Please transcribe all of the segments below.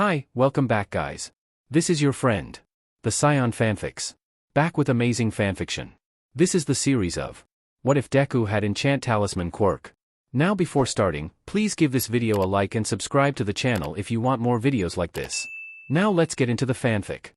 Hi, welcome back guys. This is your friend, the Scion Fanfics. Back with amazing fanfiction. This is the series of What if Deku had Enchanted Talisman Quirk? Now before starting, please give this video a like and subscribe to the channel if you want more videos like this. Now let's get into the fanfic.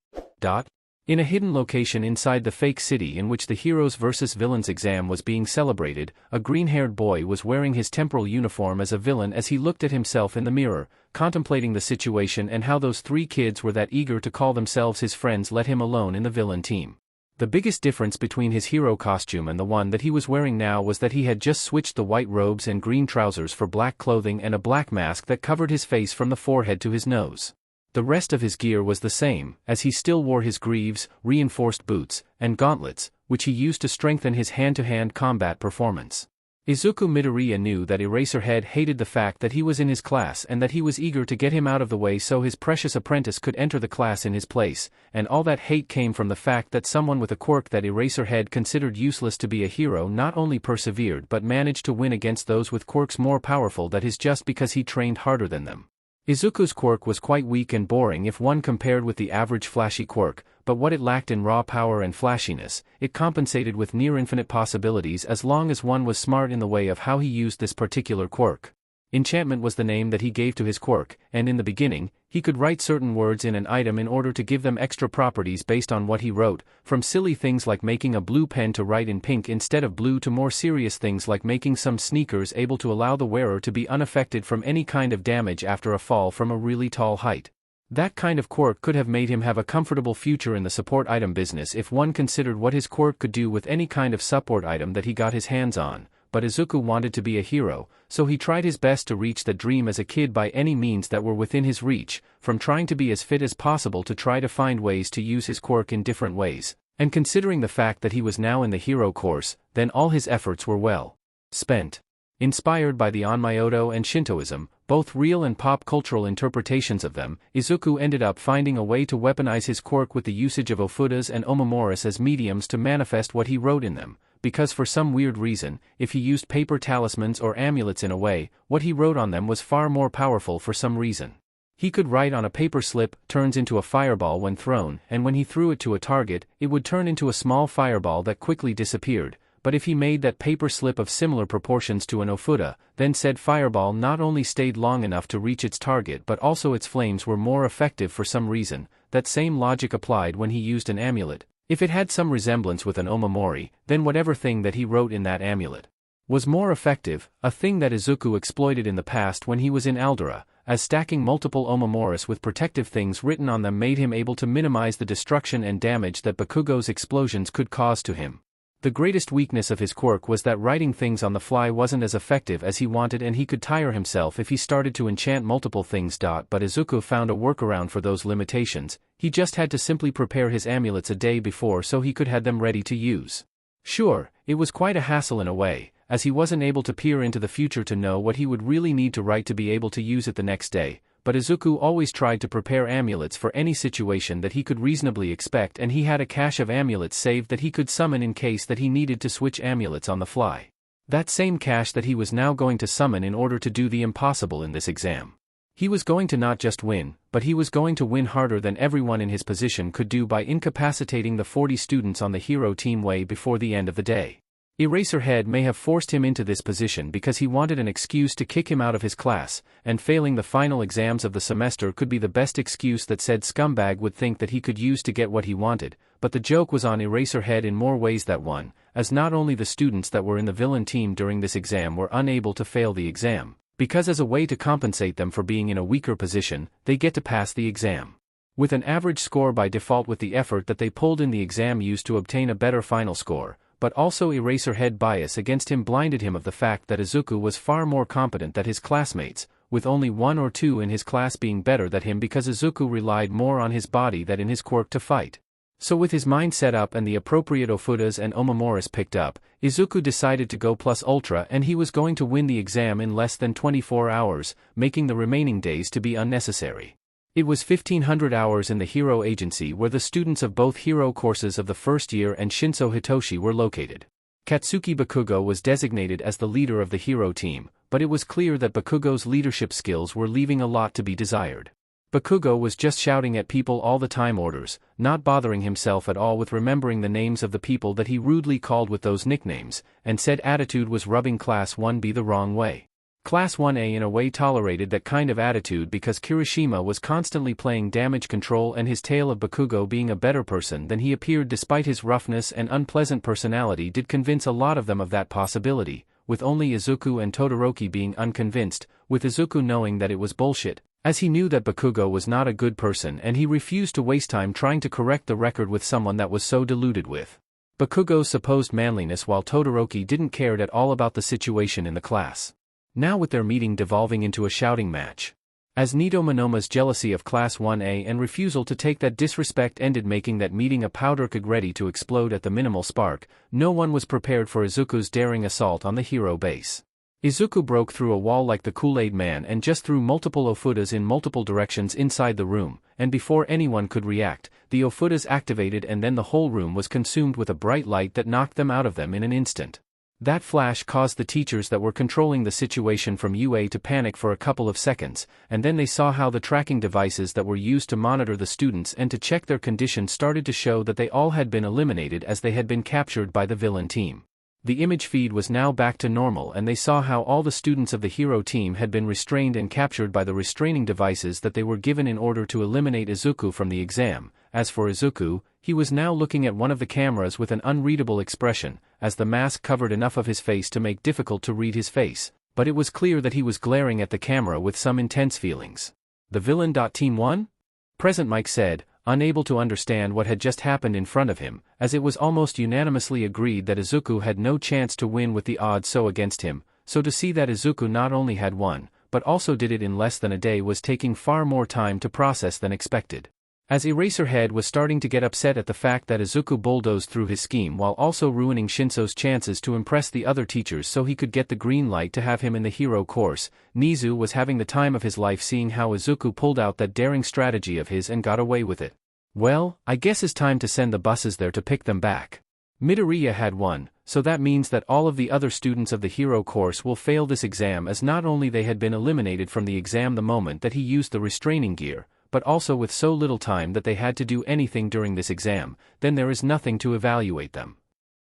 In a hidden location inside the fake city in which the heroes vs villains exam was being celebrated, a green-haired boy was wearing his temporal uniform as a villain as he looked at himself in the mirror, contemplating the situation and how those three kids were that eager to call themselves his friends let him alone in the villain team. The biggest difference between his hero costume and the one that he was wearing now was that he had just switched the white robes and green trousers for black clothing and a black mask that covered his face from the forehead to his nose. The rest of his gear was the same, as he still wore his greaves, reinforced boots, and gauntlets, which he used to strengthen his hand-to-hand combat performance. Izuku Midoriya knew that Eraserhead hated the fact that he was in his class and that he was eager to get him out of the way so his precious apprentice could enter the class in his place, and all that hate came from the fact that someone with a quirk that Eraserhead considered useless to be a hero not only persevered but managed to win against those with quirks more powerful than his just because he trained harder than them. Izuku's quirk was quite weak and boring if one compared with the average flashy quirk, but what it lacked in raw power and flashiness, it compensated with near-infinite possibilities as long as one was smart in the way of how he used this particular quirk. Enchantment was the name that he gave to his quirk, and in the beginning, he could write certain words in an item in order to give them extra properties based on what he wrote, from silly things like making a blue pen to write in pink instead of blue to more serious things like making some sneakers able to allow the wearer to be unaffected from any kind of damage after a fall from a really tall height. That kind of quirk could have made him have a comfortable future in the support item business if one considered what his quirk could do with any kind of support item that he got his hands on. But Izuku wanted to be a hero, so he tried his best to reach that dream as a kid by any means that were within his reach, from trying to be as fit as possible to try to find ways to use his quirk in different ways, and considering the fact that he was now in the hero course, then all his efforts were well spent. Inspired by the Onmyoto and Shintoism, both real and pop cultural interpretations of them, Izuku ended up finding a way to weaponize his quirk with the usage of ofudas and omomoris as mediums to manifest what he wrote in them. Because for some weird reason, if he used paper talismans or amulets in a way, what he wrote on them was far more powerful for some reason. He could write on a paper slip, turns into a fireball when thrown, and when he threw it to a target, it would turn into a small fireball that quickly disappeared, but if he made that paper slip of similar proportions to an ofuda, then said fireball not only stayed long enough to reach its target but also its flames were more effective for some reason. That same logic applied when he used an amulet. If it had some resemblance with an omamori, then whatever thing that he wrote in that amulet was more effective, a thing that Izuku exploited in the past when he was in Aldera, as stacking multiple omomoris with protective things written on them made him able to minimize the destruction and damage that Bakugo's explosions could cause to him. The greatest weakness of his quirk was that writing things on the fly wasn't as effective as he wanted and he could tire himself if he started to enchant multiple things. But Izuku found a workaround for those limitations. He just had to simply prepare his amulets a day before so he could have them ready to use. Sure, it was quite a hassle in a way, as he wasn't able to peer into the future to know what he would really need to write to be able to use it the next day, but Izuku always tried to prepare amulets for any situation that he could reasonably expect, and he had a cache of amulets saved that he could summon in case that he needed to switch amulets on the fly. That same cache that he was now going to summon in order to do the impossible in this exam. He was going to not just win, but he was going to win harder than everyone in his position could do by incapacitating the 40 students on the hero team way before the end of the day. Eraserhead may have forced him into this position because he wanted an excuse to kick him out of his class, and failing the final exams of the semester could be the best excuse that said scumbag would think that he could use to get what he wanted, but the joke was on Eraserhead in more ways than one, as not only the students that were in the villain team during this exam were unable to fail the exam, because as a way to compensate them for being in a weaker position, they get to pass the exam with an average score by default with the effort that they pulled in the exam used to obtain a better final score. But also Eraserhead bias against him blinded him of the fact that Izuku was far more competent than his classmates, with only one or two in his class being better than him because Izuku relied more on his body than in his quirk to fight. So with his mind set up and the appropriate ofudas and omomoris picked up, Izuku decided to go plus ultra and he was going to win the exam in less than 24 hours, making the remaining days to be unnecessary. It was 1500 hours in the Hero Agency where the students of both hero courses of the first year and Shinso Hitoshi were located. Katsuki Bakugo was designated as the leader of the hero team, but it was clear that Bakugo's leadership skills were leaving a lot to be desired. Bakugo was just shouting at people all the time orders, not bothering himself at all with remembering the names of the people that he rudely called with those nicknames, and said attitude was rubbing Class 1B the wrong way. Class 1A in a way tolerated that kind of attitude because Kirishima was constantly playing damage control, and his tale of Bakugo being a better person than he appeared despite his roughness and unpleasant personality did convince a lot of them of that possibility, with only Izuku and Todoroki being unconvinced, with Izuku knowing that it was bullshit, as he knew that Bakugo was not a good person and he refused to waste time trying to correct the record with someone that was so deluded with Bakugo's supposed manliness, while Todoroki didn't care at all about the situation in the class. Now with their meeting devolving into a shouting match. As Nido Monoma's jealousy of Class 1A and refusal to take that disrespect ended, making that meeting a powder keg ready to explode at the minimal spark, no one was prepared for Izuku's daring assault on the hero base. Izuku broke through a wall like the Kool-Aid Man and just threw multiple ofudas in multiple directions inside the room, and before anyone could react, the ofudas activated and then the whole room was consumed with a bright light that knocked them out of them in an instant. That flash caused the teachers that were controlling the situation from UA to panic for a couple of seconds, and then they saw how the tracking devices that were used to monitor the students and to check their condition started to show that they all had been eliminated as they had been captured by the villain team. The image feed was now back to normal, and they saw how all the students of the hero team had been restrained and captured by the restraining devices that they were given in order to eliminate Izuku from the exam. As for Izuku, he was now looking at one of the cameras with an unreadable expression, as the mask covered enough of his face to make difficult to read his face, but it was clear that he was glaring at the camera with some intense feelings. The villain. Team 1? Present, Mike said, unable to understand what had just happened in front of him, as it was almost unanimously agreed that Izuku had no chance to win with the odds so against him, so to see that Izuku not only had won, but also did it in less than a day was taking far more time to process than expected. As Eraserhead was starting to get upset at the fact that Izuku bulldozed through his scheme while also ruining Shinso's chances to impress the other teachers so he could get the green light to have him in the hero course, Nizu was having the time of his life seeing how Izuku pulled out that daring strategy of his and got away with it. Well, I guess it's time to send the buses there to pick them back. Midoriya had won, so that means that all of the other students of the hero course will fail this exam, as not only they had been eliminated from the exam the moment that he used the restraining gear, but also with so little time that they had to do anything during this exam, then there is nothing to evaluate them.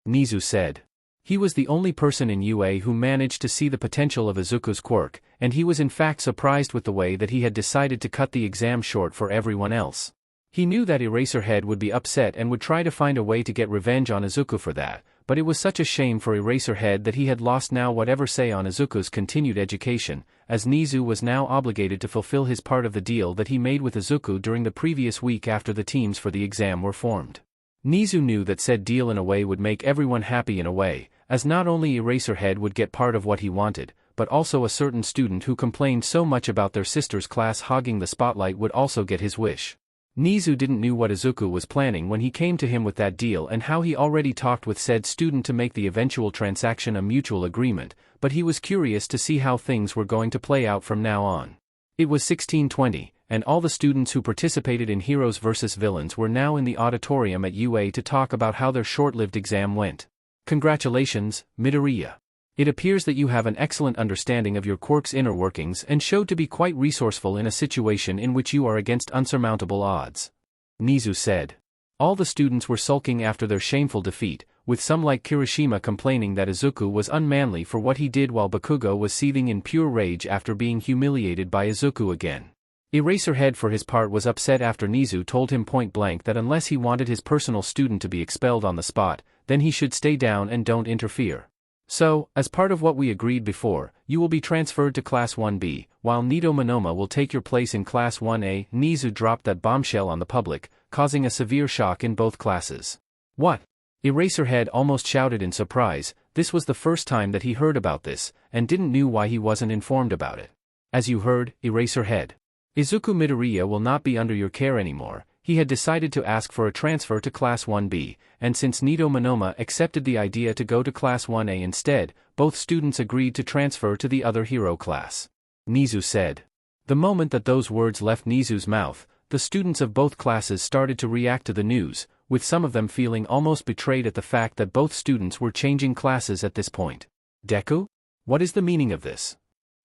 Nizu said. He was the only person in UA who managed to see the potential of Izuku's quirk, and he was in fact surprised with the way that he had decided to cut the exam short for everyone else. He knew that Eraserhead would be upset and would try to find a way to get revenge on Izuku for that, but it was such a shame for Eraserhead that he had lost now whatever say on Izuku's continued education, as Nizu was now obligated to fulfill his part of the deal that he made with Izuku during the previous week after the teams for the exam were formed. Nizu knew that said deal in a way would make everyone happy in a way, as not only Eraserhead would get part of what he wanted, but also a certain student who complained so much about their sister's class hogging the spotlight would also get his wish. Nizu didn't know what Izuku was planning when he came to him with that deal and how he already talked with said student to make the eventual transaction a mutual agreement, but he was curious to see how things were going to play out from now on. It was 1620, and all the students who participated in Heroes vs. Villains were now in the auditorium at UA to talk about how their short-lived exam went. Congratulations, Midoriya. It appears that you have an excellent understanding of your quirk's inner workings and showed to be quite resourceful in a situation in which you are against unsurmountable odds. Nizu said. All the students were sulking after their shameful defeat, with some like Kirishima complaining that Izuku was unmanly for what he did, while Bakugo was seething in pure rage after being humiliated by Izuku again. Eraserhead for his part was upset after Nizu told him point blank that unless he wanted his personal student to be expelled on the spot, then he should stay down and don't interfere. So, as part of what we agreed before, you will be transferred to Class 1B, while Nido Monoma will take your place in Class 1A. Nizu dropped that bombshell on the public, causing a severe shock in both classes. What? Eraserhead almost shouted in surprise. This was the first time that he heard about this, and didn't know why he wasn't informed about it. As you heard, Eraserhead. Izuku Midoriya will not be under your care anymore. He had decided to ask for a transfer to Class 1B, and since Nido Monoma accepted the idea to go to Class 1A instead, both students agreed to transfer to the other hero class. Nizu said. The moment that those words left Nizu's mouth, the students of both classes started to react to the news, with some of them feeling almost betrayed at the fact that both students were changing classes at this point. Deku? What is the meaning of this?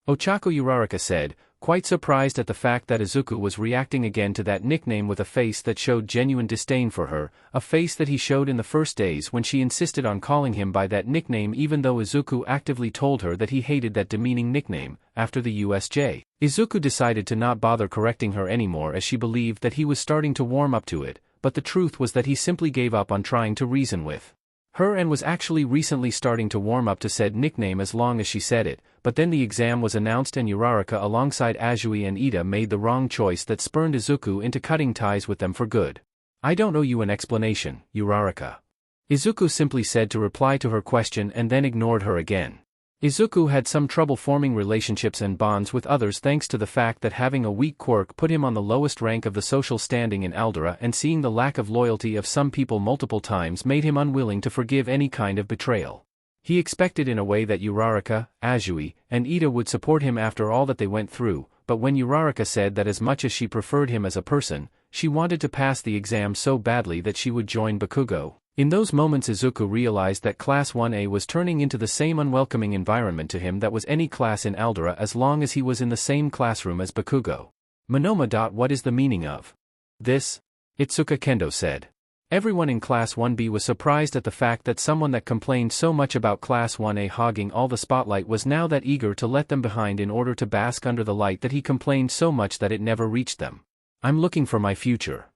Ochako Uraraka said, quite surprised at the fact that Izuku was reacting again to that nickname with a face that showed genuine disdain for her, a face that he showed in the first days when she insisted on calling him by that nickname even though Izuku actively told her that he hated that demeaning nickname. After the USJ, Izuku decided to not bother correcting her anymore as she believed that he was starting to warm up to it, but the truth was that he simply gave up on trying to reason with her and was actually recently starting to warm up to said nickname as long as she said it. But then the exam was announced and Uraraka alongside Azui and Ida made the wrong choice that spurned Izuku into cutting ties with them for good. I don't owe you an explanation, Uraraka. Izuku simply said to reply to her question and then ignored her again. Izuku had some trouble forming relationships and bonds with others thanks to the fact that having a weak quirk put him on the lowest rank of the social standing in Aldera, and seeing the lack of loyalty of some people multiple times made him unwilling to forgive any kind of betrayal. He expected in a way that Uraraka, Azui, and Ida would support him after all that they went through, but when Uraraka said that as much as she preferred him as a person, she wanted to pass the exam so badly that she would join Bakugo. In those moments Izuku realized that Class 1A was turning into the same unwelcoming environment to him that was any class in Aldera as long as he was in the same classroom as Bakugo. Monoma. What is the meaning of this? Itsuka Kendo said. Everyone in Class 1B was surprised at the fact that someone that complained so much about Class 1A hogging all the spotlight was now that eager to let them behind in order to bask under the light that he complained so much that it never reached them. I'm looking for my future,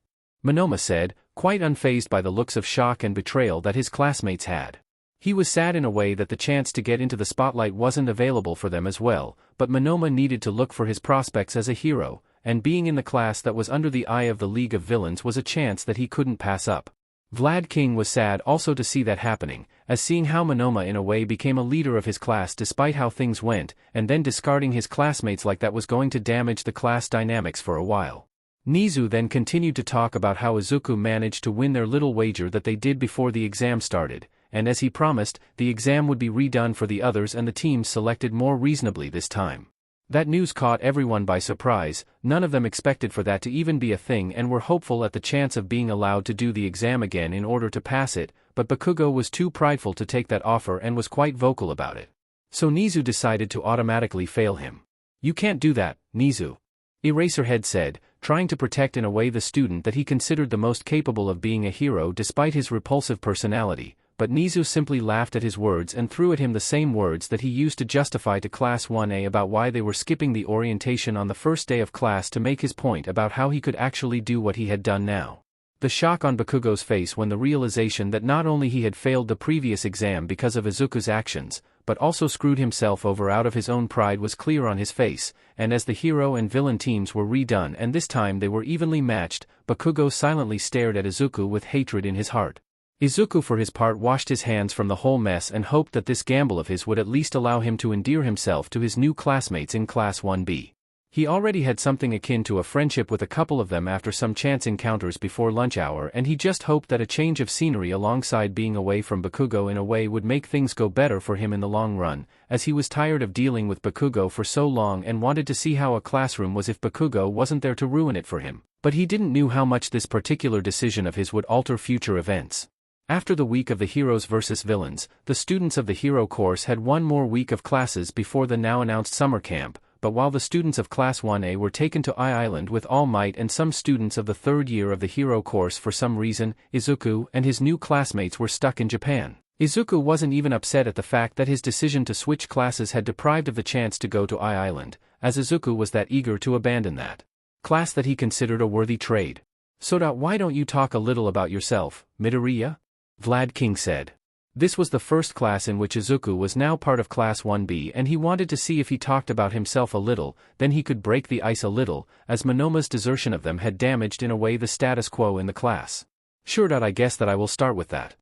Monoma said, quite unfazed by the looks of shock and betrayal that his classmates had. He was sad in a way that the chance to get into the spotlight wasn't available for them as well, but Monoma needed to look for his prospects as a hero, and being in the class that was under the eye of the League of Villains was a chance that he couldn't pass up. Vlad King was sad also to see that happening, as seeing how Monoma in a way became a leader of his class despite how things went, and then discarding his classmates like that was going to damage the class dynamics for a while. Nizu then continued to talk about how Izuku managed to win their little wager that they did before the exam started, and as he promised, the exam would be redone for the others and the teams selected more reasonably this time. That news caught everyone by surprise, none of them expected for that to even be a thing and were hopeful at the chance of being allowed to do the exam again in order to pass it, but Bakugo was too prideful to take that offer and was quite vocal about it. So Nizu decided to automatically fail him. You can't do that, Nizu, Eraserhead said, trying to protect in a way the student that he considered the most capable of being a hero despite his repulsive personality, but Nizu simply laughed at his words and threw at him the same words that he used to justify to Class 1A about why they were skipping the orientation on the first day of class to make his point about how he could actually do what he had done now. The shock on Bakugo's face when the realization that not only he had failed the previous exam because of Izuku's actions, but also screwed himself over out of his own pride was clear on his face, and as the hero and villain teams were redone and this time they were evenly matched, Bakugo silently stared at Izuku with hatred in his heart. Izuku for his part washed his hands from the whole mess and hoped that this gamble of his would at least allow him to endear himself to his new classmates in Class 1B. He already had something akin to a friendship with a couple of them after some chance encounters before lunch hour, and he just hoped that a change of scenery alongside being away from Bakugo in a way would make things go better for him in the long run, as he was tired of dealing with Bakugo for so long and wanted to see how a classroom was if Bakugo wasn't there to ruin it for him, but he didn't know how much this particular decision of his would alter future events. After the week of the heroes versus villains, the students of the hero course had one more week of classes before the now announced summer camp, but while the students of Class 1A were taken to Island with All Might and some students of the third year of the hero course for some reason, Izuku and his new classmates were stuck in Japan. Izuku wasn't even upset at the fact that his decision to switch classes had deprived of the chance to go to Island, as Izuku was that eager to abandon that class that he considered a worthy trade. So why don't you talk a little about yourself, Midoriya? Vlad King said. This was the first class in which Izuku was now part of Class 1B and he wanted to see if he talked about himself a little, then he could break the ice a little, as Monoma's desertion of them had damaged in a way the status quo in the class. Sure. I guess that I will start with that.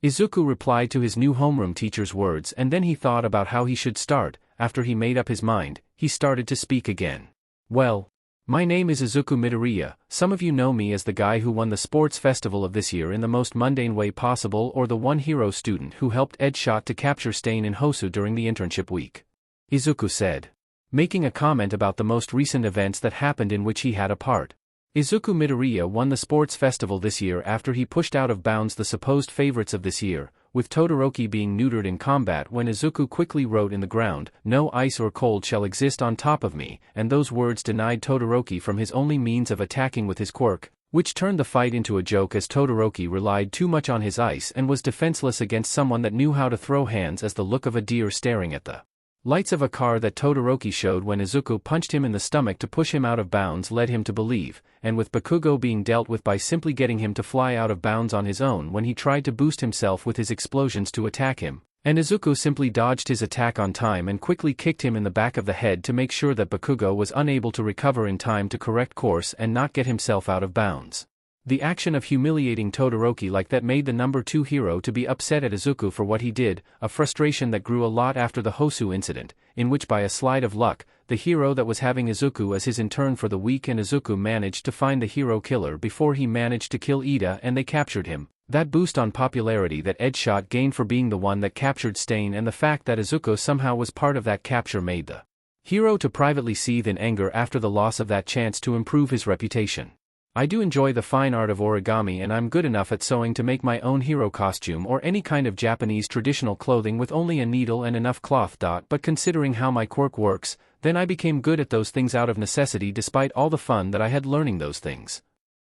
Izuku replied to his new homeroom teacher's words and then he thought about how he should start. After he made up his mind, he started to speak again. Well, my name is Izuku Midoriya. Some of you know me as the guy who won the sports festival of this year in the most mundane way possible, or the one hero student who helped Ed Shot to capture Stain in Hosu during the internship week, Izuku said, making a comment about the most recent events that happened in which he had a part. Izuku Midoriya won the sports festival this year after he pushed out of bounds the supposed favorites of this year, with Todoroki being neutered in combat when Izuku quickly wrote in the ground, "No ice or cold shall exist on top of me," and those words denied Todoroki from his only means of attacking with his quirk, which turned the fight into a joke as Todoroki relied too much on his ice and was defenseless against someone that knew how to throw hands as the look of a deer staring at the lights of a car that Todoroki showed when Izuku punched him in the stomach to push him out of bounds led him to believe, and with Bakugo being dealt with by simply getting him to fly out of bounds on his own when he tried to boost himself with his explosions to attack him, and Izuku simply dodged his attack on time and quickly kicked him in the back of the head to make sure that Bakugo was unable to recover in time to correct course and not get himself out of bounds. The action of humiliating Todoroki like that made the number 2 hero to be upset at Izuku for what he did, a frustration that grew a lot after the Hosu incident, in which by a slide of luck, the hero that was having Izuku as his intern for the week and Izuku managed to find the hero killer before he managed to kill Ida and they captured him. That boost on popularity that Edgeshot gained for being the one that captured Stain and the fact that Izuku somehow was part of that capture made the hero to privately seethe in anger after the loss of that chance to improve his reputation. I do enjoy the fine art of origami and I'm good enough at sewing to make my own hero costume or any kind of Japanese traditional clothing with only a needle and enough cloth. But considering how my quirk works, then I became good at those things out of necessity despite all the fun that I had learning those things.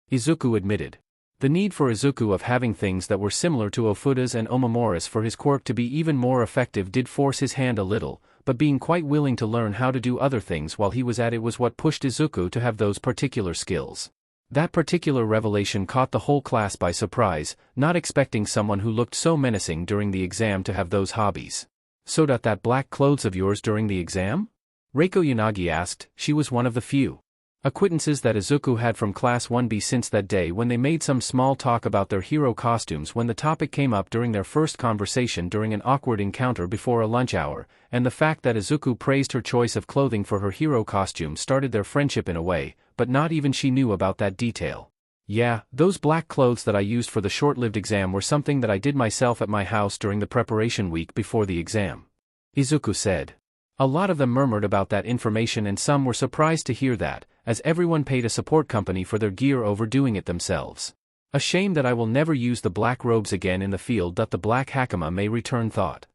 Izuku admitted. The need for Izuku of having things that were similar to Ofuda's and Omamura's for his quirk to be even more effective did force his hand a little, but being quite willing to learn how to do other things while he was at it was what pushed Izuku to have those particular skills. That particular revelation caught the whole class by surprise, not expecting someone who looked so menacing during the exam to have those hobbies. "So that black clothes of yours during the exam?" Reiko Yanagi asked. She was one of the few acquaintances that Izuku had from Class 1B since that day when they made some small talk about their hero costumes when the topic came up during their first conversation during an awkward encounter before a lunch hour, and the fact that Izuku praised her choice of clothing for her hero costume started their friendship in a way, but not even she knew about that detail. "Yeah, those black clothes that I used for the short-lived exam were something that I did myself at my house during the preparation week before the exam," Izuku said. A lot of them murmured about that information and some were surprised to hear that, as everyone paid a support company for their gear over doing it themselves. "A shame that I will never use the black robes again in the field that the black hakama may return," thought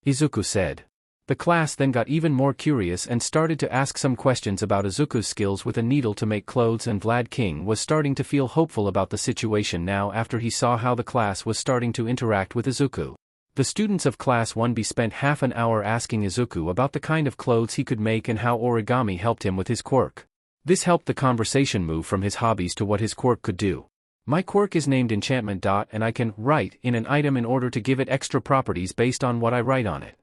Izuku said. The class then got even more curious and started to ask some questions about Izuku's skills with a needle to make clothes, and Vlad King was starting to feel hopeful about the situation now after he saw how the class was starting to interact with Izuku. The students of Class 1B spent half an hour asking Izuku about the kind of clothes he could make and how origami helped him with his quirk. This helped the conversation move from his hobbies to what his quirk could do. "My quirk is named Enchantment. And I can write in an item in order to give it extra properties based on what I write on it,"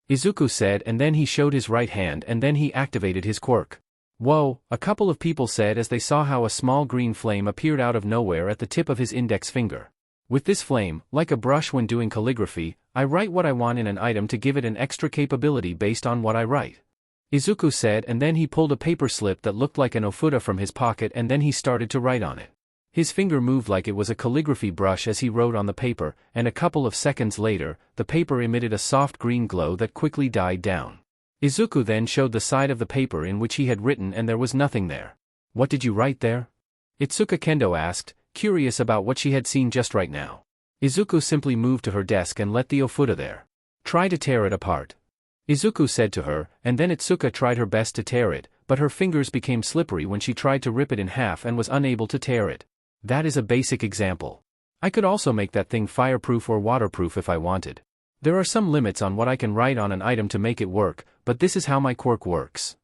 Izuku said, and then he showed his right hand and then he activated his quirk. "Whoa," a couple of people said as they saw how a small green flame appeared out of nowhere at the tip of his index finger. "With this flame, like a brush when doing calligraphy, I write what I want in an item to give it an extra capability based on what I write," Izuku said, and then he pulled a paper slip that looked like an ofuda from his pocket and then he started to write on it. His finger moved like it was a calligraphy brush as he wrote on the paper, and a couple of seconds later, the paper emitted a soft green glow that quickly died down. Izuku then showed the side of the paper in which he had written and there was nothing there. "What did you write there?" Itsuka Kendo asked, curious about what she had seen just right now. Izuku simply moved to her desk and let the ofuda there. "Try to tear it apart," Izuku said to her, and then Itsuka tried her best to tear it, but her fingers became slippery when she tried to rip it in half and was unable to tear it. "That is a basic example. I could also make that thing fireproof or waterproof if I wanted. There are some limits on what I can write on an item to make it work, but this is how my quirk works,"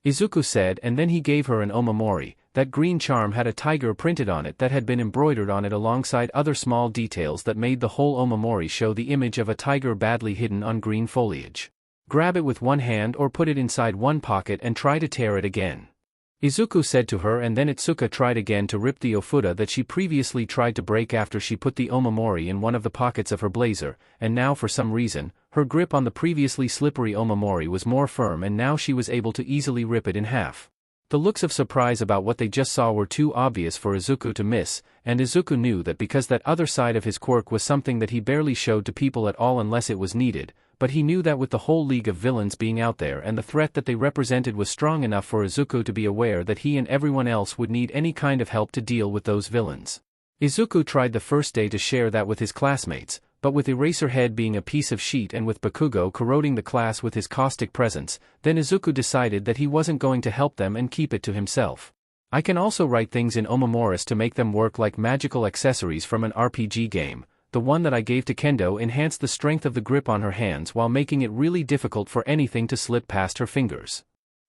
Izuku said, and then he gave her an omamori. That green charm had a tiger printed on it that had been embroidered on it alongside other small details that made the whole omamori show the image of a tiger badly hidden on green foliage. "Grab it with one hand or put it inside one pocket and try to tear it again," Izuku said to her, and then Itsuka tried again to rip the ofuda that she previously tried to break after she put the omamori in one of the pockets of her blazer, and now for some reason, her grip on the previously slippery omamori was more firm and now she was able to easily rip it in half. The looks of surprise about what they just saw were too obvious for Izuku to miss, and Izuku knew that because that other side of his quirk was something that he barely showed to people at all unless it was needed, but he knew that with the whole league of villains being out there and the threat that they represented was strong enough for Izuku to be aware that he and everyone else would need any kind of help to deal with those villains. Izuku tried the first day to share that with his classmates, but with Eraserhead being a piece of sheet and with Bakugo corroding the class with his caustic presence, then Izuku decided that he wasn't going to help them and keep it to himself. I can also write things in Omomoris to make them work like magical accessories from an RPG game. The one that I gave to Kendo enhanced the strength of the grip on her hands while making it really difficult for anything to slip past her fingers.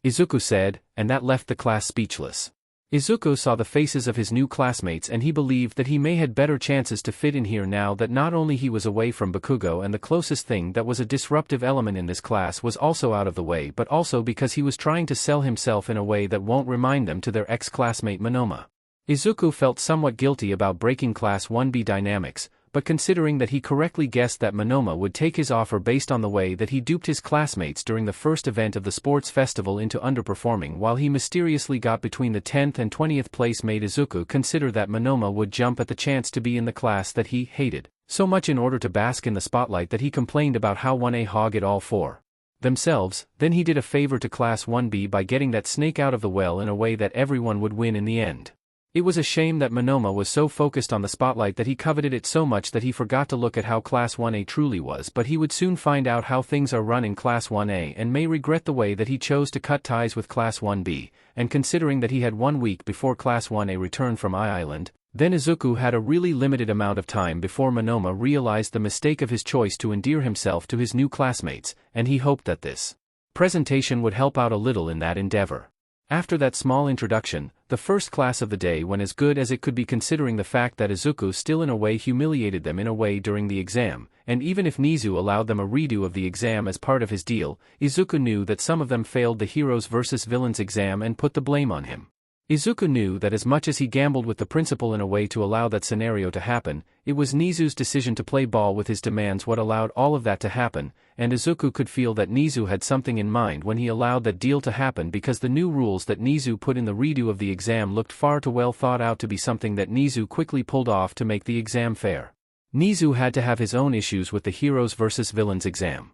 Izuku said, and that left the class speechless. Izuku saw the faces of his new classmates and he believed that he may had better chances to fit in here now that not only he was away from Bakugo and the closest thing that was a disruptive element in this class was also out of the way, but also because he was trying to sell himself in a way that won't remind them to their ex-classmate Monoma. Izuku felt somewhat guilty about breaking Class 1B dynamics, but considering that he correctly guessed that Monoma would take his offer based on the way that he duped his classmates during the first event of the sports festival into underperforming while he mysteriously got between the 10th and 20th place made Izuku consider that Monoma would jump at the chance to be in the class that he hated so much in order to bask in the spotlight that he complained about how 1A hog it all for themselves. Then he did a favor to Class 1B by getting that snake out of the well in a way that everyone would win in the end. It was a shame that Monoma was so focused on the spotlight that he coveted it so much that he forgot to look at how Class 1A truly was, but he would soon find out how things are run in Class 1A and may regret the way that he chose to cut ties with Class 1B, and considering that he had 1 week before Class 1A returned from I-Island, then Izuku had a really limited amount of time before Monoma realized the mistake of his choice to endear himself to his new classmates, and he hoped that this presentation would help out a little in that endeavor. After that small introduction, the first class of the day went as good as it could be considering the fact that Izuku still in a way humiliated them in a way during the exam, and even if Nizu allowed them a redo of the exam as part of his deal, Izuku knew that some of them failed the Heroes vs Villains exam and put the blame on him. Izuku knew that as much as he gambled with the principal in a way to allow that scenario to happen, it was Nizu's decision to play ball with his demands what allowed all of that to happen, and Izuku could feel that Nizu had something in mind when he allowed that deal to happen because the new rules that Nizu put in the redo of the exam looked far too well thought out to be something that Nizu quickly pulled off to make the exam fair. Nizu had to have his own issues with the Heroes vs Villains exam.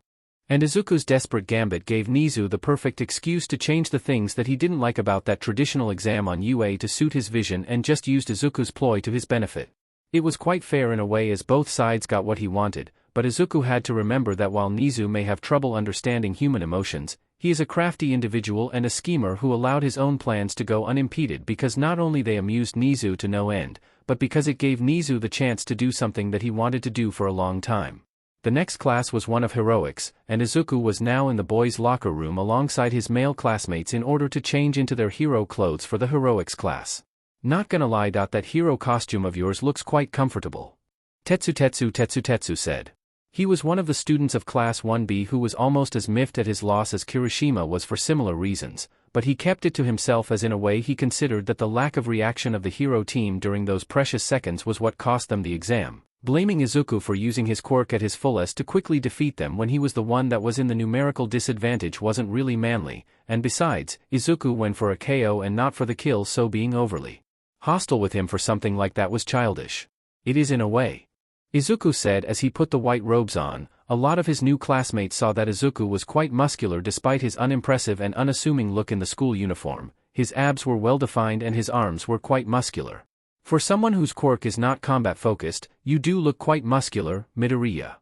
And Izuku's desperate gambit gave Nizu the perfect excuse to change the things that he didn't like about that traditional exam on UA to suit his vision and just used Izuku's ploy to his benefit. It was quite fair in a way as both sides got what he wanted, but Izuku had to remember that while Nizu may have trouble understanding human emotions, he is a crafty individual and a schemer who allowed his own plans to go unimpeded because not only they amused Nizu to no end, but because it gave Nizu the chance to do something that he wanted to do for a long time. The next class was one of heroics, and Izuku was now in the boys' locker room alongside his male classmates in order to change into their hero clothes for the heroics class. Not gonna lie, that hero costume of yours looks quite comfortable. Tetsu said. He was one of the students of Class 1B who was almost as miffed at his loss as Kirishima was for similar reasons, but he kept it to himself as in a way he considered that the lack of reaction of the hero team during those precious seconds was what cost them the exam. Blaming Izuku for using his quirk at his fullest to quickly defeat them when he was the one that was in the numerical disadvantage wasn't really manly, and besides, Izuku went for a KO and not for the kill, so being overly hostile with him for something like that was childish. It is in a way. Izuku said as he put the white robes on. A lot of his new classmates saw that Izuku was quite muscular despite his unimpressive and unassuming look in the school uniform. His abs were well defined and his arms were quite muscular. For someone whose quirk is not combat-focused, you do look quite muscular, Midoriya.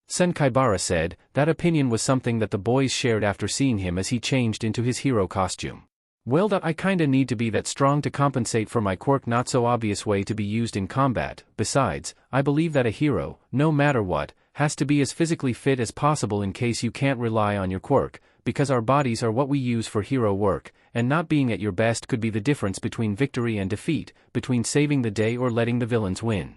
Senkaibara said. That opinion was something that the boys shared after seeing him as he changed into his hero costume. Well, I kinda need to be that strong to compensate for my quirk not so obvious way to be used in combat. Besides, I believe that a hero, no matter what, has to be as physically fit as possible in case you can't rely on your quirk, because our bodies are what we use for hero work, and not being at your best could be the difference between victory and defeat, between saving the day or letting the villains win.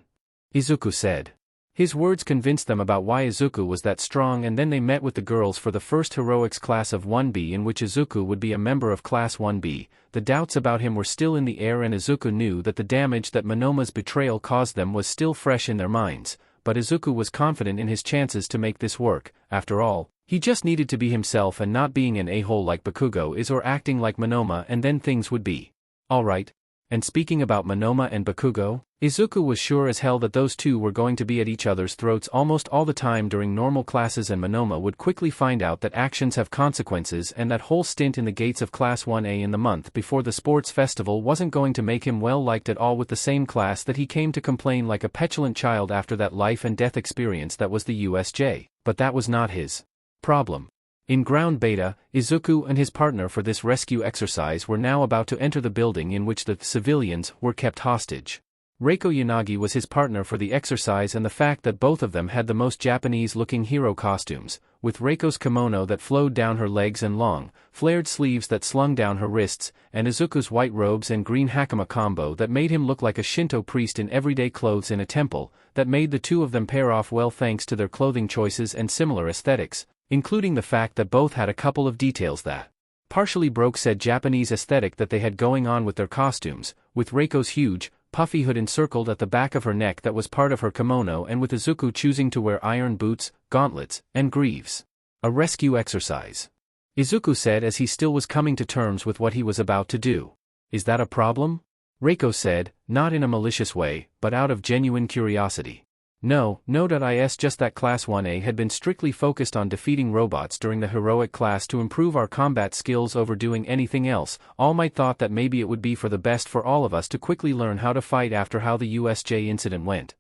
Izuku said. His words convinced them about why Izuku was that strong, and then they met with the girls for the first heroics class of 1B in which Izuku would be a member of Class 1B. The doubts about him were still in the air and Izuku knew that the damage that Monoma's betrayal caused them was still fresh in their minds, but Izuku was confident in his chances to make this work. After all, he just needed to be himself and not being an a-hole like Bakugo is or acting like Monoma, and then things would be alright. And speaking about Monoma and Bakugo, Izuku was sure as hell that those two were going to be at each other's throats almost all the time during normal classes, and Monoma would quickly find out that actions have consequences, and that whole stint in the gates of Class 1A in the month before the sports festival wasn't going to make him well liked at all with the same class that he came to complain like a petulant child after that life and death experience that was the USJ. But that was not his problem. In ground beta, Izuku and his partner for this rescue exercise were now about to enter the building in which the civilians were kept hostage. Reiko Yanagi was his partner for the exercise, and the fact that both of them had the most Japanese-looking hero costumes, with Reiko's kimono that flowed down her legs and long, flared sleeves that slung down her wrists, and Izuku's white robes and green hakama combo that made him look like a Shinto priest in everyday clothes in a temple, that made the two of them pair off well thanks to their clothing choices and similar aesthetics, including the fact that both had a couple of details that partially broke said Japanese aesthetic that they had going on with their costumes, with Reiko's huge, puffy hood encircled at the back of her neck that was part of her kimono, and with Izuku choosing to wear iron boots, gauntlets, and greaves. A rescue exercise, Izuku said as he still was coming to terms with what he was about to do. Is that a problem? Reiko said, not in a malicious way, but out of genuine curiosity. No, is just that Class 1A had been strictly focused on defeating robots during the heroic class to improve our combat skills over doing anything else. All Might thought that maybe it would be for the best for all of us to quickly learn how to fight after how the USJ incident went.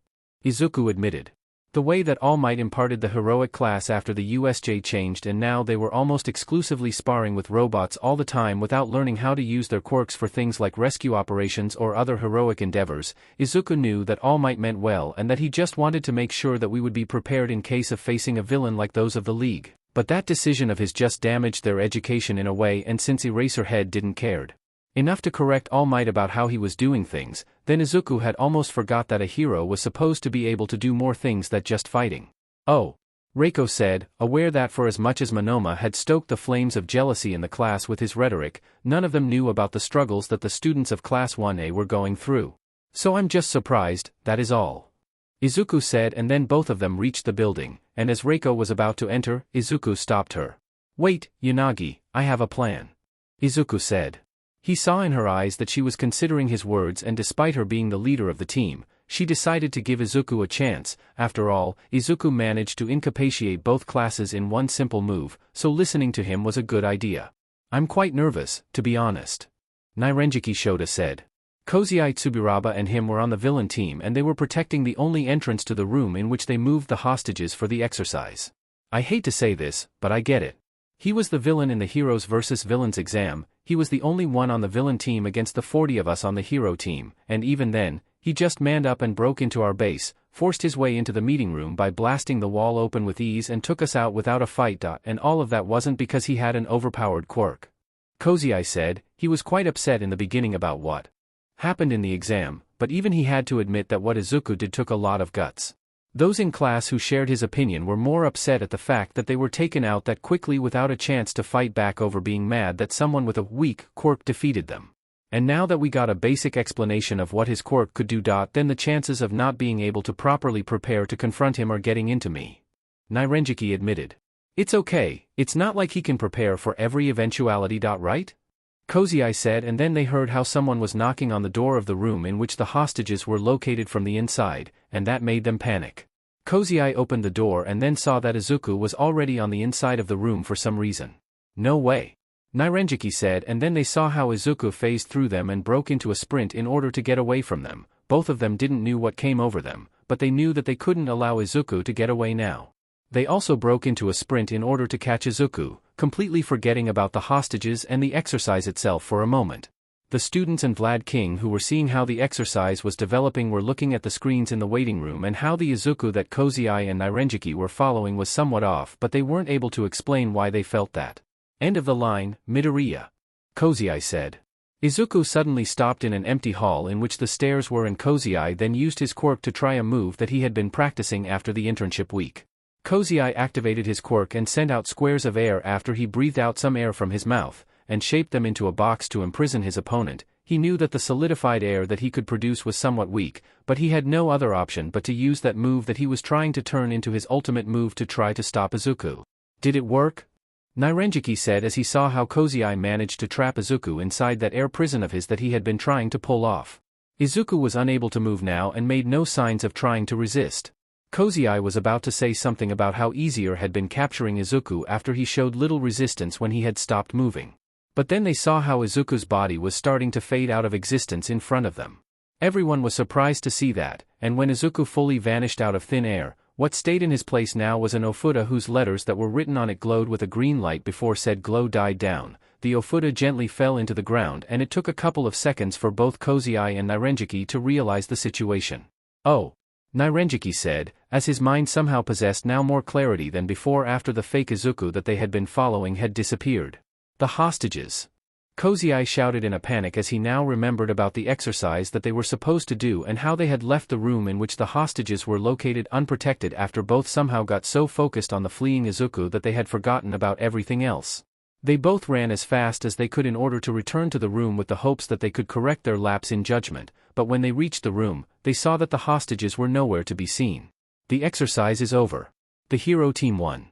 Izuku admitted. The way that All Might imparted the heroic class after the USJ changed, and now they were almost exclusively sparring with robots all the time without learning how to use their quirks for things like rescue operations or other heroic endeavors. Izuku knew that All Might meant well and that he just wanted to make sure that we would be prepared in case of facing a villain like those of the League. But that decision of his just damaged their education in a way, and since Eraserhead didn't cared enough to correct All Might about how he was doing things, then Izuku had almost forgot that a hero was supposed to be able to do more things than just fighting. Oh, Reiko said, aware that for as much as Monoma had stoked the flames of jealousy in the class with his rhetoric, none of them knew about the struggles that the students of Class 1A were going through. So I'm just surprised, that is all. Izuku said, and then both of them reached the building, and as Reiko was about to enter, Izuku stopped her. Wait, Yanagi, I have a plan. Izuku said. He saw in her eyes that she was considering his words, and despite her being the leader of the team, she decided to give Izuku a chance. After all, Izuku managed to incapacitate both classes in one simple move, so listening to him was a good idea. I'm quite nervous, to be honest. Nairenjiki Shota said. Kozai Tsuburaba and him were on the villain team, and they were protecting the only entrance to the room in which they moved the hostages for the exercise. I hate to say this, but I get it. He was the villain in the Heroes vs. Villains exam. He was the only one on the villain team against the 40 of us on the hero team, and even then, he just manned up and broke into our base, forced his way into the meeting room by blasting the wall open with ease, and took us out without a fight. And all of that wasn't because he had an overpowered quirk. Kozai said, he was quite upset in the beginning about what happened in the exam, but even he had to admit that what Izuku did took a lot of guts. Those in class who shared his opinion were more upset at the fact that they were taken out that quickly without a chance to fight back over being mad that someone with a weak quirk defeated them. And now that we got a basic explanation of what his quirk could do, then the chances of not being able to properly prepare to confront him are getting into me. Nairenjiki admitted. It's okay, it's not like he can prepare for every eventuality, right? Kozai said, and then they heard how someone was knocking on the door of the room in which the hostages were located from the inside, and that made them panic. Kozai opened the door and then saw that Izuku was already on the inside of the room for some reason. No way. Nairenjiki said, and then they saw how Izuku phased through them and broke into a sprint in order to get away from them. Both of them didn't know what came over them, but they knew that they couldn't allow Izuku to get away now. They also broke into a sprint in order to catch Izuku, completely forgetting about the hostages and the exercise itself for a moment. The students and Vlad King, who were seeing how the exercise was developing, were looking at the screens in the waiting room, and how the Izuku that Kozai and Nairenjiki were following was somewhat off, but they weren't able to explain why they felt that. End of the line, Midoriya. Kozai said. Izuku suddenly stopped in an empty hall in which the stairs were, and Kozai then used his quirk to try a move that he had been practicing after the internship week. Kozai activated his quirk and sent out squares of air after he breathed out some air from his mouth, and shaped them into a box to imprison his opponent. He knew that the solidified air that he could produce was somewhat weak, but he had no other option but to use that move that he was trying to turn into his ultimate move to try to stop Izuku. Did it work? Nirenjiki said as he saw how Kozai managed to trap Izuku inside that air prison of his that he had been trying to pull off. Izuku was unable to move now and made no signs of trying to resist. Kozai was about to say something about how easier had been capturing Izuku after he showed little resistance when he had stopped moving. But then they saw how Izuku's body was starting to fade out of existence in front of them. Everyone was surprised to see that, and when Izuku fully vanished out of thin air, what stayed in his place now was an ofuda whose letters that were written on it glowed with a green light. Before said glow died down, the ofuda gently fell into the ground and it took a couple of seconds for both Kozai and Nirenjiki to realize the situation. "Oh," Nirenjiki said, as his mind somehow possessed now more clarity than before after the fake Izuku that they had been following had disappeared. "The hostages." Kozai shouted in a panic as he now remembered about the exercise that they were supposed to do and how they had left the room in which the hostages were located unprotected after both somehow got so focused on the fleeing Izuku that they had forgotten about everything else. They both ran as fast as they could in order to return to the room with the hopes that they could correct their lapse in judgment, but when they reached the room, they saw that the hostages were nowhere to be seen. "The exercise is over. The hero team won,"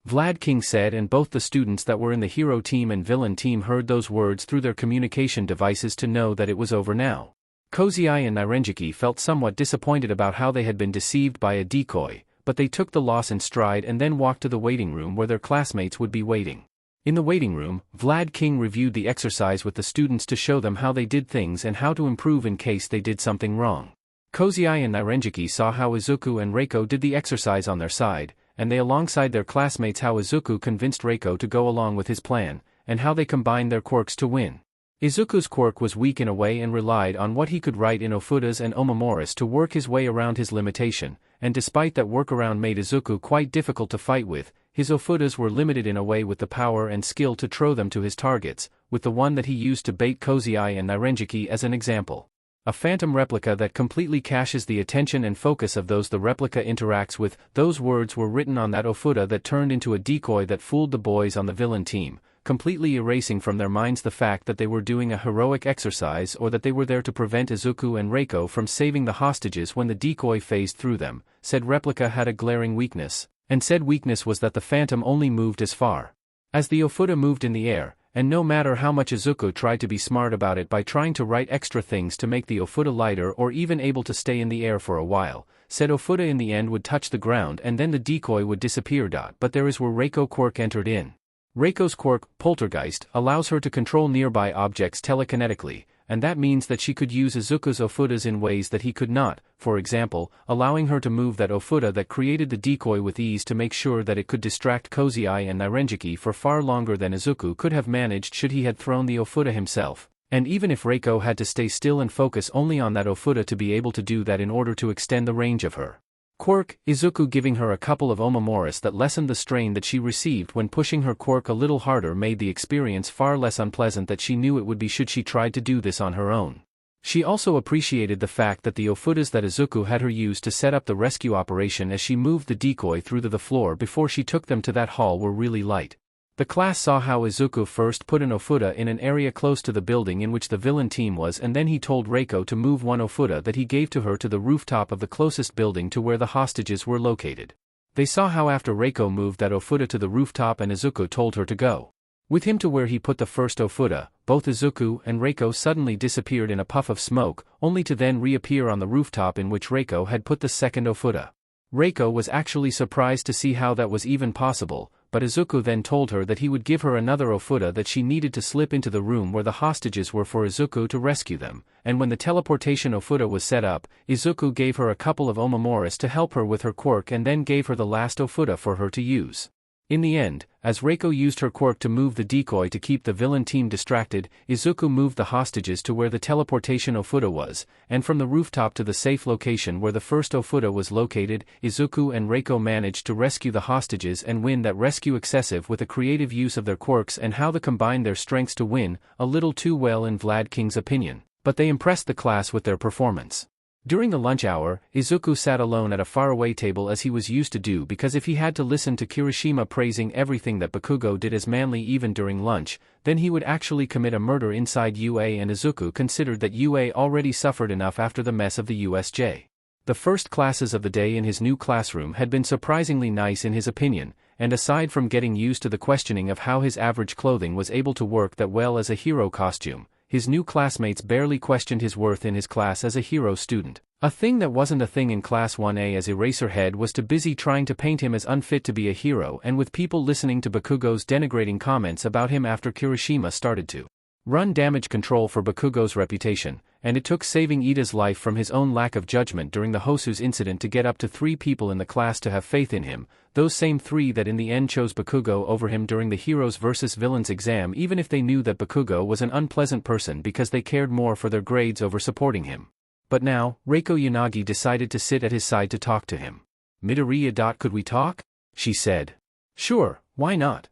Vlad King said, and both the students that were in the hero team and villain team heard those words through their communication devices to know that it was over now. Kozai and Nirenjiki felt somewhat disappointed about how they had been deceived by a decoy, but they took the loss in stride and then walked to the waiting room where their classmates would be waiting. In the waiting room, Vlad King reviewed the exercise with the students to show them how they did things and how to improve in case they did something wrong. Kozai and Nirenjiki saw how Izuku and Reiko did the exercise on their side, and they alongside their classmates how Izuku convinced Reiko to go along with his plan, and how they combined their quirks to win. Izuku's quirk was weak in a way and relied on what he could write in ofudas and omomoris to work his way around his limitation, and despite that workaround made Izuku quite difficult to fight with, his ofudas were limited in a way with the power and skill to throw them to his targets, with the one that he used to bait Kozai and Nirenjiki as an example. A phantom replica that completely caches the attention and focus of those the replica interacts with. Those words were written on that ofuda that turned into a decoy that fooled the boys on the villain team, completely erasing from their minds the fact that they were doing a heroic exercise or that they were there to prevent Izuku and Reiko from saving the hostages when the decoy phased through them. Said replica had a glaring weakness, and said weakness was that the phantom only moved as far as the ofuda moved in the air, and no matter how much Izuku tried to be smart about it by trying to write extra things to make the ofuda lighter or even able to stay in the air for a while, said ofuda in the end would touch the ground and then the decoy would disappear. But there is where Reiko quirk entered in. Reiko's quirk, Poltergeist, allows her to control nearby objects telekinetically, and that means that she could use Izuku's ofudas in ways that he could not, for example, allowing her to move that ofuda that created the decoy with ease to make sure that it could distract Kozai and Nirenjiki for far longer than Izuku could have managed should he had thrown the ofuda himself, and even if Reiko had to stay still and focus only on that ofuda to be able to do that in order to extend the range of her quirk, Izuku giving her a couple of omomoris that lessened the strain that she received when pushing her quirk a little harder made the experience far less unpleasant that she knew it would be should she tried to do this on her own. She also appreciated the fact that the ofudas that Izuku had her use to set up the rescue operation as she moved the decoy through to the floor before she took them to that hall were really light. The class saw how Izuku first put an ofuda in an area close to the building in which the villain team was, and then he told Reiko to move one ofuda that he gave to her to the rooftop of the closest building to where the hostages were located. They saw how after Reiko moved that ofuda to the rooftop and Izuku told her to go with him to where he put the first ofuda, both Izuku and Reiko suddenly disappeared in a puff of smoke, only to then reappear on the rooftop in which Reiko had put the second ofuda. Reiko was actually surprised to see how that was even possible, but Izuku then told her that he would give her another ofuda that she needed to slip into the room where the hostages were for Izuku to rescue them, and when the teleportation ofuda was set up, Izuku gave her a couple of omomoris to help her with her quirk and then gave her the last ofuda for her to use. In the end, as Reiko used her quirk to move the decoy to keep the villain team distracted, Izuku moved the hostages to where the teleportation ofuda was, and from the rooftop to the safe location where the first ofuda was located, Izuku and Reiko managed to rescue the hostages and win that rescue excessive with a creative use of their quirks and how they combined their strengths to win, a little too well in Vlad King's opinion, but they impressed the class with their performance. During the lunch hour, Izuku sat alone at a faraway table as he was used to do because if he had to listen to Kirishima praising everything that Bakugo did as manly even during lunch, then he would actually commit a murder inside UA, and Izuku considered that UA already suffered enough after the mess of the USJ. The first classes of the day in his new classroom had been surprisingly nice in his opinion, and aside from getting used to the questioning of how his average clothing was able to work that well as a hero costume, his new classmates barely questioned his worth in his class as a hero student. A thing that wasn't a thing in Class 1A as Eraserhead was too busy trying to paint him as unfit to be a hero, and with people listening to Bakugo's denigrating comments about him after Kirishima started to run damage control for Bakugo's reputation, and it took saving Ida's life from his own lack of judgment during the Hosu's incident to get up to 3 people in the class to have faith in him, those same 3 that in the end chose Bakugo over him during the Heroes vs. Villains exam, even if they knew that Bakugo was an unpleasant person because they cared more for their grades over supporting him. But now, Reiko Yanagi decided to sit at his side to talk to him. Midoriya. Could we talk? She said. Sure, why not?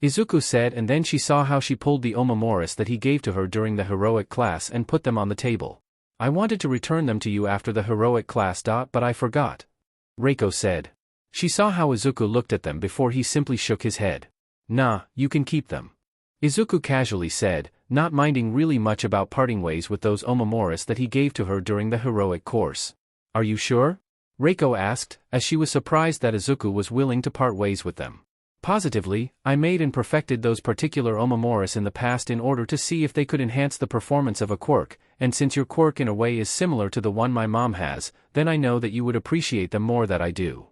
Izuku said, and then she saw how she pulled the omomoris that he gave to her during the heroic class and put them on the table. I wanted to return them to you after the heroic class. But I forgot. Reiko said. She saw how Izuku looked at them before he simply shook his head. Nah, you can keep them. Izuku casually said, not minding really much about parting ways with those omomoris that he gave to her during the heroic course. Are you sure? Reiko asked, as she was surprised that Izuku was willing to part ways with them. Positively, I made and perfected those particular omomoris in the past in order to see if they could enhance the performance of a quirk, and since your quirk in a way is similar to the one my mom has, then I know that you would appreciate them more than I do.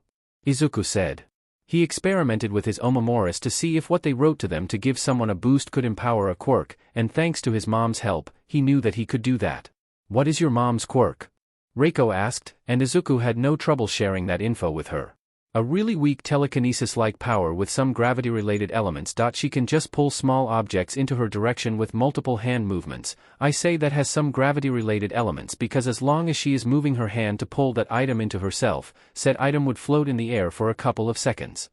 Izuku said. He experimented with his omomoris to see if what they wrote to them to give someone a boost could empower a quirk, and thanks to his mom's help, he knew that he could do that. What is your mom's quirk? Reiko asked, and Izuku had no trouble sharing that info with her. A really weak telekinesis-like power with some gravity-related elements. She can just pull small objects into her direction with multiple hand movements. I say that has some gravity-related elements because as long as she is moving her hand to pull that item into herself, said item would float in the air for a couple of seconds.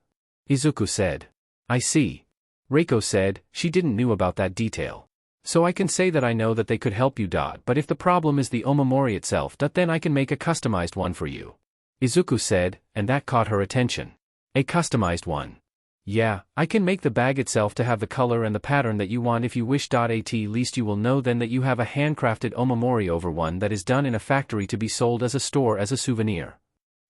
Izuku said. I see. Reiko said, she didn't know about that detail. So I can say that I know that they could help you. But if the problem is the omamori itself, then I can make a customized one for you. Izuku said, and that caught her attention. A customized one. Yeah, I can make the bag itself to have the color and the pattern that you want if you wish. At least you will know then that you have a handcrafted omamori over one that is done in a factory to be sold as a store as a souvenir.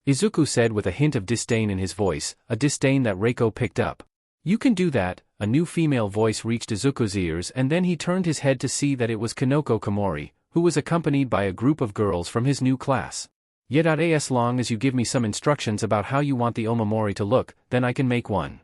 Izuku said with a hint of disdain in his voice, a disdain that Reiko picked up. You can do that. A new female voice reached Izuku's ears, and then he turned his head to see that it was Kanoko Komori, who was accompanied by a group of girls from his new class. Yet as long as you give me some instructions about how you want the omamori to look, then I can make one.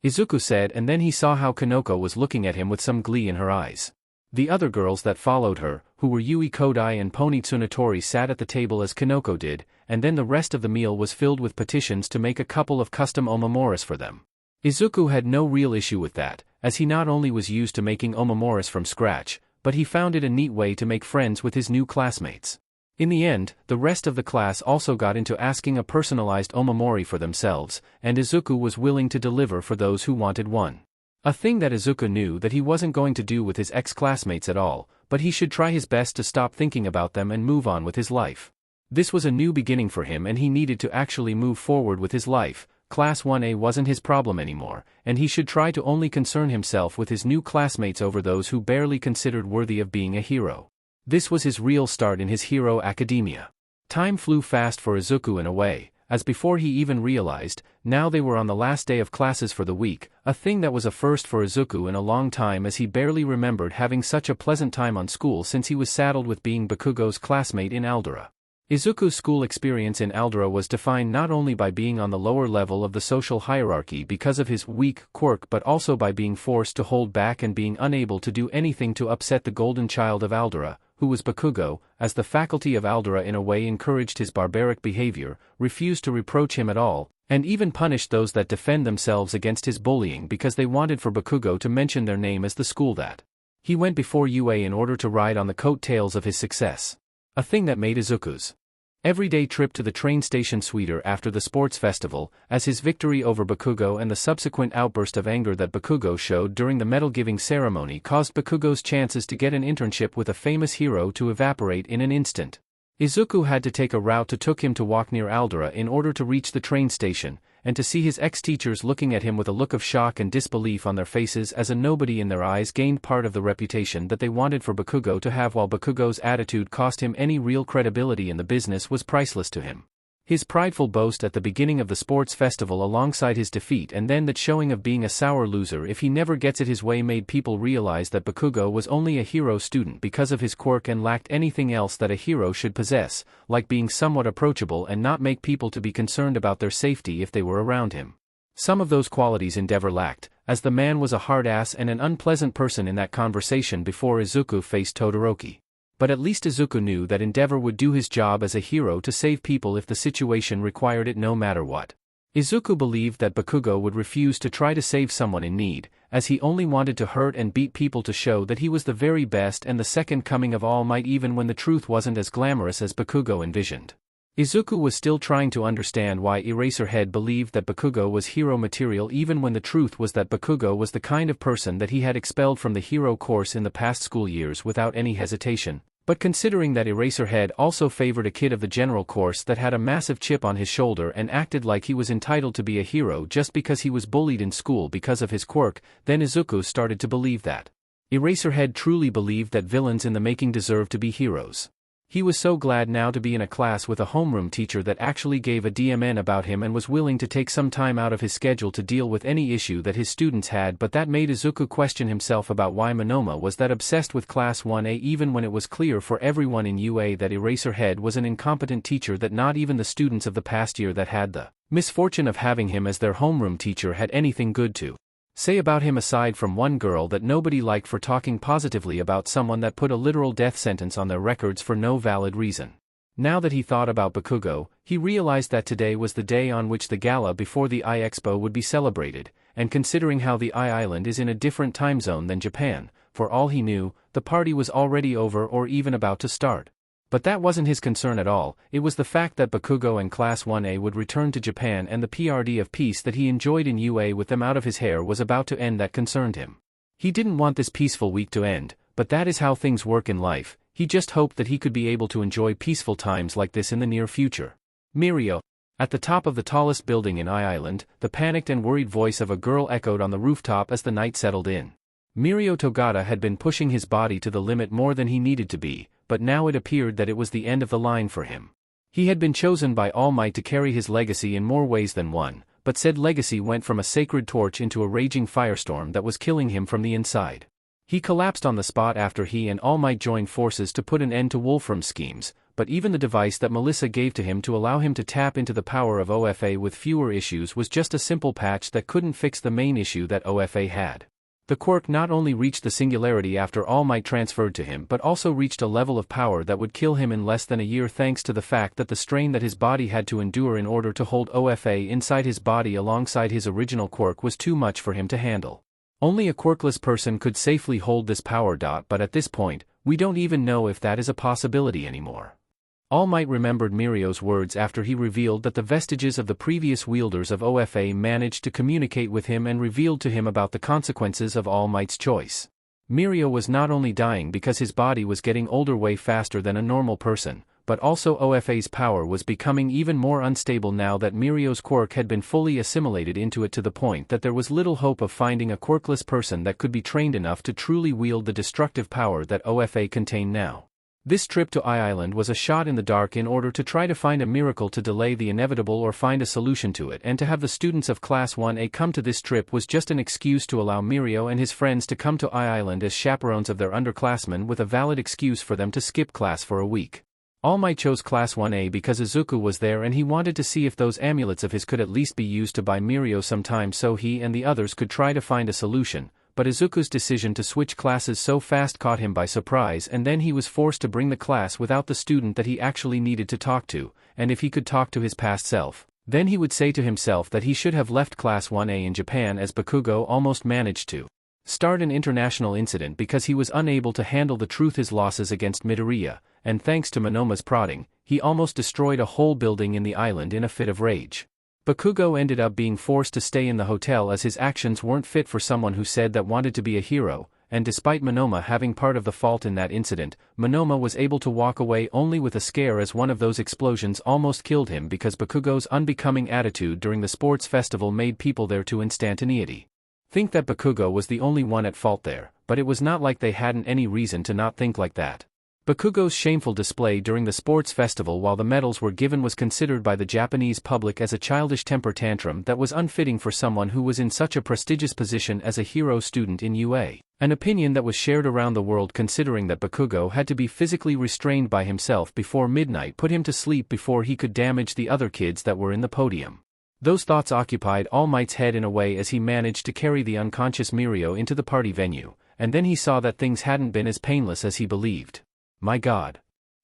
Izuku said, and then he saw how Kanoko was looking at him with some glee in her eyes. The other girls that followed her, who were Yui Kodai and Pony Tsunatori, sat at the table as Kanoko did, and then the rest of the meal was filled with petitions to make a couple of custom omamoris for them. Izuku had no real issue with that, as he not only was used to making omamoris from scratch, but he found it a neat way to make friends with his new classmates. In the end, the rest of the class also got into asking a personalized omamori for themselves, and Izuku was willing to deliver for those who wanted one. A thing that Izuku knew that he wasn't going to do with his ex-classmates at all, but he should try his best to stop thinking about them and move on with his life. This was a new beginning for him and he needed to actually move forward with his life. Class 1A wasn't his problem anymore, and he should try to only concern himself with his new classmates over those who barely considered worthy of being a hero. This was his real start in his hero academia. Time flew fast for Izuku in a way, as before he even realized, now they were on the last day of classes for the week, a thing that was a first for Izuku in a long time as he barely remembered having such a pleasant time on school since he was saddled with being Bakugo's classmate in Aldera. Izuku's school experience in Aldera was defined not only by being on the lower level of the social hierarchy because of his weak quirk but also by being forced to hold back and being unable to do anything to upset the golden child of Aldera, who was Bakugo, as the faculty of Aldera in a way encouraged his barbaric behavior, refused to reproach him at all, and even punished those that defend themselves against his bullying because they wanted for Bakugo to mention their name as the school that he went before UA in order to ride on the coattails of his success. A thing that made Izuku's everyday trip to the train station sweeter after the sports festival, as his victory over Bakugo and the subsequent outburst of anger that Bakugo showed during the medal-giving ceremony caused Bakugo's chances to get an internship with a famous hero to evaporate in an instant. Izuku had to take a route that took him to walk near Aldera in order to reach the train station, and to see his ex-teachers looking at him with a look of shock and disbelief on their faces as a nobody in their eyes gained part of the reputation that they wanted for Bakugo to have, while Bakugo's attitude cost him any real credibility in the business was priceless to him. His prideful boast at the beginning of the sports festival alongside his defeat and then that showing of being a sour loser if he never gets it his way made people realize that Bakugo was only a hero student because of his quirk and lacked anything else that a hero should possess, like being somewhat approachable and not make people to be concerned about their safety if they were around him. Some of those qualities Endeavor lacked, as the man was a hard ass and an unpleasant person in that conversation before Izuku faced Todoroki. But at least Izuku knew that Endeavor would do his job as a hero to save people if the situation required it no matter what. Izuku believed that Bakugo would refuse to try to save someone in need, as he only wanted to hurt and beat people to show that he was the very best and the second coming of All Might even when the truth wasn't as glamorous as Bakugo envisioned. Izuku was still trying to understand why Eraserhead believed that Bakugo was hero material even when the truth was that Bakugo was the kind of person that he had expelled from the hero course in the past school years without any hesitation. But considering that Eraserhead also favored a kid of the general course that had a massive chip on his shoulder and acted like he was entitled to be a hero just because he was bullied in school because of his quirk, then Izuku started to believe that Eraserhead truly believed that villains in the making deserved to be heroes. He was so glad now to be in a class with a homeroom teacher that actually gave a DMN about him and was willing to take some time out of his schedule to deal with any issue that his students had, but that made Izuku question himself about why Monoma was that obsessed with Class 1A even when it was clear for everyone in UA that Eraserhead was an incompetent teacher that not even the students of the past year that had the misfortune of having him as their homeroom teacher had anything good to say about him aside from one girl that nobody liked for talking positively about someone that put a literal death sentence on their records for no valid reason. Now that he thought about Bakugo, he realized that today was the day on which the gala before the I-Expo would be celebrated, and considering how the I-Island is in a different time zone than Japan, for all he knew, the party was already over or even about to start. But that wasn't his concern at all, it was the fact that Bakugo and Class 1A would return to Japan and the PRD of peace that he enjoyed in UA with them out of his hair was about to end that concerned him. He didn't want this peaceful week to end, but that is how things work in life. He just hoped that he could be able to enjoy peaceful times like this in the near future. Mirio. At the top of the tallest building in I-Island, the panicked and worried voice of a girl echoed on the rooftop as the night settled in. Mirio Togata had been pushing his body to the limit more than he needed to be, but now it appeared that it was the end of the line for him. He had been chosen by All Might to carry his legacy in more ways than one, but said legacy went from a sacred torch into a raging firestorm that was killing him from the inside. He collapsed on the spot after he and All Might joined forces to put an end to Wolfram's schemes, but even the device that Melissa gave to him to allow him to tap into the power of OFA with fewer issues was just a simple patch that couldn't fix the main issue that OFA had. The quirk not only reached the singularity after All Might transferred to him but also reached a level of power that would kill him in less than a year thanks to the fact that the strain that his body had to endure in order to hold OFA inside his body alongside his original quirk was too much for him to handle. Only a quirkless person could safely hold this power. But at this point, we don't even know if that is a possibility anymore. All Might remembered Mirio's words after he revealed that the vestiges of the previous wielders of OFA managed to communicate with him and revealed to him about the consequences of All Might's choice. Mirio was not only dying because his body was getting older way faster than a normal person, but also OFA's power was becoming even more unstable now that Mirio's quirk had been fully assimilated into it to the point that there was little hope of finding a quirkless person that could be trained enough to truly wield the destructive power that OFA contained now. This trip to I-Island was a shot in the dark in order to try to find a miracle to delay the inevitable or find a solution to it, and to have the students of Class 1A come to this trip was just an excuse to allow Mirio and his friends to come to I-Island as chaperones of their underclassmen with a valid excuse for them to skip class for a week. All Might chose Class 1A because Izuku was there and he wanted to see if those amulets of his could at least be used to buy Mirio some time so he and the others could try to find a solution. But Izuku's decision to switch classes so fast caught him by surprise, and then he was forced to bring the class without the student that he actually needed to talk to, and if he could talk to his past self, then he would say to himself that he should have left Class 1A in Japan as Bakugo almost managed to start an international incident because he was unable to handle the truth his losses against Midoriya, and thanks to Monoma's prodding, he almost destroyed a whole building in the island in a fit of rage. Bakugo ended up being forced to stay in the hotel as his actions weren't fit for someone who said that wanted to be a hero, and despite Monoma having part of the fault in that incident, Monoma was able to walk away only with a scare as one of those explosions almost killed him because Bakugo's unbecoming attitude during the sports festival made people there to instantaneity think that Bakugo was the only one at fault there, but it was not like they hadn't any reason to not think like that. Bakugo's shameful display during the sports festival while the medals were given was considered by the Japanese public as a childish temper tantrum that was unfitting for someone who was in such a prestigious position as a hero student in UA, an opinion that was shared around the world considering that Bakugo had to be physically restrained by himself before midnight put him to sleep before he could damage the other kids that were in the podium. Those thoughts occupied All Might's head in a way as he managed to carry the unconscious Mirio into the party venue, and then he saw that things hadn't been as painless as he believed. My God.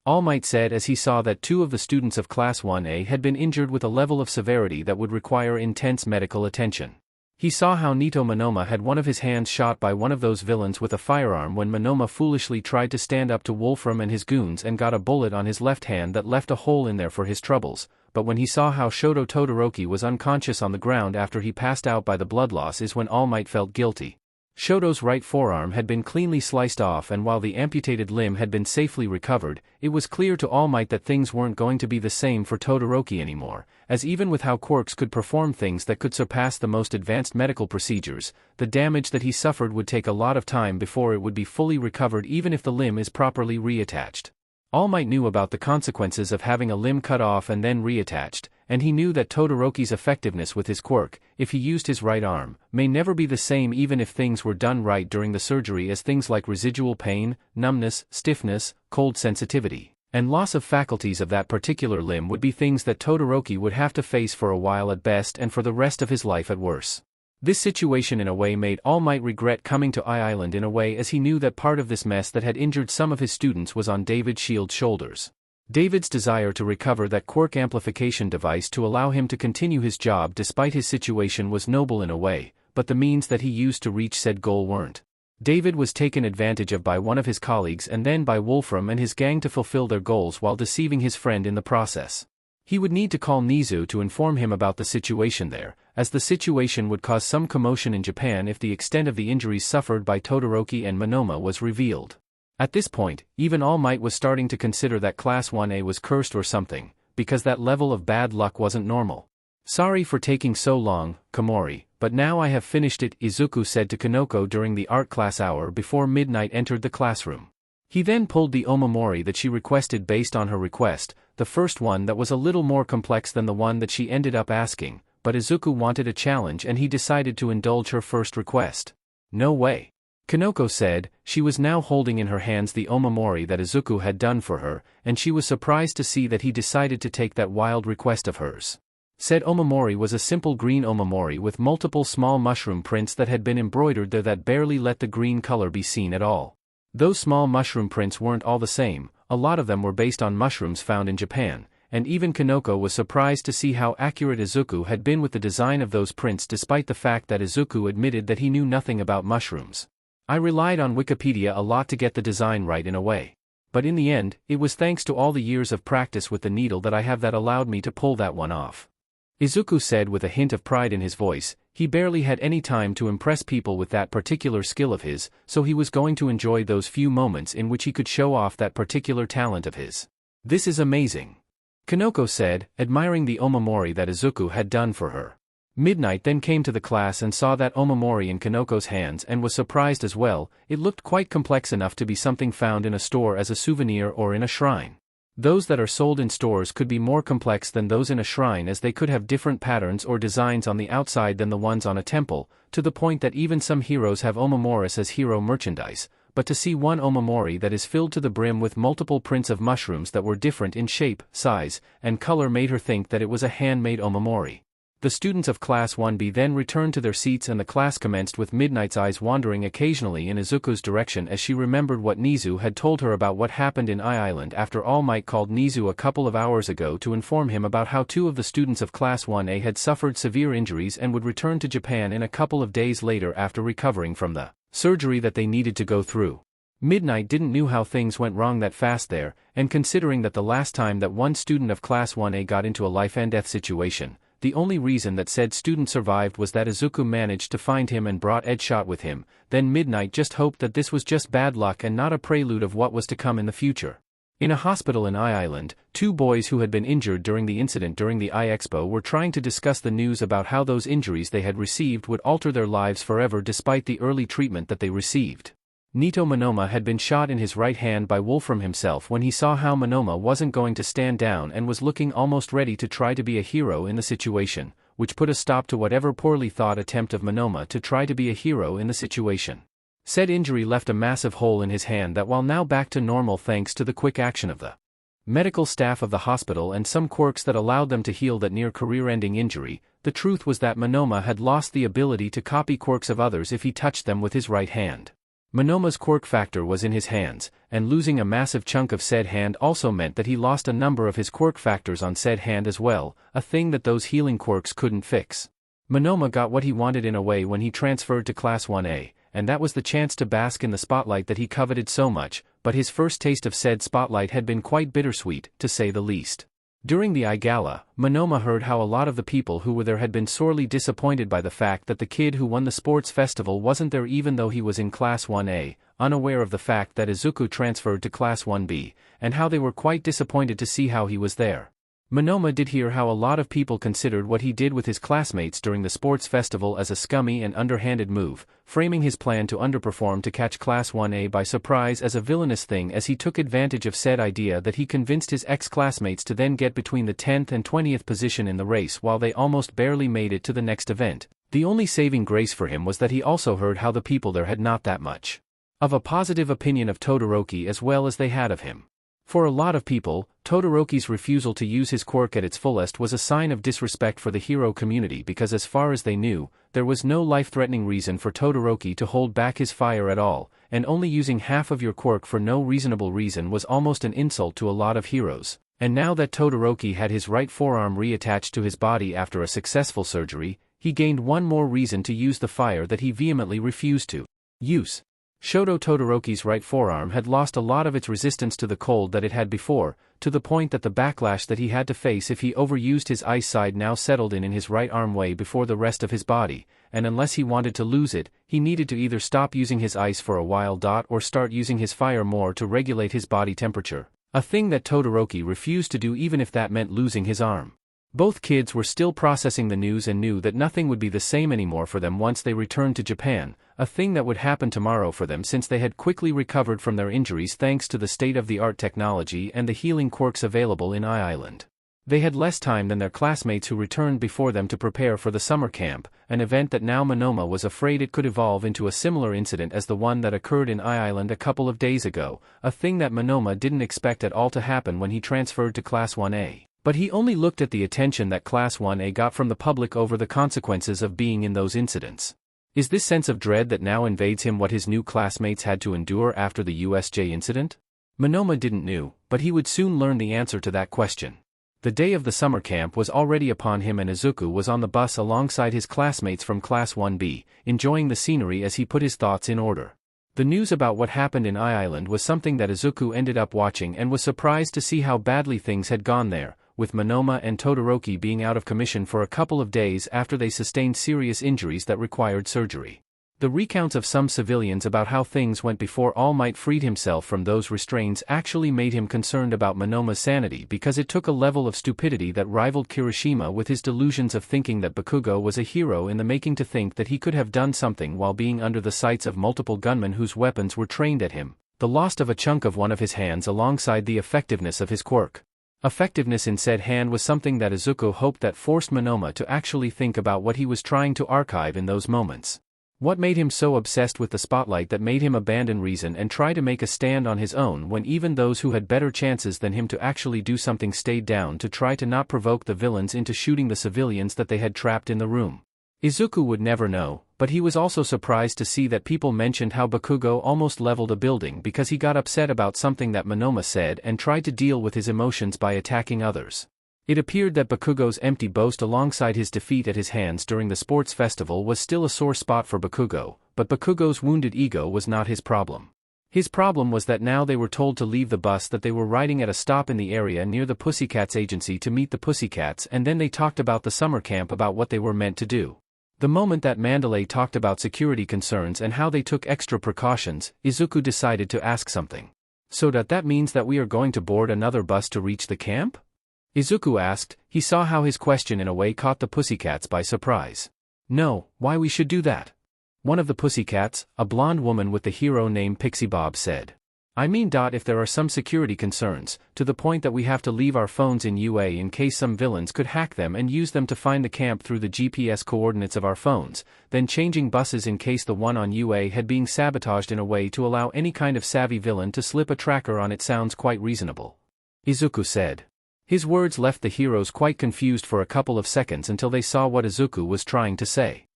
All Might said as he saw that 2 of the students of Class 1A had been injured with a level of severity that would require intense medical attention. He saw how Nito Monoma had one of his hands shot by one of those villains with a firearm when Monoma foolishly tried to stand up to Wolfram and his goons and got a bullet on his left hand that left a hole in there for his troubles, but when he saw how Shoto Todoroki was unconscious on the ground after he passed out by the blood loss is when All Might felt guilty. Shoto's right forearm had been cleanly sliced off, and while the amputated limb had been safely recovered, it was clear to All Might that things weren't going to be the same for Todoroki anymore, as even with how quirks could perform things that could surpass the most advanced medical procedures, the damage that he suffered would take a lot of time before it would be fully recovered even if the limb is properly reattached. All Might knew about the consequences of having a limb cut off and then reattached, and he knew that Todoroki's effectiveness with his quirk, if he used his right arm, may never be the same even if things were done right during the surgery, as things like residual pain, numbness, stiffness, cold sensitivity, and loss of faculties of that particular limb would be things that Todoroki would have to face for a while at best and for the rest of his life at worst. This situation in a way made All Might regret coming to Island in a way, as he knew that part of this mess that had injured some of his students was on David Shield's shoulders. David's desire to recover that quirk amplification device to allow him to continue his job despite his situation was noble in a way, but the means that he used to reach said goal weren't. David was taken advantage of by one of his colleagues and then by Wolfram and his gang to fulfill their goals while deceiving his friend in the process. He would need to call Nizu to inform him about the situation there, as the situation would cause some commotion in Japan if the extent of the injuries suffered by Todoroki and Monoma was revealed. At this point, even All Might was starting to consider that Class 1A was cursed or something, because that level of bad luck wasn't normal. Sorry for taking so long, Komori, but now I have finished it, Izuku said to Kanoko during the art class hour before midnight entered the classroom. He then pulled the omamori that she requested based on her request, the first one that was a little more complex than the one that she ended up asking, but Izuku wanted a challenge and he decided to indulge her first request. No way. Kanoko said. She was now holding in her hands the omamori that Izuku had done for her, and she was surprised to see that he decided to take that wild request of hers. Said omamori was a simple green omamori with multiple small mushroom prints that had been embroidered there that barely let the green color be seen at all. Those small mushroom prints weren't all the same, a lot of them were based on mushrooms found in Japan, and even Kanoko was surprised to see how accurate Izuku had been with the design of those prints despite the fact that Izuku admitted that he knew nothing about mushrooms. I relied on Wikipedia a lot to get the design right in a way. But in the end, it was thanks to all the years of practice with the needle that I have that allowed me to pull that one off. Izuku said with a hint of pride in his voice. He barely had any time to impress people with that particular skill of his, so he was going to enjoy those few moments in which he could show off that particular talent of his. This is amazing. Kanoko said, admiring the omamori that Izuku had done for her. Midnight then came to the class and saw that omamori in Kanoko's hands and was surprised as well. It looked quite complex enough to be something found in a store as a souvenir or in a shrine. Those that are sold in stores could be more complex than those in a shrine, as they could have different patterns or designs on the outside than the ones on a temple, to the point that even some heroes have omamoris as hero merchandise, but to see one omamori that is filled to the brim with multiple prints of mushrooms that were different in shape, size, and color made her think that it was a handmade omamori. The students of Class 1B then returned to their seats and the class commenced with Midnight's eyes wandering occasionally in Izuku's direction as she remembered what Nizu had told her about what happened in Island after All Might called Nizu a couple of hours ago to inform him about how 2 of the students of Class 1A had suffered severe injuries and would return to Japan in a couple of days later after recovering from the surgery that they needed to go through. Midnight didn't know how things went wrong that fast there, and considering that the last time that one student of Class 1A got into a life-and-death situation, the only reason that said student survived was that Izuku managed to find him and brought Edshot with him, then Midnight just hoped that this was just bad luck and not a prelude of what was to come in the future. In a hospital in Island, 2 boys who had been injured during the incident during the Expo were trying to discuss the news about how those injuries they had received would alter their lives forever despite the early treatment that they received. Nito Monoma had been shot in his right hand by Wolfram himself when he saw how Monoma wasn't going to stand down and was looking almost ready to try to be a hero in the situation, which put a stop to whatever poorly thought attempt of Monoma to try to be a hero in the situation. Said injury left a massive hole in his hand that while now back to normal thanks to the quick action of the medical staff of the hospital and some quirks that allowed them to heal that near career-ending injury, the truth was that Monoma had lost the ability to copy quirks of others if he touched them with his right hand. Monoma's quirk factor was in his hands, and losing a massive chunk of said hand also meant that he lost a number of his quirk factors on said hand as well, a thing that those healing quirks couldn't fix. Monoma got what he wanted in a way when he transferred to Class 1A, and that was the chance to bask in the spotlight that he coveted so much, but his first taste of said spotlight had been quite bittersweet, to say the least. During the Gala, Monoma heard how a lot of the people who were there had been sorely disappointed by the fact that the kid who won the sports festival wasn't there even though he was in Class 1A, unaware of the fact that Izuku transferred to Class 1B, and how they were quite disappointed to see how he was there. Monoma did hear how a lot of people considered what he did with his classmates during the sports festival as a scummy and underhanded move, framing his plan to underperform to catch Class 1A by surprise as a villainous thing as he took advantage of said idea that he convinced his ex-classmates to then get between the 10th and 20th position in the race while they almost barely made it to the next event. The only saving grace for him was that he also heard how the people there had not that much of a positive opinion of Todoroki as well as they had of him. For a lot of people, Todoroki's refusal to use his quirk at its fullest was a sign of disrespect for the hero community because as far as they knew, there was no life-threatening reason for Todoroki to hold back his fire at all, and only using half of your quirk for no reasonable reason was almost an insult to a lot of heroes. And now that Todoroki had his right forearm reattached to his body after a successful surgery, he gained one more reason to use the fire that he vehemently refused to use. Shoto Todoroki's right forearm had lost a lot of its resistance to the cold that it had before, to the point that the backlash that he had to face if he overused his ice side now settled in his right arm way before the rest of his body, and unless he wanted to lose it, he needed to either stop using his ice for a while or start using his fire more to regulate his body temperature, a thing that Todoroki refused to do even if that meant losing his arm. Both kids were still processing the news and knew that nothing would be the same anymore for them once they returned to Japan, a thing that would happen tomorrow for them since they had quickly recovered from their injuries thanks to the state-of-the-art technology and the healing quirks available in Island. They had less time than their classmates who returned before them to prepare for the summer camp, an event that now Monoma was afraid it could evolve into a similar incident as the one that occurred in Island a couple of days ago, a thing that Monoma didn't expect at all to happen when he transferred to Class 1A. But he only looked at the attention that Class 1A got from the public over the consequences of being in those incidents. Is this sense of dread that now invades him what his new classmates had to endure after the USJ incident? Monoma didn't know, but he would soon learn the answer to that question. The day of the summer camp was already upon him and Izuku was on the bus alongside his classmates from Class 1B, enjoying the scenery as he put his thoughts in order. The news about what happened in Island was something that Izuku ended up watching and was surprised to see how badly things had gone there, with Monoma and Todoroki being out of commission for a couple of days after they sustained serious injuries that required surgery. The recounts of some civilians about how things went before All Might freed himself from those restraints actually made him concerned about Monoma's sanity because it took a level of stupidity that rivaled Kirishima with his delusions of thinking that Bakugo was a hero in the making to think that he could have done something while being under the sights of multiple gunmen whose weapons were trained at him, the loss of a chunk of one of his hands alongside the effectiveness of his quirk. Effectiveness in said hand was something that Izuku hoped that forced Monoma to actually think about what he was trying to archive in those moments. What made him so obsessed with the spotlight that made him abandon reason and try to make a stand on his own when even those who had better chances than him to actually do something stayed down to try to not provoke the villains into shooting the civilians that they had trapped in the room? Izuku would never know, but he was also surprised to see that people mentioned how Bakugo almost leveled a building because he got upset about something that Monoma said and tried to deal with his emotions by attacking others. It appeared that Bakugo's empty boast alongside his defeat at his hands during the sports festival was still a sore spot for Bakugo, but Bakugo's wounded ego was not his problem. His problem was that now they were told to leave the bus that they were riding at a stop in the area near the Pussycats agency to meet the Pussycats, and then they talked about the summer camp about what they were meant to do. The moment that Mandalay talked about security concerns and how they took extra precautions, Izuku decided to ask something. So that means that we are going to board another bus to reach the camp? Izuku asked. He saw how his question in a way caught the Pussycats by surprise. No, why we should do that? One of the pussycats, a blonde woman with the hero named Pixie Bob, said. I mean, if there are some security concerns, to the point that we have to leave our phones in UA in case some villains could hack them and use them to find the camp through the GPS coordinates of our phones, then changing buses in case the one on UA had been sabotaged in a way to allow any kind of savvy villain to slip a tracker on it sounds quite reasonable. Izuku said. His words left the heroes quite confused for a couple of seconds until they saw what Izuku was trying to say.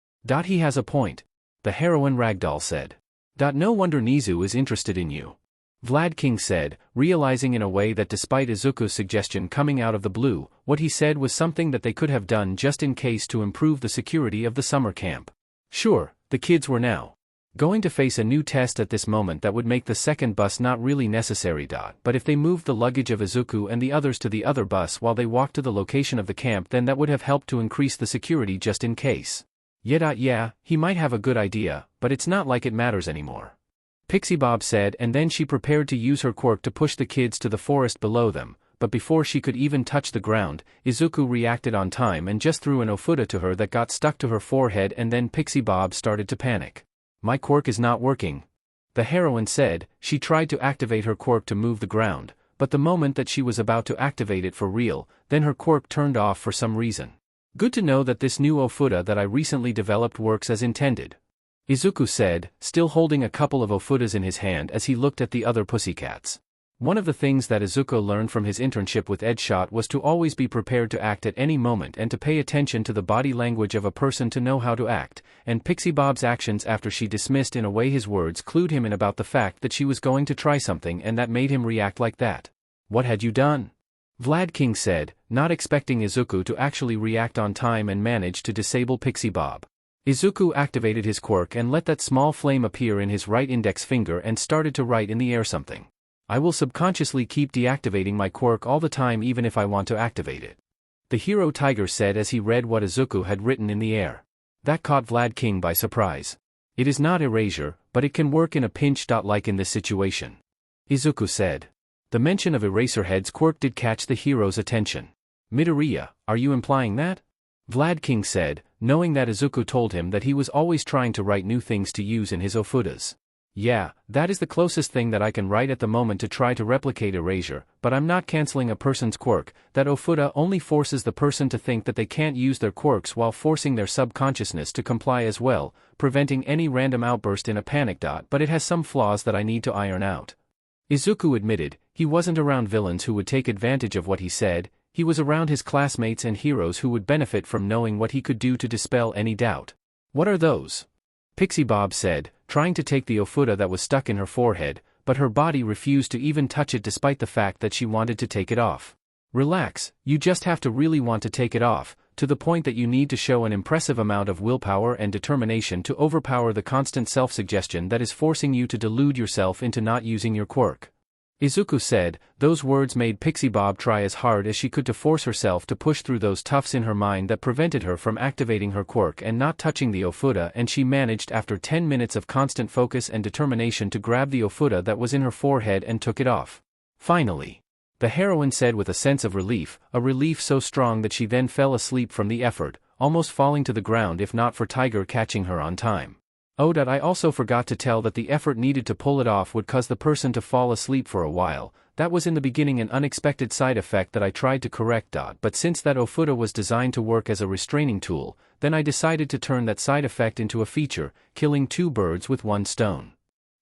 He has a point. The heroine Ragdoll said. No wonder Nizu is interested in you. Vlad King said, realizing in a way that despite Izuku's suggestion coming out of the blue, what he said was something that they could have done just in case to improve the security of the summer camp. Sure, the kids were now going to face a new test at this moment that would make the second bus not really necessary. But if they moved the luggage of Izuku and the others to the other bus while they walked to the location of the camp, then that would have helped to increase the security just in case. Yeah, he might have a good idea, but it's not like it matters anymore. Pixie Bob said, and then she prepared to use her quirk to push the kids to the forest below them, but before she could even touch the ground, Izuku reacted on time and just threw an ofuda to her that got stuck to her forehead, and then Pixie Bob started to panic. My quirk is not working. The heroine said. She tried to activate her quirk to move the ground, but the moment that she was about to activate it for real, then her quirk turned off for some reason. Good to know that this new ofuda that I recently developed works as intended. Izuku said, still holding a couple of ofudas in his hand as he looked at the other pussycats. One of the things that Izuku learned from his internship with Edshot was to always be prepared to act at any moment and to pay attention to the body language of a person to know how to act, and Pixie Bob's actions after she dismissed in a way his words clued him in about the fact that she was going to try something, and that made him react like that. What had you done? Vlad King said, not expecting Izuku to actually react on time and manage to disable Pixie Bob. Izuku activated his quirk and let that small flame appear in his right index finger and started to write in the air something. I will subconsciously keep deactivating my quirk all the time even if I want to activate it. The hero Tiger said as he read what Izuku had written in the air. That caught Vlad King by surprise. It is not erasure, but it can work in a pinch. Like in this situation. Izuku said. The mention of Eraserhead's quirk did catch the hero's attention. Midoriya, are you implying that? Vlad King said, knowing that Izuku told him that he was always trying to write new things to use in his ofudas. Yeah, that is the closest thing that I can write at the moment to try to replicate erasure, but I'm not cancelling a person's quirk. That ofuda only forces the person to think that they can't use their quirks while forcing their subconsciousness to comply as well, preventing any random outburst in a panic. But it has some flaws that I need to iron out. Izuku admitted, he wasn't around villains who would take advantage of what he said. He was around his classmates and heroes who would benefit from knowing what he could do to dispel any doubt. What are those? Pixie Bob said, trying to take the ofuda that was stuck in her forehead, but her body refused to even touch it despite the fact that she wanted to take it off. Relax, you just have to really want to take it off, to the point that you need to show an impressive amount of willpower and determination to overpower the constant self-suggestion that is forcing you to delude yourself into not using your quirk. Izuku said. Those words made Pixie Bob try as hard as she could to force herself to push through those tufts in her mind that prevented her from activating her quirk and not touching the ofuda, and she managed after 10 minutes of constant focus and determination to grab the ofuda that was in her forehead and took it off. Finally. The heroine said with a sense of relief, a relief so strong that she then fell asleep from the effort, almost falling to the ground if not for Tiger catching her on time. Oh, I also forgot to tell that the effort needed to pull it off would cause the person to fall asleep for a while. That was in the beginning an unexpected side effect that I tried to correct. But since that ofuda was designed to work as a restraining tool, then I decided to turn that side effect into a feature, killing two birds with one stone.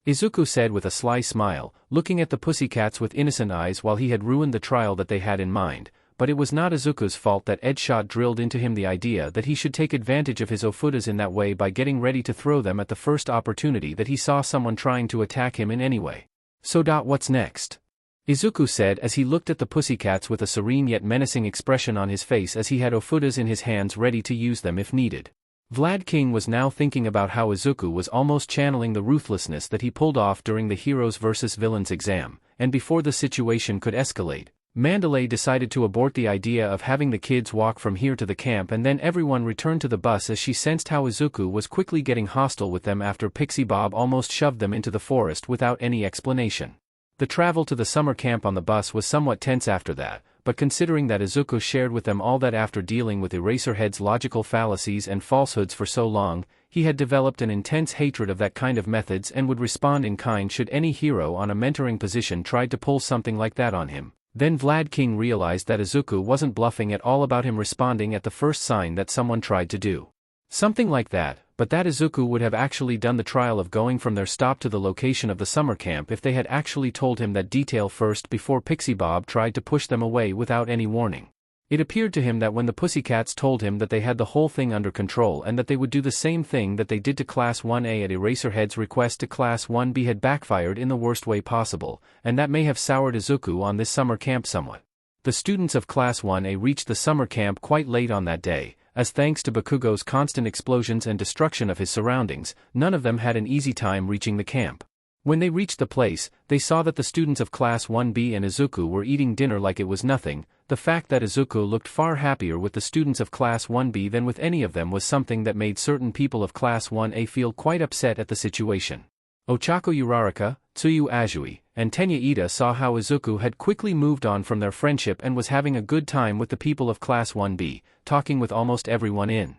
Izuku said with a sly smile, looking at the pussycats with innocent eyes while he had ruined the trial that they had in mind. But it was not Izuku's fault that Edshot drilled into him the idea that he should take advantage of his ofudas in that way by getting ready to throw them at the first opportunity that he saw someone trying to attack him in any way. So what's next? Izuku said as he looked at the pussycats with a serene yet menacing expression on his face as he had ofudas in his hands ready to use them if needed. Vlad King was now thinking about how Izuku was almost channeling the ruthlessness that he pulled off during the Heroes vs. Villains exam, and before the situation could escalate, Mandalay decided to abort the idea of having the kids walk from here to the camp, and then everyone returned to the bus as she sensed how Izuku was quickly getting hostile with them after Pixie Bob almost shoved them into the forest without any explanation. The travel to the summer camp on the bus was somewhat tense after that, but considering that Izuku shared with them all that after dealing with Eraserhead's logical fallacies and falsehoods for so long, he had developed an intense hatred of that kind of methods and would respond in kind should any hero on a mentoring position try to pull something like that on him. Then Vlad King realized that Izuku wasn't bluffing at all about him responding at the first sign that someone tried to do something like that, but that Izuku would have actually done the trial of going from their stop to the location of the summer camp if they had actually told him that detail first before Pixie Bob tried to push them away without any warning. It appeared to him that when the Pussycats told him that they had the whole thing under control and that they would do the same thing that they did to Class 1A at Eraserhead's request to Class 1B had backfired in the worst way possible, and that may have soured Izuku on this summer camp somewhat. The students of Class 1A reached the summer camp quite late on that day, as thanks to Bakugo's constant explosions and destruction of his surroundings, none of them had an easy time reaching the camp. When they reached the place, they saw that the students of Class 1B and Izuku were eating dinner like it was nothing. The fact that Izuku looked far happier with the students of Class 1B than with any of them was something that made certain people of Class 1A feel quite upset at the situation. Ochako Uraraka, Tsuyu Azui, and Tenya Ida saw how Izuku had quickly moved on from their friendship and was having a good time with the people of Class 1B, talking with almost everyone in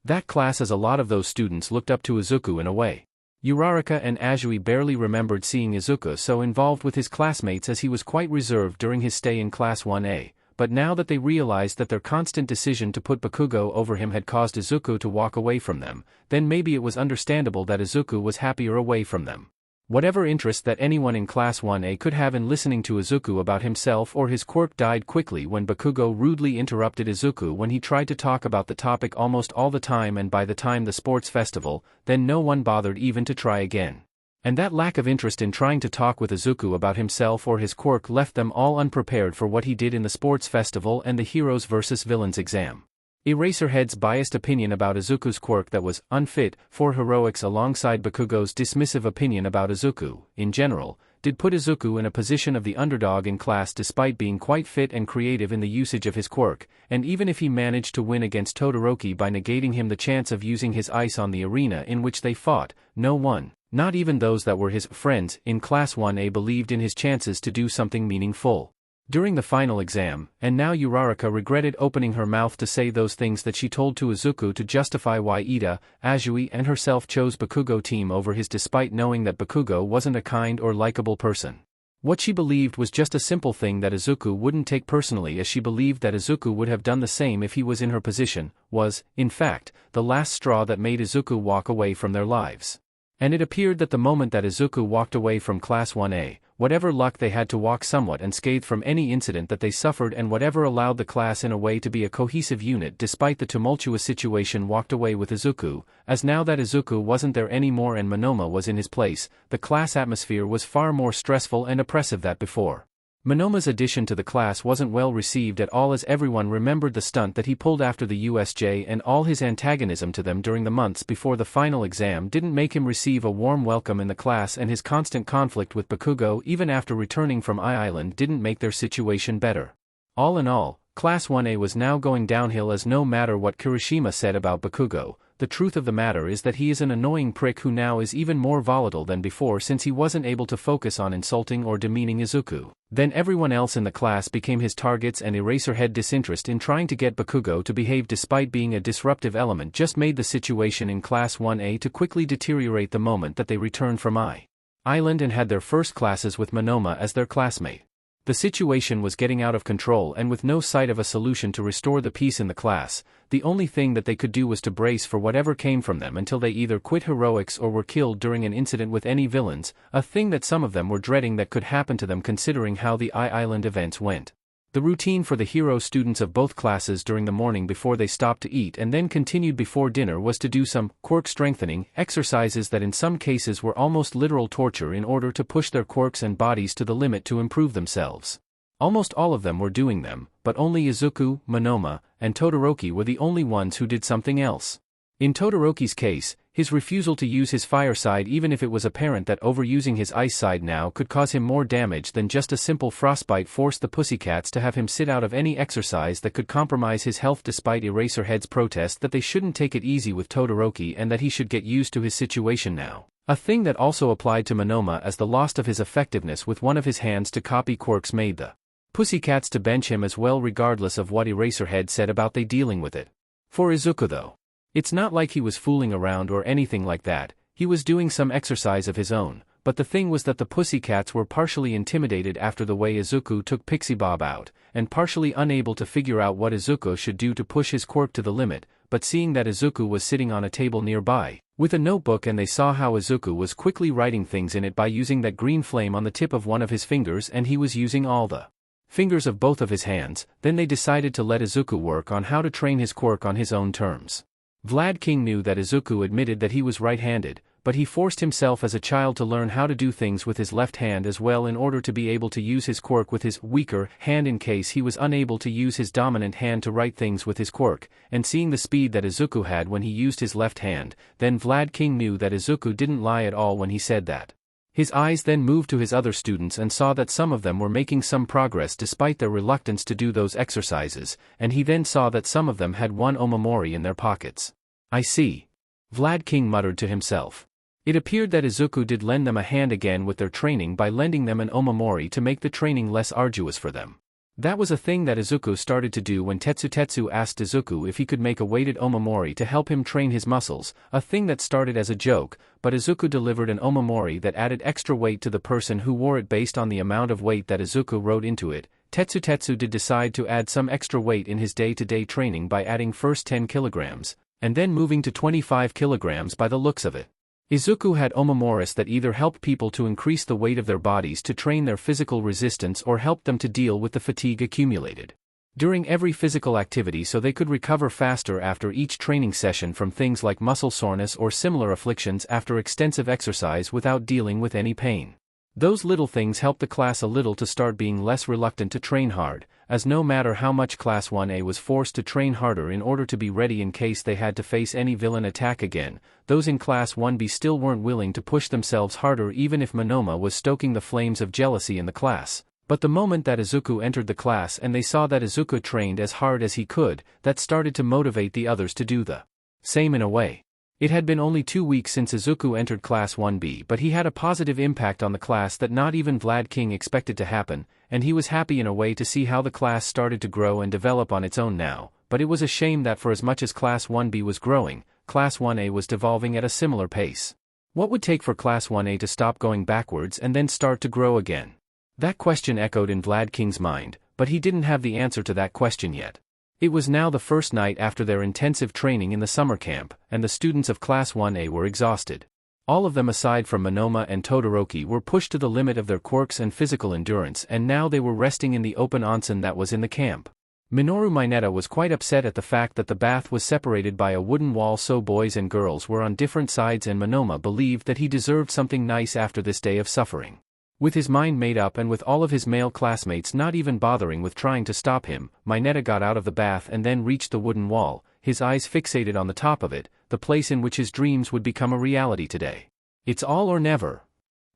that class, as a lot of those students looked up to Izuku in a way. Uraraka and Azui barely remembered seeing Izuku so involved with his classmates, as he was quite reserved during his stay in Class 1A, but now that they realized that their constant decision to put Bakugo over him had caused Izuku to walk away from them, then maybe it was understandable that Izuku was happier away from them. Whatever interest that anyone in Class 1A could have in listening to Izuku about himself or his quirk died quickly when Bakugo rudely interrupted Izuku when he tried to talk about the topic almost all the time, and by the time the sports festival, then no one bothered even to try again. And that lack of interest in trying to talk with Izuku about himself or his quirk left them all unprepared for what he did in the sports festival and the Heroes vs. Villains exam. Eraserhead's biased opinion about Izuku's quirk that was unfit for heroics alongside Bakugo's dismissive opinion about Izuku, in general, did put Izuku in a position of the underdog in class despite being quite fit and creative in the usage of his quirk, and even if he managed to win against Todoroki by negating him the chance of using his ice on the arena in which they fought, no one, not even those that were his friends in Class 1A, believed in his chances to do something meaningful during the final exam, and now Uraraka regretted opening her mouth to say those things that she told to Izuku to justify why Ida, Azui and herself chose Bakugo team over his, despite knowing that Bakugo wasn't a kind or likable person. What she believed was just a simple thing that Izuku wouldn't take personally, as she believed that Izuku would have done the same if he was in her position, was, in fact, the last straw that made Izuku walk away from their lives. And it appeared that the moment that Izuku walked away from Class 1A, whatever luck they had to walk somewhat unscathed from any incident that they suffered, and whatever allowed the class in a way to be a cohesive unit despite the tumultuous situation, walked away with Izuku, as now that Izuku wasn't there anymore and Monoma was in his place, the class atmosphere was far more stressful and oppressive than before. Monoma's addition to the class wasn't well received at all, as everyone remembered the stunt that he pulled after the USJ, and all his antagonism to them during the months before the final exam didn't make him receive a warm welcome in the class, and his constant conflict with Bakugo even after returning from I-Island didn't make their situation better. All in all, Class 1A was now going downhill, as no matter what Kirishima said about Bakugo, the truth of the matter is that he is an annoying prick who now is even more volatile than before, since he wasn't able to focus on insulting or demeaning Izuku. Then everyone else in the class became his targets, and Eraserhead disinterest in trying to get Bakugo to behave despite being a disruptive element just made the situation in Class 1A to quickly deteriorate the moment that they returned from I-Island and had their first classes with Monoma as their classmate. The situation was getting out of control, and with no sight of a solution to restore the peace in the class, the only thing that they could do was to brace for whatever came from them until they either quit heroics or were killed during an incident with any villains, a thing that some of them were dreading that could happen to them considering how the I-Island events went. The routine for the hero students of both classes during the morning before they stopped to eat and then continued before dinner was to do some quirk strengthening exercises that in some cases were almost literal torture in order to push their quirks and bodies to the limit to improve themselves. Almost all of them were doing them, but only Izuku, Monoma, and Todoroki were the only ones who did something else. In Todoroki's case, his refusal to use his fire side, even if it was apparent that overusing his ice side now could cause him more damage than just a simple frostbite, forced the Pussycats to have him sit out of any exercise that could compromise his health, despite Eraserhead's protest that they shouldn't take it easy with Todoroki and that he should get used to his situation now. A thing that also applied to Monoma, as the loss of his effectiveness with one of his hands to copy quirks made the pussycats to bench him as well regardless of what Eraserhead said about they dealing with it. For Izuku though, it's not like he was fooling around or anything like that, he was doing some exercise of his own, but the thing was that the pussycats were partially intimidated after the way Izuku took Pixie Bob out, and partially unable to figure out what Izuku should do to push his quirk to the limit, but seeing that Izuku was sitting on a table nearby, with a notebook and they saw how Izuku was quickly writing things in it by using that green flame on the tip of one of his fingers and he was using all the fingers of both of his hands, then they decided to let Izuku work on how to train his quirk on his own terms. Vlad King knew that Izuku admitted that he was right-handed, but he forced himself as a child to learn how to do things with his left hand as well in order to be able to use his quirk with his weaker hand in case he was unable to use his dominant hand to write things with his quirk, and seeing the speed that Izuku had when he used his left hand, then Vlad King knew that Izuku didn't lie at all when he said that. His eyes then moved to his other students and saw that some of them were making some progress despite their reluctance to do those exercises, and he then saw that some of them had one omamori in their pockets. I see. Vlad King muttered to himself. It appeared that Izuku did lend them a hand again with their training by lending them an omamori to make the training less arduous for them. That was a thing that Izuku started to do when Tetsu asked Izuku if he could make a weighted omamori to help him train his muscles, a thing that started as a joke, but Izuku delivered an omamori that added extra weight to the person who wore it based on the amount of weight that Izuku wrote into it. Tetsu did decide to add some extra weight in his day-to-day training by adding first 10 kilograms, and then moving to 25 kilograms by the looks of it. Izuku had omamoris that either helped people to increase the weight of their bodies to train their physical resistance or helped them to deal with the fatigue accumulated during every physical activity so they could recover faster after each training session from things like muscle soreness or similar afflictions after extensive exercise without dealing with any pain. Those little things helped the class a little to start being less reluctant to train hard, as no matter how much Class 1A was forced to train harder in order to be ready in case they had to face any villain attack again, those in Class 1B still weren't willing to push themselves harder even if Monoma was stoking the flames of jealousy in the class. But the moment that Izuku entered the class and they saw that Izuku trained as hard as he could, that started to motivate the others to do the same in a way. It had been only 2 weeks since Izuku entered Class 1B, but he had a positive impact on the class that not even Vlad King expected to happen, and he was happy in a way to see how the class started to grow and develop on its own now, but it was a shame that for as much as Class 1B was growing, Class 1A was devolving at a similar pace. What would take for Class 1A to stop going backwards and then start to grow again? That question echoed in Vlad King's mind, but he didn't have the answer to that question yet. It was now the first night after their intensive training in the summer camp, and the students of Class 1A were exhausted. All of them aside from Monoma and Todoroki were pushed to the limit of their quirks and physical endurance and now they were resting in the open onsen that was in the camp. Minoru Mineta was quite upset at the fact that the bath was separated by a wooden wall so boys and girls were on different sides and Monoma believed that he deserved something nice after this day of suffering. With his mind made up and with all of his male classmates not even bothering with trying to stop him, Mineta got out of the bath and then reached the wooden wall, his eyes fixated on the top of it, the place in which his dreams would become a reality today. It's all or never,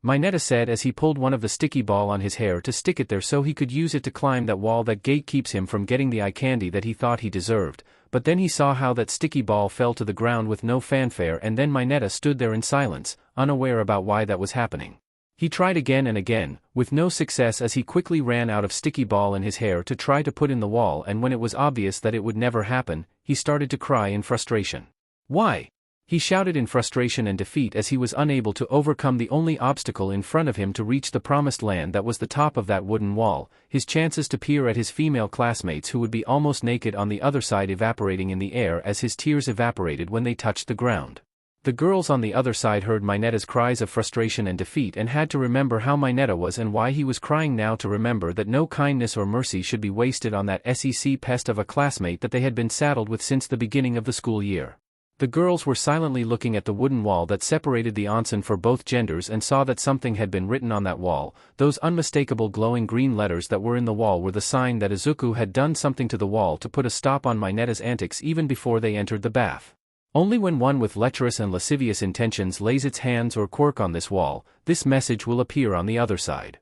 Mineta said as he pulled one of the sticky ball on his hair to stick it there so he could use it to climb that wall that gatekeeps him from getting the eye candy that he thought he deserved, but then he saw how that sticky ball fell to the ground with no fanfare and then Mineta stood there in silence, unaware about why that was happening. He tried again and again, with no success as he quickly ran out of sticky ball in his hair to try to put in the wall and when it was obvious that it would never happen, he started to cry in frustration. Why? He shouted in frustration and defeat as he was unable to overcome the only obstacle in front of him to reach the promised land that was the top of that wooden wall, his chances to peer at his female classmates who would be almost naked on the other side evaporating in the air as his tears evaporated when they touched the ground. The girls on the other side heard Mineta's cries of frustration and defeat and had to remember how Mineta was and why he was crying now to remember that no kindness or mercy should be wasted on that SEC pest of a classmate that they had been saddled with since the beginning of the school year. The girls were silently looking at the wooden wall that separated the onsen for both genders and saw that something had been written on that wall. Those unmistakable glowing green letters that were in the wall were the sign that Izuku had done something to the wall to put a stop on Mineta's antics even before they entered the bath. Only when one with lecherous and lascivious intentions lays its hands or quirk on this wall, this message will appear on the other side.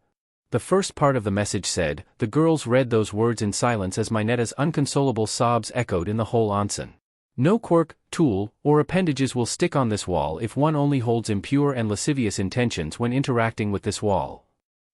The first part of the message said, the girls read those words in silence as Mineta's unconsolable sobs echoed in the whole onsen. No quirk, tool, or appendages will stick on this wall if one only holds impure and lascivious intentions when interacting with this wall.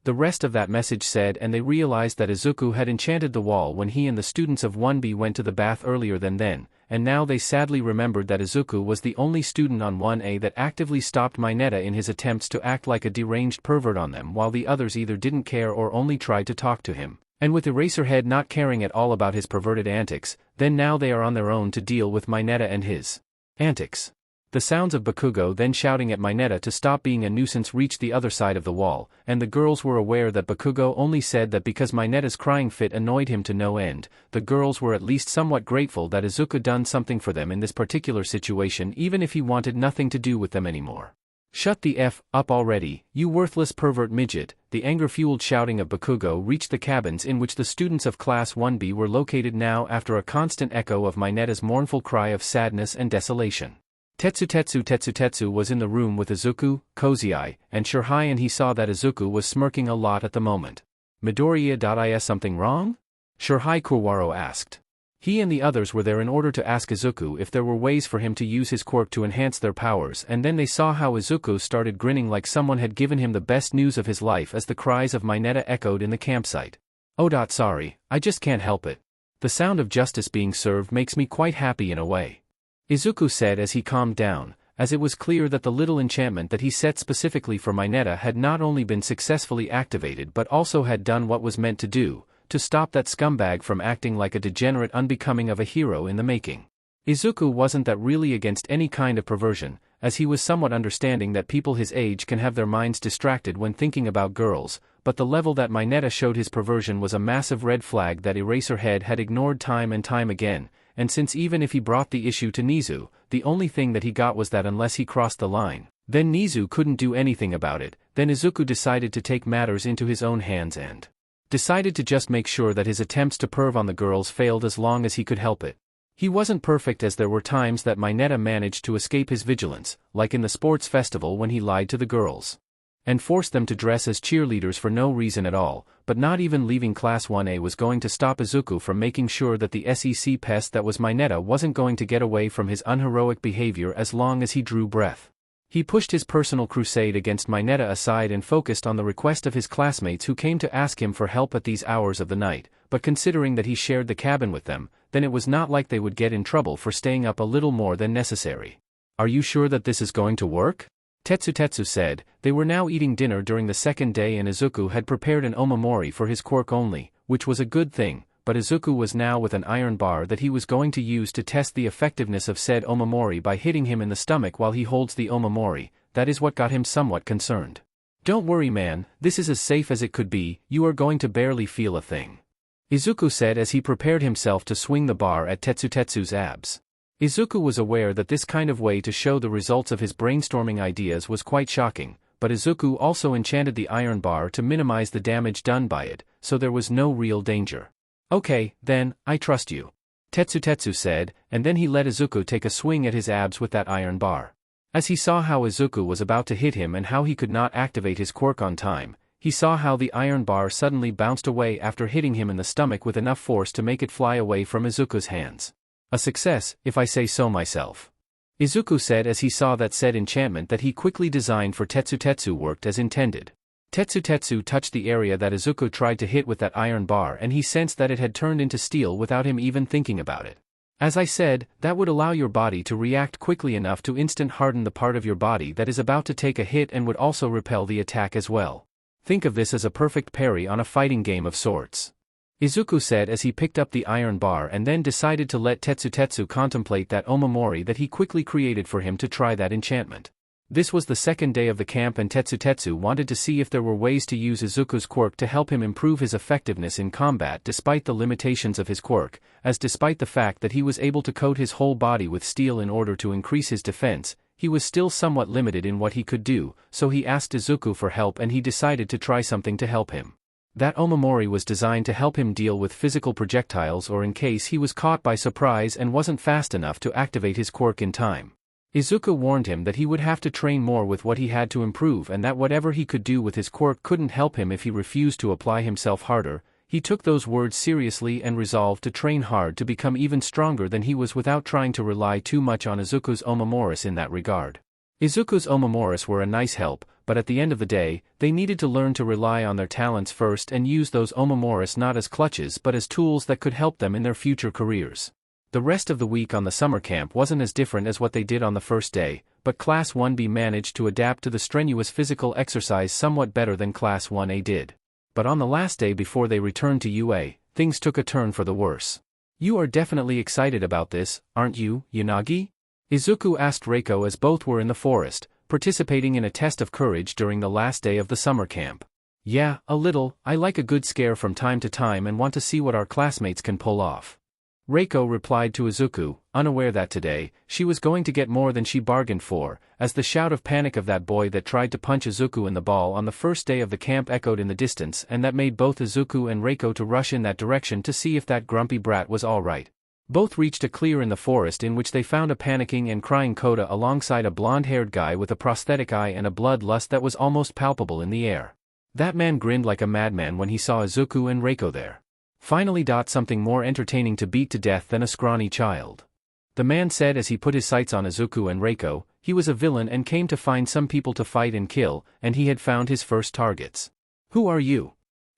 The rest of that message said, and they realized that Izuku had enchanted the wall when he and the students of 1B went to the bath earlier than then, and now they sadly remembered that Izuku was the only student on 1A that actively stopped Mineta in his attempts to act like a deranged pervert on them, while the others either didn't care or only tried to talk to him. And with Eraserhead not caring at all about his perverted antics, then now they are on their own to deal with Mineta and his antics. The sounds of Bakugo then shouting at Mineta to stop being a nuisance reached the other side of the wall, and the girls were aware that Bakugo only said that because Mineta's crying fit annoyed him to no end. The girls were at least somewhat grateful that Izuku done something for them in this particular situation, even if he wanted nothing to do with them anymore. "Shut the F up already, you worthless pervert midget." The anger-fueled shouting of Bakugo reached the cabins in which the students of Class 1B were located now after a constant echo of Mineta's mournful cry of sadness and desolation. Tetsu was in the room with Izuku, Kozai, and Shirhai, and he saw that Izuku was smirking a lot at the moment. "Midoriya, is something wrong?" Shirhai Kurwaro asked. He and the others were there in order to ask Izuku if there were ways for him to use his quirk to enhance their powers, and then they saw how Izuku started grinning like someone had given him the best news of his life as the cries of Mineta echoed in the campsite. "Oh, sorry, I just can't help it. The sound of justice being served makes me quite happy in a way," Izuku said as he calmed down, as it was clear that the little enchantment that he set specifically for Mineta had not only been successfully activated but also had done what was meant to do, to stop that scumbag from acting like a degenerate unbecoming of a hero in the making. Izuku wasn't that really against any kind of perversion, as he was somewhat understanding that people his age can have their minds distracted when thinking about girls, but the level that Mineta showed his perversion was a massive red flag that Eraserhead had ignored time and time again. And since even if he brought the issue to Nizu, the only thing that he got was that unless he crossed the line, then Nizu couldn't do anything about it, then Izuku decided to take matters into his own hands and decided to just make sure that his attempts to perv on the girls failed as long as he could help it. He wasn't perfect, as there were times that Mineta managed to escape his vigilance, like in the sports festival when he lied to the girls and forced them to dress as cheerleaders for no reason at all, but not even leaving Class 1A was going to stop Izuku from making sure that the SEC pest that was Mineta wasn't going to get away from his unheroic behavior as long as he drew breath. He pushed his personal crusade against Mineta aside and focused on the request of his classmates who came to ask him for help at these hours of the night, but considering that he shared the cabin with them, then it was not like they would get in trouble for staying up a little more than necessary. "Are you sure that this is going to work?" Tetsu said. They were now eating dinner during the second day and Izuku had prepared an omamori for his quirk only, which was a good thing, but Izuku was now with an iron bar that he was going to use to test the effectiveness of said omamori by hitting him in the stomach while he holds the omamori. That is what got him somewhat concerned. "Don't worry, man, this is as safe as it could be, you are going to barely feel a thing," Izuku said as he prepared himself to swing the bar at Tetsu's abs. Izuku was aware that this kind of way to show the results of his brainstorming ideas was quite shocking, but Izuku also enchanted the iron bar to minimize the damage done by it, so there was no real danger. "Okay, then, I trust you," Tetsu said, and then he let Izuku take a swing at his abs with that iron bar. As he saw how Izuku was about to hit him and how he could not activate his quirk on time, he saw how the iron bar suddenly bounced away after hitting him in the stomach with enough force to make it fly away from Izuku's hands. "A success, if I say so myself," Izuku said as he saw that said enchantment that he quickly designed for Tetsu worked as intended. Tetsu touched the area that Izuku tried to hit with that iron bar and he sensed that it had turned into steel without him even thinking about it. As I said, that would allow your body to react quickly enough to instant harden the part of your body that is about to take a hit and would also repel the attack as well. Think of this as a perfect parry on a fighting game of sorts, Izuku said as he picked up the iron bar and then decided to let Tetsu contemplate that omamori that he quickly created for him to try that enchantment. This was the second day of the camp and Tetsu wanted to see if there were ways to use Izuku's quirk to help him improve his effectiveness in combat despite the limitations of his quirk, as despite the fact that he was able to coat his whole body with steel in order to increase his defense, he was still somewhat limited in what he could do, so he asked Izuku for help and he decided to try something to help him. That omamori was designed to help him deal with physical projectiles or in case he was caught by surprise and wasn't fast enough to activate his quirk in time. Izuku warned him that he would have to train more with what he had to improve and that whatever he could do with his quirk couldn't help him if he refused to apply himself harder. He took those words seriously and resolved to train hard to become even stronger than he was without trying to rely too much on Izuku's omamoris in that regard. Izuku's omamoris were a nice help, but at the end of the day, they needed to learn to rely on their talents first and use those omomoris not as clutches but as tools that could help them in their future careers. The rest of the week on the summer camp wasn't as different as what they did on the first day, but Class 1B managed to adapt to the strenuous physical exercise somewhat better than Class 1A did. But on the last day before they returned to UA, things took a turn for the worse. "You are definitely excited about this, aren't you, Yanagi?" Izuku asked Reiko as both were in the forest, participating in a test of courage during the last day of the summer camp. "Yeah, a little. I like a good scare from time to time and want to see what our classmates can pull off." Reiko replied to Izuku, unaware that today, she was going to get more than she bargained for, as the shout of panic of that boy that tried to punch Izuku in the ball on the first day of the camp echoed in the distance, and that made both Izuku and Reiko to rush in that direction to see if that grumpy brat was alright. Both reached a clear in the forest in which they found a panicking and crying Koda alongside a blonde-haired guy with a prosthetic eye and a bloodlust that was almost palpable in the air. That man grinned like a madman when he saw Izuku and Reiko there. Finally, something more entertaining to beat to death than a scrawny child. The man said as he put his sights on Izuku and Reiko, he was a villain and came to find some people to fight and kill, and he had found his first targets. "Who are you?"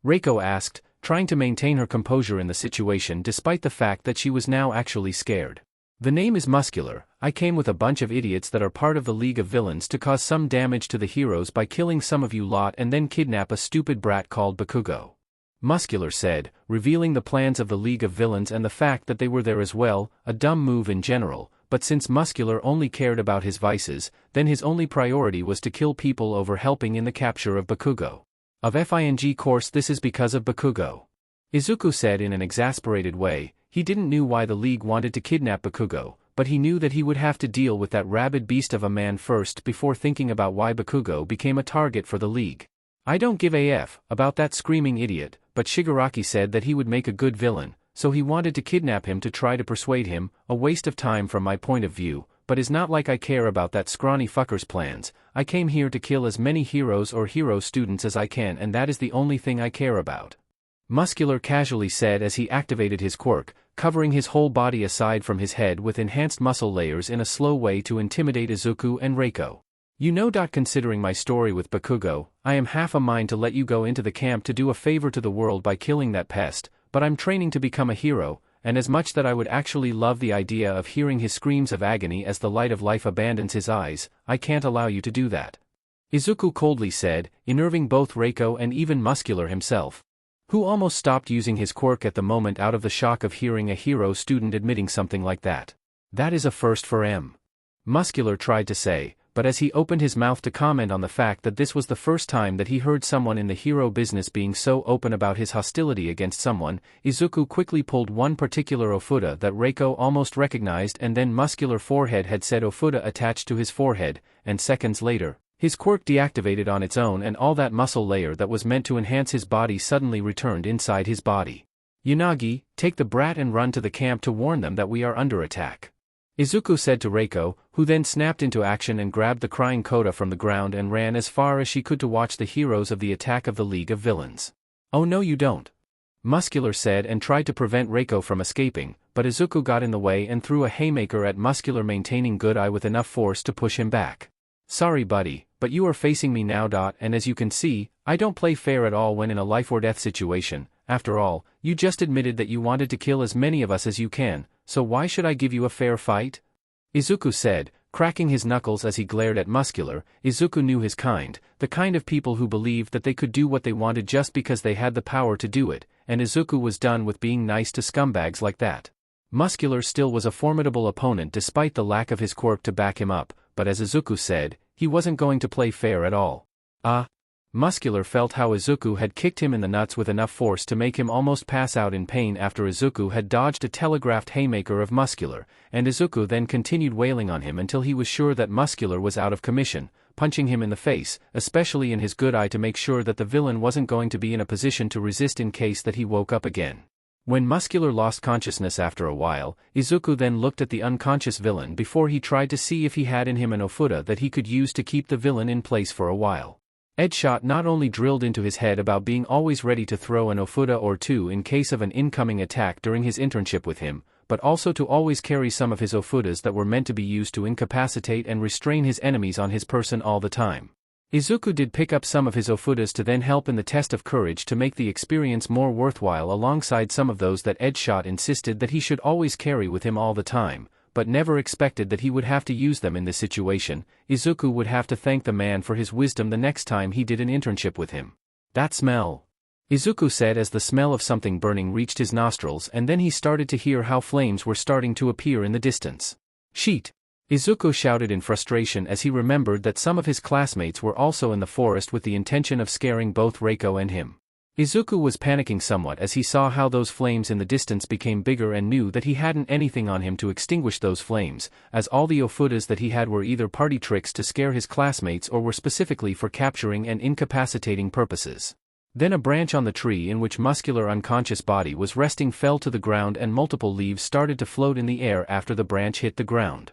Reiko asked, trying to maintain her composure in the situation despite the fact that she was now actually scared. "The name is Muscular. I came with a bunch of idiots that are part of the League of Villains to cause some damage to the heroes by killing some of you lot and then kidnap a stupid brat called Bakugo," Muscular said, revealing the plans of the League of Villains and the fact that they were there as well, a dumb move in general, but since Muscular only cared about his vices, then his only priority was to kill people over helping in the capture of Bakugo. "Of FING course this is because of Bakugo," Izuku said in an exasperated way. He didn't know why the League wanted to kidnap Bakugo, but he knew that he would have to deal with that rabid beast of a man first before thinking about why Bakugo became a target for the League. "I don't give a f about that screaming idiot, but Shigaraki said that he would make a good villain, so he wanted to kidnap him to try to persuade him, a waste of time from my point of view, but it's not like I care about that scrawny fucker's plans. I came here to kill as many heroes or hero students as I can and that is the only thing I care about," Muscular casually said as he activated his quirk, covering his whole body aside from his head with enhanced muscle layers in a slow way to intimidate Izuku and Reiko. "You know, considering my story with Bakugo, I am half a mind to let you go into the camp to do a favor to the world by killing that pest, but I'm training to become a hero, and as much that I would actually love the idea of hearing his screams of agony as the light of life abandons his eyes, I can't allow you to do that," Izuku coldly said, enerving both Reiko and even Muscular himself, who almost stopped using his quirk at the moment out of the shock of hearing a hero student admitting something like that. "That is a first for M," Muscular tried to say, but as he opened his mouth to comment on the fact that this was the first time that he heard someone in the hero business being so open about his hostility against someone, Izuku quickly pulled one particular ofuda that Reiko almost recognized and then Muscular forehead had said ofuda attached to his forehead, and seconds later, his quirk deactivated on its own and all that muscle layer that was meant to enhance his body suddenly returned inside his body. "Yanagi, take the brat and run to the camp to warn them that we are under attack," Izuku said to Reiko, who then snapped into action and grabbed the crying Koda from the ground and ran as far as she could to watch the heroes of the attack of the League of Villains. "Oh no you don't," Muscular said and tried to prevent Reiko from escaping, but Izuku got in the way and threw a haymaker at Muscular, maintaining good eye with enough force to push him back. "Sorry buddy, but you are facing me now. And as you can see, I don't play fair at all when in a life or death situation. After all, you just admitted that you wanted to kill as many of us as you can, so why should I give you a fair fight?" Izuku said, cracking his knuckles as he glared at Muscular. Izuku knew his kind, the kind of people who believed that they could do what they wanted just because they had the power to do it, and Izuku was done with being nice to scumbags like that. Muscular still was a formidable opponent despite the lack of his quirk to back him up, but as Izuku said, he wasn't going to play fair at all. Muscular felt how Izuku had kicked him in the nuts with enough force to make him almost pass out in pain after Izuku had dodged a telegraphed haymaker of Muscular, and Izuku then continued wailing on him until he was sure that Muscular was out of commission, punching him in the face, especially in his good eye to make sure that the villain wasn't going to be in a position to resist in case that he woke up again. When Muscular lost consciousness after a while, Izuku then looked at the unconscious villain before he tried to see if he had in him an ofuda that he could use to keep the villain in place for a while. Ed shot not only drilled into his head about being always ready to throw an ofuda or two in case of an incoming attack during his internship with him, but also to always carry some of his ofudas that were meant to be used to incapacitate and restrain his enemies on his person all the time. Izuku did pick up some of his ofudas to then help in the test of courage to make the experience more worthwhile alongside some of those that Edgeshot insisted that he should always carry with him all the time, but never expected that he would have to use them in this situation. Izuku would have to thank the man for his wisdom the next time he did an internship with him. That smell, Izuku said as the smell of something burning reached his nostrils, and then he started to hear how flames were starting to appear in the distance. Sheet! Izuku shouted in frustration as he remembered that some of his classmates were also in the forest with the intention of scaring both Reiko and him. Izuku was panicking somewhat as he saw how those flames in the distance became bigger and knew that he hadn't anything on him to extinguish those flames, as all the ofudas that he had were either party tricks to scare his classmates or were specifically for capturing and incapacitating purposes. Then a branch on the tree in which Muscular unconscious body was resting fell to the ground and multiple leaves started to float in the air after the branch hit the ground.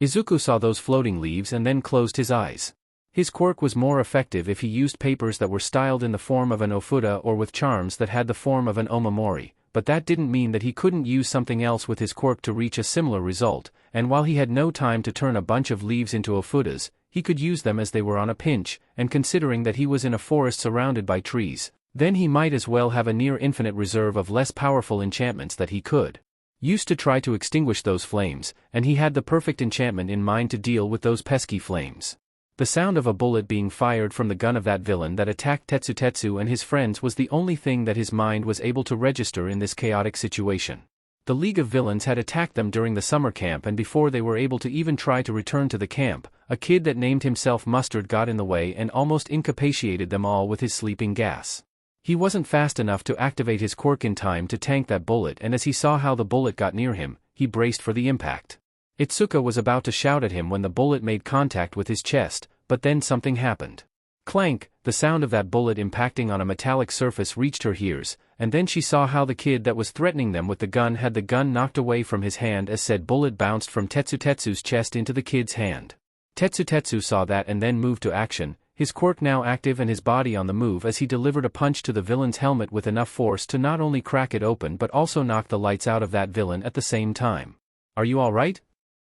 Izuku saw those floating leaves and then closed his eyes. His quirk was more effective if he used papers that were styled in the form of an ofuda or with charms that had the form of an omamori, but that didn't mean that he couldn't use something else with his quirk to reach a similar result, and while he had no time to turn a bunch of leaves into ofudas, he could use them as they were on a pinch, and considering that he was in a forest surrounded by trees, then he might as well have a near-infinite reserve of less powerful enchantments that he could use to try to extinguish those flames, and he had the perfect enchantment in mind to deal with those pesky flames. The sound of a bullet being fired from the gun of that villain that attacked Tetsu and his friends was the only thing that his mind was able to register in this chaotic situation. The League of Villains had attacked them during the summer camp, and before they were able to even try to return to the camp, a kid that named himself Mustard got in the way and almost incapacitated them all with his sleeping gas. He wasn't fast enough to activate his quirk in time to tank that bullet, and as he saw how the bullet got near him, he braced for the impact. Itsuka was about to shout at him when the bullet made contact with his chest, but then something happened. Clank, the sound of that bullet impacting on a metallic surface reached her ears, and then she saw how the kid that was threatening them with the gun had the gun knocked away from his hand as said bullet bounced from Tetsu's chest into the kid's hand. Tetsu saw that and then moved to action, his quirk now active and his body on the move as he delivered a punch to the villain's helmet with enough force to not only crack it open but also knock the lights out of that villain at the same time. "Are you alright?"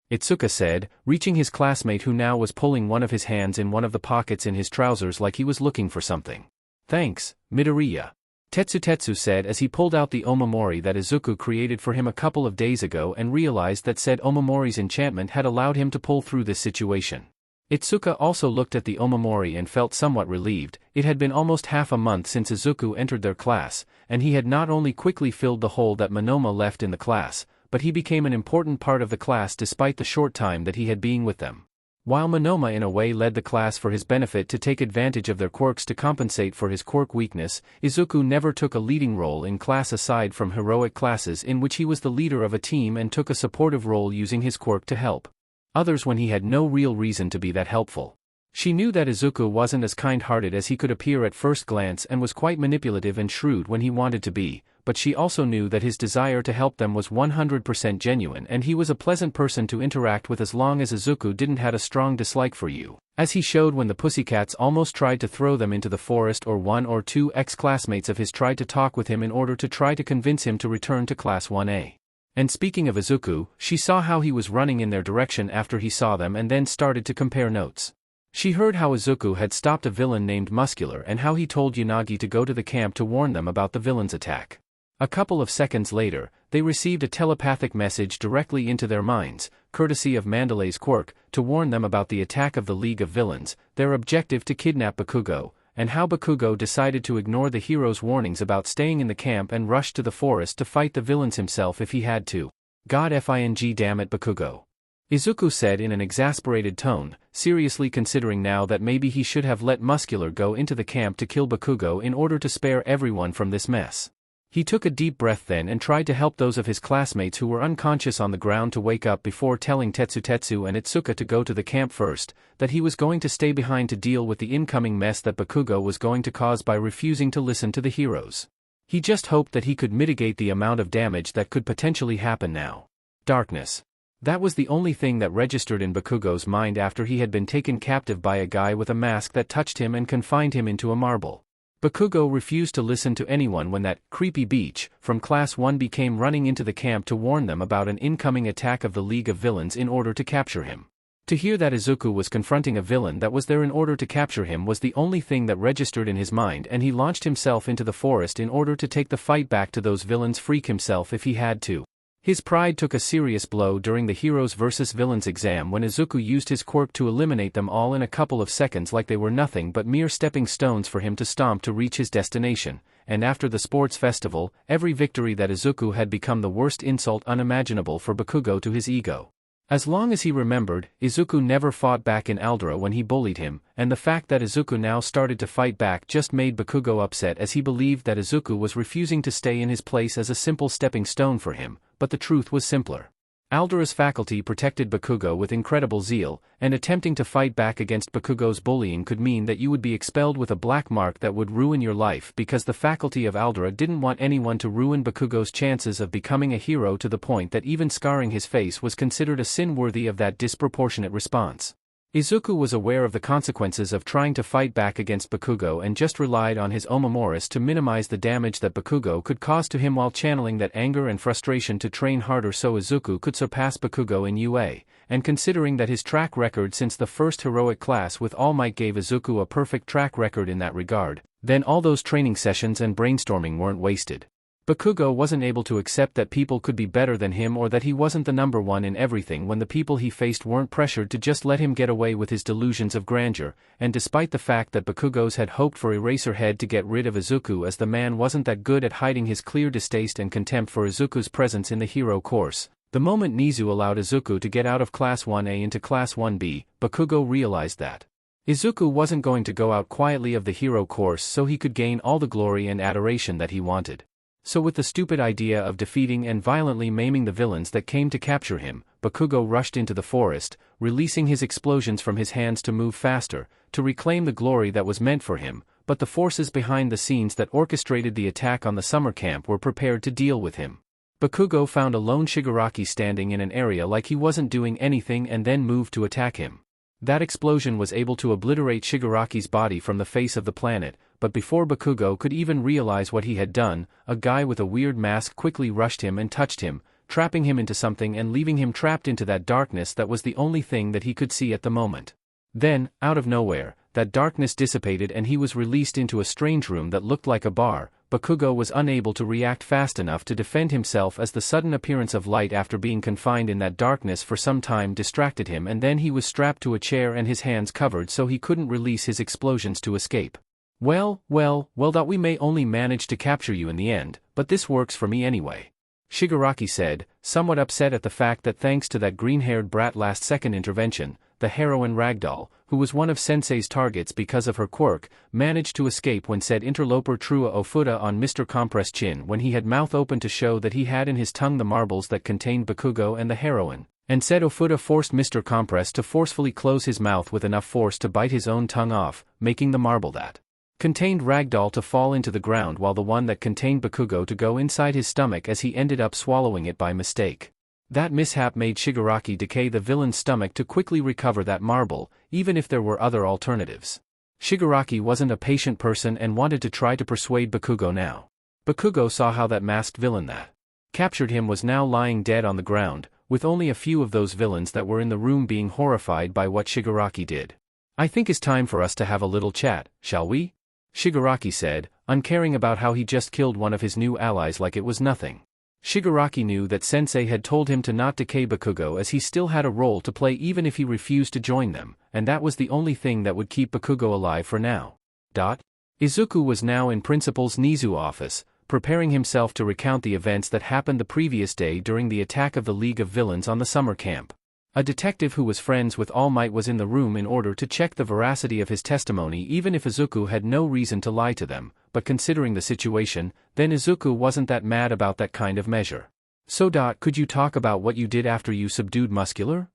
Itsuka said, reaching his classmate who now was pulling one of his hands in one of the pockets in his trousers like he was looking for something. "Thanks, Midoriya," Tetsu said as he pulled out the omamori that Izuku created for him a couple of days ago and realized that said omamori's enchantment had allowed him to pull through this situation. Itsuka also looked at the omamori and felt somewhat relieved. It had been almost half a month since Izuku entered their class, and he had not only quickly filled the hole that Monoma left in the class, but he became an important part of the class despite the short time that he had been with them. While Monoma in a way led the class for his benefit to take advantage of their quirks to compensate for his quirk weakness, Izuku never took a leading role in class aside from heroic classes in which he was the leader of a team and took a supportive role using his quirk to help others when he had no real reason to be that helpful. She knew that Izuku wasn't as kind-hearted as he could appear at first glance and was quite manipulative and shrewd when he wanted to be, but she also knew that his desire to help them was 100% genuine and he was a pleasant person to interact with as long as Izuku didn't have a strong dislike for you, as he showed when the pussycats almost tried to throw them into the forest or one or two ex-classmates of his tried to talk with him in order to try to convince him to return to Class 1A. And speaking of Izuku, she saw how he was running in their direction after he saw them and then started to compare notes. She heard how Izuku had stopped a villain named Muscular and how he told Yanagi to go to the camp to warn them about the villain's attack. A couple of seconds later, they received a telepathic message directly into their minds, courtesy of Mandalay's quirk, to warn them about the attack of the League of Villains, their objective to kidnap Bakugo, and how Bakugo decided to ignore the hero's warnings about staying in the camp and rush to the forest to fight the villains himself if he had to. "God fing damn it Bakugo," Izuku said in an exasperated tone, seriously considering now that maybe he should have let Muscular go into the camp to kill Bakugo in order to spare everyone from this mess. He took a deep breath then and tried to help those of his classmates who were unconscious on the ground to wake up before telling Tetsu and Itsuka to go to the camp first, that he was going to stay behind to deal with the incoming mess that Bakugo was going to cause by refusing to listen to the heroes. He just hoped that he could mitigate the amount of damage that could potentially happen now. Darkness. That was the only thing that registered in Bakugo's mind after he had been taken captive by a guy with a mask that touched him and confined him into a marble. Bakugo refused to listen to anyone when that creepy beach from Class 1 came running into the camp to warn them about an incoming attack of the League of Villains in order to capture him. To hear that Izuku was confronting a villain that was there in order to capture him was the only thing that registered in his mind, and he launched himself into the forest in order to take the fight back to those villains, freak himself if he had to. His pride took a serious blow during the Heroes vs Villains exam when Izuku used his quirk to eliminate them all in a couple of seconds like they were nothing but mere stepping stones for him to stomp to reach his destination, and after the sports festival, every victory that Izuku had become the worst insult unimaginable for Bakugo to his ego. As long as he remembered, Izuku never fought back in Aldera when he bullied him, and the fact that Izuku now started to fight back just made Bakugo upset as he believed that Izuku was refusing to stay in his place as a simple stepping stone for him, but the truth was simpler. Aldera's faculty protected Bakugo with incredible zeal, and attempting to fight back against Bakugo's bullying could mean that you would be expelled with a black mark that would ruin your life because the faculty of Aldera didn't want anyone to ruin Bakugo's chances of becoming a hero to the point that even scarring his face was considered a sin worthy of that disproportionate response. Izuku was aware of the consequences of trying to fight back against Bakugo and just relied on his Omomoris to minimize the damage that Bakugo could cause to him while channeling that anger and frustration to train harder so Izuku could surpass Bakugo in UA, and considering that his track record since the first heroic class with All Might gave Izuku a perfect track record in that regard, then all those training sessions and brainstorming weren't wasted. Bakugo wasn't able to accept that people could be better than him or that he wasn't the number one in everything when the people he faced weren't pressured to just let him get away with his delusions of grandeur, and despite the fact that Bakugos had hoped for Eraserhead to get rid of Izuku as the man wasn't that good at hiding his clear distaste and contempt for Izuku's presence in the hero course, the moment Nizu allowed Izuku to get out of Class 1A into Class 1B, Bakugo realized that Izuku wasn't going to go out quietly of the hero course so he could gain all the glory and adoration that he wanted. So with the stupid idea of defeating and violently maiming the villains that came to capture him, Bakugo rushed into the forest, releasing his explosions from his hands to move faster, to reclaim the glory that was meant for him, but the forces behind the scenes that orchestrated the attack on the summer camp were prepared to deal with him. Bakugo found a lone Shigaraki standing in an area like he wasn't doing anything and then moved to attack him. That explosion was able to obliterate Shigaraki's body from the face of the planet, but before Bakugo could even realize what he had done, a guy with a weird mask quickly rushed him and touched him, trapping him into something and leaving him trapped into that darkness that was the only thing that he could see at the moment. Then, out of nowhere, that darkness dissipated and he was released into a strange room that looked like a bar. Bakugo was unable to react fast enough to defend himself as the sudden appearance of light after being confined in that darkness for some time distracted him, and then he was strapped to a chair and his hands covered so he couldn't release his explosions to escape. Well, that we may only manage to capture you in the end, but this works for me anyway," Shigaraki said, somewhat upset at the fact that thanks to that green-haired brat last-second intervention, the heroine Ragdoll, who was one of Sensei's targets because of her quirk, managed to escape when said interloper Trua Ofuda on Mr. Compress Chin when he had mouth open to show that he had in his tongue the marbles that contained Bakugo and the heroine, and said Ofuda forced Mr. Compress to forcefully close his mouth with enough force to bite his own tongue off, making the marble that contained Ragdoll to fall into the ground while the one that contained Bakugo to go inside his stomach as he ended up swallowing it by mistake. That mishap made Shigaraki decay the villain's stomach to quickly recover that marble, even if there were other alternatives. Shigaraki wasn't a patient person and wanted to try to persuade Bakugo now. Bakugo saw how that masked villain that captured him was now lying dead on the ground, with only a few of those villains that were in the room being horrified by what Shigaraki did. "I think it's time for us to have a little chat, shall we?" Shigaraki said, uncaring about how he just killed one of his new allies like it was nothing. Shigaraki knew that Sensei had told him to not decay Bakugo as he still had a role to play even if he refused to join them, and that was the only thing that would keep Bakugo alive for now. Izuku was now in Principal Nizu's office, preparing himself to recount the events that happened the previous day during the attack of the League of Villains on the summer camp. A detective who was friends with All Might was in the room in order to check the veracity of his testimony even if Izuku had no reason to lie to them, but considering the situation, then Izuku wasn't that mad about that kind of measure. "So could you talk about what you did after you subdued Muscular?"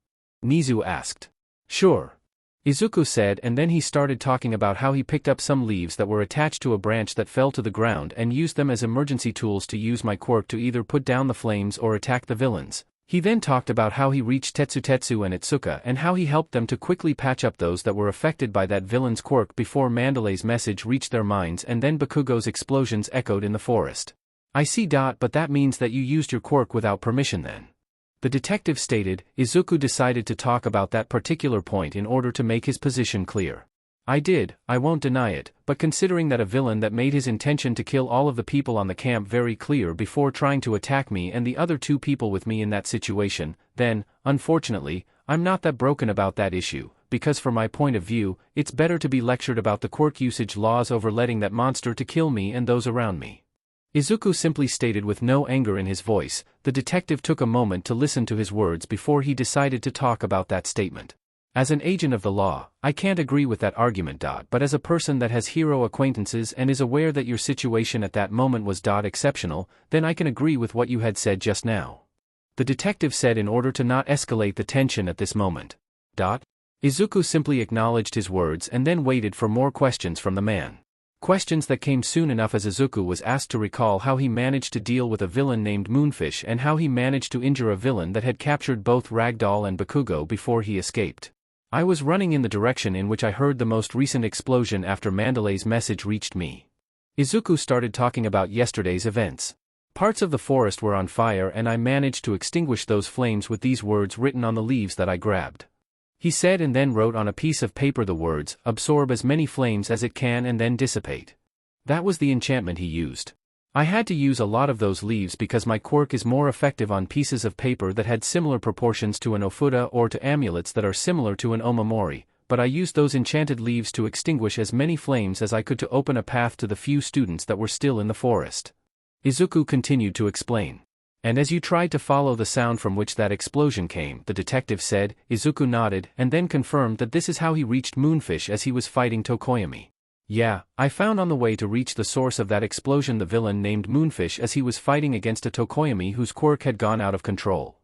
Nizu asked. "Sure," Izuku said, and then he started talking about how he picked up some leaves that were attached to a branch that fell to the ground and used them as emergency tools to use my quirk to either put down the flames or attack the villains. He then talked about how he reached Tetsu and Itsuka and how he helped them to quickly patch up those that were affected by that villain's quirk before Mandalay's message reached their minds, and then Bakugo's explosions echoed in the forest. "I see. But that means that you used your quirk without permission then?" The detective stated. Izuku decided to talk about that particular point in order to make his position clear. I did, I won't deny it, but considering that a villain that made his intention to kill all of the people on the camp very clear before trying to attack me and the other two people with me in that situation, then, unfortunately, I'm not that broken about that issue, because from my point of view, it's better to be lectured about the quirk usage laws over letting that monster to kill me and those around me. Izuku simply stated with no anger in his voice. The detective took a moment to listen to his words before he decided to talk about that statement. As an agent of the law, I can't agree with that argument. But as a person that has hero acquaintances and is aware that your situation at that moment was exceptional, then I can agree with what you had said just now. The detective said in order to not escalate the tension at this moment. Izuku simply acknowledged his words and then waited for more questions from the man. Questions that came soon enough as Izuku was asked to recall how he managed to deal with a villain named Moonfish and how he managed to injure a villain that had captured both Ragdoll and Bakugo before he escaped. I was running in the direction in which I heard the most recent explosion after Mandalay's message reached me. Izuku started talking about yesterday's events. Parts of the forest were on fire and I managed to extinguish those flames with these words written on the leaves that I grabbed. He said and then wrote on a piece of paper the words, absorb as many flames as it can and then dissipate. That was the enchantment he used. I had to use a lot of those leaves because my quirk is more effective on pieces of paper that had similar proportions to an ofuda or to amulets that are similar to an omamori, but I used those enchanted leaves to extinguish as many flames as I could to open a path to the few students that were still in the forest. Izuku continued to explain. And as you tried to follow the sound from which that explosion came, the detective said. Izuku nodded and then confirmed that this is how he reached Moonfish as he was fighting Tokoyami. Yeah, I found on the way to reach the source of that explosion the villain named Moonfish as he was fighting against a Tokoyami whose quirk had gone out of control.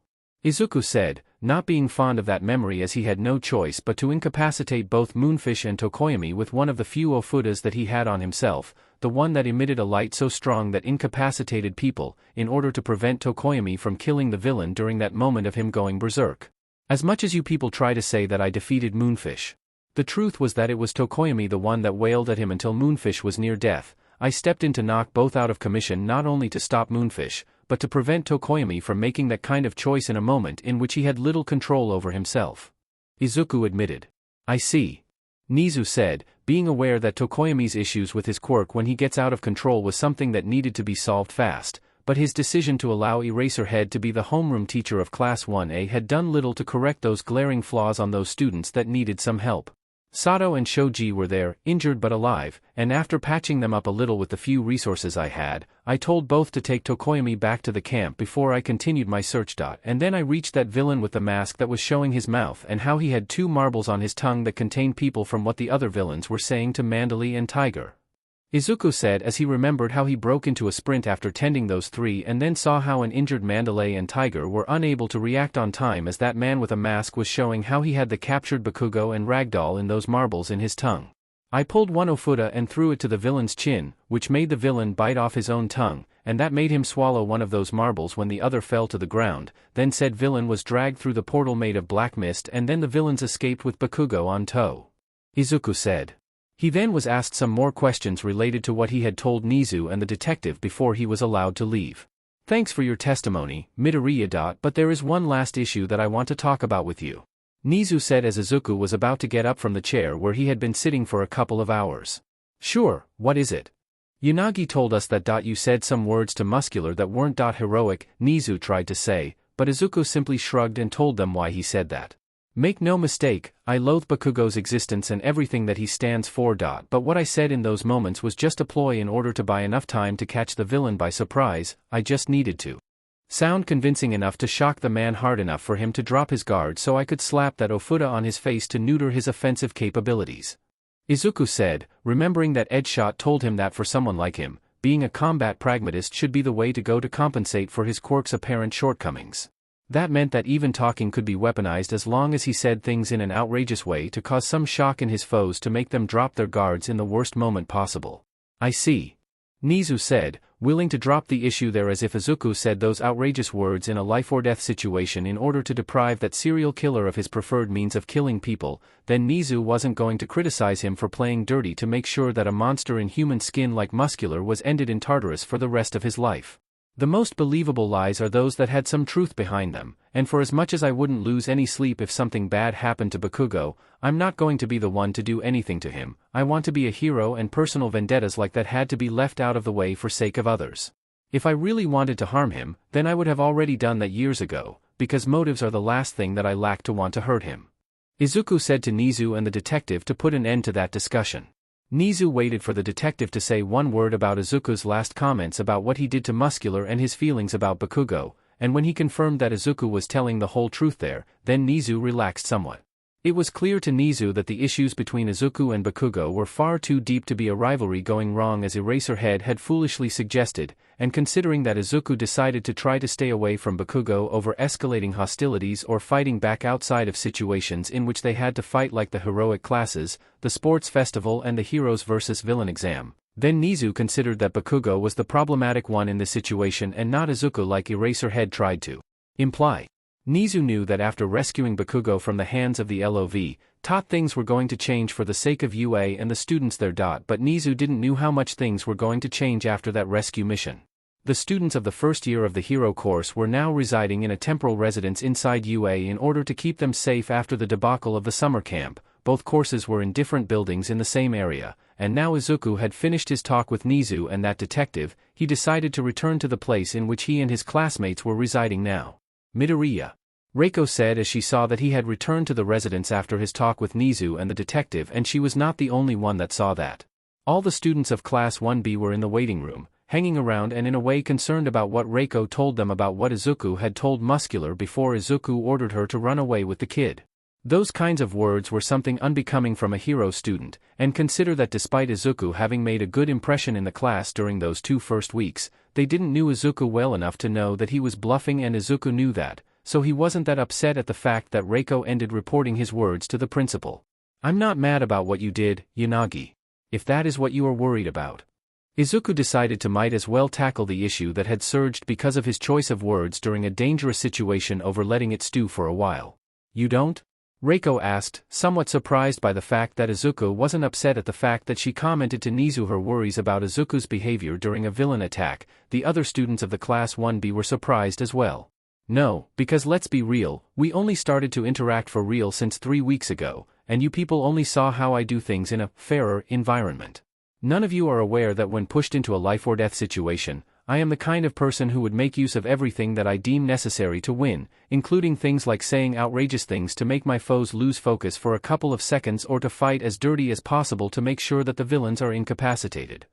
Izuku said, not being fond of that memory as he had no choice but to incapacitate both Moonfish and Tokoyami with one of the few ofudas that he had on himself, the one that emitted a light so strong that incapacitated people, in order to prevent Tokoyami from killing the villain during that moment of him going berserk. As much as you people try to say that I defeated Moonfish, the truth was that it was Tokoyami the one that wailed at him until Moonfish was near death. I stepped in to knock both out of commission not only to stop Moonfish, but to prevent Tokoyami from making that kind of choice in a moment in which he had little control over himself. Izuku admitted. I see. Nizu said, being aware that Tokoyami's issues with his quirk when he gets out of control was something that needed to be solved fast, but his decision to allow Eraserhead to be the homeroom teacher of Class 1A had done little to correct those glaring flaws on those students that needed some help. Sato and Shoji were there, injured but alive, and after patching them up a little with the few resources I had, I told both to take Tokoyami back to the camp before I continued my search. And then I reached that villain with the mask that was showing his mouth and how he had 2 marbles on his tongue that contained people from what the other villains were saying to Mandalay and Tiger. Izuku said as he remembered how he broke into a sprint after tending those 3 and then saw how an injured Mandalay and Tiger were unable to react on time as that man with a mask was showing how he had the captured Bakugo and Ragdoll in those marbles in his tongue. I pulled one ofuda and threw it to the villain's chin, which made the villain bite off his own tongue, and that made him swallow one of those marbles when the other fell to the ground. Then said villain was dragged through the portal made of black mist and then the villains escaped with Bakugo on tow. Izuku said. He then was asked some more questions related to what he had told Nizu and the detective before he was allowed to leave. Thanks for your testimony, Midoriya. But there is one last issue that I want to talk about with you. Nizu said as Izuku was about to get up from the chair where he had been sitting for a couple of hours. Sure, what is it? Yanagi told us that you said some words to Muscular that weren't heroic, Nizu tried to say, but Izuku simply shrugged and told them why he said that. Make no mistake, I loathe Bakugo's existence and everything that he stands for. But what I said in those moments was just a ploy in order to buy enough time to catch the villain by surprise. I just needed to sound convincing enough to shock the man hard enough for him to drop his guard so I could slap that ofuda on his face to neuter his offensive capabilities. Izuku said, remembering that Edgeshot told him that for someone like him, being a combat pragmatist should be the way to go to compensate for his quirk's apparent shortcomings. That meant that even talking could be weaponized as long as he said things in an outrageous way to cause some shock in his foes to make them drop their guards in the worst moment possible. I see. Nizu said, willing to drop the issue there as if Izuku said those outrageous words in a life-or-death situation in order to deprive that serial killer of his preferred means of killing people, then Nizu wasn't going to criticize him for playing dirty to make sure that a monster in human skin like Muscular was ended in Tartarus for the rest of his life. The most believable lies are those that had some truth behind them, and for as much as I wouldn't lose any sleep if something bad happened to Bakugo, I'm not going to be the one to do anything to him. I want to be a hero, and personal vendettas like that had to be left out of the way for sake of others. If I really wanted to harm him, then I would have already done that years ago, because motives are the last thing that I lack to want to hurt him. Izuku said to Nizu and the detective to put an end to that discussion. Nizu waited for the detective to say one word about Izuku's last comments about what he did to Muscular and his feelings about Bakugo, and when he confirmed that Izuku was telling the whole truth there, then Nizu relaxed somewhat. It was clear to Nizu that the issues between Izuku and Bakugo were far too deep to be a rivalry going wrong as Eraserhead had foolishly suggested, and considering that Izuku decided to try to stay away from Bakugo over escalating hostilities or fighting back outside of situations in which they had to fight like the heroic classes, the sports festival and the heroes versus villain exam, then Nizu considered that Bakugo was the problematic one in this situation and not Izuku like Eraserhead tried to imply. Nizu knew that after rescuing Bakugo from the hands of the LOV, things were going to change for the sake of UA and the students there. But Nizu didn't know how much things were going to change after that rescue mission. The students of the first year of the hero course were now residing in a temporal residence inside UA in order to keep them safe after the debacle of the summer camp. Both courses were in different buildings in the same area, and now Izuku had finished his talk with Nizu and that detective. He decided to return to the place in which he and his classmates were residing now. Midoriya. Reiko said as she saw that he had returned to the residence after his talk with Nizu and the detective, and she was not the only one that saw that. All the students of Class 1B were in the waiting room, hanging around and in a way concerned about what Reiko told them about what Izuku had told Muscular before Izuku ordered her to run away with the kid. Those kinds of words were something unbecoming from a hero student, and consider that despite Izuku having made a good impression in the class during those 2 first weeks, they didn't know Izuku well enough to know that he was bluffing, and Izuku knew that. So he wasn't that upset at the fact that Reiko ended reporting his words to the principal. I'm not mad about what you did, Yanagi. If that is what you are worried about. Izuku decided to might as well tackle the issue that had surged because of his choice of words during a dangerous situation over letting it stew for a while. You don't? Reiko asked, somewhat surprised by the fact that Izuku wasn't upset at the fact that she commented to Nizu her worries about Izuku's behavior during a villain attack. The other students of the Class 1B were surprised as well. No, because let's be real, we only started to interact for real since 3 weeks ago, and you people only saw how I do things in a fairer environment. None of you are aware that when pushed into a life or death situation, I am the kind of person who would make use of everything that I deem necessary to win, including things like saying outrageous things to make my foes lose focus for a couple of seconds or to fight as dirty as possible to make sure that the villains are incapacitated.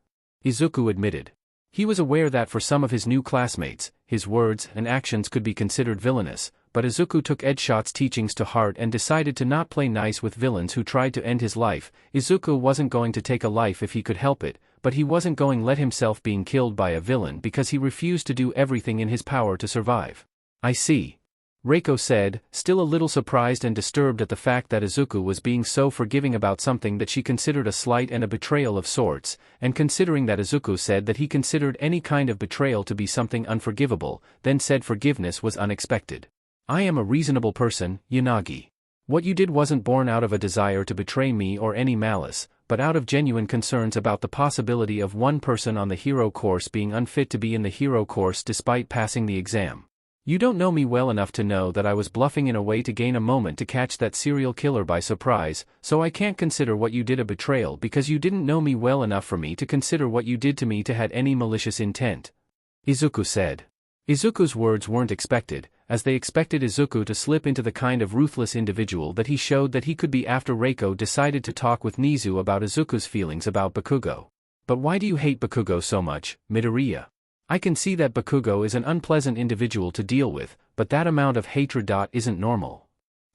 Izuku admitted. He was aware that for some of his new classmates, his words and actions could be considered villainous, but Izuku took Edshot's teachings to heart and decided to not play nice with villains who tried to end his life. Izuku wasn't going to take a life if he could help it, but he wasn't going to let himself being killed by a villain because he refused to do everything in his power to survive. I see. Reiko said, still a little surprised and disturbed at the fact that Izuku was being so forgiving about something that she considered a slight and a betrayal of sorts, and considering that Izuku said that he considered any kind of betrayal to be something unforgivable, then said forgiveness was unexpected. I am a reasonable person, Yanagi. What you did wasn't born out of a desire to betray me or any malice, but out of genuine concerns about the possibility of one person on the hero course being unfit to be in the hero course despite passing the exam. You don't know me well enough to know that I was bluffing in a way to gain a moment to catch that serial killer by surprise, so I can't consider what you did a betrayal because you didn't know me well enough for me to consider what you did to me to had any malicious intent. Izuku said. Izuku's words weren't expected, as they expected Izuku to slip into the kind of ruthless individual that he showed that he could be after Reiko decided to talk with Nizu about Izuku's feelings about Bakugo. But why do you hate Bakugo so much, Midoriya? I can see that Bakugo is an unpleasant individual to deal with, but that amount of hatred isn't normal.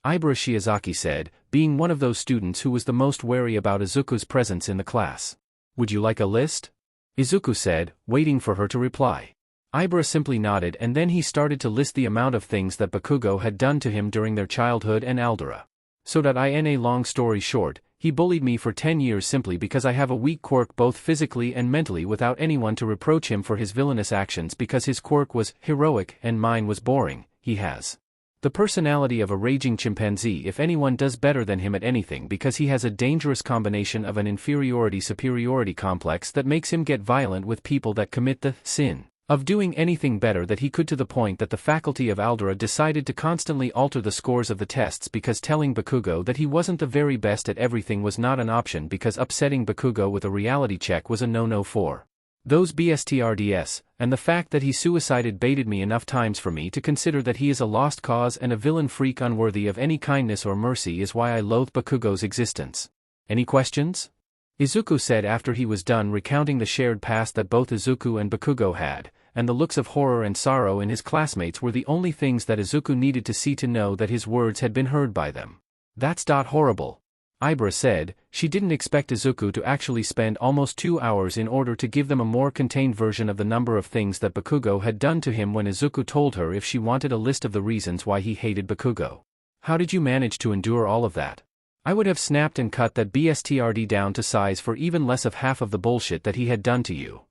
Ibara Shiozaki said, being one of those students who was the most wary about Izuku's presence in the class. Would you like a list? Izuku said, waiting for her to reply. Ibara simply nodded and then he started to list the amount of things that Bakugo had done to him during their childhood and Aldera. So that in a long story short, he bullied me for 10 years simply because I have a weak quirk both physically and mentally without anyone to reproach him for his villainous actions because his quirk was heroic and mine was boring. He has the personality of a raging chimpanzee if anyone does better than him at anything because he has a dangerous combination of an inferiority-superiority complex that makes him get violent with people that commit the sin of doing anything better that he could, to the point that the faculty of Aldera decided to constantly alter the scores of the tests because telling Bakugo that he wasn't the very best at everything was not an option, because upsetting Bakugo with a reality check was a no-no for those BSTRDS, and the fact that he suicided baited me enough times for me to consider that he is a lost cause and a villain freak unworthy of any kindness or mercy is why I loathe Bakugo's existence. Any questions? Izuku said after he was done recounting the shared past that both Izuku and Bakugo had, and the looks of horror and sorrow in his classmates were the only things that Izuku needed to see to know that his words had been heard by them. That's horrible. Ibra said. She didn't expect Izuku to actually spend almost 2 hours in order to give them a more contained version of the number of things that Bakugo had done to him when Izuku told her if she wanted a list of the reasons why he hated Bakugo. How did you manage to endure all of that? I would have snapped and cut that BSTRD down to size for even less of half of the bullshit that he had done to you.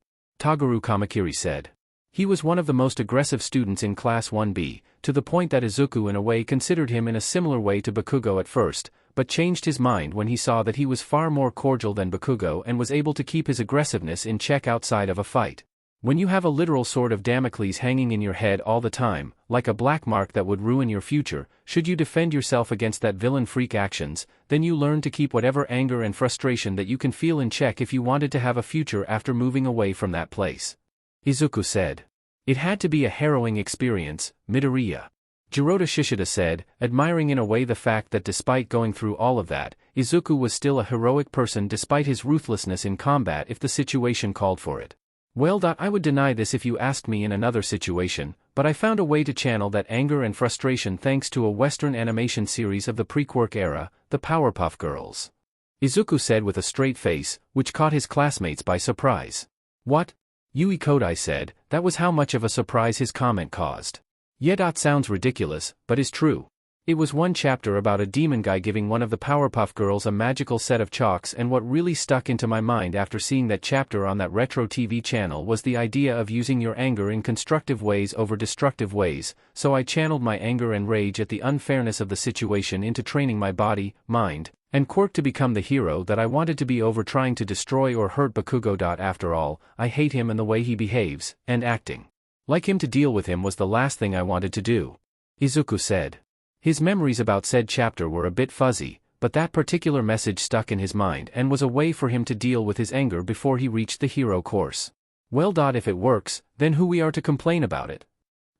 Toguru Kamakiri said. He was one of the most aggressive students in Class 1B, to the point that Izuku in a way considered him in a similar way to Bakugo at first, but changed his mind when he saw that he was far more cordial than Bakugo and was able to keep his aggressiveness in check outside of a fight. When you have a literal sword of Damocles hanging in your head all the time, like a black mark that would ruin your future, should you defend yourself against that villain freak actions, then you learn to keep whatever anger and frustration that you can feel in check if you wanted to have a future after moving away from that place. Izuku said. It had to be a harrowing experience, Midoriya. Jirota Shishida said, admiring in a way the fact that despite going through all of that, Izuku was still a heroic person despite his ruthlessness in combat if the situation called for it. Well, I would deny this if you asked me in another situation, but I found a way to channel that anger and frustration thanks to a Western animation series of the pre-Quirk era, the Powerpuff Girls. Izuku said with a straight face, which caught his classmates by surprise. What? Yui Kodai said. That was how much of a surprise his comment caused. Yeah. Sounds ridiculous, but is true. It was one chapter about a demon guy giving one of the Powerpuff Girls a magical set of chalks, and what really stuck into my mind after seeing that chapter on that retro TV channel was the idea of using your anger in constructive ways over destructive ways, so I channeled my anger and rage at the unfairness of the situation into training my body, mind, and quirk to become the hero that I wanted to be over trying to destroy or hurt Bakugo. After all, I hate him and the way he behaves, and acting like him to deal with him was the last thing I wanted to do. Izuku said. His memories about said chapter were a bit fuzzy, but that particular message stuck in his mind and was a way for him to deal with his anger before he reached the hero course. Well, if it works, then who we are to complain about it?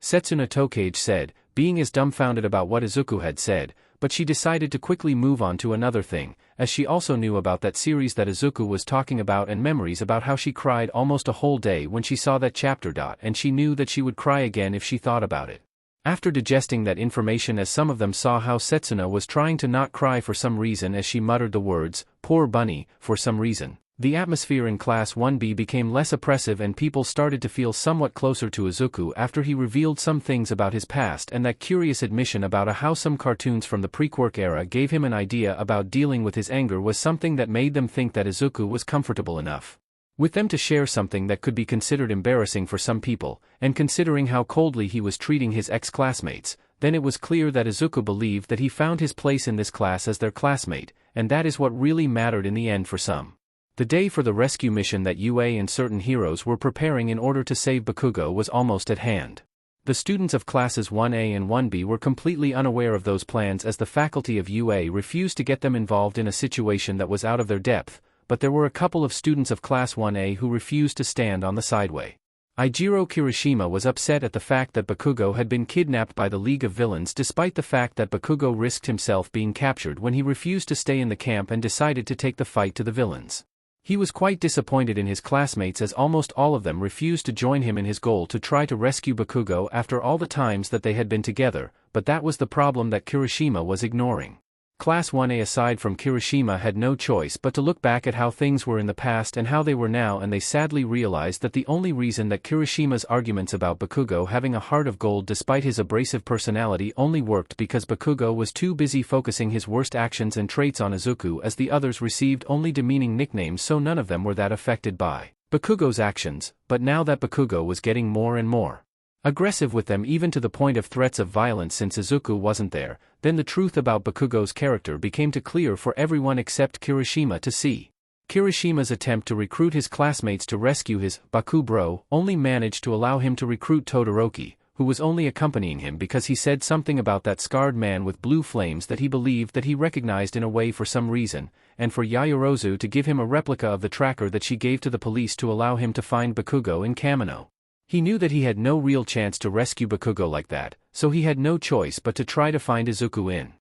Setsuna Tokage said, being as dumbfounded about what Izuku had said, but she decided to quickly move on to another thing, as she also knew about that series that Izuku was talking about and memories about how she cried almost a whole day when she saw that chapter. And she knew that she would cry again if she thought about it. After digesting that information, as some of them saw how Setsuna was trying to not cry for some reason as she muttered the words, poor bunny, for some reason, the atmosphere in Class 1B became less oppressive and people started to feel somewhat closer to Izuku after he revealed some things about his past, and that curious admission about how some cartoons from the pre-Quirk era gave him an idea about dealing with his anger was something that made them think that Izuku was comfortable enough with them to share something that could be considered embarrassing for some people, and considering how coldly he was treating his ex-classmates, then it was clear that Izuku believed that he found his place in this class as their classmate, and that is what really mattered in the end for some. The day for the rescue mission that UA and certain heroes were preparing in order to save Bakugo was almost at hand. The students of classes 1A and 1B were completely unaware of those plans as the faculty of UA refused to get them involved in a situation that was out of their depth, but there were a couple of students of Class 1A who refused to stand on the sideway. Eijiro Kirishima was upset at the fact that Bakugo had been kidnapped by the League of Villains, despite the fact that Bakugo risked himself being captured when he refused to stay in the camp and decided to take the fight to the villains. He was quite disappointed in his classmates as almost all of them refused to join him in his goal to try to rescue Bakugo after all the times that they had been together, but that was the problem that Kirishima was ignoring. Class 1A aside from Kirishima had no choice but to look back at how things were in the past and how they were now, and they sadly realized that the only reason that Kirishima's arguments about Bakugo having a heart of gold despite his abrasive personality only worked because Bakugo was too busy focusing his worst actions and traits on Izuku, as the others received only demeaning nicknames, so none of them were that affected by Bakugo's actions. But now that Bakugo was getting more and more aggressive with them, even to the point of threats of violence since Izuku wasn't there, then the truth about Bakugo's character became too clear for everyone except Kirishima to see. Kirishima's attempt to recruit his classmates to rescue his Bakugo only managed to allow him to recruit Todoroki, who was only accompanying him because he said something about that scarred man with blue flames that he believed that he recognized in a way for some reason, and for Yayorozu to give him a replica of the tracker that she gave to the police to allow him to find Bakugo in Kamino. He knew that he had no real chance to rescue Bakugo like that, so he had no choice but to try to find Izuku in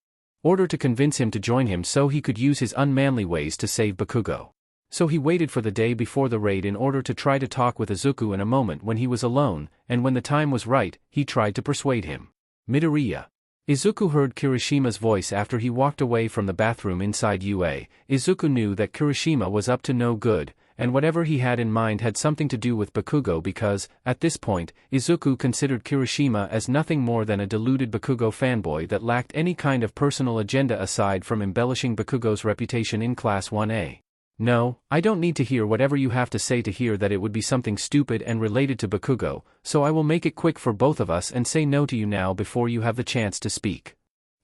order to convince him to join him so he could use his unmanly ways to save Bakugo. So he waited for the day before the raid in order to try to talk with Izuku in a moment when he was alone, and when the time was right, he tried to persuade him. Midoriya. Izuku heard Kirishima's voice after he walked away from the bathroom inside UA. Izuku knew that Kirishima was up to no good, and whatever he had in mind had something to do with Bakugo because, at this point, Izuku considered Kirishima as nothing more than a deluded Bakugo fanboy that lacked any kind of personal agenda aside from embellishing Bakugo's reputation in Class 1A. No, I don't need to hear whatever you have to say to hear that it would be something stupid and related to Bakugo, so I will make it quick for both of us and say no to you now before you have the chance to speak.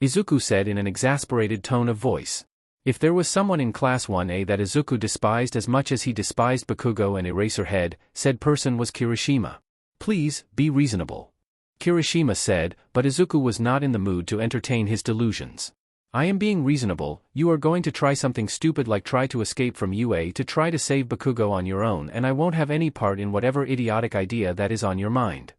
Izuku said in an exasperated tone of voice. If there was someone in Class 1A that Izuku despised as much as he despised Bakugo and Eraserhead, said person was Kirishima. Please, be reasonable. Kirishima said, but Izuku was not in the mood to entertain his delusions. I am being reasonable. You are going to try something stupid like try to escape from UA to try to save Bakugo on your own, and I won't have any part in whatever idiotic idea that is on your mind.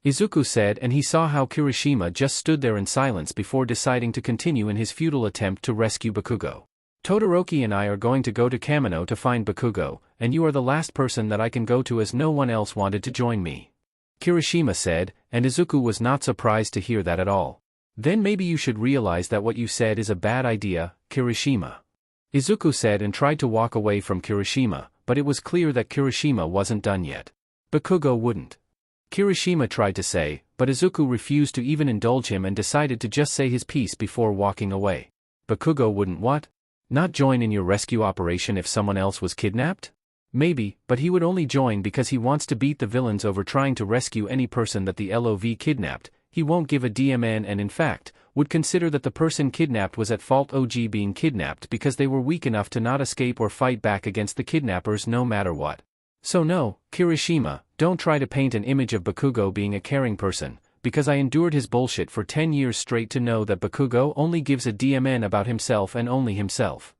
Izuku said, and he saw how Kirishima just stood there in silence before deciding to continue in his futile attempt to rescue Bakugo. Todoroki and I are going to go to Kamino to find Bakugo, and you are the last person that I can go to as no one else wanted to join me. Kirishima said, and Izuku was not surprised to hear that at all. Then maybe you should realize that what you said is a bad idea, Kirishima. Izuku said and tried to walk away from Kirishima, but it was clear that Kirishima wasn't done yet. Bakugo wouldn't. Kirishima tried to say, but Izuku refused to even indulge him and decided to just say his piece before walking away. Bakugo wouldn't what? Not join in your rescue operation if someone else was kidnapped? Maybe, but he would only join because he wants to beat the villains over trying to rescue any person that the LOV kidnapped. He won't give a DMN and in fact, would consider that the person kidnapped was at fault OG being kidnapped because they were weak enough to not escape or fight back against the kidnappers no matter what. So no, Kirishima, don't try to paint an image of Bakugo being a caring person, because I endured his bullshit for 10 years straight to know that Bakugo only gives a DMN about himself and only himself.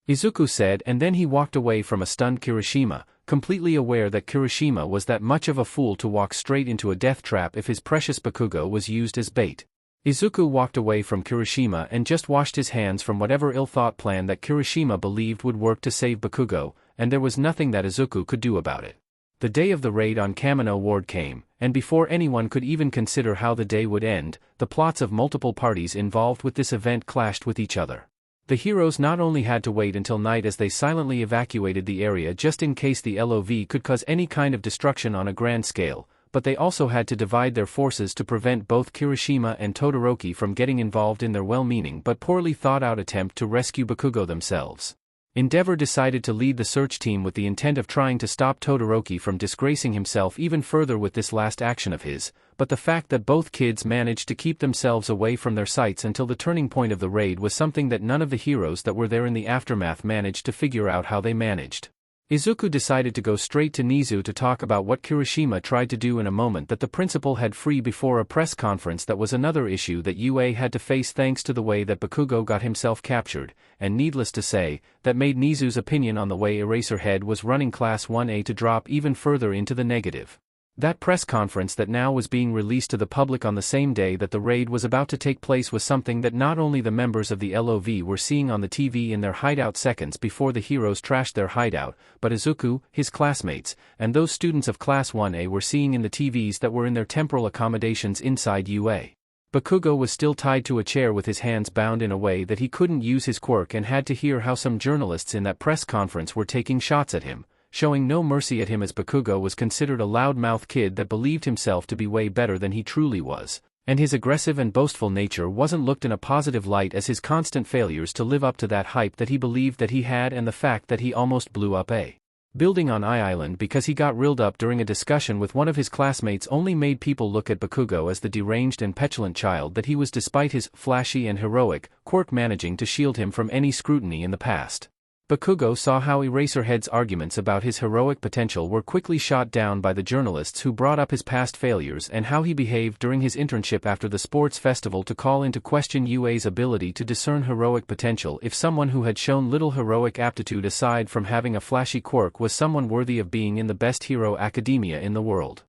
Izuku said, and then he walked away from a stunned Kirishima, completely aware that Kirishima was that much of a fool to walk straight into a death trap if his precious Bakugo was used as bait. Izuku walked away from Kirishima and just washed his hands from whatever ill-thought plan that Kirishima believed would work to save Bakugo, and there was nothing that Izuku could do about it. The day of the raid on Kamino Ward came, and before anyone could even consider how the day would end, the plots of multiple parties involved with this event clashed with each other. The heroes not only had to wait until night as they silently evacuated the area just in case the LOV could cause any kind of destruction on a grand scale, but they also had to divide their forces to prevent both Kirishima and Todoroki from getting involved in their well-meaning but poorly thought-out attempt to rescue Bakugo themselves. Endeavor decided to lead the search team with the intent of trying to stop Todoroki from disgracing himself even further with this last action of his, but the fact that both kids managed to keep themselves away from their sights until the turning point of the raid was something that none of the heroes that were there in the aftermath managed to figure out how they managed. Izuku decided to go straight to Nizu to talk about what Kirishima tried to do in a moment that the principal had free before a press conference that was another issue that UA had to face thanks to the way that Bakugo got himself captured, and needless to say, that made Nizu's opinion on the way Eraserhead was running Class 1A to drop even further into the negative. That press conference that now was being released to the public on the same day that the raid was about to take place was something that not only the members of the LOV were seeing on the TV in their hideout seconds before the heroes trashed their hideout, but Izuku, his classmates, and those students of Class 1A were seeing in the TVs that were in their temporal accommodations inside UA. Bakugo was still tied to a chair with his hands bound in a way that he couldn't use his quirk and had to hear how some journalists in that press conference were taking shots at him, showing no mercy at him as Bakugo was considered a loudmouth kid that believed himself to be way better than he truly was, and his aggressive and boastful nature wasn't looked in a positive light as his constant failures to live up to that hype that he believed that he had and the fact that he almost blew up a building on Island because he got riled up during a discussion with one of his classmates only made people look at Bakugo as the deranged and petulant child that he was despite his flashy and heroic quirk managing to shield him from any scrutiny in the past. Bakugo saw how Eraserhead's arguments about his heroic potential were quickly shot down by the journalists who brought up his past failures and how he behaved during his internship after the sports festival to call into question UA's ability to discern heroic potential if someone who had shown little heroic aptitude aside from having a flashy quirk was someone worthy of being in the best hero academia in the world.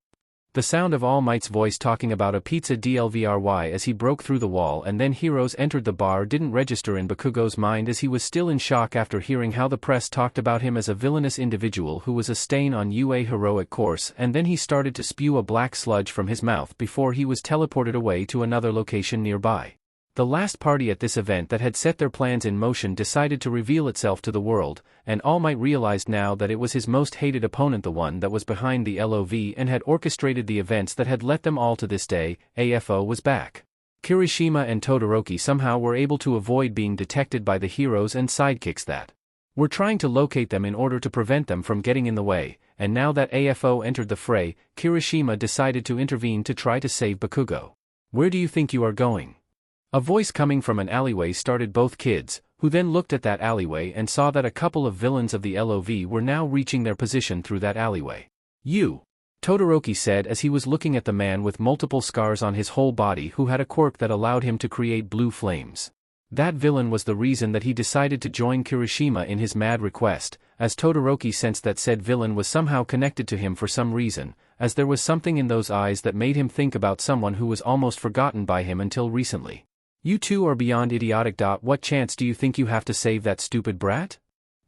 The sound of All Might's voice talking about a pizza delivery as he broke through the wall and then heroes entered the bar didn't register in Bakugo's mind as he was still in shock after hearing how the press talked about him as a villainous individual who was a stain on UA heroic course, and then he started to spew a black sludge from his mouth before he was teleported away to another location nearby. The last party at this event that had set their plans in motion decided to reveal itself to the world, and All Might realized now that it was his most hated opponent, the one that was behind the LOV and had orchestrated the events that had led them all to this day. AFO was back. Kirishima and Todoroki somehow were able to avoid being detected by the heroes and sidekicks that were trying to locate them in order to prevent them from getting in the way, and now that AFO entered the fray, Kirishima decided to intervene to try to save Bakugo. "Where do you think you are going?" A voice coming from an alleyway startled both kids, who then looked at that alleyway and saw that a couple of villains of the LOV were now reaching their position through that alleyway. "You," Todoroki said as he was looking at the man with multiple scars on his whole body who had a quirk that allowed him to create blue flames. That villain was the reason that he decided to join Kirishima in his mad request, as Todoroki sensed that said villain was somehow connected to him for some reason, as there was something in those eyes that made him think about someone who was almost forgotten by him until recently. "You two are beyond idiotic. What chance do you think you have to save that stupid brat?"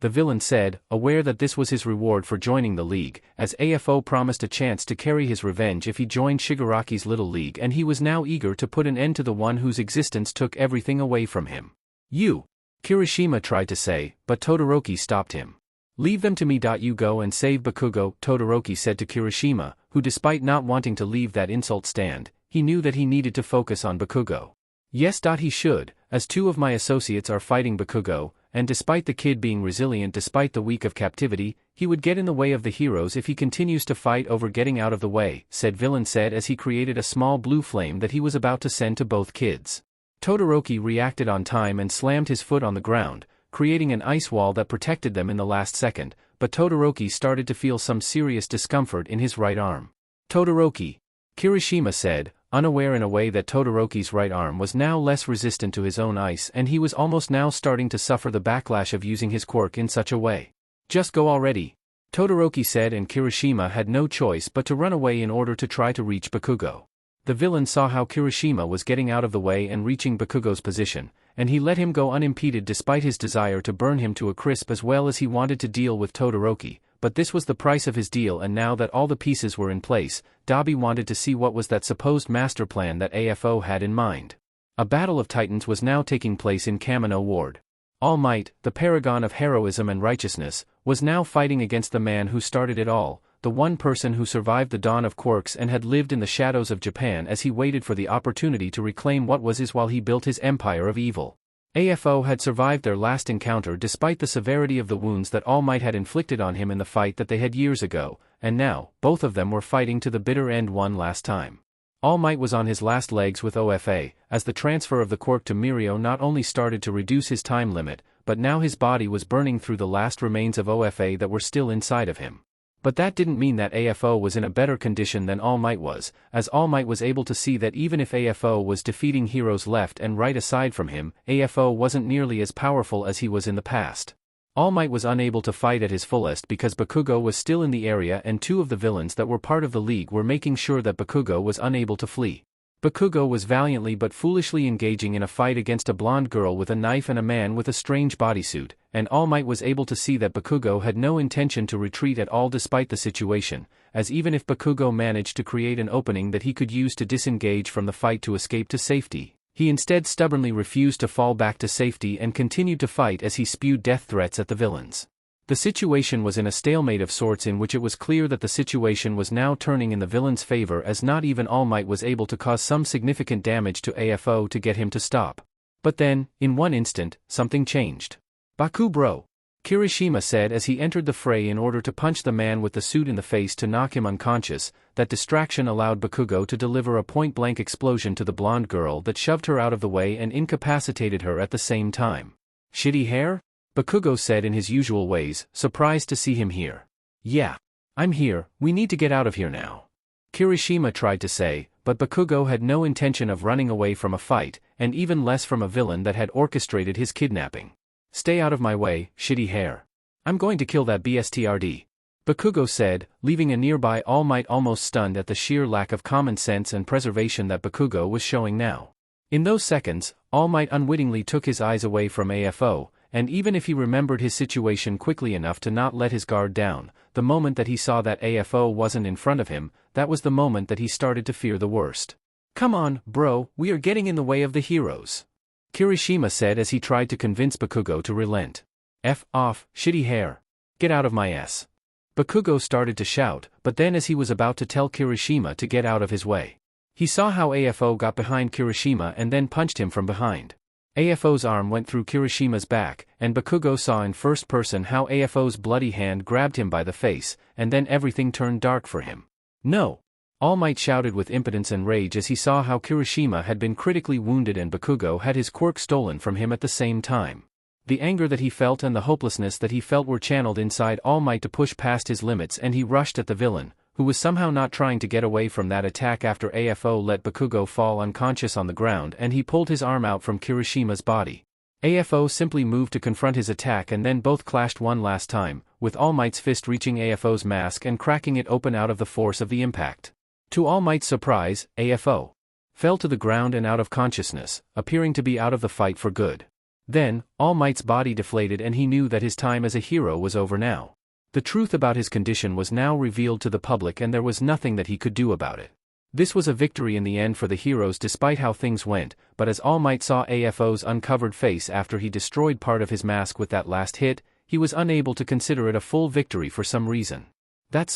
the villain said, aware that this was his reward for joining the league, as AFO promised a chance to carry his revenge if he joined Shigaraki's little league, and he was now eager to put an end to the one whose existence took everything away from him. "You," Kirishima tried to say, but Todoroki stopped him. "Leave them to me. You go and save Bakugo," Todoroki said to Kirishima, who despite not wanting to leave that insult stand, he knew that he needed to focus on Bakugo. "Yes, he should, as two of my associates are fighting Bakugo, and despite the kid being resilient despite the week of captivity, he would get in the way of the heroes if he continues to fight over getting out of the way," villain said as he created a small blue flame that he was about to send to both kids. Todoroki reacted on time and slammed his foot on the ground, creating an ice wall that protected them in the last second, but Todoroki started to feel some serious discomfort in his right arm. "Todoroki," Kirishima said, unaware in a way that Todoroki's right arm was now less resistant to his own ice and he was almost now starting to suffer the backlash of using his quirk in such a way. "Just go already," Todoroki said, and Kirishima had no choice but to run away in order to try to reach Bakugo. The villain saw how Kirishima was getting out of the way and reaching Bakugo's position, and he let him go unimpeded despite his desire to burn him to a crisp as well as he wanted to deal with Todoroki. But this was the price of his deal, and now that all the pieces were in place, Dabi wanted to see what was that supposed master plan that AFO had in mind. A battle of titans was now taking place in Kamino Ward. All Might, the paragon of heroism and righteousness, was now fighting against the man who started it all, the one person who survived the dawn of quirks and had lived in the shadows of Japan as he waited for the opportunity to reclaim what was his while he built his empire of evil. AFO had survived their last encounter despite the severity of the wounds that All Might had inflicted on him in the fight that they had years ago, and now, both of them were fighting to the bitter end one last time. All Might was on his last legs with OFA, as the transfer of the quirk to Mirio not only started to reduce his time limit, but now his body was burning through the last remains of OFA that were still inside of him. But that didn't mean that AFO was in a better condition than All Might was, as All Might was able to see that even if AFO was defeating heroes left and right aside from him, AFO wasn't nearly as powerful as he was in the past. All Might was unable to fight at his fullest because Bakugo was still in the area and two of the villains that were part of the league were making sure that Bakugo was unable to flee. Bakugo was valiantly but foolishly engaging in a fight against a blonde girl with a knife and a man with a strange bodysuit, and All Might was able to see that Bakugo had no intention to retreat at all despite the situation, as even if Bakugo managed to create an opening that he could use to disengage from the fight to escape to safety, he instead stubbornly refused to fall back to safety and continued to fight as he spewed death threats at the villains. The situation was in a stalemate of sorts in which it was clear that the situation was now turning in the villain's favor as not even All Might was able to cause some significant damage to AFO to get him to stop. But then, in one instant, something changed. "Baku bro," Kirishima said as he entered the fray in order to punch the man with the suit in the face to knock him unconscious. That distraction allowed Bakugo to deliver a point-blank explosion to the blonde girl that shoved her out of the way and incapacitated her at the same time. "Shitty hair?" Bakugo said in his usual ways, surprised to see him here. Yeah. I'm here, we need to get out of here now. Kirishima tried to say, but Bakugo had no intention of running away from a fight, and even less from a villain that had orchestrated his kidnapping. Stay out of my way, shitty hair. I'm going to kill that BSTRD. Bakugo said, leaving a nearby All Might almost stunned at the sheer lack of common sense and preservation that Bakugo was showing now. In those seconds, All Might unwittingly took his eyes away from AFO, and even if he remembered his situation quickly enough to not let his guard down, the moment that he saw that AFO wasn't in front of him, that was the moment that he started to fear the worst. Come on, bro, we are getting in the way of the heroes. Kirishima said as he tried to convince Bakugo to relent. F off, shitty hair. Get out of my ass. Bakugo started to shout, but then as he was about to tell Kirishima to get out of his way, he saw how AFO got behind Kirishima and then punched him from behind. AFO's arm went through Kirishima's back, and Bakugo saw in first person how AFO's bloody hand grabbed him by the face, and then everything turned dark for him. No! All Might shouted with impotence and rage as he saw how Kirishima had been critically wounded and Bakugo had his quirk stolen from him at the same time. The anger that he felt and the hopelessness that he felt were channeled inside All Might to push past his limits, and he rushed at the villain, who was somehow not trying to get away from that attack after AFO let Bakugo fall unconscious on the ground and he pulled his arm out from Kirishima's body. AFO simply moved to confront his attack and then both clashed one last time, with All Might's fist reaching AFO's mask and cracking it open out of the force of the impact. To All Might's surprise, AFO fell to the ground and out of consciousness, appearing to be out of the fight for good. Then, All Might's body deflated and he knew that his time as a hero was over now. The truth about his condition was now revealed to the public and there was nothing that he could do about it. This was a victory in the end for the heroes despite how things went, but as All Might saw AFO's uncovered face after he destroyed part of his mask with that last hit, he was unable to consider it a full victory for some reason. That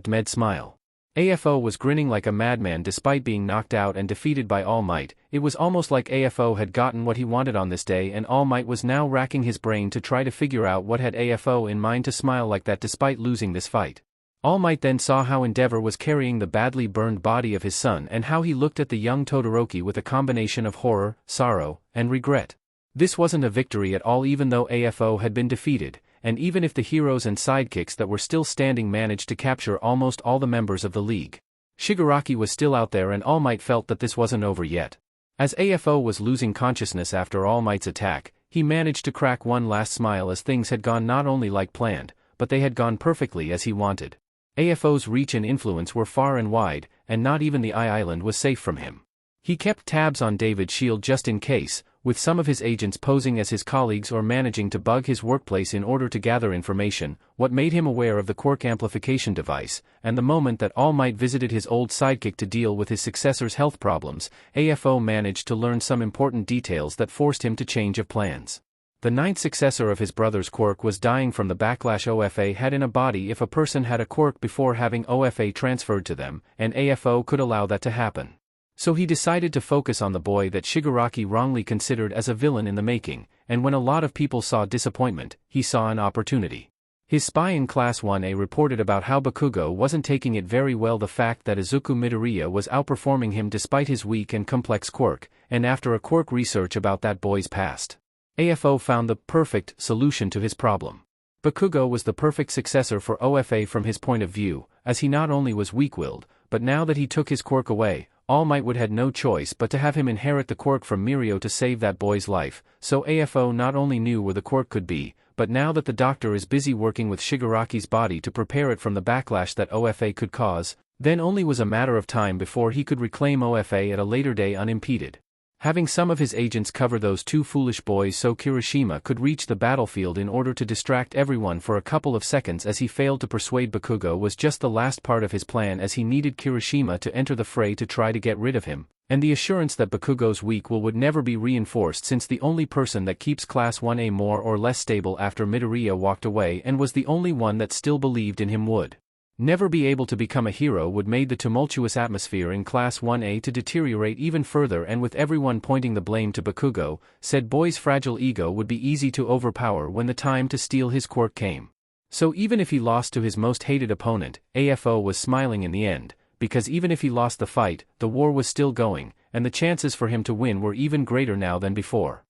med smile. AFO was grinning like a madman despite being knocked out and defeated by All Might. It was almost like AFO had gotten what he wanted on this day and All Might was now racking his brain to try to figure out what had AFO in mind to smile like that despite losing this fight. All Might then saw how Endeavor was carrying the badly burned body of his son and how he looked at the young Todoroki with a combination of horror, sorrow, and regret. This wasn't a victory at all even though AFO had been defeated, and even if the heroes and sidekicks that were still standing managed to capture almost all the members of the league. Shigaraki was still out there and All Might felt that this wasn't over yet. As AFO was losing consciousness after All Might's attack, he managed to crack one last smile as things had gone not only like planned, but they had gone perfectly as he wanted. AFO's reach and influence were far and wide, and not even the Island was safe from him. He kept tabs on David's shield just in case, with some of his agents posing as his colleagues or managing to bug his workplace in order to gather information, what made him aware of the quirk amplification device, and the moment that All Might visited his old sidekick to deal with his successor's health problems, AFO managed to learn some important details that forced him to change of plans. The ninth successor of his brother's quirk was dying from the backlash OFA had in a body if a person had a quirk before having OFA transferred to them, and AFO could allow that to happen. So he decided to focus on the boy that Shigaraki wrongly considered as a villain in the making, and when a lot of people saw disappointment, he saw an opportunity. His spy in Class 1A reported about how Bakugo wasn't taking it very well, the fact that Izuku Midoriya was outperforming him despite his weak and complex quirk, and after a quirk research about that boy's past, AFO found the perfect solution to his problem. Bakugo was the perfect successor for OFA from his point of view, as he not only was weak-willed, but now that he took his quirk away, All Might would had no choice but to have him inherit the quirk from Mirio to save that boy's life, so AFO not only knew where the quirk could be, but now that the doctor is busy working with Shigaraki's body to prepare it from the backlash that OFA could cause, then only was a matter of time before he could reclaim OFA at a later day unimpeded. Having some of his agents cover those two foolish boys so Kirishima could reach the battlefield in order to distract everyone for a couple of seconds as he failed to persuade Bakugo was just the last part of his plan, as he needed Kirishima to enter the fray to try to get rid of him, and the assurance that Bakugo's weak will would never be reinforced, since the only person that keeps Class 1A more or less stable after Midoriya walked away and was the only one that still believed in him would never be able to become a hero would made the tumultuous atmosphere in Class 1A to deteriorate even further, and with everyone pointing the blame to Bakugo, said boy's fragile ego would be easy to overpower when the time to steal his quirk came. So even if he lost to his most hated opponent, AFO was smiling in the end, because even if he lost the fight, the war was still going, and the chances for him to win were even greater now than before.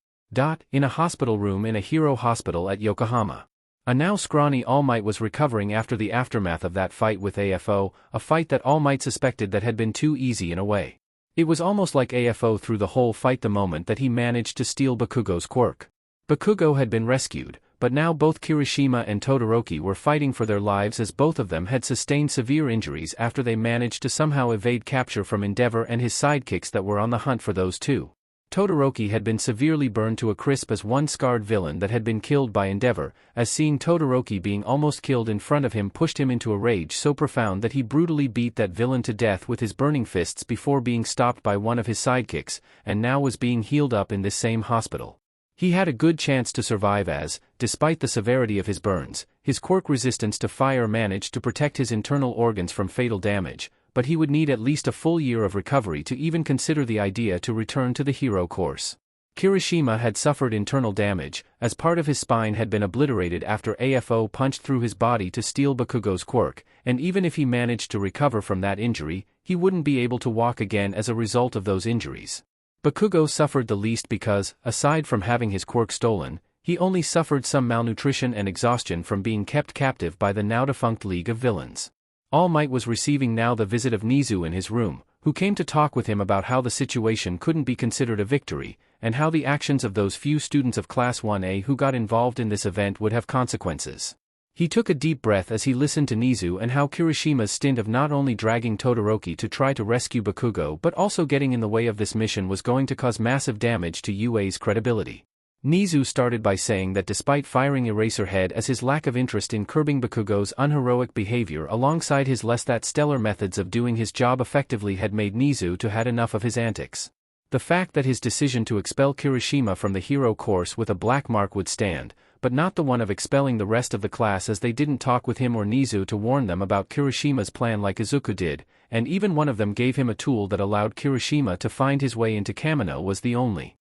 In a hospital room in a hero hospital at Yokohama. A now scrawny All Might was recovering after the aftermath of that fight with AFO, a fight that All Might suspected that had been too easy in a way. It was almost like AFO threw the whole fight the moment that he managed to steal Bakugo's quirk. Bakugo had been rescued, but now both Kirishima and Todoroki were fighting for their lives as both of them had sustained severe injuries after they managed to somehow evade capture from Endeavor and his sidekicks that were on the hunt for those two. Todoroki had been severely burned to a crisp as one scarred villain that had been killed by Endeavor, as seeing Todoroki being almost killed in front of him pushed him into a rage so profound that he brutally beat that villain to death with his burning fists before being stopped by one of his sidekicks, and now was being healed up in this same hospital. He had a good chance to survive as, despite the severity of his burns, his quirk resistance to fire managed to protect his internal organs from fatal damage, but he would need at least a full year of recovery to even consider the idea to return to the hero course. Kirishima had suffered internal damage, as part of his spine had been obliterated after AFO punched through his body to steal Bakugo's quirk, and even if he managed to recover from that injury, he wouldn't be able to walk again as a result of those injuries. Bakugo suffered the least because, aside from having his quirk stolen, he only suffered some malnutrition and exhaustion from being kept captive by the now-defunct League of Villains. All Might was receiving now the visit of Nizu in his room, who came to talk with him about how the situation couldn't be considered a victory, and how the actions of those few students of Class 1A who got involved in this event would have consequences. He took a deep breath as he listened to Nizu and how Kirishima's stint of not only dragging Todoroki to try to rescue Bakugo but also getting in the way of this mission was going to cause massive damage to UA's credibility. Nizu started by saying that despite firing Eraserhead as his lack of interest in curbing Bakugo's unheroic behavior alongside his less that stellar methods of doing his job effectively had made Nizu to had enough of his antics. The fact that his decision to expel Kirishima from the hero course with a black mark would stand, but not the one of expelling the rest of the class as they didn't talk with him or Nizu to warn them about Kirishima's plan like Izuku did, and even one of them gave him a tool that allowed Kirishima to find his way into Kamino was the only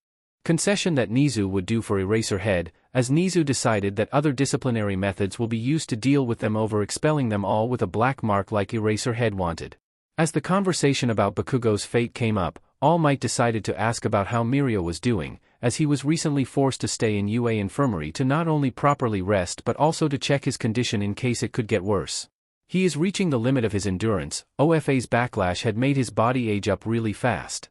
concession that Nizu would do for Eraserhead, as Nizu decided that other disciplinary methods will be used to deal with them over expelling them all with a black mark like Eraserhead wanted. As the conversation about Bakugo's fate came up, All Might decided to ask about how Midoriya was doing, as he was recently forced to stay in UA Infirmary to not only properly rest but also to check his condition in case it could get worse. He is reaching the limit of his endurance. OFA's backlash had made his body age up really fast.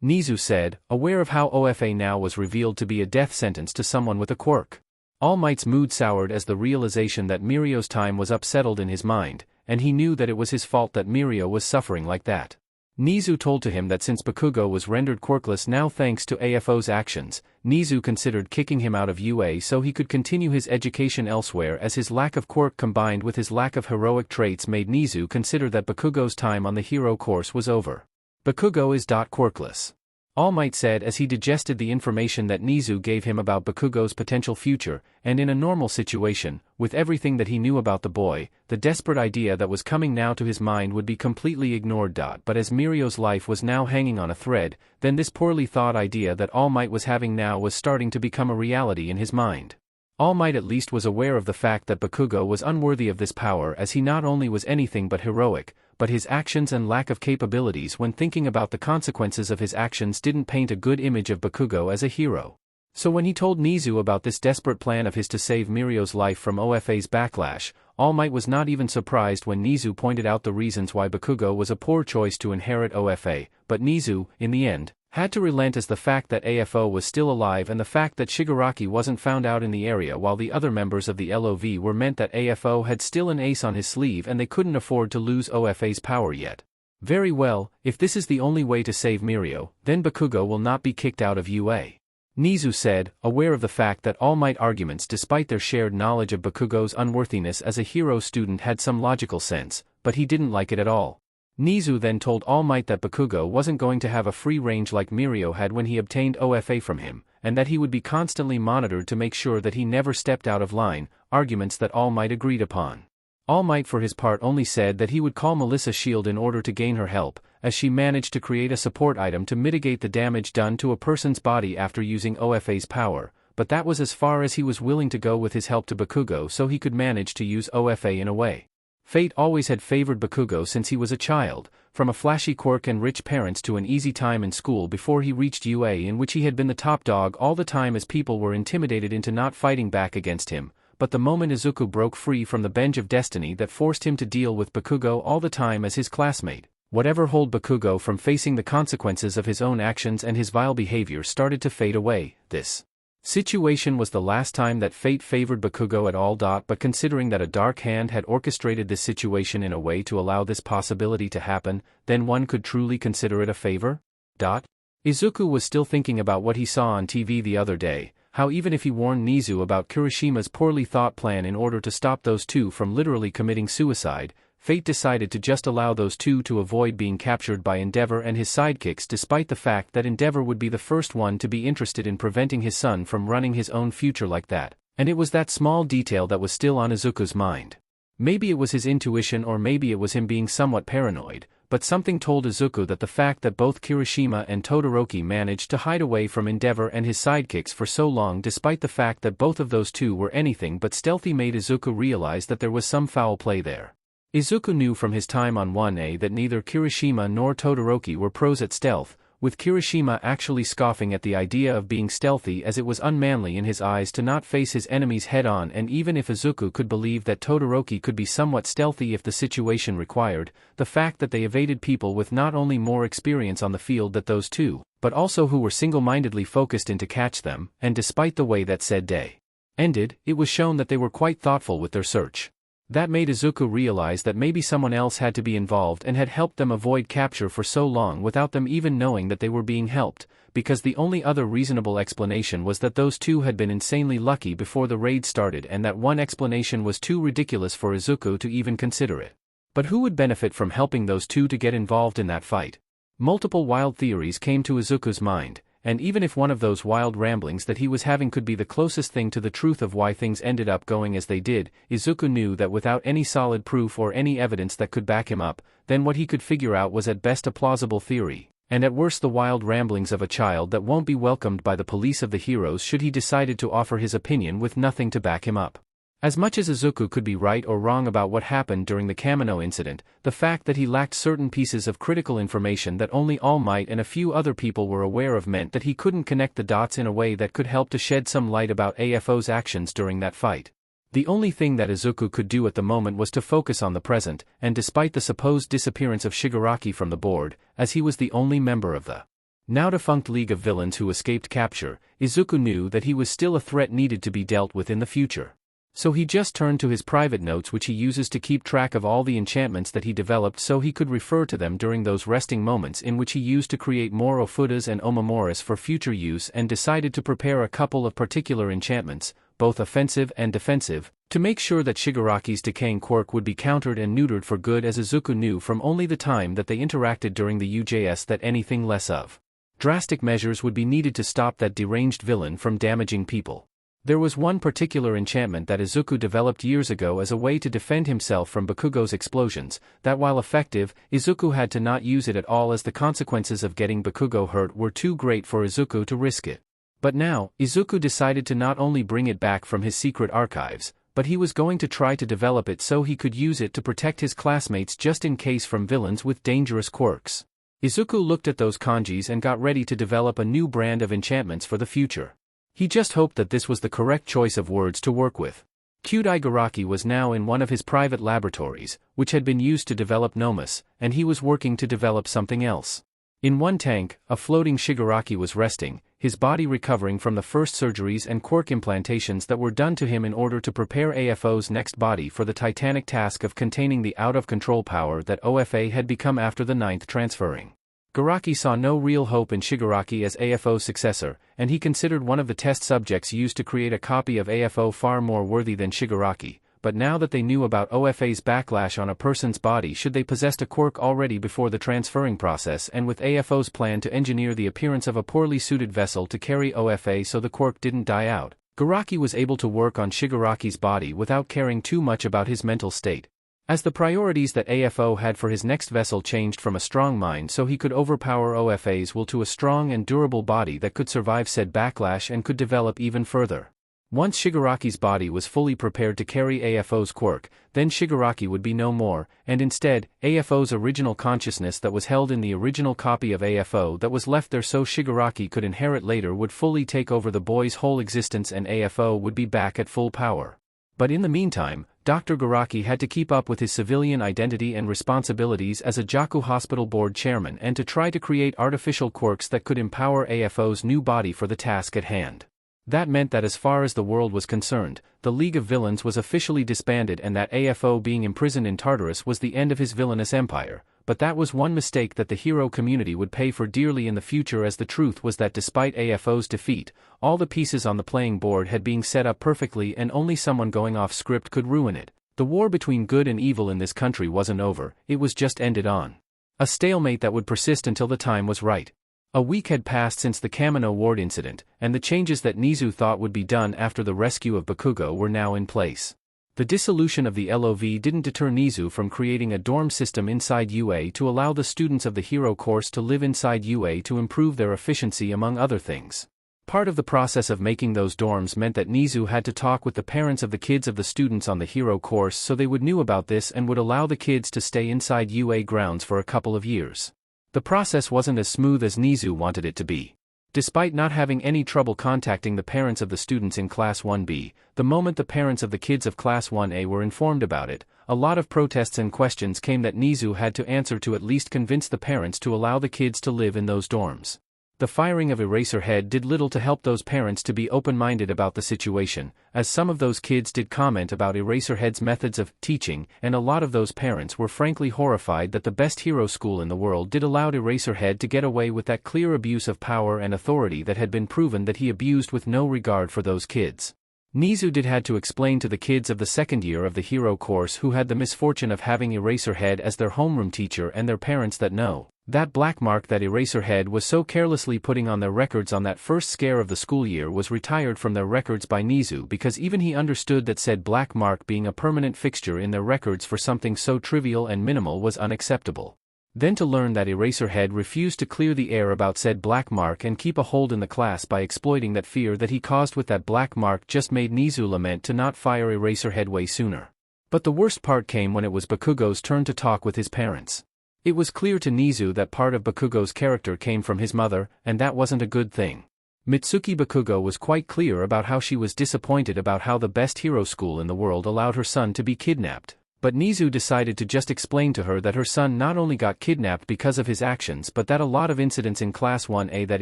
Nizu said, aware of how OFA now was revealed to be a death sentence to someone with a quirk. All Might's mood soured as the realization that Mirio's time was up settled in his mind, and he knew that it was his fault that Mirio was suffering like that. Nizu told to him that since Bakugo was rendered quirkless now thanks to AFO's actions, Nizu considered kicking him out of UA so he could continue his education elsewhere as his lack of quirk combined with his lack of heroic traits made Nizu consider that Bakugo's time on the hero course was over. Bakugo is quirkless. All Might said as he digested the information that Nizu gave him about Bakugo's potential future, and in a normal situation, with everything that he knew about the boy, the desperate idea that was coming now to his mind would be completely ignored. But as Mirio's life was now hanging on a thread, then this poorly thought idea that All Might was having now was starting to become a reality in his mind. All Might at least was aware of the fact that Bakugo was unworthy of this power as he not only was anything but heroic, but his actions and lack of capabilities when thinking about the consequences of his actions didn't paint a good image of Bakugo as a hero. So when he told Nizu about this desperate plan of his to save Mirio's life from OFA's backlash, All Might was not even surprised when Nizu pointed out the reasons why Bakugo was a poor choice to inherit OFA, but Nizu, in the end, had to relent as the fact that AFO was still alive and the fact that Shigaraki wasn't found out in the area while the other members of the LOV were meant that AFO had still an ace on his sleeve and they couldn't afford to lose OFA's power yet. Very well, if this is the only way to save Mirio, then Bakugo will not be kicked out of UA. Nizu said, aware of the fact that All Might arguments despite their shared knowledge of Bakugo's unworthiness as a hero student had some logical sense, but he didn't like it at all. Nizu then told All Might that Bakugo wasn't going to have a free range like Mirio had when he obtained OFA from him, and that he would be constantly monitored to make sure that he never stepped out of line, arguments that All Might agreed upon. All Might for his part only said that he would call Melissa Shield in order to gain her help, as she managed to create a support item to mitigate the damage done to a person's body after using OFA's power, but that was as far as he was willing to go with his help to Bakugo so he could manage to use OFA in a way. Fate always had favored Bakugo since he was a child, from a flashy quirk and rich parents to an easy time in school before he reached UA, in which he had been the top dog all the time as people were intimidated into not fighting back against him. But the moment Izuku broke free from the bench of destiny that forced him to deal with Bakugo all the time as his classmate, whatever held Bakugo from facing the consequences of his own actions and his vile behavior started to fade away. This situation was the last time that fate favored Bakugo at all. But considering that a dark hand had orchestrated this situation in a way to allow this possibility to happen, then one could truly consider it a favor? Izuku was still thinking about what he saw on TV the other day, how even if he warned Nizu about Kirishima's poorly thought plan in order to stop those two from literally committing suicide, fate decided to just allow those two to avoid being captured by Endeavor and his sidekicks, despite the fact that Endeavor would be the first one to be interested in preventing his son from running his own future like that. And it was that small detail that was still on Izuku's mind. Maybe it was his intuition, or maybe it was him being somewhat paranoid, but something told Izuku that the fact that both Kirishima and Todoroki managed to hide away from Endeavor and his sidekicks for so long, despite the fact that both of those two were anything but stealthy, made Izuku realize that there was some foul play there. Izuku knew from his time on 1A that neither Kirishima nor Todoroki were pros at stealth, with Kirishima actually scoffing at the idea of being stealthy as it was unmanly in his eyes to not face his enemies head-on. And even if Izuku could believe that Todoroki could be somewhat stealthy if the situation required, the fact that they evaded people with not only more experience on the field than those two, but also who were single-mindedly focused in to catch them, and despite the way that said day ended, it was shown that they were quite thoughtful with their search. That made Izuku realize that maybe someone else had to be involved and had helped them avoid capture for so long without them even knowing that they were being helped, because the only other reasonable explanation was that those two had been insanely lucky before the raid started, and that one explanation was too ridiculous for Izuku to even consider it. But who would benefit from helping those two to get involved in that fight? Multiple wild theories came to Izuku's mind, and even if one of those wild ramblings that he was having could be the closest thing to the truth of why things ended up going as they did, Izuku knew that without any solid proof or any evidence that could back him up, then what he could figure out was at best a plausible theory, and at worst the wild ramblings of a child that won't be welcomed by the police of the heroes should he decided to offer his opinion with nothing to back him up. As much as Izuku could be right or wrong about what happened during the Kamino incident, the fact that he lacked certain pieces of critical information that only All Might and a few other people were aware of meant that he couldn't connect the dots in a way that could help to shed some light about AFO's actions during that fight. The only thing that Izuku could do at the moment was to focus on the present, and despite the supposed disappearance of Shigaraki from the board, as he was the only member of the now-defunct League of Villains who escaped capture, Izuku knew that he was still a threat needed to be dealt with in the future. So he just turned to his private notes, which he uses to keep track of all the enchantments that he developed so he could refer to them during those resting moments, in which he used to create more Ofudas and Omomoris for future use, and decided to prepare a couple of particular enchantments, both offensive and defensive, to make sure that Shigaraki's decaying quirk would be countered and neutered for good, as Izuku knew from only the time that they interacted during the UJS that anything less of drastic measures would be needed to stop that deranged villain from damaging people. There was one particular enchantment that Izuku developed years ago as a way to defend himself from Bakugo's explosions, that while effective, Izuku had to not use it at all as the consequences of getting Bakugo hurt were too great for Izuku to risk it. But now, Izuku decided to not only bring it back from his secret archives, but he was going to try to develop it so he could use it to protect his classmates just in case from villains with dangerous quirks. Izuku looked at those kanjis and got ready to develop a new brand of enchantments for the future. He just hoped that this was the correct choice of words to work with. Kyudai Garaki was now in one of his private laboratories, which had been used to develop Nomus, and he was working to develop something else. In one tank, a floating Shigaraki was resting, his body recovering from the first surgeries and quirk implantations that were done to him in order to prepare AFO's next body for the titanic task of containing the out-of-control power that OFA had become after the 9th transferring. Garaki saw no real hope in Shigaraki as AFO's successor, and he considered one of the test subjects used to create a copy of AFO far more worthy than Shigaraki, but now that they knew about OFA's backlash on a person's body should they possessed a quirk already before the transferring process, and with AFO's plan to engineer the appearance of a poorly suited vessel to carry OFA so the quirk didn't die out, Garaki was able to work on Shigaraki's body without caring too much about his mental state. As the priorities that AFO had for his next vessel changed from a strong mind so he could overpower OFA's will to a strong and durable body that could survive said backlash and could develop even further. Once Shigaraki's body was fully prepared to carry AFO's quirk, then Shigaraki would be no more, and instead, AFO's original consciousness that was held in the original copy of AFO that was left there so Shigaraki could inherit later would fully take over the boy's whole existence and AFO would be back at full power. But in the meantime, Dr. Garaki had to keep up with his civilian identity and responsibilities as a Jaku Hospital Board chairman and to try to create artificial quirks that could empower AFO's new body for the task at hand. That meant that as far as the world was concerned, the League of Villains was officially disbanded and that AFO being imprisoned in Tartarus was the end of his villainous empire, but that was one mistake that the hero community would pay for dearly in the future, as the truth was that despite AFO's defeat, all the pieces on the playing board had been set up perfectly and only someone going off script could ruin it. The war between good and evil in this country wasn't over, it was just ended on a stalemate that would persist until the time was right. A week had passed since the Kamino Ward incident, and the changes that Nizu thought would be done after the rescue of Bakugo were now in place. The dissolution of the LOV didn't deter Nizu from creating a dorm system inside UA to allow the students of the hero course to live inside UA to improve their efficiency among other things. Part of the process of making those dorms meant that Nizu had to talk with the parents of the kids of the students on the hero course so they would know about this and would allow the kids to stay inside UA grounds for a couple of years. The process wasn't as smooth as Nizu wanted it to be. Despite not having any trouble contacting the parents of the students in Class 1B, the moment the parents of the kids of Class 1A were informed about it, a lot of protests and questions came that Nizu had to answer to at least convince the parents to allow the kids to live in those dorms. The firing of Eraserhead did little to help those parents to be open-minded about the situation, as some of those kids did comment about Eraserhead's methods of teaching, and a lot of those parents were frankly horrified that the best hero school in the world did allow Eraserhead to get away with that clear abuse of power and authority that had been proven that he abused with no regard for those kids. Nizu did had to explain to the kids of the second year of the hero course who had the misfortune of having Eraserhead as their homeroom teacher and their parents that no, that black mark that Eraserhead was so carelessly putting on their records on that first scare of the school year was retired from their records by Nizu because even he understood that said black mark being a permanent fixture in their records for something so trivial and minimal was unacceptable. Then to learn that Eraserhead refused to clear the air about said black mark and keep a hold in the class by exploiting that fear that he caused with that black mark just made Nizu lament to not fire Eraserhead way sooner. But the worst part came when it was Bakugo's turn to talk with his parents. It was clear to Nizu that part of Bakugo's character came from his mother, and that wasn't a good thing. Mitsuki Bakugo was quite clear about how she was disappointed about how the best hero school in the world allowed her son to be kidnapped. But Nizu decided to just explain to her that her son not only got kidnapped because of his actions but that a lot of incidents in Class 1A that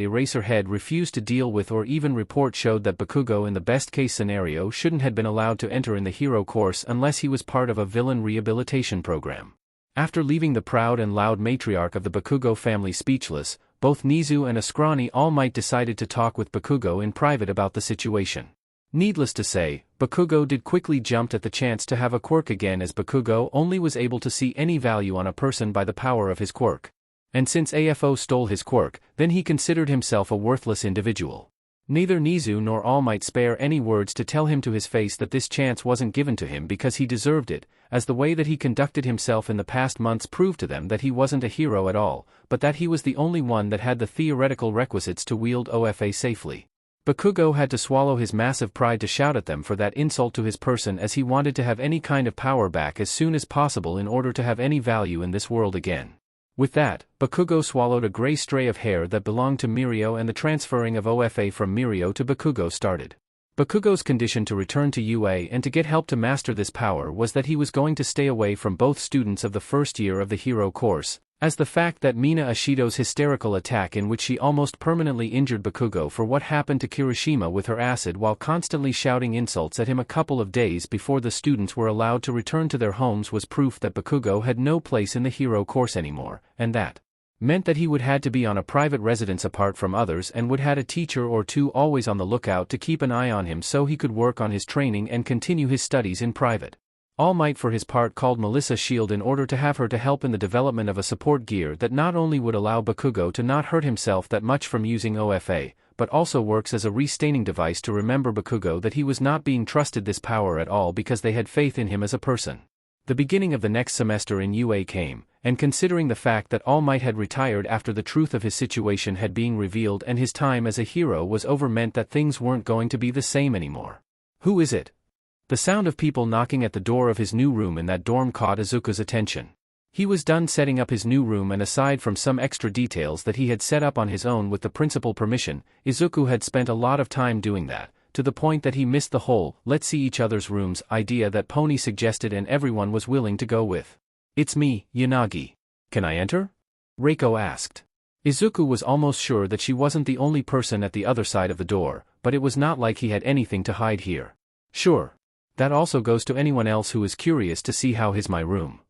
Eraserhead refused to deal with or even report showed that Bakugo in the best case scenario shouldn't have been allowed to enter in the hero course unless he was part of a villain rehabilitation program. After leaving the proud and loud matriarch of the Bakugo family speechless, both Nizu and a scrawny All Might decided to talk with Bakugo in private about the situation. Needless to say, Bakugo did quickly jumped at the chance to have a quirk again, as Bakugo only was able to see any value on a person by the power of his quirk. And since AFO stole his quirk, then he considered himself a worthless individual. Neither Nizu nor All Might spare any words to tell him to his face that this chance wasn't given to him because he deserved it, as the way that he conducted himself in the past months proved to them that he wasn't a hero at all, but that he was the only one that had the theoretical requisites to wield OFA safely. Bakugo had to swallow his massive pride to shout at them for that insult to his person, as he wanted to have any kind of power back as soon as possible in order to have any value in this world again. With that, Bakugo swallowed a gray stray of hair that belonged to Mirio, and the transferring of OFA from Mirio to Bakugo started. Bakugo's condition to return to UA and to get help to master this power was that he was going to stay away from both students of the first year of the hero course, as the fact that Mina Ashido's hysterical attack in which she almost permanently injured Bakugo for what happened to Kirishima with her acid while constantly shouting insults at him a couple of days before the students were allowed to return to their homes was proof that Bakugo had no place in the hero course anymore, and that meant that he would had to be on a private residence apart from others and would had a teacher or two always on the lookout to keep an eye on him so he could work on his training and continue his studies in private. All Might for his part called Melissa Shield in order to have her to help in the development of a support gear that not only would allow Bakugo to not hurt himself that much from using OFA, but also works as a restaining device to remember Bakugo that he was not being trusted this power at all because they had faith in him as a person. The beginning of the next semester in UA came, and considering the fact that All Might had retired after the truth of his situation had been revealed and his time as a hero was over meant that things weren't going to be the same anymore. Who is it? The sound of people knocking at the door of his new room in that dorm caught Izuku's attention. He was done setting up his new room, and aside from some extra details that he had set up on his own with the principal permission, Izuku had spent a lot of time doing that, to the point that he missed the whole "let's see each other's rooms" idea that Pony suggested and everyone was willing to go with. "It's me, Yanagi. Can I enter?" Reiko asked. Izuku was almost sure that she wasn't the only person at the other side of the door, but it was not like he had anything to hide here. "Sure. That also goes to anyone else who is curious to see how is my room,"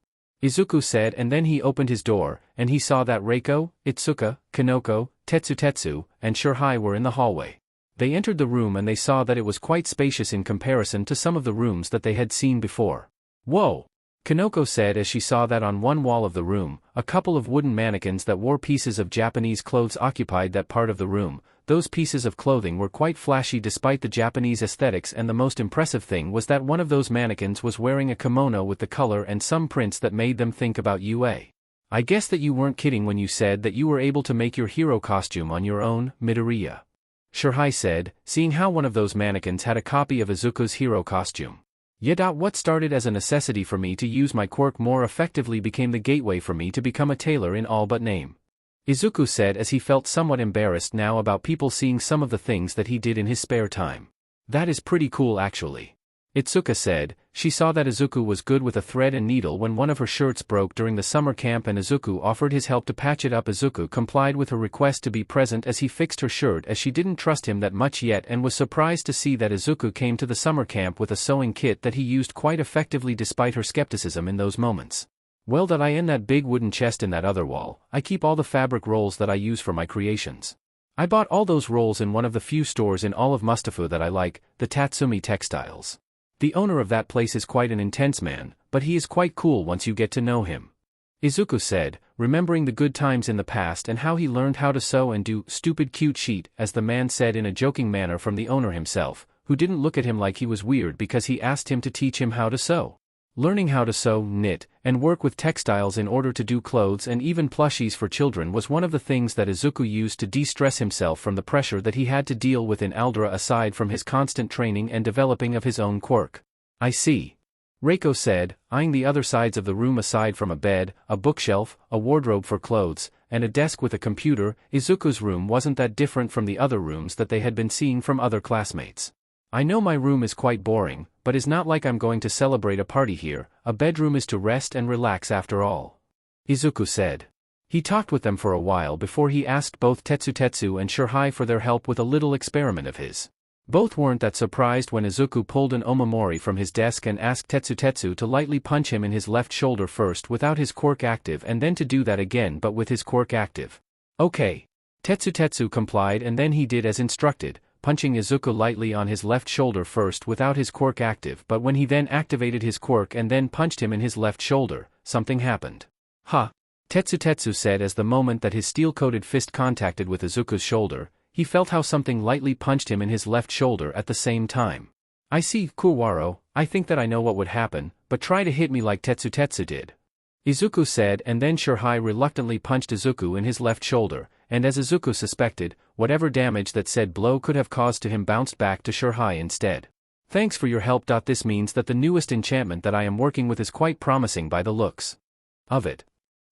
Izuku said, and then he opened his door, and he saw that Reiko, Itsuka, Kanoko, Tetsu, and Shirhai were in the hallway. They entered the room and they saw that it was quite spacious in comparison to some of the rooms that they had seen before. "Whoa!" Kanoko said as she saw that on one wall of the room, a couple of wooden mannequins that wore pieces of Japanese clothes occupied that part of the room. Those pieces of clothing were quite flashy despite the Japanese aesthetics, and the most impressive thing was that one of those mannequins was wearing a kimono with the color and some prints that made them think about UA. "I guess that you weren't kidding when you said that you were able to make your hero costume on your own, Midoriya," Shirhai said, seeing how one of those mannequins had a copy of Izuku's hero costume. "Yeah. What started as a necessity for me to use my quirk more effectively became the gateway for me to become a tailor in all but name," Izuku said as he felt somewhat embarrassed now about people seeing some of the things that he did in his spare time. "That is pretty cool actually," Itsuka said. She saw that Izuku was good with a thread and needle when one of her shirts broke during the summer camp and Izuku offered his help to patch it up. Izuku complied with her request to be present as he fixed her shirt, as she didn't trust him that much yet and was surprised to see that Izuku came to the summer camp with a sewing kit that he used quite effectively despite her skepticism in those moments. "Well, that I in that big wooden chest in that other wall, I keep all the fabric rolls that I use for my creations. I bought all those rolls in one of the few stores in all of Mustafa that I like, the Tatsumi Textiles. The owner of that place is quite an intense man, but he is quite cool once you get to know him," Izuku said, remembering the good times in the past and how he learned how to sew and do "stupid cute sheet," as the man said in a joking manner, from the owner himself, who didn't look at him like he was weird because he asked him to teach him how to sew. Learning how to sew, knit, and work with textiles in order to do clothes and even plushies for children was one of the things that Izuku used to de-stress himself from the pressure that he had to deal with in Aldera, aside from his constant training and developing of his own quirk. "I see," Reiko said, eyeing the other sides of the room. Aside from a bed, a bookshelf, a wardrobe for clothes, and a desk with a computer, Izuku's room wasn't that different from the other rooms that they had been seeing from other classmates. "I know my room is quite boring, but it's not like I'm going to celebrate a party here. A bedroom is to rest and relax after all," Izuku said. He talked with them for a while before he asked both Tetsu and Shirhai for their help with a little experiment of his. Both weren't that surprised when Izuku pulled an omamori from his desk and asked Tetsu to lightly punch him in his left shoulder first without his quirk active, and then to do that again but with his quirk active. "Okay." Tetsu complied, and then he did as instructed, punching Izuku lightly on his left shoulder first without his quirk active, but when he then activated his quirk and then punched him in his left shoulder, something happened. "Huh," Tetsu said as the moment that his steel-coated fist contacted with Izuku's shoulder, he felt how something lightly punched him in his left shoulder at the same time. "I see, Kuwaro, I think that I know what would happen, but try to hit me like Tetsu did," Izuku said, and then Shirhai reluctantly punched Izuku in his left shoulder, and as Izuku suspected, whatever damage that said blow could have caused to him bounced back to Shirhai instead. "Thanks for your help. This means that the newest enchantment that I am working with is quite promising by the looks of it,"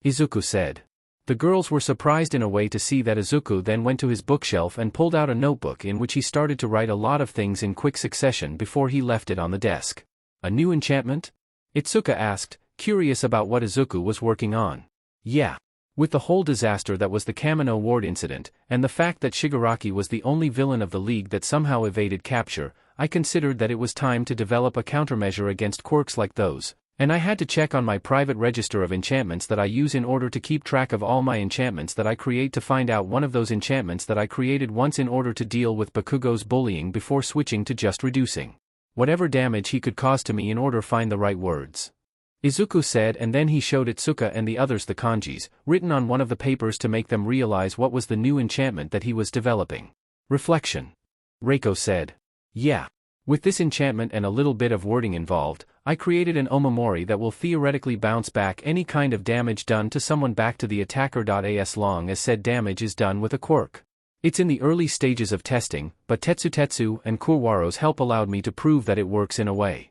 Izuku said. The girls were surprised in a way to see that Izuku then went to his bookshelf and pulled out a notebook in which he started to write a lot of things in quick succession before he left it on the desk. "A new enchantment?" Itsuka asked, curious about what Izuku was working on. "Yeah. With the whole disaster that was the Kamino Ward incident, and the fact that Shigaraki was the only villain of the league that somehow evaded capture, I considered that it was time to develop a countermeasure against quirks like those, and I had to check on my private register of enchantments that I use in order to keep track of all my enchantments that I create, to find out one of those enchantments that I created once in order to deal with Bakugo's bullying before switching to just reducing whatever damage he could cause to me in order to find the right words," Izuku said, and then he showed Itsuka and the others the kanjis, written on one of the papers to make them realize what was the new enchantment that he was developing. "Reflection," Reiko said. "Yeah. With this enchantment and a little bit of wording involved, I created an omamori that will theoretically bounce back any kind of damage done to someone back to the attacker. As long as said damage is done with a quirk," It's in the early stages of testing, but Tetsu and Kurwaro's help allowed me to prove that it works in a way,"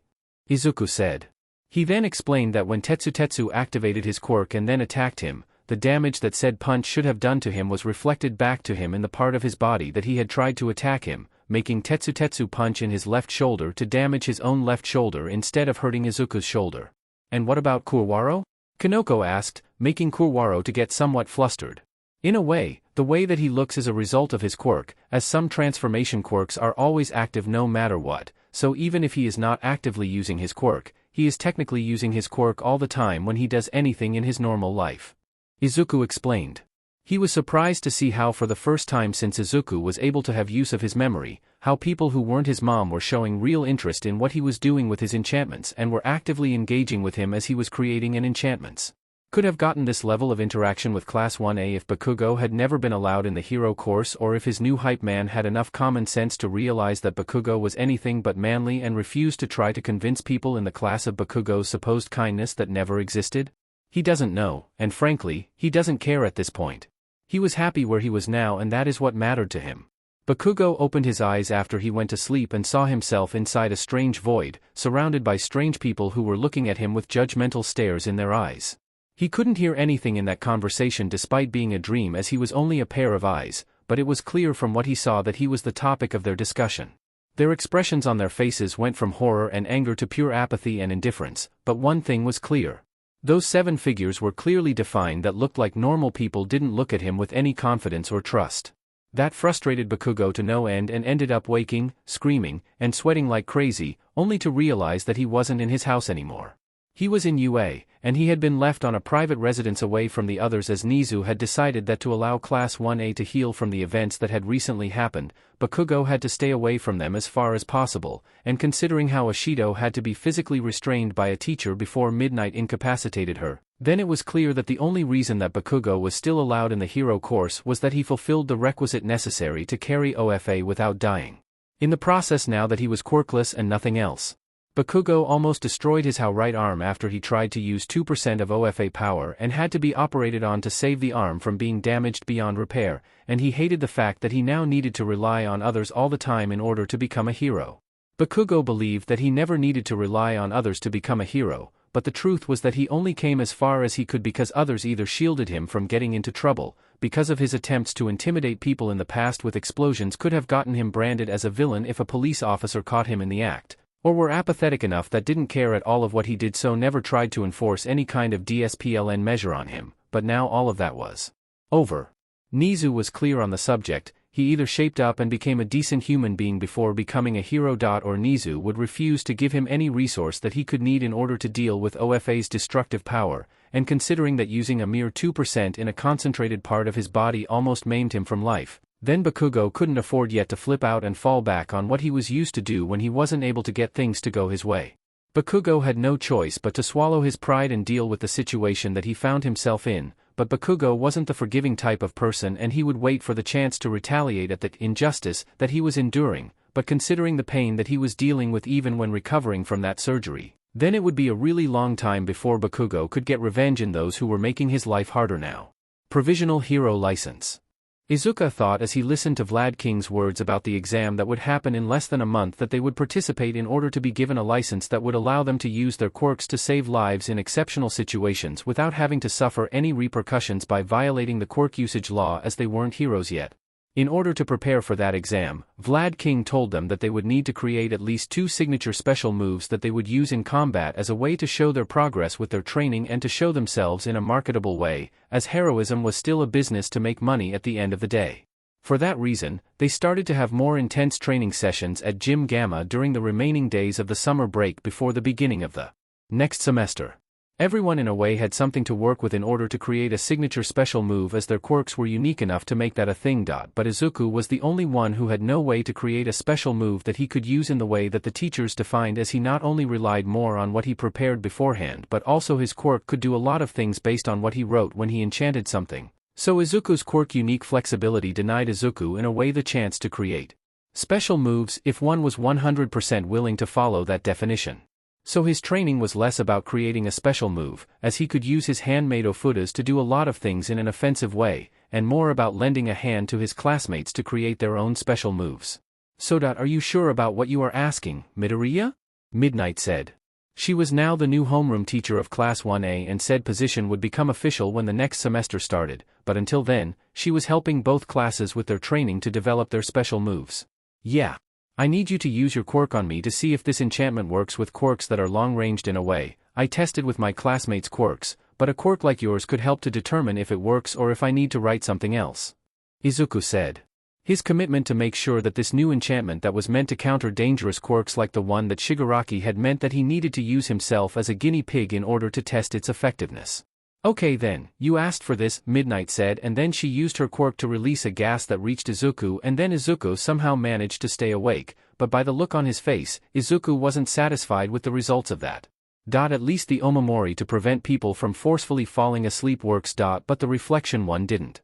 Izuku said. He then explained that when Tetsu activated his quirk and then attacked him, the damage that said punch should have done to him was reflected back to him in the part of his body that he had tried to attack him, making Tetsu punch in his left shoulder to damage his own left shoulder instead of hurting Izuku's shoulder. "And what about Kurwaro?" Kanoko asked, making Kurwaro to get somewhat flustered. In a way, the way that he looks is a result of his quirk, as some transformation quirks are always active no matter what, so even if he is not actively using his quirk, he is technically using his quirk all the time when he does anything in his normal life. Izuku explained. He was surprised to see how for the first time since Izuku was able to have use of his memory, how people who weren't his mom were showing real interest in what he was doing with his enchantments and were actively engaging with him as he was creating an enchantments. Could have gotten this level of interaction with Class 1A if Bakugo had never been allowed in the hero course, or if his new hype man had enough common sense to realize that Bakugo was anything but manly and refused to try to convince people in the class of Bakugo's supposed kindness that never existed. He doesn't know, and frankly, he doesn't care at this point. He was happy where he was now, and that is what mattered to him. Bakugo opened his eyes after he went to sleep and saw himself inside a strange void, surrounded by strange people who were looking at him with judgmental stares in their eyes. He couldn't hear anything in that conversation despite being a dream, as he was only a pair of eyes, but it was clear from what he saw that he was the topic of their discussion. Their expressions on their faces went from horror and anger to pure apathy and indifference, but one thing was clear. Those 7 figures were clearly defined that looked like normal people didn't look at him with any confidence or trust. That frustrated Bakugo to no end and ended up waking, screaming, and sweating like crazy, only to realize that he wasn't in his house anymore. He was in UA, and he had been left on a private residence away from the others as Nizu had decided that to allow Class 1A to heal from the events that had recently happened, Bakugo had to stay away from them as far as possible, and considering how Ashido had to be physically restrained by a teacher before midnight incapacitated her, then it was clear that the only reason that Bakugo was still allowed in the hero course was that he fulfilled the requisite necessary to carry OFA without dying. In the process, now that he was quirkless and nothing else, Bakugo almost destroyed his right arm after he tried to use 2% of OFA power and had to be operated on to save the arm from being damaged beyond repair, and he hated the fact that he now needed to rely on others all the time in order to become a hero. Bakugo believed that he never needed to rely on others to become a hero, but the truth was that he only came as far as he could because others either shielded him from getting into trouble, because of his attempts to intimidate people in the past with explosions could have gotten him branded as a villain if a police officer caught him in the act, or were apathetic enough that didn't care at all of what he did, so never tried to enforce any kind of DSPLN measure on him, but now all of that was over. Nizu was clear on the subject. He either shaped up and became a decent human being before becoming a hero, or Nizu would refuse to give him any resource that he could need in order to deal with OFA's destructive power, and considering that using a mere 2% in a concentrated part of his body almost maimed him from life, then Bakugo couldn't afford yet to flip out and fall back on what he was used to do when he wasn't able to get things to go his way. Bakugo had no choice but to swallow his pride and deal with the situation that he found himself in, but Bakugo wasn't the forgiving type of person, and he would wait for the chance to retaliate at the injustice that he was enduring, but considering the pain that he was dealing with even when recovering from that surgery, then it would be a really long time before Bakugo could get revenge in those who were making his life harder now. Provisional hero license. Izuku thought as he listened to Vlad King's words about the exam that would happen in less than a month that they would participate in order to be given a license that would allow them to use their quirks to save lives in exceptional situations without having to suffer any repercussions by violating the quirk usage law, as they weren't heroes yet. In order to prepare for that exam, Vlad King told them that they would need to create at least 2 signature special moves that they would use in combat as a way to show their progress with their training and to show themselves in a marketable way, as heroism was still a business to make money at the end of the day. For that reason, they started to have more intense training sessions at Gym Gamma during the remaining days of the summer break before the beginning of the next semester. Everyone in a way had something to work with in order to create a signature special move, as their quirks were unique enough to make that a thing. But Izuku was the only one who had no way to create a special move that he could use in the way that the teachers defined, as he not only relied more on what he prepared beforehand but also his quirk could do a lot of things based on what he wrote when he enchanted something. So Izuku's quirk unique flexibility denied Izuku in a way the chance to create special moves if one was 100% willing to follow that definition. So his training was less about creating a special move, as he could use his handmade ofudas to do a lot of things in an offensive way, and more about lending a hand to his classmates to create their own special moves. "So, are you sure about what you are asking, Midoriya?" Midnight said. She was now the new homeroom teacher of Class 1A and said position would become official when the next semester started, but until then, she was helping both classes with their training to develop their special moves. "Yeah. I need you to use your quirk on me to see if this enchantment works with quirks that are long-ranged in a way. I tested with my classmates' quirks, but a quirk like yours could help to determine if it works or if I need to write something else," Izuku said. His commitment to make sure that this new enchantment that was meant to counter dangerous quirks like the one that Shigaraki had meant that he needed to use himself as a guinea pig in order to test its effectiveness. "Okay then, you asked for this," Midnight said, and then she used her quirk to release a gas that reached Izuku, and then Izuku somehow managed to stay awake, but by the look on his face, Izuku wasn't satisfied with the results of that. At least the omamori to prevent people from forcefully falling asleep works. But the reflection one didn't,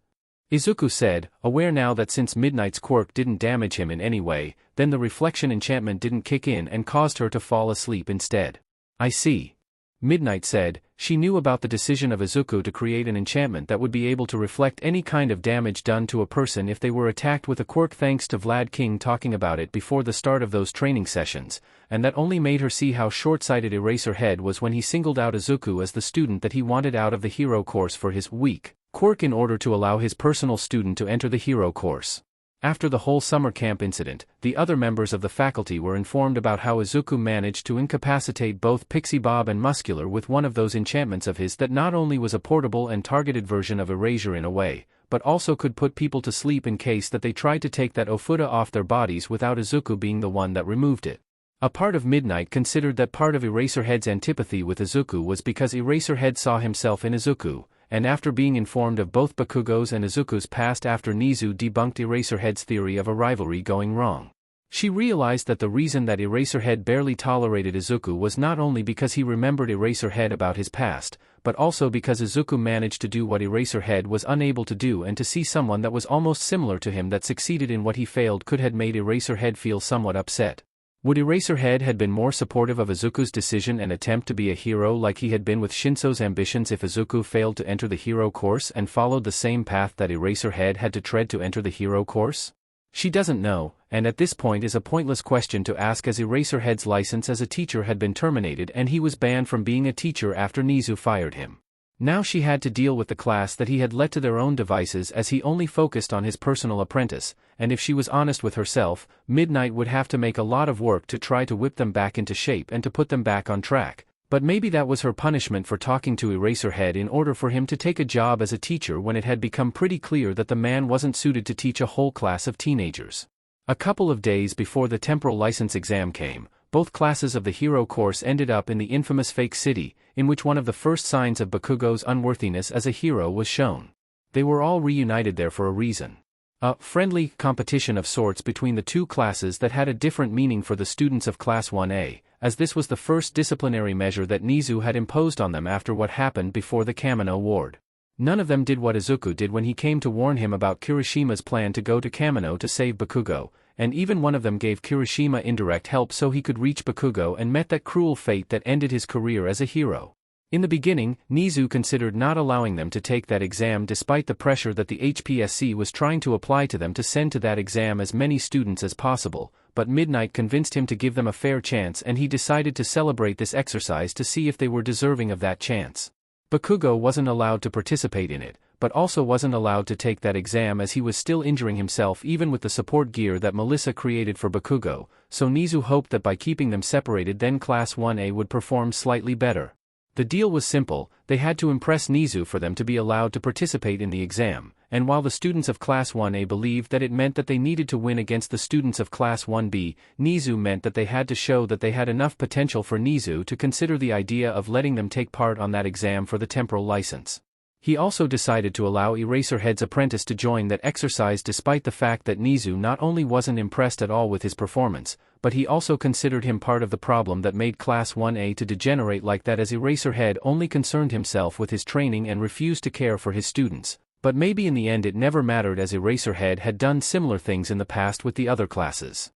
Izuku said, aware now that since Midnight's quirk didn't damage him in any way, then the reflection enchantment didn't kick in and caused her to fall asleep instead. "I see," Midnight said. She knew about the decision of Izuku to create an enchantment that would be able to reflect any kind of damage done to a person if they were attacked with a quirk, thanks to Vlad King talking about it before the start of those training sessions, and that only made her see how short-sighted Eraserhead was when he singled out Izuku as the student that he wanted out of the hero course for his weak quirk in order to allow his personal student to enter the hero course. After the whole summer camp incident, the other members of the faculty were informed about how Izuku managed to incapacitate both Pixie Bob and Muscular with one of those enchantments of his that not only was a portable and targeted version of erasure in a way, but also could put people to sleep in case that they tried to take that Ofuda off their bodies without Izuku being the one that removed it. A part of Midnight considered that part of Eraserhead's antipathy with Izuku was because Eraserhead saw himself in Izuku, and after being informed of both Bakugo's and Izuku's past after Nizu debunked Eraserhead's theory of a rivalry going wrong, she realized that the reason that Eraserhead barely tolerated Izuku was not only because he remembered Eraserhead about his past, but also because Izuku managed to do what Eraserhead was unable to do, and to see someone that was almost similar to him that succeeded in what he failed could have made Eraserhead feel somewhat upset. Would Eraserhead had been more supportive of Izuku's decision and attempt to be a hero like he had been with Shinso's ambitions if Izuku failed to enter the hero course and followed the same path that Eraserhead had to tread to enter the hero course? She doesn't know, and at this point is a pointless question to ask, as Eraserhead's license as a teacher had been terminated and he was banned from being a teacher after Nizu fired him. Now she had to deal with the class that he had let to their own devices as he only focused on his personal apprentice, and if she was honest with herself, Midnight would have to make a lot of work to try to whip them back into shape and to put them back on track. But maybe that was her punishment for talking to Eraserhead in order for him to take a job as a teacher when it had become pretty clear that the man wasn't suited to teach a whole class of teenagers. A couple of days before the temporal license exam came, both classes of the hero course ended up in the infamous Fake City, in which one of the first signs of Bakugo's unworthiness as a hero was shown. They were all reunited there for a reason. A friendly competition of sorts between the two classes that had a different meaning for the students of Class 1A, as this was the first disciplinary measure that Nizu had imposed on them after what happened before the Kamino Ward. None of them did what Izuku did when he came to warn him about Kirishima's plan to go to Kamino to save Bakugo, and even one of them gave Kirishima indirect help so he could reach Bakugo and met that cruel fate that ended his career as a hero. In the beginning, Nizu considered not allowing them to take that exam despite the pressure that the HPSC was trying to apply to them to send to that exam as many students as possible, but Midnight convinced him to give them a fair chance, and he decided to celebrate this exercise to see if they were deserving of that chance. Bakugo wasn't allowed to participate in it, but also wasn't allowed to take that exam as he was still injuring himself even with the support gear that Melissa created for Bakugo, so Nizu hoped that by keeping them separated then Class 1A would perform slightly better. The deal was simple: they had to impress Nizu for them to be allowed to participate in the exam, and while the students of Class 1A believed that it meant that they needed to win against the students of Class 1B, Nizu meant that they had to show that they had enough potential for Nizu to consider the idea of letting them take part on that exam for the temporal license. He also decided to allow Eraserhead's apprentice to join that exercise despite the fact that Nizu not only wasn't impressed at all with his performance, but he also considered him part of the problem that made Class 1A to degenerate like that, as Eraserhead only concerned himself with his training and refused to care for his students. But maybe in the end it never mattered, as Eraserhead had done similar things in the past with the other classes.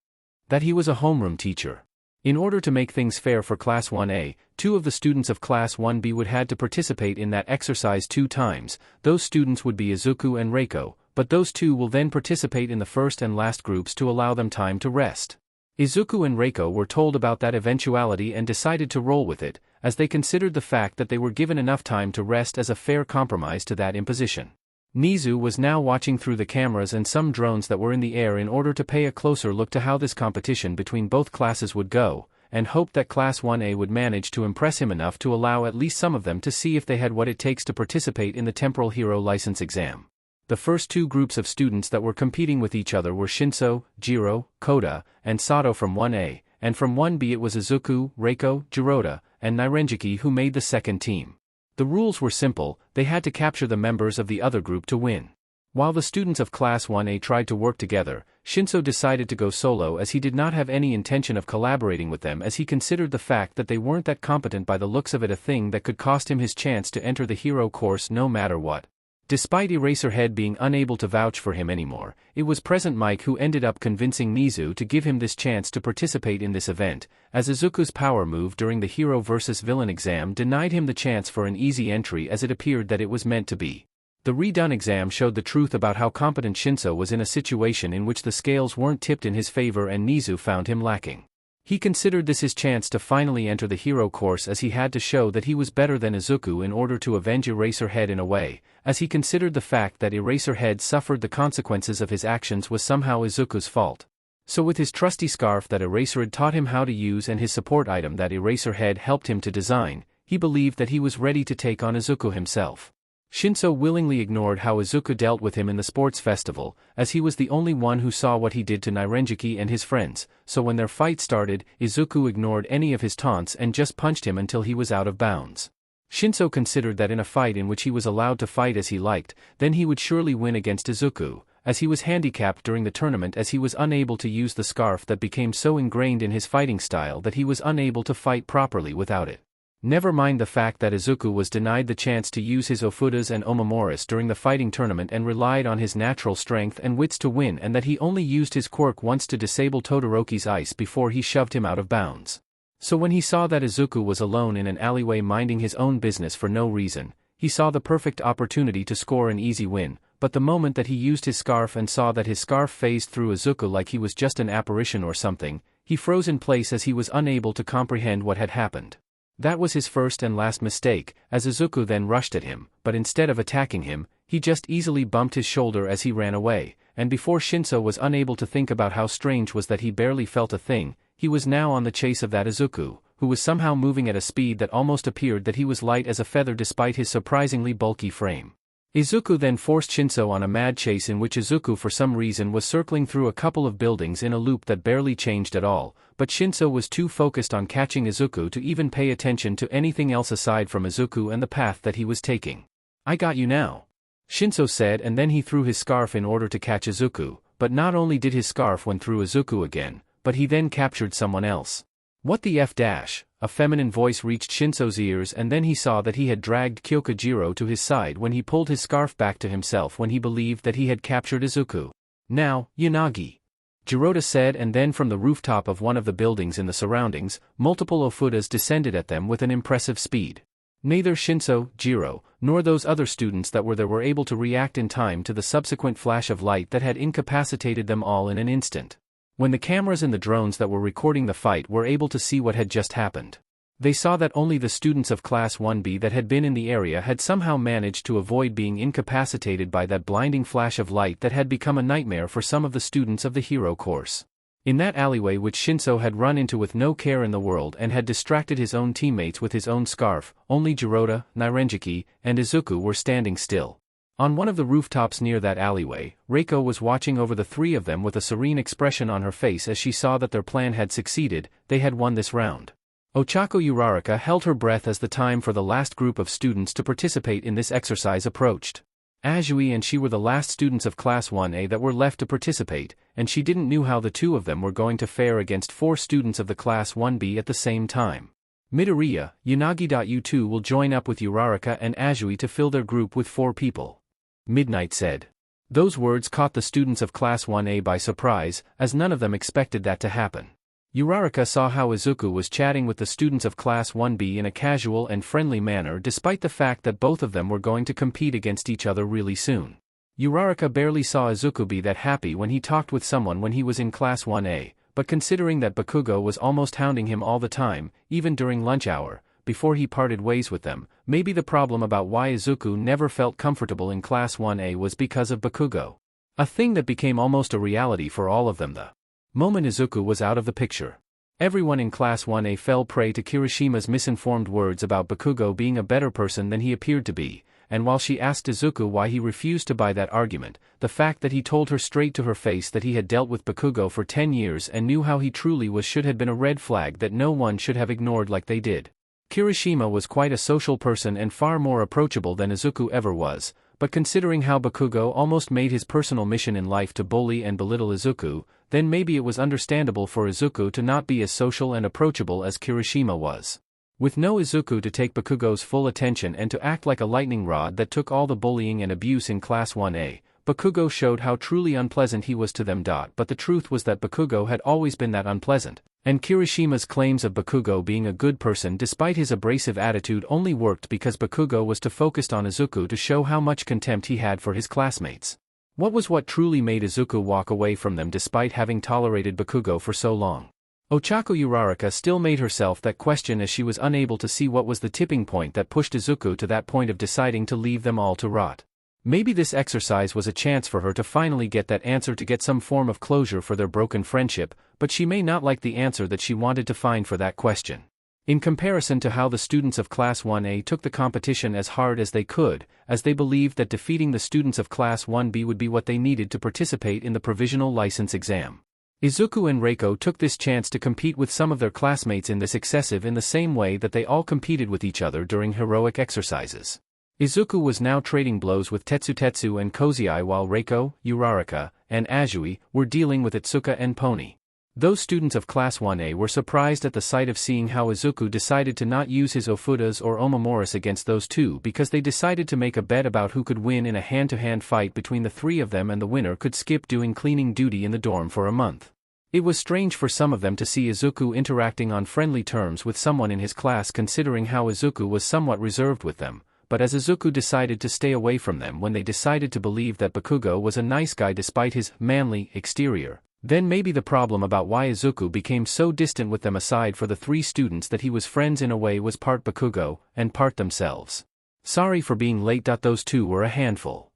That he was a homeroom teacher. In order to make things fair for Class 1A, 2 of the students of Class 1B would had to participate in that exercise 2 times. Those students would be Izuku and Reiko, but those 2 will then participate in the first and last groups to allow them time to rest. Izuku and Reiko were told about that eventuality and decided to roll with it, as they considered the fact that they were given enough time to rest as a fair compromise to that imposition. Nizu was now watching through the cameras and some drones that were in the air in order to pay a closer look to how this competition between both classes would go, and hoped that Class 1A would manage to impress him enough to allow at least some of them to see if they had what it takes to participate in the Temporal Hero License exam. The first 2 groups of students that were competing with each other were Shinso, Jiro, Koda, and Sato from 1A, and from 1B it was Izuku, Reiko, Jirota, and Nirenjiki who made the second team. The rules were simple, they had to capture the members of the other group to win. While the students of Class 1A tried to work together, Shinso decided to go solo as he did not have any intention of collaborating with them, as he considered the fact that they weren't that competent by the looks of it a thing that could cost him his chance to enter the hero course no matter what. Despite Eraserhead being unable to vouch for him anymore, it was Present Mike who ended up convincing Nizu to give him this chance to participate in this event, as Izuku's power move during the Hero vs. Villain exam denied him the chance for an easy entry, as it appeared that it was meant to be. The redone exam showed the truth about how competent Shinso was in a situation in which the scales weren't tipped in his favor and Nizu found him lacking. He considered this his chance to finally enter the hero course, as he had to show that he was better than Izuku in order to avenge Eraserhead in a way, as he considered the fact that Eraserhead suffered the consequences of his actions was somehow Izuku's fault. So with his trusty scarf that Eraserhead taught him how to use and his support item that Eraserhead helped him to design, he believed that he was ready to take on Izuku himself. Shinso willingly ignored how Izuku dealt with him in the sports festival, as he was the only one who saw what he did to Nirenjiki and his friends, so when their fight started, Izuku ignored any of his taunts and just punched him until he was out of bounds. Shinso considered that in a fight in which he was allowed to fight as he liked, then he would surely win against Izuku, as he was handicapped during the tournament as he was unable to use the scarf that became so ingrained in his fighting style that he was unable to fight properly without it. Never mind the fact that Izuku was denied the chance to use his Ofudas and Omomoris during the fighting tournament and relied on his natural strength and wits to win, and that he only used his quirk once to disable Todoroki's ice before he shoved him out of bounds. So when he saw that Izuku was alone in an alleyway minding his own business for no reason, he saw the perfect opportunity to score an easy win, but the moment that he used his scarf and saw that his scarf phased through Izuku like he was just an apparition or something, he froze in place as he was unable to comprehend what had happened. That was his first and last mistake, as Izuku then rushed at him, but instead of attacking him, he just easily bumped his shoulder as he ran away, and before Shinso was unable to think about how strange was that he barely felt a thing, he was now on the chase of that Izuku, who was somehow moving at a speed that almost appeared that he was light as a feather despite his surprisingly bulky frame. Izuku then forced Shinso on a mad chase in which Izuku for some reason was circling through a couple of buildings in a loop that barely changed at all, but Shinso was too focused on catching Izuku to even pay attention to anything else aside from Izuku and the path that he was taking. "I got you now," Shinso said, and then he threw his scarf in order to catch Izuku, but not only did his scarf went through Izuku again, but he then captured someone else. "What the F dash?" A feminine voice reached Shinso's ears, and then he saw that he had dragged Kyokujiro to his side when he pulled his scarf back to himself when he believed that he had captured Izuku. "Now, Yanagi," Jirota said, and then from the rooftop of one of the buildings in the surroundings, multiple Ofudas descended at them with an impressive speed. Neither Shinso, Jiro, nor those other students that were there were able to react in time to the subsequent flash of light that had incapacitated them all in an instant. When the cameras and the drones that were recording the fight were able to see what had just happened, they saw that only the students of Class 1B that had been in the area had somehow managed to avoid being incapacitated by that blinding flash of light that had become a nightmare for some of the students of the hero course. In that alleyway which Shinso had run into with no care in the world and had distracted his own teammates with his own scarf, only Jirota, Nirenjiki, and Izuku were standing still. On one of the rooftops near that alleyway, Reiko was watching over the three of them with a serene expression on her face as she saw that their plan had succeeded. They had won this round. Ochako Uraraka held her breath as the time for the last group of students to participate in this exercise approached. Azui and she were the last students of Class 1A that were left to participate, and she didn't know how the two of them were going to fare against 4 students of the Class 1B at the same time. Midoriya, Yanagi.U2 will join up with Uraraka and Azui to fill their group with 4 people, Midnight said. Those words caught the students of Class 1A by surprise, as none of them expected that to happen. Uraraka saw how Izuku was chatting with the students of Class 1B in a casual and friendly manner despite the fact that both of them were going to compete against each other really soon. Uraraka barely saw Izuku be that happy when he talked with someone when he was in Class 1A, but considering that Bakugo was almost hounding him all the time, even during lunch hour, before he parted ways with them, maybe the problem about why Izuku never felt comfortable in Class 1A was because of Bakugo. A thing that became almost a reality for all of them the moment Izuku was out of the picture. Everyone in Class 1A fell prey to Kirishima's misinformed words about Bakugo being a better person than he appeared to be, and while she asked Izuku why he refused to buy that argument, the fact that he told her straight to her face that he had dealt with Bakugo for 10 years and knew how he truly was should have been a red flag that no one should have ignored like they did. Kirishima was quite a social person and far more approachable than Izuku ever was, but considering how Bakugo almost made his personal mission in life to bully and belittle Izuku, then maybe it was understandable for Izuku to not be as social and approachable as Kirishima was. With no Izuku to take Bakugo's full attention and to act like a lightning rod that took all the bullying and abuse in Class 1A, Bakugo showed how truly unpleasant he was to them. But the truth was that Bakugo had always been that unpleasant, and Kirishima's claims of Bakugo being a good person despite his abrasive attitude only worked because Bakugo was too focused on Izuku to show how much contempt he had for his classmates. What truly made Izuku walk away from them despite having tolerated Bakugo for so long? Ochako Uraraka still made herself that question as she was unable to see what was the tipping point that pushed Izuku to that point of deciding to leave them all to rot. Maybe this exercise was a chance for her to finally get that answer, to get some form of closure for their broken friendship, but she may not like the answer that she wanted to find for that question. In comparison to how the students of Class 1A took the competition as hard as they could, as they believed that defeating the students of Class 1B would be what they needed to participate in the provisional license exam. Izuku and Reiko took this chance to compete with some of their classmates in the successive in the same way that they all competed with each other during heroic exercises. Izuku was now trading blows with Tetsu and Kozai while Reiko, Uraraka, and Azui were dealing with Itsuka and Pony. Those students of Class 1A were surprised at the sight of seeing how Izuku decided to not use his Ofudas or Omomoris against those two because they decided to make a bet about who could win in a hand-to-hand fight between the three of them, and the winner could skip doing cleaning duty in the dorm for a month. It was strange for some of them to see Izuku interacting on friendly terms with someone in his class, considering how Izuku was somewhat reserved with them, but as Izuku decided to stay away from them when they decided to believe that Bakugo was a nice guy despite his manly exterior, then maybe the problem about why Izuku became so distant with them, aside for the three students that he was friends in a way, was part Bakugo and part themselves. Sorry for being late. Those two were a handful,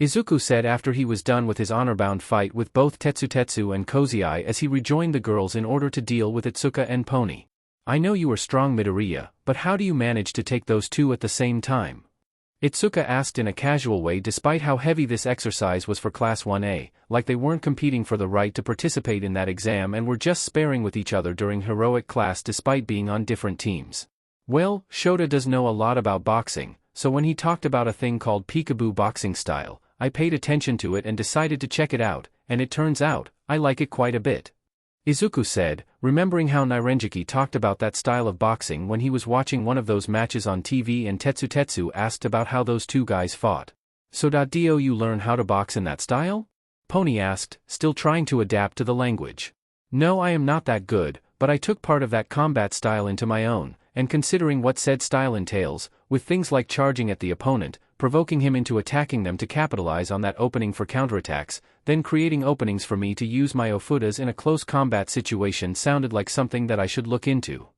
Izuku said after he was done with his honor-bound fight with both Tetsu and Kozai as he rejoined the girls in order to deal with Itsuka and Pony. I know you are strong, Midoriya, but how do you manage to take those two at the same time? Itsuka asked in a casual way, despite how heavy this exercise was for Class 1A, like they weren't competing for the right to participate in that exam and were just sparring with each other during heroic class despite being on different teams. Well, Shota does know a lot about boxing, so when he talked about a thing called peekaboo boxing style, I paid attention to it and decided to check it out, and it turns out, I like it quite a bit. Izuku said, remembering how Nirenjiki talked about that style of boxing when he was watching one of those matches on TV, and Tetsu asked about how those two guys fought. So do you learn how to box in that style? Pony asked, still trying to adapt to the language. No, I am not that good, but I took part of that combat style into my own, and considering what said style entails, with things like charging at the opponent, provoking him into attacking them to capitalize on that opening for counterattacks, then creating openings for me to use my Ofudas in a close combat situation, sounded like something that I should look into.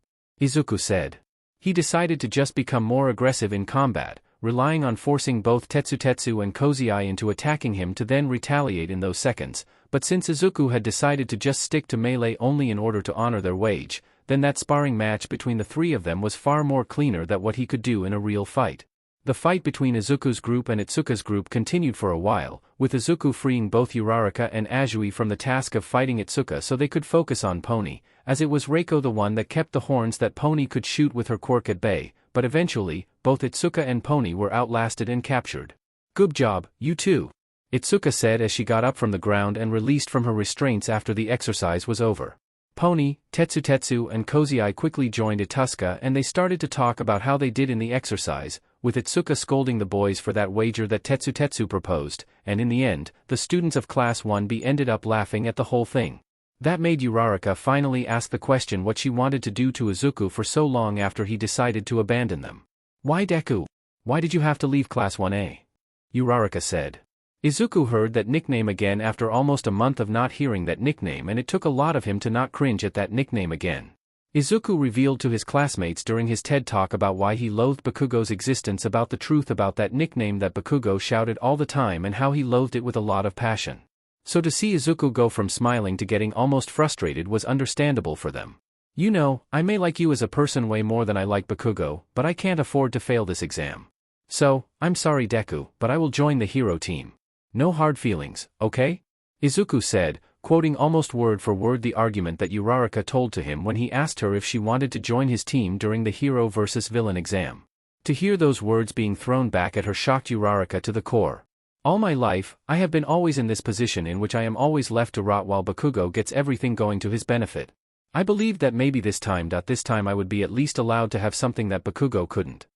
Izuku said. He decided to just become more aggressive in combat, relying on forcing both Tetsu and Kozai into attacking him to then retaliate in those seconds, but since Izuku had decided to just stick to melee only in order to honor their wage, then that sparring match between the three of them was far more cleaner than what he could do in a real fight. The fight between Izuku's group and Itsuka's group continued for a while, with Izuku freeing both Uraraka and Azui from the task of fighting Itsuka so they could focus on Pony, as it was Reiko the one that kept the horns that Pony could shoot with her quirk at bay, but eventually, both Itsuka and Pony were outlasted and captured. Good job, you two, Itsuka said as she got up from the ground and released from her restraints after the exercise was over. Pony, Tetsu and Kozai quickly joined Ituska and they started to talk about how they did in the exercise, with Itsuka scolding the boys for that wager that Tetsu proposed, and in the end, the students of Class 1B ended up laughing at the whole thing. That made Uraraka finally ask the question what she wanted to do to Izuku for so long after he decided to abandon them. Why Deku? Why did you have to leave Class 1A? Uraraka said. Izuku heard that nickname again after almost a month of not hearing that nickname, and it took a lot of him to not cringe at that nickname again. Izuku revealed to his classmates during his TED Talk about why he loathed Bakugo's existence, about the truth about that nickname that Bakugo shouted all the time, and how he loathed it with a lot of passion. So to see Izuku go from smiling to getting almost frustrated was understandable for them. You know, I may like you as a person way more than I like Bakugo, but I can't afford to fail this exam. So, I'm sorry Deku, but I will join the hero team. No hard feelings, okay? Izuku said, quoting almost word for word the argument that Uraraka told to him when he asked her if she wanted to join his team during the hero versus villain exam. To hear those words being thrown back at her shocked Uraraka to the core. All my life, I have been always in this position in which I am always left to rot while Bakugo gets everything going to his benefit. I believed that maybe this time I would be at least allowed to have something that Bakugo couldn't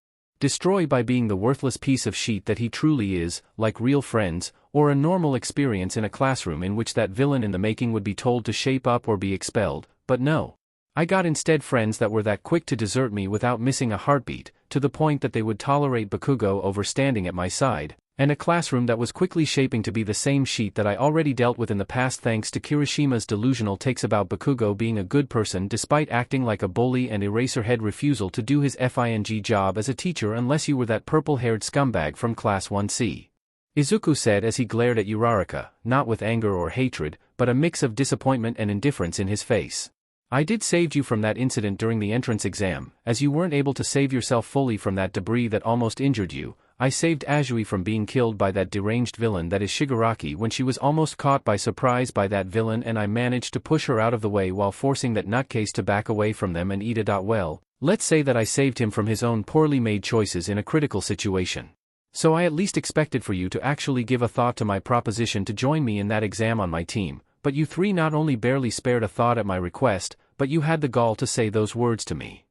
destroy by being the worthless piece of shit that he truly is, like real friends, or a normal experience in a classroom in which that villain in the making would be told to shape up or be expelled, but no. I got instead friends that were that quick to desert me without missing a heartbeat, to the point that they would tolerate Bakugo over standing at my side, and a classroom that was quickly shaping to be the same sheet that I already dealt with in the past thanks to Kirishima's delusional takes about Bakugo being a good person despite acting like a bully, and Eraserhead refusal to do his FING job as a teacher unless you were that purple-haired scumbag from Class 1C. Izuku said as he glared at Uraraka, not with anger or hatred, but a mix of disappointment and indifference in his face. I did save you from that incident during the entrance exam, as you weren't able to save yourself fully from that debris that almost injured you. I saved Azui from being killed by that deranged villain that is Shigaraki when she was almost caught by surprise by that villain, and I managed to push her out of the way while forcing that nutcase to back away from them and eat it. Well, let's say that I saved him from his own poorly made choices in a critical situation. So I at least expected for you to actually give a thought to my proposition to join me in that exam on my team, but you three not only barely spared a thought at my request, but you had the gall to say those words to me.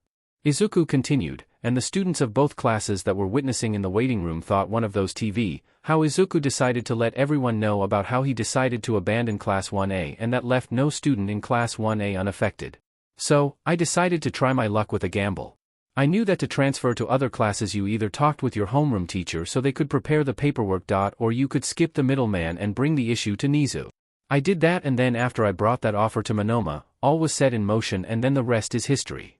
Izuku continued, and the students of both classes that were witnessing in the waiting room thought one of those TV, how Izuku decided to let everyone know about how he decided to abandon Class 1A and that left no student in Class 1A unaffected. So, I decided to try my luck with a gamble. I knew that to transfer to other classes you either talked with your homeroom teacher so they could prepare the paperwork. Or you could skip the middleman and bring the issue to Nizu. I did that, and then after I brought that offer to Monoma, all was set in motion, and then the rest is history.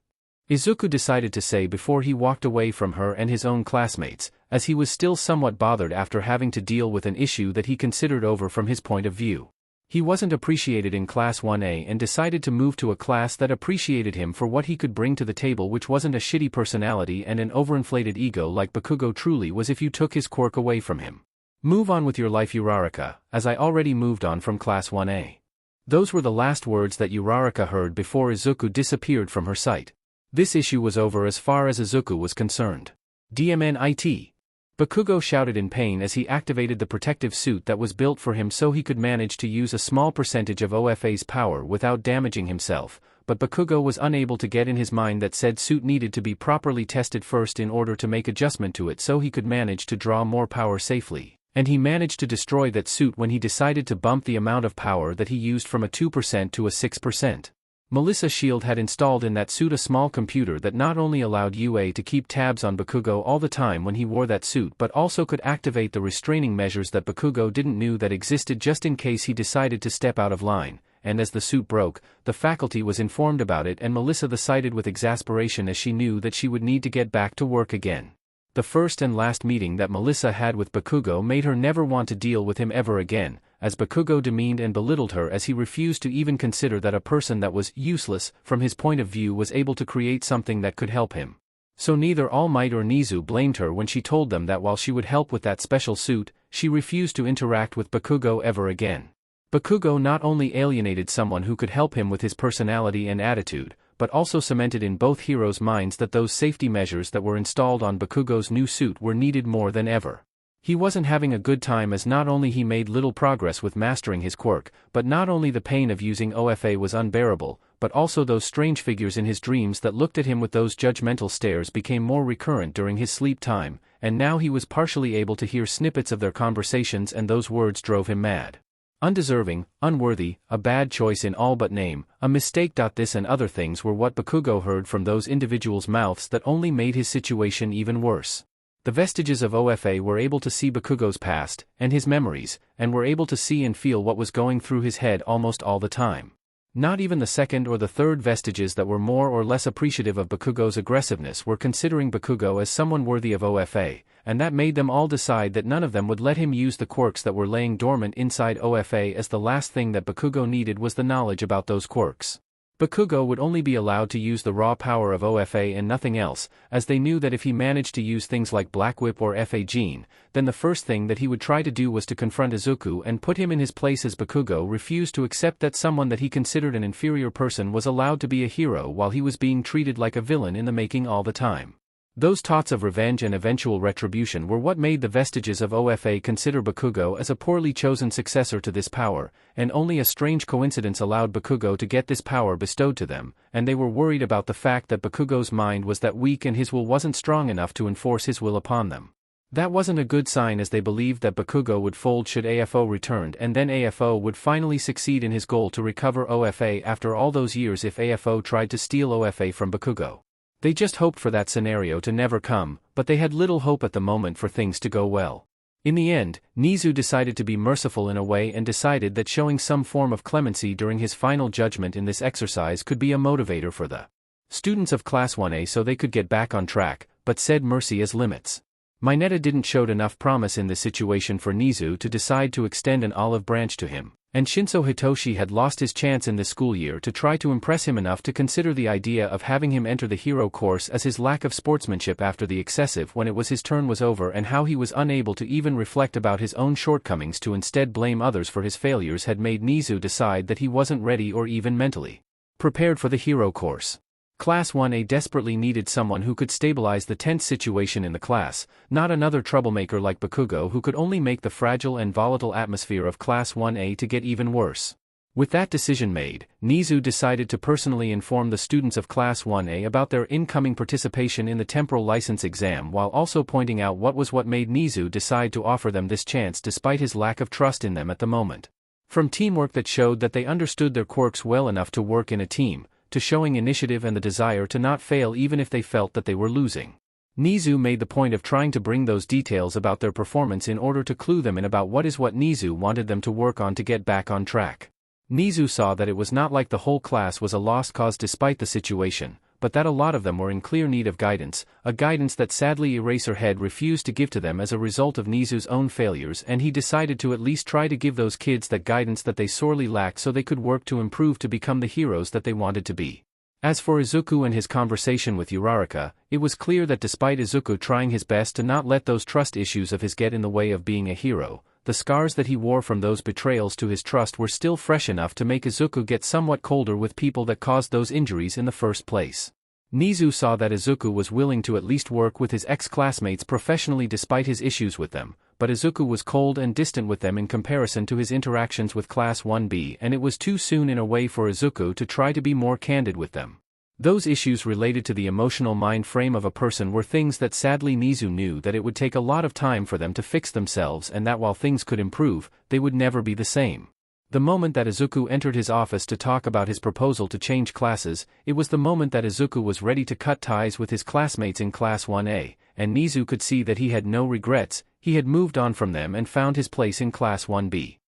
Izuku decided to say before he walked away from her and his own classmates, as he was still somewhat bothered after having to deal with an issue that he considered over from his point of view. He wasn't appreciated in Class 1A and decided to move to a class that appreciated him for what he could bring to the table, which wasn't a shitty personality and an overinflated ego like Bakugo truly was if you took his quirk away from him. Move on with your life, Uraraka, as I already moved on from Class 1A. Those were the last words that Uraraka heard before Izuku disappeared from her sight. This issue was over as far as Izuku was concerned. DMNIT. Bakugo shouted in pain as he activated the protective suit that was built for him so he could manage to use a small percentage of OFA's power without damaging himself, but Bakugo was unable to get in his mind that said suit needed to be properly tested first in order to make adjustment to it so he could manage to draw more power safely, and he managed to destroy that suit when he decided to bump the amount of power that he used from a 2% to a 6%. Melissa Shield had installed in that suit a small computer that not only allowed UA to keep tabs on Bakugo all the time when he wore that suit but also could activate the restraining measures that Bakugo didn't know that existed just in case he decided to step out of line, and as the suit broke, the faculty was informed about it and Melissa sighed with exasperation as she knew that she would need to get back to work again. The first and last meeting that Melissa had with Bakugo made her never want to deal with him ever again, as Bakugo demeaned and belittled her as he refused to even consider that a person that was useless from his point of view was able to create something that could help him. So neither All Might or Nizu blamed her when she told them that while she would help with that special suit, she refused to interact with Bakugo ever again. Bakugo not only alienated someone who could help him with his personality and attitude, but also cemented in both heroes' minds that those safety measures that were installed on Bakugo's new suit were needed more than ever. He wasn't having a good time as not only he made little progress with mastering his quirk, but not only the pain of using OFA was unbearable, but also those strange figures in his dreams that looked at him with those judgmental stares became more recurrent during his sleep time, and now he was partially able to hear snippets of their conversations and those words drove him mad. Undeserving, unworthy, a bad choice in all but name, a mistake. This and other things were what Bakugo heard from those individuals' mouths that only made his situation even worse. The vestiges of OFA were able to see Bakugo's past, and his memories, and were able to see and feel what was going through his head almost all the time. Not even the second or the third vestiges that were more or less appreciative of Bakugo's aggressiveness were considering Bakugo as someone worthy of OFA, and that made them all decide that none of them would let him use the quirks that were laying dormant inside OFA, as the last thing that Bakugo needed was the knowledge about those quirks. Bakugo would only be allowed to use the raw power of OFA and nothing else, as they knew that if he managed to use things like Black Whip or FA Gene, then the first thing that he would try to do was to confront Izuku and put him in his place, as Bakugo refused to accept that someone that he considered an inferior person was allowed to be a hero while he was being treated like a villain in the making all the time. Those thoughts of revenge and eventual retribution were what made the vestiges of OFA consider Bakugo as a poorly chosen successor to this power, and only a strange coincidence allowed Bakugo to get this power bestowed to them, and they were worried about the fact that Bakugo's mind was that weak and his will wasn't strong enough to enforce his will upon them. That wasn't a good sign, as they believed that Bakugo would fold should AFO return, and then AFO would finally succeed in his goal to recover OFA after all those years if AFO tried to steal OFA from Bakugo. They just hoped for that scenario to never come, but they had little hope at the moment for things to go well. In the end, Nizu decided to be merciful in a way and decided that showing some form of clemency during his final judgment in this exercise could be a motivator for the students of Class 1A so they could get back on track, but said mercy has limits. Mineta didn't show enough promise in this situation for Nizu to decide to extend an olive branch to him, and Shinso Hitoshi had lost his chance in this school year to try to impress him enough to consider the idea of having him enter the hero course, as his lack of sportsmanship after the excessive when it was his turn was over, and how he was unable to even reflect about his own shortcomings to instead blame others for his failures had made Nizu decide that he wasn't ready or even mentally prepared for the hero course. Class 1A desperately needed someone who could stabilize the tense situation in the class, not another troublemaker like Bakugo who could only make the fragile and volatile atmosphere of Class 1A to get even worse. With that decision made, Nizu decided to personally inform the students of Class 1A about their incoming participation in the temporal license exam, while also pointing out what made Nizu decide to offer them this chance despite his lack of trust in them at the moment. From teamwork that showed that they understood their quirks well enough to work in a team, to showing initiative and the desire to not fail even if they felt that they were losing. Nizu made the point of trying to bring those details about their performance in order to clue them in about what Nizu wanted them to work on to get back on track. Nizu saw that it was not like the whole class was a lost cause despite the situation, but that a lot of them were in clear need of guidance, a guidance that sadly Eraserhead refused to give to them as a result of Nizu's own failures, and he decided to at least try to give those kids that guidance that they sorely lacked so they could work to improve to become the heroes that they wanted to be. As for Izuku and his conversation with Uraraka, it was clear that despite Izuku trying his best to not let those trust issues of his get in the way of being a hero, the scars that he wore from those betrayals to his trust were still fresh enough to make Izuku get somewhat colder with people that caused those injuries in the first place. Nizu saw that Izuku was willing to at least work with his ex-classmates professionally despite his issues with them, but Izuku was cold and distant with them in comparison to his interactions with Class 1B, and it was too soon in a way for Izuku to try to be more candid with them. Those issues related to the emotional mind frame of a person were things that sadly Nizu knew that it would take a lot of time for them to fix themselves, and that while things could improve, they would never be the same. The moment that Izuku entered his office to talk about his proposal to change classes, it was the moment that Izuku was ready to cut ties with his classmates in Class 1A, and Nizu could see that he had no regrets, he had moved on from them and found his place in Class 1B.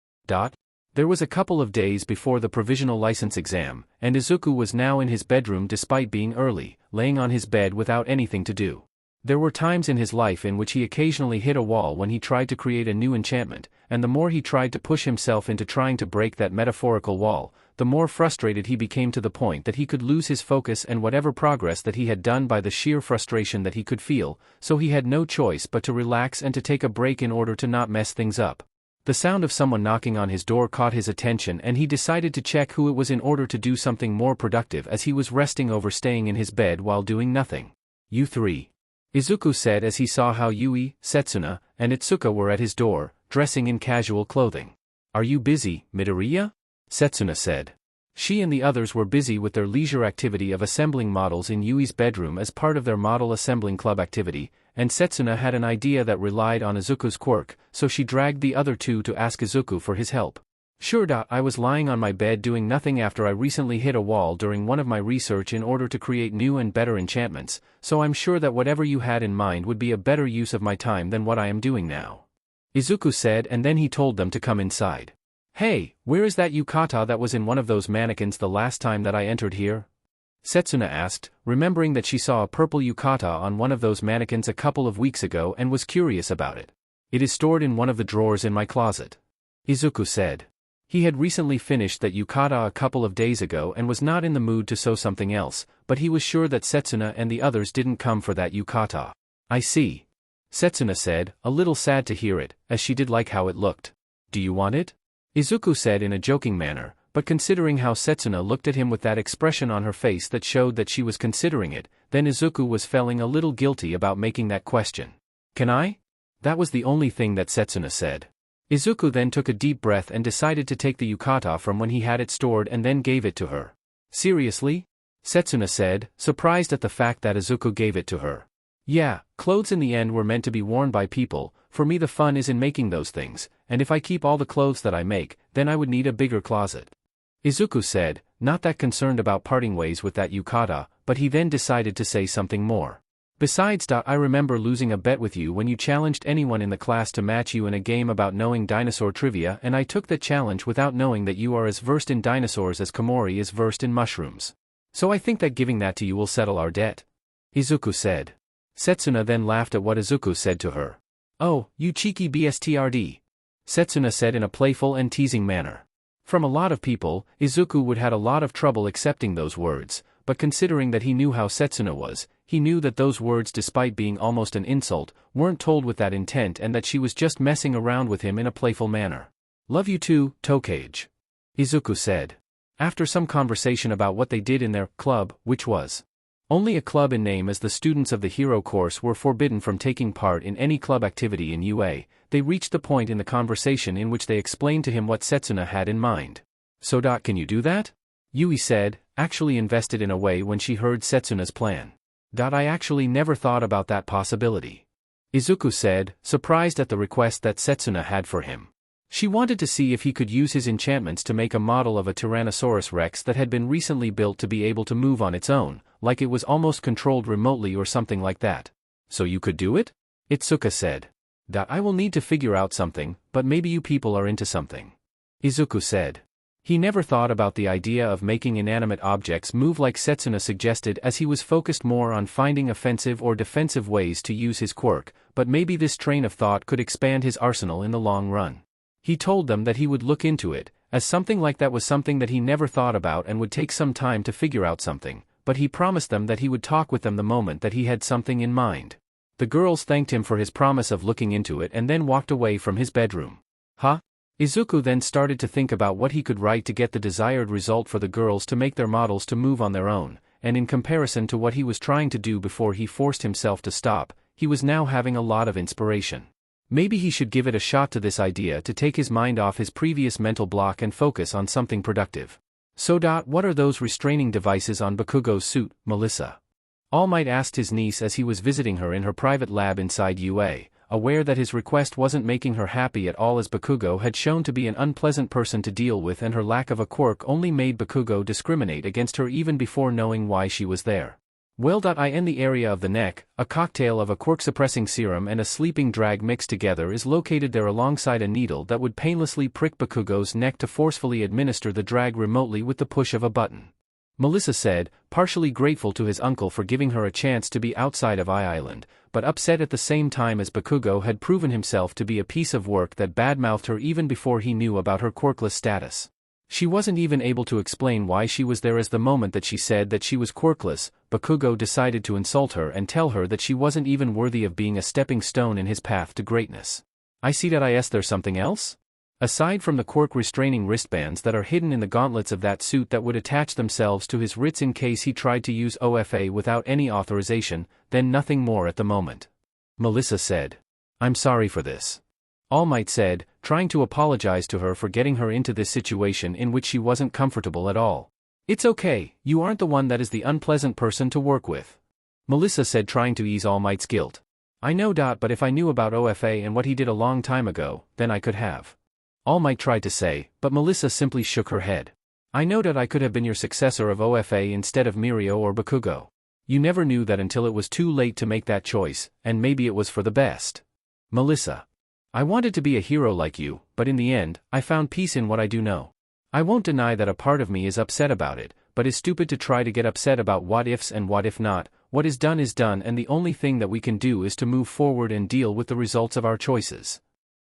There was a couple of days before the provisional license exam, and Izuku was now in his bedroom despite being early, laying on his bed without anything to do. There were times in his life in which he occasionally hit a wall when he tried to create a new enchantment, and the more he tried to push himself into trying to break that metaphorical wall, the more frustrated he became to the point that he could lose his focus and whatever progress that he had done by the sheer frustration that he could feel, so he had no choice but to relax and to take a break in order to not mess things up. The sound of someone knocking on his door caught his attention, and he decided to check who it was in order to do something more productive as he was resting over staying in his bed while doing nothing. "You three," Izuku said as he saw how Yui, Setsuna, and Itsuka were at his door, dressing in casual clothing. "Are you busy, Midoriya?" Setsuna said. She and the others were busy with their leisure activity of assembling models in Yui's bedroom as part of their model assembling club activity, and Setsuna had an idea that relied on Izuku's quirk, so she dragged the other two to ask Izuku for his help. Sure. I was lying on my bed doing nothing after I recently hit a wall during one of my research in order to create new and better enchantments, so I'm sure that whatever you had in mind would be a better use of my time than what I am doing now. Izuku said, and then he told them to come inside. Hey, where is that yukata that was in one of those mannequins the last time that I entered here? Setsuna asked, remembering that she saw a purple yukata on one of those mannequins a couple of weeks ago and was curious about it. It is stored in one of the drawers in my closet. Izuku said. He had recently finished that yukata a couple of days ago and was not in the mood to sew something else, but he was sure that Setsuna and the others didn't come for that yukata. I see. Setsuna said, a little sad to hear it, as she did like how it looked. Do you want it? Izuku said in a joking manner, but considering how Setsuna looked at him with that expression on her face that showed that she was considering it, then Izuku was feeling a little guilty about making that question. Can I? That was the only thing that Setsuna said. Izuku then took a deep breath and decided to take the yukata from when he had it stored and then gave it to her. Seriously? Setsuna said, surprised at the fact that Izuku gave it to her. Yeah, clothes in the end were meant to be worn by people. For me the fun is in making those things, and if I keep all the clothes that I make, then I would need a bigger closet. Izuku said, not that concerned about parting ways with that yukata, but he then decided to say something more. Besides, I remember losing a bet with you when you challenged anyone in the class to match you in a game about knowing dinosaur trivia, and I took that challenge without knowing that you are as versed in dinosaurs as Komori is versed in mushrooms. So I think that giving that to you will settle our debt. Izuku said. Setsuna then laughed at what Izuku said to her. Oh, you cheeky bstrd. Setsuna said in a playful and teasing manner. From a lot of people, Izuku would had a lot of trouble accepting those words, but considering that he knew how Setsuna was, he knew that those words, despite being almost an insult, weren't told with that intent and that she was just messing around with him in a playful manner. Love you too, Tokage. Izuku said. After some conversation about what they did in their club, which was only a club in name as the students of the hero course were forbidden from taking part in any club activity in UA, they reached the point in the conversation in which they explained to him what Setsuna had in mind. So can you do that? Yui said, actually invested in a way when she heard Setsuna's plan. I actually never thought about that possibility. Izuku said, surprised at the request that Setsuna had for him. She wanted to see if he could use his enchantments to make a model of a Tyrannosaurus Rex that had been recently built to be able to move on its own, like it was almost controlled remotely or something like that. So you could do it? Itsuka said. I will need to figure out something, but maybe you people are into something. Izuku said. He never thought about the idea of making inanimate objects move like Setsuna suggested, as he was focused more on finding offensive or defensive ways to use his quirk, but maybe this train of thought could expand his arsenal in the long run. He told them that he would look into it, as something like that was something that he never thought about and would take some time to figure out something, but he promised them that he would talk with them the moment that he had something in mind. The girls thanked him for his promise of looking into it and then walked away from his bedroom. Huh? Izuku then started to think about what he could write to get the desired result for the girls to make their models to move on their own, and in comparison to what he was trying to do before he forced himself to stop, he was now having a lot of inspiration. Maybe he should give it a shot to this idea to take his mind off his previous mental block and focus on something productive. So what are those restraining devices on Bakugo's suit, Melissa? All Might asked his niece as he was visiting her in her private lab inside UA. Aware that his request wasn't making her happy at all, as Bakugo had shown to be an unpleasant person to deal with and her lack of a quirk only made Bakugo discriminate against her even before knowing why she was there. Well, in the area of the neck, a cocktail of a quirk-suppressing serum and a sleeping drag mixed together is located there alongside a needle that would painlessly prick Bakugo's neck to forcefully administer the drag remotely with the push of a button. Melissa said, partially grateful to his uncle for giving her a chance to be outside of Island, but upset at the same time as Bakugo had proven himself to be a piece of work that badmouthed her even before he knew about her quirkless status. She wasn't even able to explain why she was there, as the moment that she said that she was quirkless, Bakugo decided to insult her and tell her that she wasn't even worthy of being a stepping stone in his path to greatness. I see that there's something else? Aside from the quirk restraining wristbands that are hidden in the gauntlets of that suit that would attach themselves to his wrists in case he tried to use OFA without any authorization, then nothing more at the moment. Melissa said. I'm sorry for this. All Might said, trying to apologize to her for getting her into this situation in which she wasn't comfortable at all. It's okay, you aren't the one that is the unpleasant person to work with. Melissa said, trying to ease All Might's guilt. I know. But if I knew about OFA and what he did a long time ago, then I could have All Might tried to say, but Melissa simply shook her head. I know that I could have been your successor of OFA instead of Mirio or Bakugo. You never knew that until it was too late to make that choice, and maybe it was for the best. Melissa. I wanted to be a hero like you, but in the end, I found peace in what I do know. I won't deny that a part of me is upset about it, but is stupid to try to get upset about what ifs and what if not. What is done, and the only thing that we can do is to move forward and deal with the results of our choices.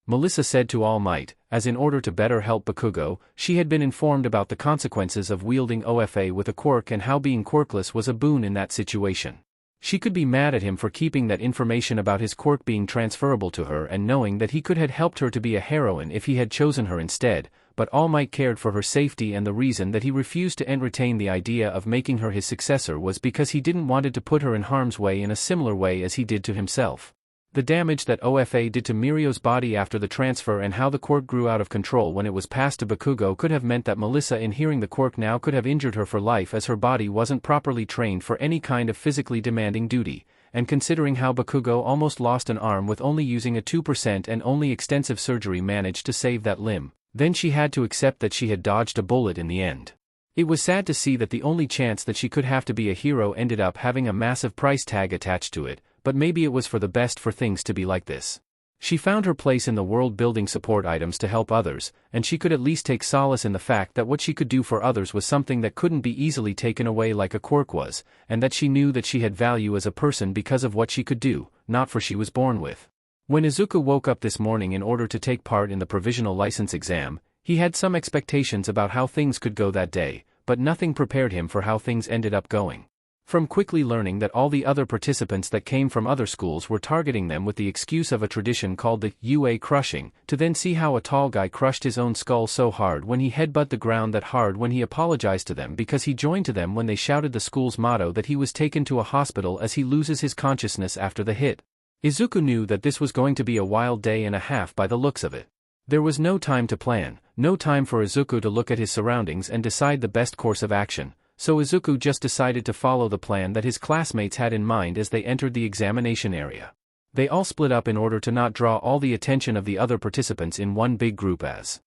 Melissa said to All Might, as in order to better help Bakugo, she had been informed about the consequences of wielding OFA with a quirk and how being quirkless was a boon in that situation. She could be mad at him for keeping that information about his quirk being transferable to her and knowing that he could have helped her to be a heroine if he had chosen her instead, but All Might cared for her safety, and the reason that he refused to entertain the idea of making her his successor was because he didn't want to put her in harm's way in a similar way as he did to himself. The damage that OFA did to Mirio's body after the transfer and how the quirk grew out of control when it was passed to Bakugo could have meant that Melissa, in hearing the quirk now, could have injured her for life, as her body wasn't properly trained for any kind of physically demanding duty, and considering how Bakugo almost lost an arm with only using a 2% and only extensive surgery managed to save that limb, then she had to accept that she had dodged a bullet in the end. It was sad to see that the only chance that she could have to be a hero ended up having a massive price tag attached to it, but maybe it was for the best for things to be like this. She found her place in the world building support items to help others, and she could at least take solace in the fact that what she could do for others was something that couldn't be easily taken away like a quirk was, and that she knew that she had value as a person because of what she could do, not for she was born with. When Izuku woke up this morning in order to take part in the provisional license exam, he had some expectations about how things could go that day, but nothing prepared him for how things ended up going. From quickly learning that all the other participants that came from other schools were targeting them with the excuse of a tradition called the UA crushing, to then see how a tall guy crushed his own skull so hard when he headbutted the ground that hard when he apologized to them because he joined to them when they shouted the school's motto that he was taken to a hospital as he loses his consciousness after the hit. Izuku knew that this was going to be a wild day and a half by the looks of it. There was no time to plan, no time for Izuku to look at his surroundings and decide the best course of action. So Izuku just decided to follow the plan that his classmates had in mind as they entered the examination area. They all split up in order to not draw all the attention of the other participants in one big group as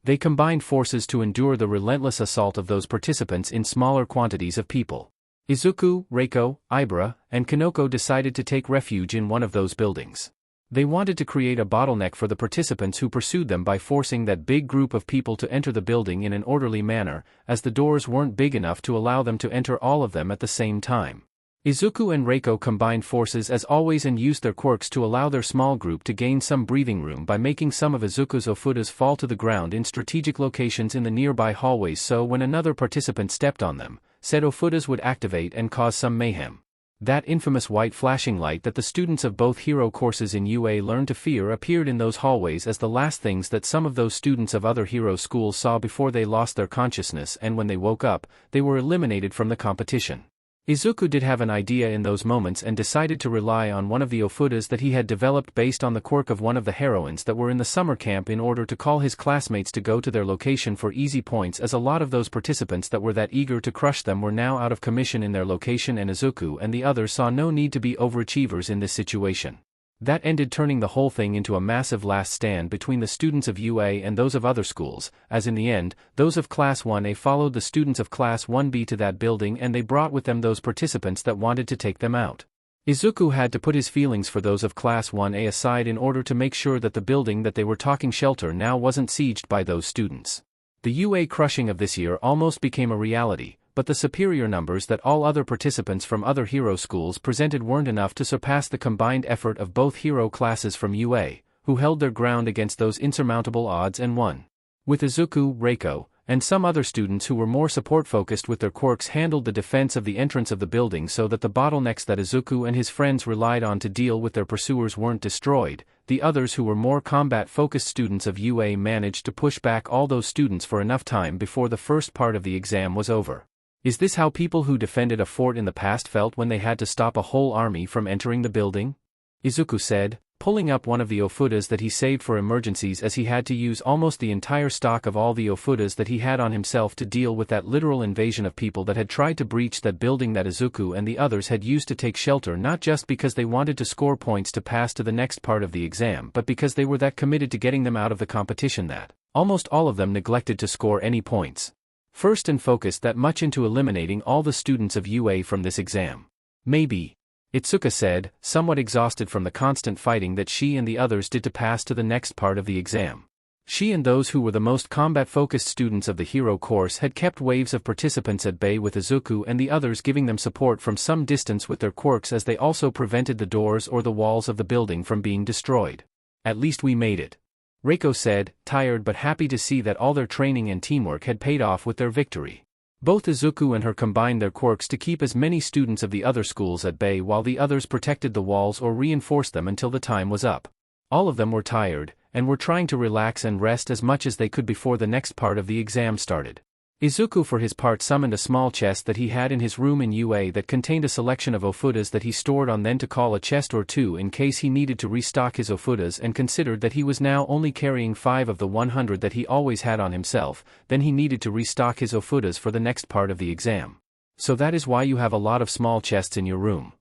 they combined forces to endure the relentless assault of those participants in smaller quantities of people. Izuku, Reiko, Ibra, and Kanoko decided to take refuge in one of those buildings. They wanted to create a bottleneck for the participants who pursued them by forcing that big group of people to enter the building in an orderly manner, as the doors weren't big enough to allow them to enter all of them at the same time. Izuku and Reiko combined forces as always and used their quirks to allow their small group to gain some breathing room by making some of Izuku's ofudas fall to the ground in strategic locations in the nearby hallways, so when another participant stepped on them, said ofudas would activate and cause some mayhem. That infamous white flashing light that the students of both hero courses in UA learned to fear appeared in those hallways as the last things that some of those students of other hero schools saw before they lost their consciousness, and when they woke up, they were eliminated from the competition. Izuku did have an idea in those moments and decided to rely on one of the ofudas that he had developed based on the quirk of one of the heroines that were in the summer camp in order to call his classmates to go to their location for easy points, as a lot of those participants that were that eager to crush them were now out of commission in their location, and Izuku and the others saw no need to be overachievers in this situation. That ended turning the whole thing into a massive last stand between the students of UA and those of other schools, as in the end, those of Class 1A followed the students of Class 1B to that building, and they brought with them those participants that wanted to take them out. Izuku had to put his feelings for those of Class 1A aside in order to make sure that the building that they were taking shelter now wasn't sieged by those students. The UA crushing of this year almost became a reality, but the superior numbers that all other participants from other hero schools presented weren't enough to surpass the combined effort of both hero classes from UA, who held their ground against those insurmountable odds and won. With Izuku, Reiko, and some other students who were more support-focused with their quirks handled the defense of the entrance of the building so that the bottlenecks that Izuku and his friends relied on to deal with their pursuers weren't destroyed. The others who were more combat-focused students of UA managed to push back all those students for enough time before the first part of the exam was over. Is this how people who defended a fort in the past felt when they had to stop a whole army from entering the building? Izuku said, pulling up one of the ofudas that he saved for emergencies, as he had to use almost the entire stock of all the ofudas that he had on himself to deal with that literal invasion of people that had tried to breach that building that Izuku and the others had used to take shelter, not just because they wanted to score points to pass to the next part of the exam, but because they were that committed to getting them out of the competition that Almost all of them neglected to score any points. First and focused that much into eliminating all the students of UA from this exam. Maybe. Itsuka said, somewhat exhausted from the constant fighting that she and the others did to pass to the next part of the exam. She and those who were the most combat-focused students of the hero course had kept waves of participants at bay, with Izuku and the others giving them support from some distance with their quirks, as they also prevented the doors or the walls of the building from being destroyed. At least we made it. Reiko said, tired but happy to see that all their training and teamwork had paid off with their victory. Both Izuku and her combined their quirks to keep as many students of the other schools at bay, while the others protected the walls or reinforced them until the time was up. All of them were tired, and were trying to relax and rest as much as they could before the next part of the exam started. Izuku for his part summoned a small chest that he had in his room in UA that contained a selection of ofudas that he stored on, then to call a chest or two in case he needed to restock his ofudas, and considered that he was now only carrying 5 of the 100 that he always had on himself, then he needed to restock his ofudas for the next part of the exam. So that is why you have a lot of small chests in your room.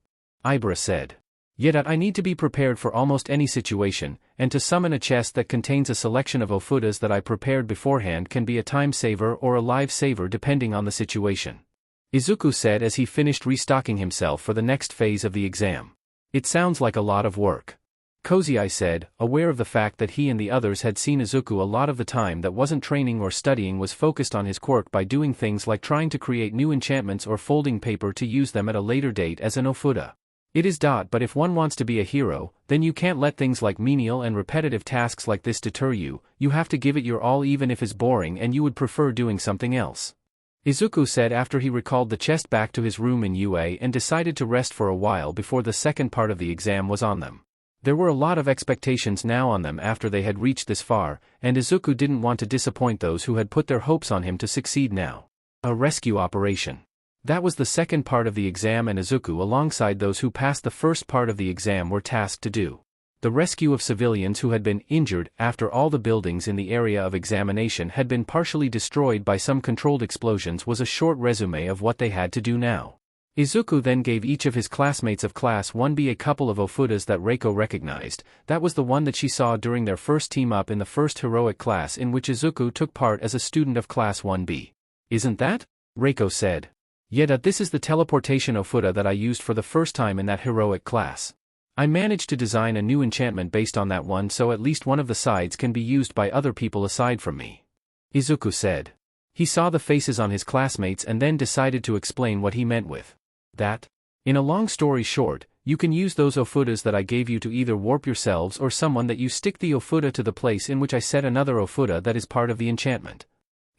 Ibra said. Yet I need to be prepared for almost any situation, and to summon a chest that contains a selection of ofudas that I prepared beforehand can be a time saver or a life saver depending on the situation. Izuku said as he finished restocking himself for the next phase of the exam. It sounds like a lot of work. Kozai said, aware of the fact that he and the others had seen Izuku a lot of the time that wasn't training or studying was focused on his quirk by doing things like trying to create new enchantments or folding paper to use them at a later date as an ofuda. It is. But if one wants to be a hero, then you can't let things like menial and repetitive tasks like this deter you. You have to give it your all even if it's boring and you would prefer doing something else. Izuku said after he recalled the chest back to his room in UA and decided to rest for a while before the second part of the exam was on them. There were a lot of expectations now on them after they had reached this far, and Izuku didn't want to disappoint those who had put their hopes on him to succeed now. A rescue operation. That was the second part of the exam, and Izuku, alongside those who passed the first part of the exam, were tasked to do the rescue of civilians who had been injured after all the buildings in the area of examination had been partially destroyed by some controlled explosions. Was a short resume of what they had to do now. Izuku then gave each of his classmates of Class 1B a couple of ofudas that Reiko recognized. That was the one that she saw during their first team up in the first heroic class in which Izuku took part as a student of Class 1B. Isn't that? Reiko said. Yet this is the teleportation ofuda that I used for the first time in that heroic class. I managed to design a new enchantment based on that one, so at least one of the sides can be used by other people aside from me. Izuku said. He saw the faces on his classmates and then decided to explain what he meant with that. In a long story short, you can use those ofudas that I gave you to either warp yourselves or someone that you stick the ofuda to the place in which I set another ofuda that is part of the enchantment.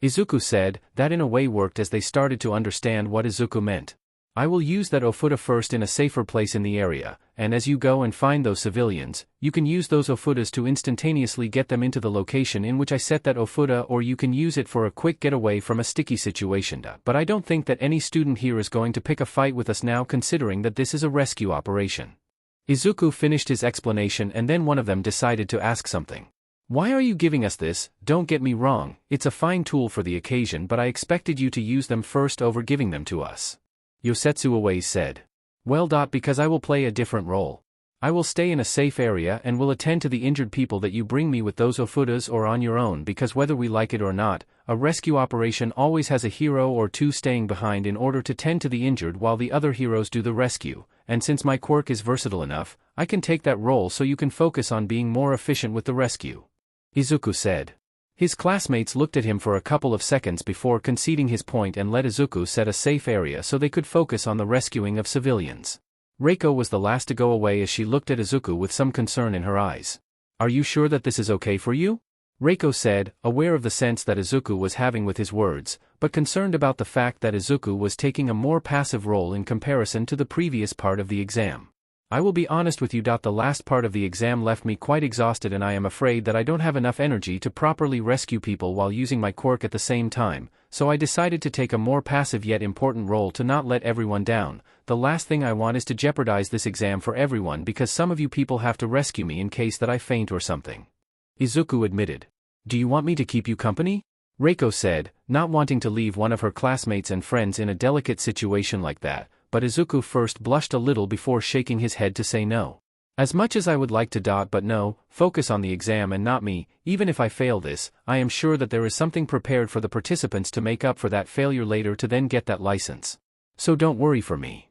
Izuku said. That in a way worked as they started to understand what Izuku meant. I will use that ofuda first in a safer place in the area, and as you go and find those civilians, you can use those ofudas to instantaneously get them into the location in which I set that ofuda, or you can use it for a quick getaway from a sticky situation. But I don't think that any student here is going to pick a fight with us now, considering that this is a rescue operation. Izuku finished his explanation and then one of them decided to ask something. Why are you giving us this? Don't get me wrong, it's a fine tool for the occasion, but I expected you to use them first over giving them to us. Yosetsu Awase said. Well. Because I will play a different role. I will stay in a safe area and will attend to the injured people that you bring me with those ofudas or on your own, because whether we like it or not, a rescue operation always has a hero or two staying behind in order to tend to the injured while the other heroes do the rescue, and since my quirk is versatile enough, I can take that role so you can focus on being more efficient with the rescue. Izuku said. His classmates looked at him for a couple of seconds before conceding his point and let Izuku set a safe area so they could focus on the rescuing of civilians. Reiko was the last to go away as she looked at Izuku with some concern in her eyes. Are you sure that this is okay for you? Reiko said, aware of the sense that Izuku was having with his words, but concerned about the fact that Izuku was taking a more passive role in comparison to the previous part of the exam. I will be honest with you. The last part of the exam left me quite exhausted, and I am afraid that I don't have enough energy to properly rescue people while using my quirk at the same time, so I decided to take a more passive yet important role to not let everyone down. The last thing I want is to jeopardize this exam for everyone because some of you people have to rescue me in case that I faint or something. Izuku admitted. Do you want me to keep you company? Reiko said, not wanting to leave one of her classmates and friends in a delicate situation like that. But Izuku first blushed a little before shaking his head to say no. As much as I would like to but no, focus on the exam and not me. Even if I fail this, I am sure that there is something prepared for the participants to make up for that failure later to then get that license. So don't worry for me.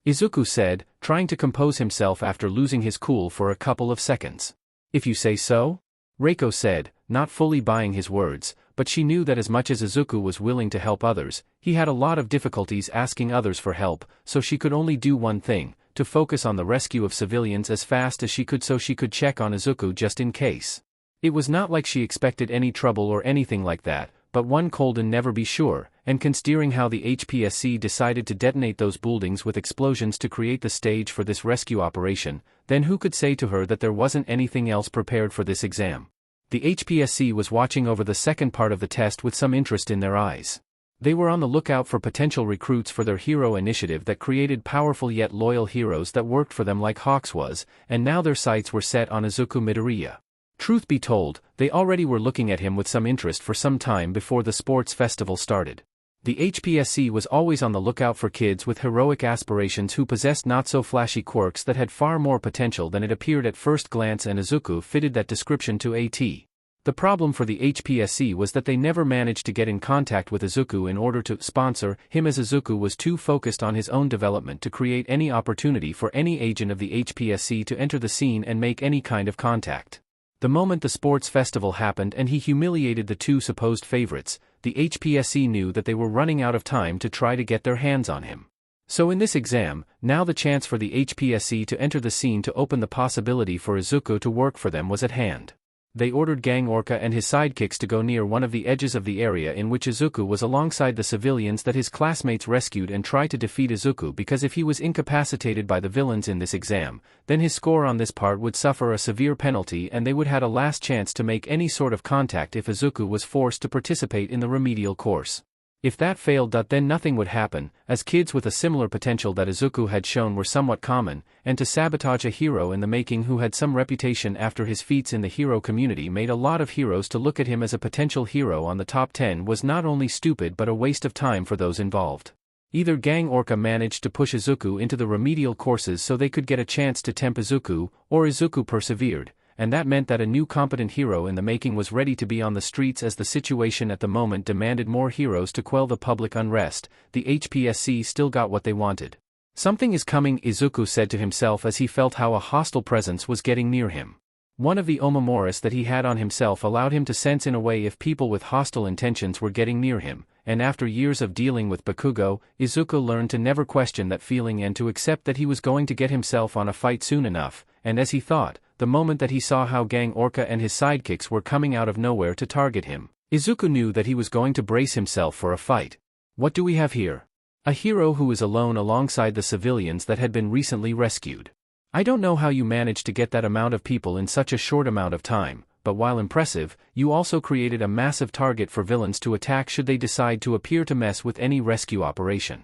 Izuku said, trying to compose himself after losing his cool for a couple of seconds. If you say so? Reiko said, not fully buying his words, but she knew that as much as Izuku was willing to help others, he had a lot of difficulties asking others for help, so she could only do one thing, to focus on the rescue of civilians as fast as she could so she could check on Izuku just in case. It was not like she expected any trouble or anything like that, but one could never be sure, and considering how the HPSC decided to detonate those buildings with explosions to create the stage for this rescue operation, then who could say to her that there wasn't anything else prepared for this exam? The HPSC was watching over the second part of the test with some interest in their eyes. They were on the lookout for potential recruits for their hero initiative that created powerful yet loyal heroes that worked for them like Hawks was, and now their sights were set on Izuku Midoriya. Truth be told, they already were looking at him with some interest for some time before the sports festival started. The HPSC was always on the lookout for kids with heroic aspirations who possessed not-so-flashy quirks that had far more potential than it appeared at first glance, and Izuku fitted that description to a T. The problem for the HPSC was that they never managed to get in contact with Izuku in order to sponsor him, as Izuku was too focused on his own development to create any opportunity for any agent of the HPSC to enter the scene and make any kind of contact. The moment the sports festival happened and he humiliated the two supposed favorites, the HPSC knew that they were running out of time to try to get their hands on him. So in this exam, now the chance for the HPSC to enter the scene to open the possibility for Izuku to work for them was at hand. They ordered Gang Orca and his sidekicks to go near one of the edges of the area in which Izuku was alongside the civilians that his classmates rescued and try to defeat Izuku, because if he was incapacitated by the villains in this exam, then his score on this part would suffer a severe penalty and they would have a last chance to make any sort of contact if Izuku was forced to participate in the remedial course. If that failed, then nothing would happen, as kids with a similar potential that Izuku had shown were somewhat common, and to sabotage a hero in the making who had some reputation after his feats in the hero community made a lot of heroes to look at him as a potential hero on the top 10 was not only stupid but a waste of time for those involved. Either Gang Orca managed to push Izuku into the remedial courses so they could get a chance to tempt Izuku, or Izuku persevered, and that meant that a new competent hero in the making was ready to be on the streets, as the situation at the moment demanded more heroes to quell the public unrest. The HPSC still got what they wanted. Something is coming, Izuku said to himself as he felt how a hostile presence was getting near him. One of the omemoris that he had on himself allowed him to sense in a way if people with hostile intentions were getting near him, and after years of dealing with Bakugo, Izuku learned to never question that feeling and to accept that he was going to get himself on a fight soon enough, and as he thought, the moment that he saw how Gang Orca and his sidekicks were coming out of nowhere to target him, Izuku knew that he was going to brace himself for a fight. What do we have here? A hero who is alone alongside the civilians that had been recently rescued. I don't know how you managed to get that amount of people in such a short amount of time, but while impressive, you also created a massive target for villains to attack should they decide to appear to mess with any rescue operation.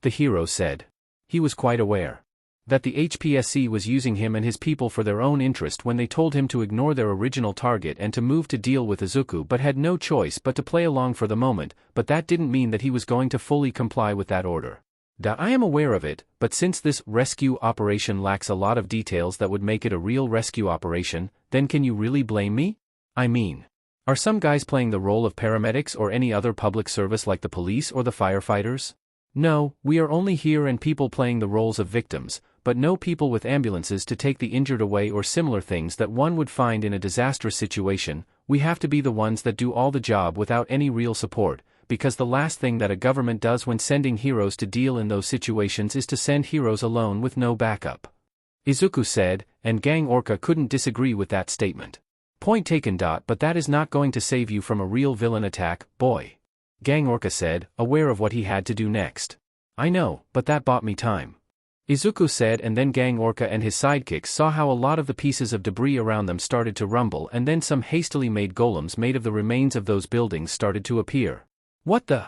The hero said. He was quite aware that the HPSC was using him and his people for their own interest when they told him to ignore their original target and to move to deal with Izuku, but had no choice but to play along for the moment, but that didn't mean that he was going to fully comply with that order. I am aware of it, but since this rescue operation lacks a lot of details that would make it a real rescue operation, then can you really blame me? I mean, are some guys playing the role of paramedics or any other public service like the police or the firefighters? No, we are only here and people playing the roles of victims, but no people with ambulances to take the injured away or similar things that one would find in a disastrous situation. We have to be the ones that do all the job without any real support, because the last thing that a government does when sending heroes to deal in those situations is to send heroes alone with no backup. Izuku said, and Gang Orca couldn't disagree with that statement. Point taken. But that is not going to save you from a real villain attack, boy. Gang Orca said, aware of what he had to do next. I know, but that bought me time. Izuku said, and then Gang Orca and his sidekicks saw how a lot of the pieces of debris around them started to rumble, and then some hastily made golems made of the remains of those buildings started to appear. What the?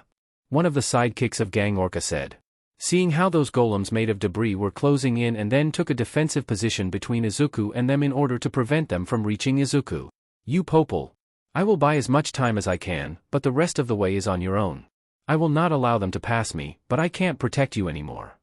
One of the sidekicks of Gang Orca said. Seeing how those golems made of debris were closing in and then took a defensive position between Izuku and them in order to prevent them from reaching Izuku. You popel. I will buy as much time as I can, but the rest of the way is on your own. I will not allow them to pass me, but I can't protect you anymore.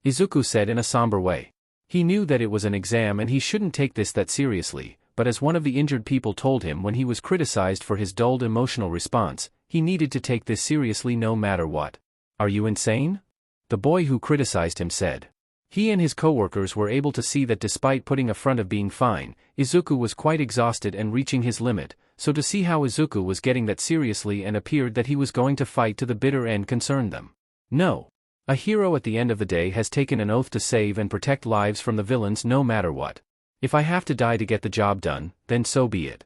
Izuku said in a somber way. He knew that it was an exam and he shouldn't take this that seriously, but as one of the injured people told him when he was criticized for his dulled emotional response, he needed to take this seriously no matter what. "Are you insane?" the boy who criticized him said. He and his coworkers were able to see that despite putting a front of being fine, Izuku was quite exhausted and reaching his limit, so to see how Izuku was getting that seriously and appeared that he was going to fight to the bitter end concerned them. No. A hero at the end of the day has taken an oath to save and protect lives from the villains no matter what. If I have to die to get the job done, then so be it.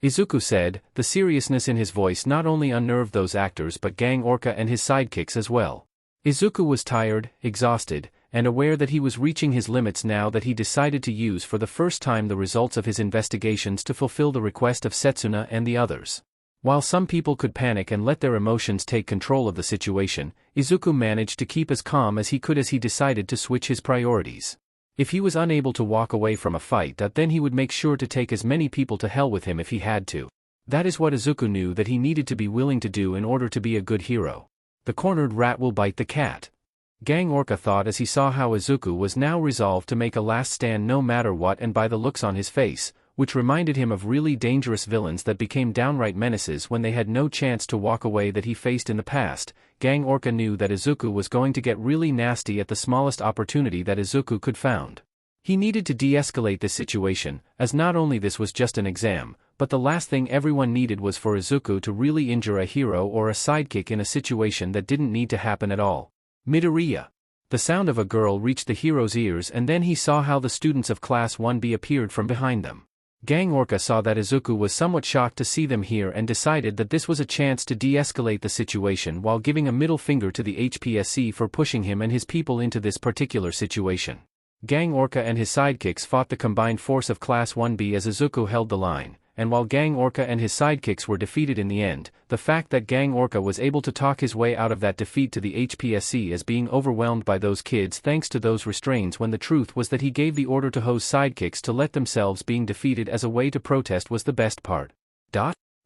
Izuku said, the seriousness in his voice not only unnerved those actors but Gang Orca and his sidekicks as well. Izuku was tired, exhausted, and aware that he was reaching his limits now that he decided to use for the first time the results of his investigations to fulfill the request of Setsuna and the others. While some people could panic and let their emotions take control of the situation, Izuku managed to keep as calm as he could as he decided to switch his priorities. If he was unable to walk away from a fight, then he would make sure to take as many people to hell with him if he had to. That is what Izuku knew that he needed to be willing to do in order to be a good hero. The cornered rat will bite the cat. Gang Orca thought as he saw how Izuku was now resolved to make a last stand no matter what, and by the looks on his face, which reminded him of really dangerous villains that became downright menaces when they had no chance to walk away that he faced in the past, Gang Orca knew that Izuku was going to get really nasty at the smallest opportunity that Izuku could found. He needed to de-escalate this situation, as not only this was just an exam, but the last thing everyone needed was for Izuku to really injure a hero or a sidekick in a situation that didn't need to happen at all. Midoriya. The sound of a girl reached the hero's ears, and then he saw how the students of Class 1B appeared from behind them. Gang Orca saw that Izuku was somewhat shocked to see them here and decided that this was a chance to de-escalate the situation while giving a middle finger to the HPSC for pushing him and his people into this particular situation. Gang Orca and his sidekicks fought the combined force of Class 1B as Izuku held the line, and while Gang Orca and his sidekicks were defeated in the end, the fact that Gang Orca was able to talk his way out of that defeat to the HPSC as being overwhelmed by those kids thanks to those restraints, when the truth was that he gave the order to hose sidekicks to let themselves being defeated as a way to protest was the best part.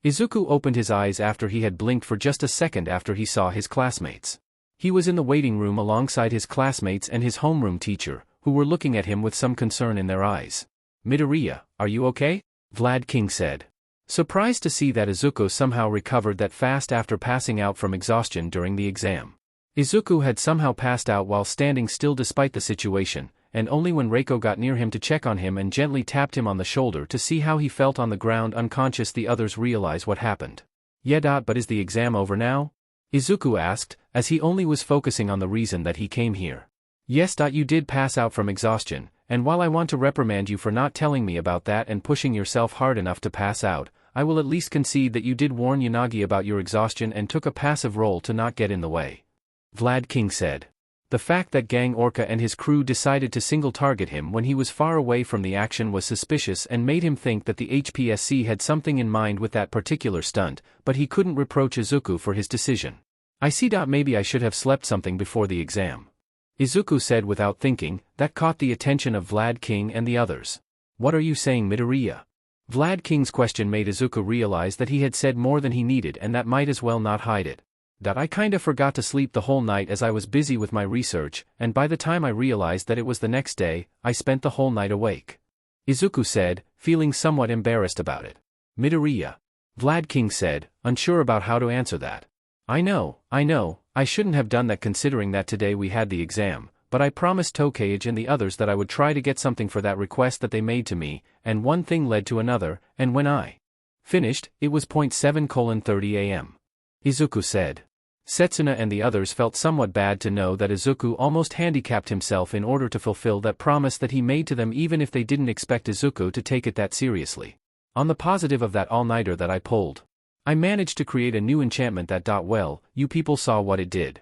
Izuku opened his eyes after he had blinked for just a second after he saw his classmates. He was in the waiting room alongside his classmates and his homeroom teacher, who were looking at him with some concern in their eyes. "Midoriya, are you okay?" Vlad King said. Surprised to see that Izuku somehow recovered that fast after passing out from exhaustion during the exam. Izuku had somehow passed out while standing still despite the situation, and only when Reiko got near him to check on him and gently tapped him on the shoulder to see how he felt on the ground unconscious the others realized what happened. "Yeah, but is the exam over now?" Izuku asked, as he only was focusing on the reason that he came here. "Yes, you did pass out from exhaustion, and while I want to reprimand you for not telling me about that and pushing yourself hard enough to pass out, I will at least concede that you did warn Yanagi about your exhaustion and took a passive role to not get in the way," Vlad King said. The fact that Gang Orca and his crew decided to single target him when he was far away from the action was suspicious and made him think that the HPSC had something in mind with that particular stunt, but he couldn't reproach Izuku for his decision. "I see. Maybe I should have slept something before the exam," Izuku said without thinking. That caught the attention of Vlad King and the others. "What are you saying, Midoriya?" Vlad King's question made Izuku realize that he had said more than he needed and that might as well not hide it. "I kinda forgot to sleep the whole night as I was busy with my research, and by the time I realized that it was the next day, I spent the whole night awake," Izuku said, feeling somewhat embarrassed about it. "Midoriya," Vlad King said, unsure about how to answer that. I know, I shouldn't have done that considering that today we had the exam, but I promised Tokage and the others that I would try to get something for that request that they made to me, and one thing led to another, and when I finished, it was 7:30 a.m. Izuku said. Setsuna and the others felt somewhat bad to know that Izuku almost handicapped himself in order to fulfill that promise that he made to them, even if they didn't expect Izuku to take it that seriously. "On the positive of that all-nighter that I pulled, I managed to create a new enchantment that well, you people saw what it did,"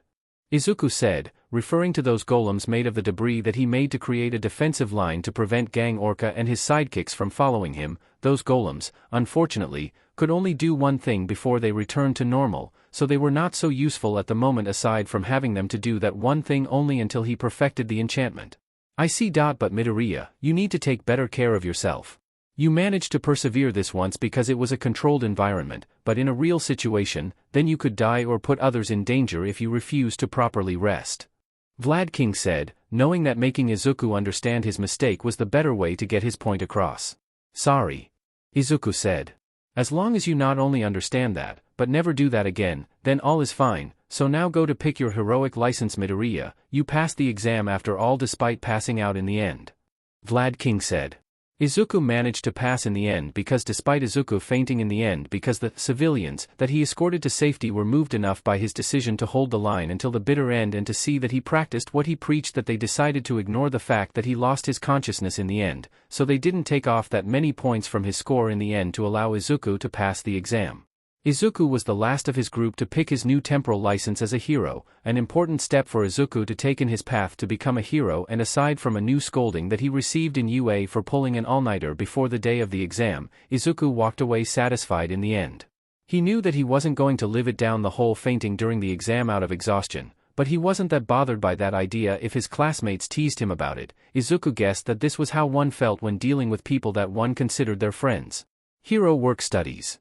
Izuku said, referring to those golems made of the debris that he made to create a defensive line to prevent Gang Orca and his sidekicks from following him. Those golems, unfortunately, could only do one thing before they returned to normal, so they were not so useful at the moment aside from having them to do that one thing only until he perfected the enchantment. "I see. But Midoriya, you need to take better care of yourself. You managed to persevere this once because it was a controlled environment, but in a real situation, then you could die or put others in danger if you refuse to properly rest," Vlad King said, knowing that making Izuku understand his mistake was the better way to get his point across. Sorry. Izuku said. As long as you not only understand that, but never do that again, then all is fine, so now go to pick your heroic license. Midoriya, you passed the exam after all despite passing out in the end. Vlad King said. Izuku managed to pass in the end because despite Izuku fainting in the end because the civilians that he escorted to safety were moved enough by his decision to hold the line until the bitter end and to see that he practiced what he preached that they decided to ignore the fact that he lost his consciousness in the end, so they didn't take off that many points from his score in the end to allow Izuku to pass the exam. Izuku was the last of his group to pick his new temporal license as a hero, an important step for Izuku to take in his path to become a hero, and aside from a new scolding that he received in UA for pulling an all-nighter before the day of the exam, Izuku walked away satisfied in the end. He knew that he wasn't going to live it down the whole fainting during the exam out of exhaustion, but he wasn't that bothered by that idea if his classmates teased him about it. Izuku guessed that this was how one felt when dealing with people that one considered their friends. Hero work studies.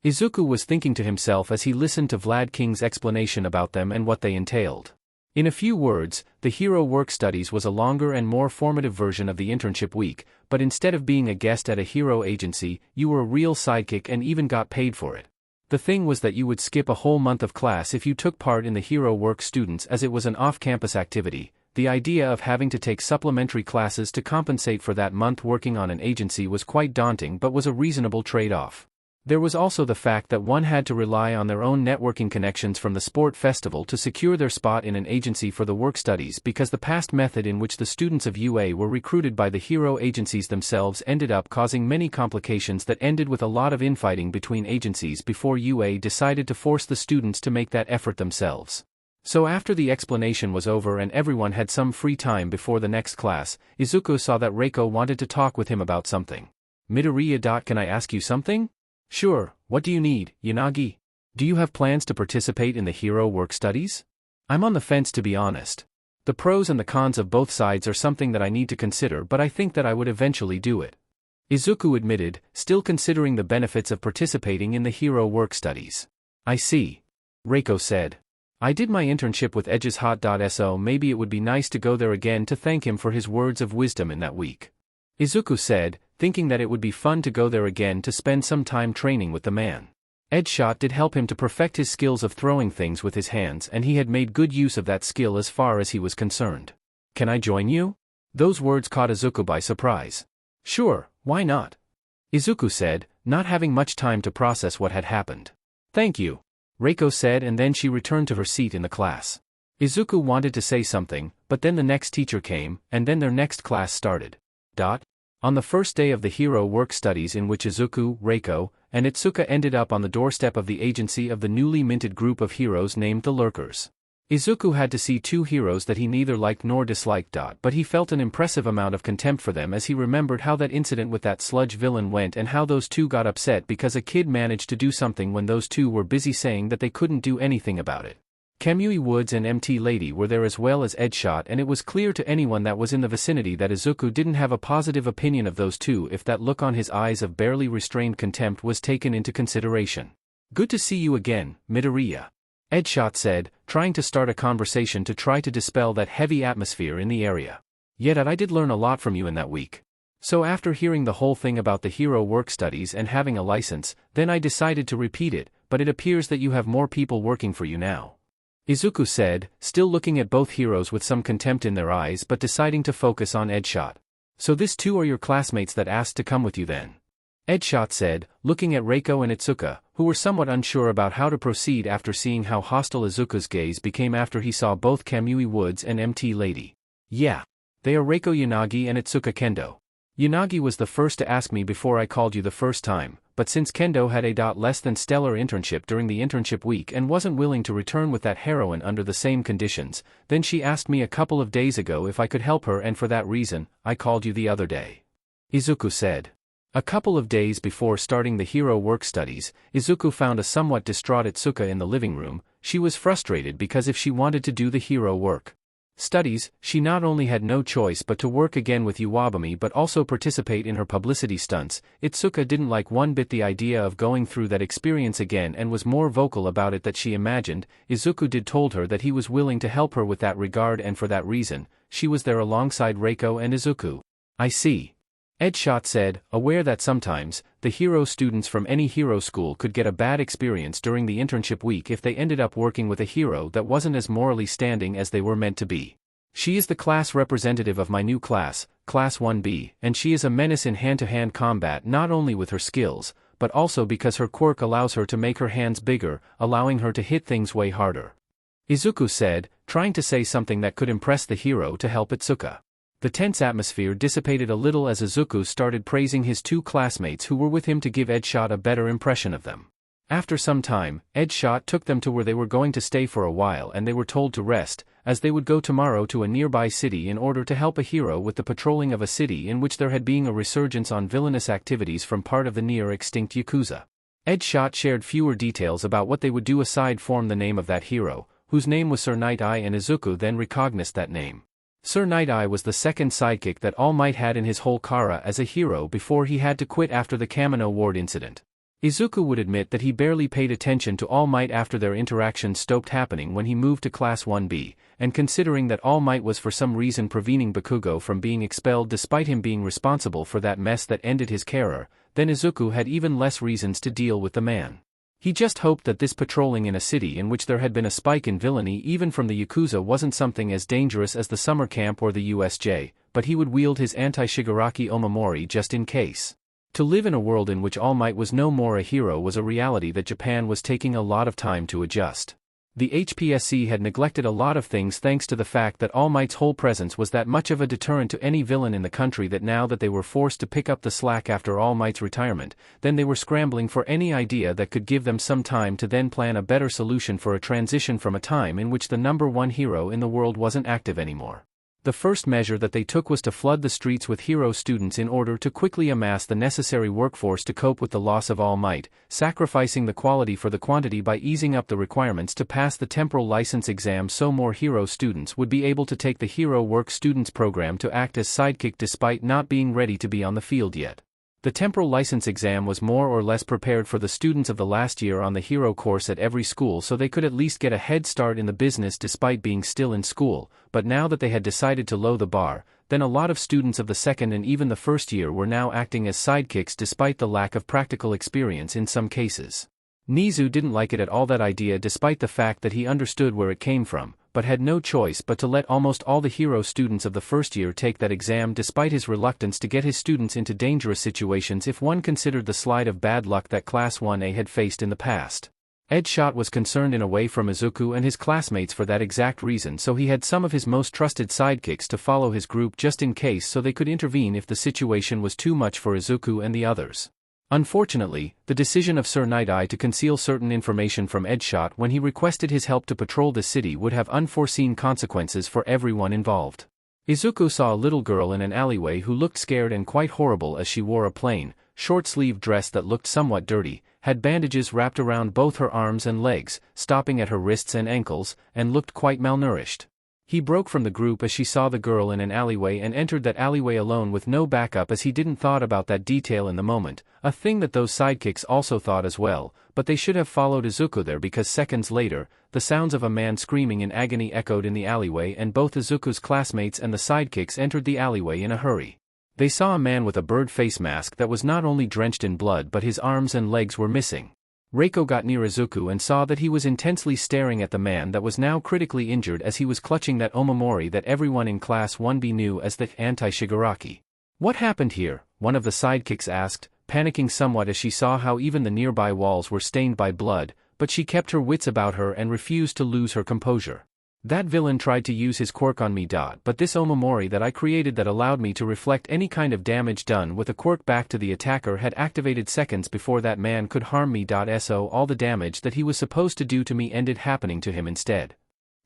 Izuku was thinking to himself as he listened to Vlad King's explanation about them and what they entailed. In a few words, the Hero Work Studies was a longer and more formative version of the internship week, but instead of being a guest at a hero agency, you were a real sidekick and even got paid for it. The thing was that you would skip a whole month of class if you took part in the Hero Work Students as it was an off-campus activity. The idea of having to take supplementary classes to compensate for that month working on an agency was quite daunting but was a reasonable trade-off. There was also the fact that one had to rely on their own networking connections from the sport festival to secure their spot in an agency for the work studies because the past method in which the students of UA were recruited by the hero agencies themselves ended up causing many complications that ended with a lot of infighting between agencies before UA decided to force the students to make that effort themselves. So after the explanation was over and everyone had some free time before the next class, Izuku saw that Reiko wanted to talk with him about something. Midoriya. Can I ask you something? Sure, what do you need, Yanagi? Do you have plans to participate in the hero work studies? I'm on the fence to be honest. The pros and the cons of both sides are something that I need to consider, but I think that I would eventually do it. Izuku admitted, still considering the benefits of participating in the hero work studies. I see. Reiko said. I did my internship with Edge's Hot.so, maybe it would be nice to go there again to thank him for his words of wisdom in that week. Izuku said, thinking that it would be fun to go there again to spend some time training with the man. Edge shot did help him to perfect his skills of throwing things with his hands, and he had made good use of that skill as far as he was concerned. Can I join you? Those words caught Izuku by surprise. Sure, why not? Izuku said, not having much time to process what had happened. Thank you, Reiko said, and then she returned to her seat in the class. Izuku wanted to say something, but then the next teacher came, and then their next class started. On the first day of the hero work studies in which Izuku, Reiko, and Itsuka ended up on the doorstep of the agency of the newly minted group of heroes named the Lurkers. Izuku had to see two heroes that he neither liked nor disliked. But he felt an impressive amount of contempt for them as he remembered how that incident with that sludge villain went and how those two got upset because a kid managed to do something when those two were busy saying that they couldn't do anything about it. Kamui Woods and MT Lady were there as well as Edgeshot, and it was clear to anyone that was in the vicinity that Izuku didn't have a positive opinion of those two if that look on his eyes of barely restrained contempt was taken into consideration. Good to see you again, Midoriya. Edgeshot said, trying to start a conversation to try to dispel that heavy atmosphere in the area. Yet I did learn a lot from you in that week. So after hearing the whole thing about the hero work studies and having a license, then I decided to repeat it, but it appears that you have more people working for you now. Izuku said, still looking at both heroes with some contempt in their eyes but deciding to focus on Edgeshot. So this two are your classmates that asked to come with you then? Edgeshot said, looking at Reiko and Itsuka, who were somewhat unsure about how to proceed after seeing how hostile Izuku's gaze became after he saw both Kamui Woods and MT Lady. Yeah. They are Reiko Yanagi and Itsuka Kendo. Yanagi was the first to ask me before I called you the first time, but since Kendo had a less than stellar internship during the internship week and wasn't willing to return with that heroine under the same conditions, then she asked me a couple of days ago if I could help her, and for that reason, I called you the other day. Izuku said. A couple of days before starting the hero work studies, Izuku found a somewhat distraught Itsuka in the living room. She was frustrated because if she wanted to do the hero work Studies, she not only had no choice but to work again with Iwabumi but also participate in her publicity stunts. Itsuka didn't like one bit the idea of going through that experience again and was more vocal about it than she imagined. Izuku did told her that he was willing to help her with that regard, and for that reason, she was there alongside Reiko and Izuku. I see. Edshot said, aware that sometimes, the hero students from any hero school could get a bad experience during the internship week if they ended up working with a hero that wasn't as morally standing as they were meant to be. She is the class representative of my new class, Class 1B, and she is a menace in hand-to-hand combat not only with her skills, but also because her quirk allows her to make her hands bigger, allowing her to hit things way harder. Izuku said, trying to say something that could impress the hero to help Itsuka. The tense atmosphere dissipated a little as Izuku started praising his two classmates who were with him to give Edshot a better impression of them. After some time, Edshot took them to where they were going to stay for a while, and they were told to rest, as they would go tomorrow to a nearby city in order to help a hero with the patrolling of a city in which there had been a resurgence on villainous activities from part of the near-extinct Yakuza. Edshot shared fewer details about what they would do aside from the name of that hero, whose name was Sir Night Eye, and Izuku then recognized that name. Sir Night Eye was the second sidekick that All Might had in his whole kara as a hero before he had to quit after the Kamino Ward incident. Izuku would admit that he barely paid attention to All Might after their interaction stopped happening when he moved to Class 1B, and considering that All Might was for some reason preventing Bakugo from being expelled despite him being responsible for that mess that ended his career, then Izuku had even less reasons to deal with the man. He just hoped that this patrolling in a city in which there had been a spike in villainy even from the Yakuza wasn't something as dangerous as the summer camp or the USJ, but he would wield his anti-Shigaraki Omamori just in case. To live in a world in which All Might was no more a hero was a reality that Japan was taking a lot of time to adjust. The HPSC had neglected a lot of things thanks to the fact that All Might's whole presence was that much of a deterrent to any villain in the country that now that they were forced to pick up the slack after All Might's retirement, then they were scrambling for any idea that could give them some time to then plan a better solution for a transition from a time in which the number one hero in the world wasn't active anymore. The first measure that they took was to flood the streets with hero students in order to quickly amass the necessary workforce to cope with the loss of All Might, sacrificing the quality for the quantity by easing up the requirements to pass the temporal license exam so more hero students would be able to take the Hero Work Students program to act as sidekick despite not being ready to be on the field yet. The temporal license exam was more or less prepared for the students of the last year on the hero course at every school so they could at least get a head start in the business despite being still in school, but now that they had decided to lower the bar, then a lot of students of the second and even the first year were now acting as sidekicks despite the lack of practical experience in some cases. Nizu didn't like it at all, that idea, despite the fact that he understood where it came from, but had no choice but to let almost all the hero students of the first year take that exam despite his reluctance to get his students into dangerous situations if one considered the slide of bad luck that Class 1A had faced in the past. Edshot was concerned in a way from Izuku and his classmates for that exact reason, so he had some of his most trusted sidekicks to follow his group just in case so they could intervene if the situation was too much for Izuku and the others. Unfortunately, the decision of Sir Night Eye to conceal certain information from Edshot when he requested his help to patrol the city would have unforeseen consequences for everyone involved. Izuku saw a little girl in an alleyway who looked scared and quite horrible as she wore a plain, short-sleeved dress that looked somewhat dirty, had bandages wrapped around both her arms and legs, stopping at her wrists and ankles, and looked quite malnourished. He broke from the group as she saw the girl in an alleyway and entered that alleyway alone with no backup, as he didn't thought about that detail in the moment, a thing that those sidekicks also thought as well, but they should have followed Izuku there because seconds later, the sounds of a man screaming in agony echoed in the alleyway and both Izuku's classmates and the sidekicks entered the alleyway in a hurry. They saw a man with a bird face mask that was not only drenched in blood but his arms and legs were missing. Reiko got near Izuku and saw that he was intensely staring at the man that was now critically injured as he was clutching that omamori that everyone in Class 1B knew as the anti-Shigaraki. "What happened here?" one of the sidekicks asked, panicking somewhat as she saw how even the nearby walls were stained by blood, but she kept her wits about her and refused to lose her composure. "That villain tried to use his quirk on me. But this omamori that I created that allowed me to reflect any kind of damage done with a quirk back to the attacker had activated seconds before that man could harm me. So all the damage that he was supposed to do to me ended happening to him instead,"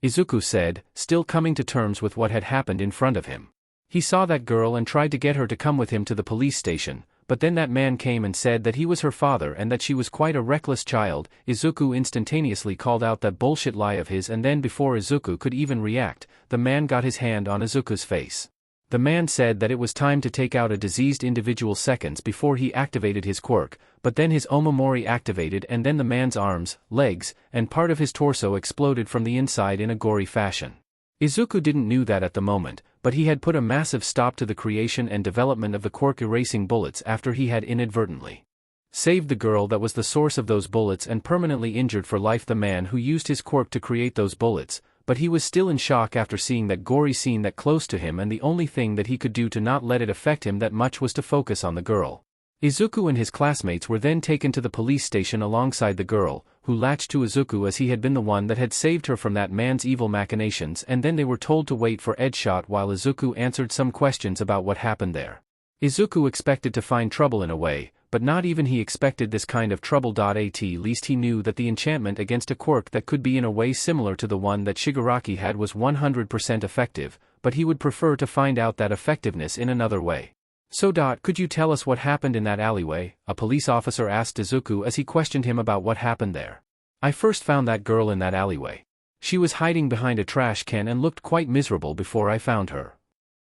Izuku said, still coming to terms with what had happened in front of him. He saw that girl and tried to get her to come with him to the police station, but then that man came and said that he was her father and that she was quite a reckless child. Izuku instantaneously called out that bullshit lie of his, and then before Izuku could even react, the man got his hand on Izuku's face. The man said that it was time to take out a diseased individual seconds before he activated his quirk, but then his omamori activated and then the man's arms, legs, and part of his torso exploded from the inside in a gory fashion. Izuku didn't know that at the moment, but he had put a massive stop to the creation and development of the quirk erasing bullets after he had inadvertently saved the girl that was the source of those bullets and permanently injured for life the man who used his quirk to create those bullets, but he was still in shock after seeing that gory scene that close to him, and the only thing that he could do to not let it affect him that much was to focus on the girl. Izuku and his classmates were then taken to the police station alongside the girl, who latched to Izuku as he had been the one that had saved her from that man's evil machinations, and then they were told to wait for Edshot while Izuku answered some questions about what happened there. Izuku expected to find trouble in a way, but not even he expected this kind of trouble. At least he knew that the enchantment against a quirk that could be in a way similar to the one that Shigaraki had was 100% effective, but he would prefer to find out that effectiveness in another way. So could you tell us what happened in that alleyway? A police officer asked Izuku as he questioned him about what happened there. I first found that girl in that alleyway. She was hiding behind a trash can and looked quite miserable before I found her,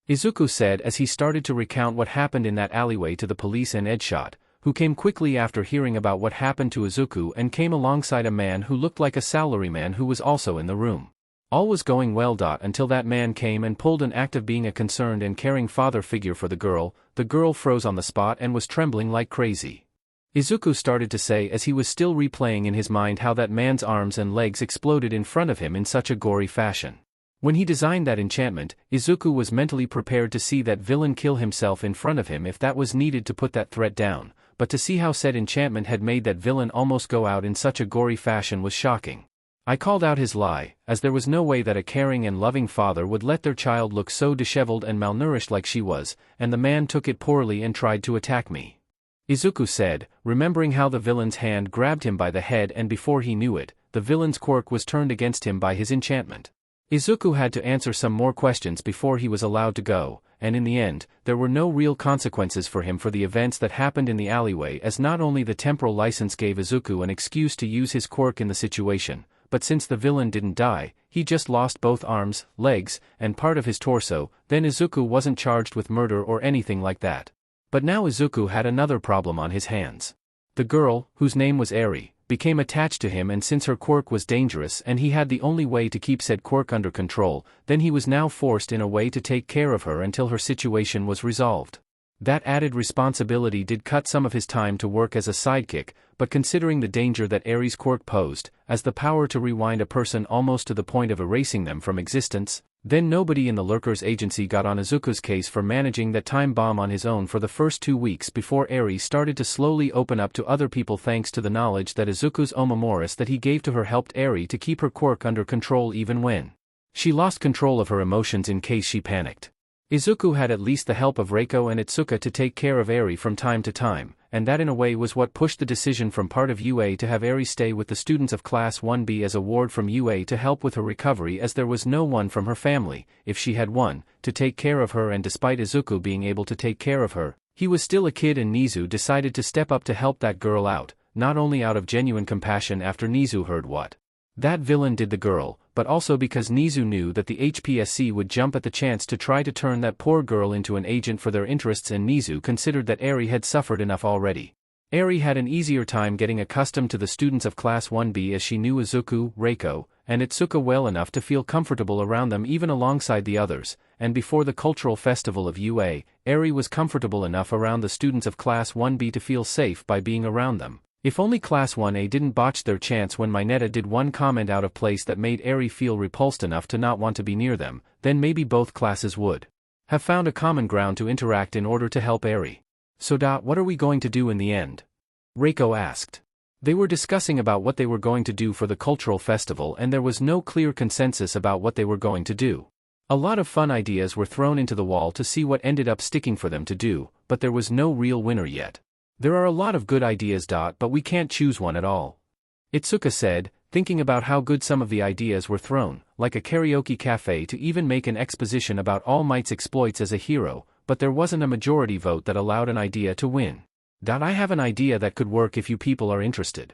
Izuku said as he started to recount what happened in that alleyway to the police and Edshot, who came quickly after hearing about what happened to Izuku and came alongside a man who looked like a salaryman who was also in the room. All was going well until that man came and pulled an act of being a concerned and caring father figure for the girl. The girl froze on the spot and was trembling like crazy. Izuku started to say as he was still replaying in his mind how that man's arms and legs exploded in front of him in such a gory fashion. When he designed that enchantment, Izuku was mentally prepared to see that villain kill himself in front of him if that was needed to put that threat down, but to see how said enchantment had made that villain almost go out in such a gory fashion was shocking. I called out his lie, as there was no way that a caring and loving father would let their child look so disheveled and malnourished like she was, and the man took it poorly and tried to attack me, Izuku said, remembering how the villain's hand grabbed him by the head, and before he knew it, the villain's quirk was turned against him by his enchantment. Izuku had to answer some more questions before he was allowed to go, and in the end, there were no real consequences for him for the events that happened in the alleyway, as not only the temporal license gave Izuku an excuse to use his quirk in the situation, but since the villain didn't die, he just lost both arms, legs, and part of his torso, then Izuku wasn't charged with murder or anything like that. But now Izuku had another problem on his hands. The girl, whose name was Eri, became attached to him, and since her quirk was dangerous and he had the only way to keep said quirk under control, then he was now forced in a way to take care of her until her situation was resolved. That added responsibility did cut some of his time to work as a sidekick, but considering the danger that Eri's quirk posed, as the power to rewind a person almost to the point of erasing them from existence, then nobody in the Lurkers agency got on Izuku's case for managing that time bomb on his own for the first 2 weeks before Eri started to slowly open up to other people thanks to the knowledge that Izuku's omemoris that he gave to her helped Eri to keep her quirk under control even when she lost control of her emotions in case she panicked. Izuku had at least the help of Reiko and Itsuka to take care of Eri from time to time, and that in a way was what pushed the decision from part of UA to have Eri stay with the students of Class 1B as a ward from UA to help with her recovery, as there was no one from her family, if she had one, to take care of her. And despite Izuku being able to take care of her, he was still a kid, and Nizu decided to step up to help that girl out, not only out of genuine compassion after Nizu heard what that villain did the girl, but also because Nizu knew that the HPSC would jump at the chance to try to turn that poor girl into an agent for their interests, and Nizu considered that Eri had suffered enough already. Eri had an easier time getting accustomed to the students of Class 1B as she knew Izuku, Reiko, and Itsuka well enough to feel comfortable around them even alongside the others, and before the cultural festival of UA, Eri was comfortable enough around the students of Class 1B to feel safe by being around them. If only Class 1A didn't botch their chance when Mineta did one comment out of place that made Eri feel repulsed enough to not want to be near them, then maybe both classes would have found a common ground to interact in order to help Eri. So what are we going to do in the end? Reiko asked. They were discussing about what they were going to do for the cultural festival, and there was no clear consensus about what they were going to do. A lot of fun ideas were thrown into the wall to see what ended up sticking for them to do, but there was no real winner yet. There are a lot of good ideas, but we can't choose one at all, Itsuka said, thinking about how good some of the ideas were thrown, like a karaoke cafe to even make an exposition about All Might's exploits as a hero, but there wasn't a majority vote that allowed an idea to win. I have an idea that could work if you people are interested.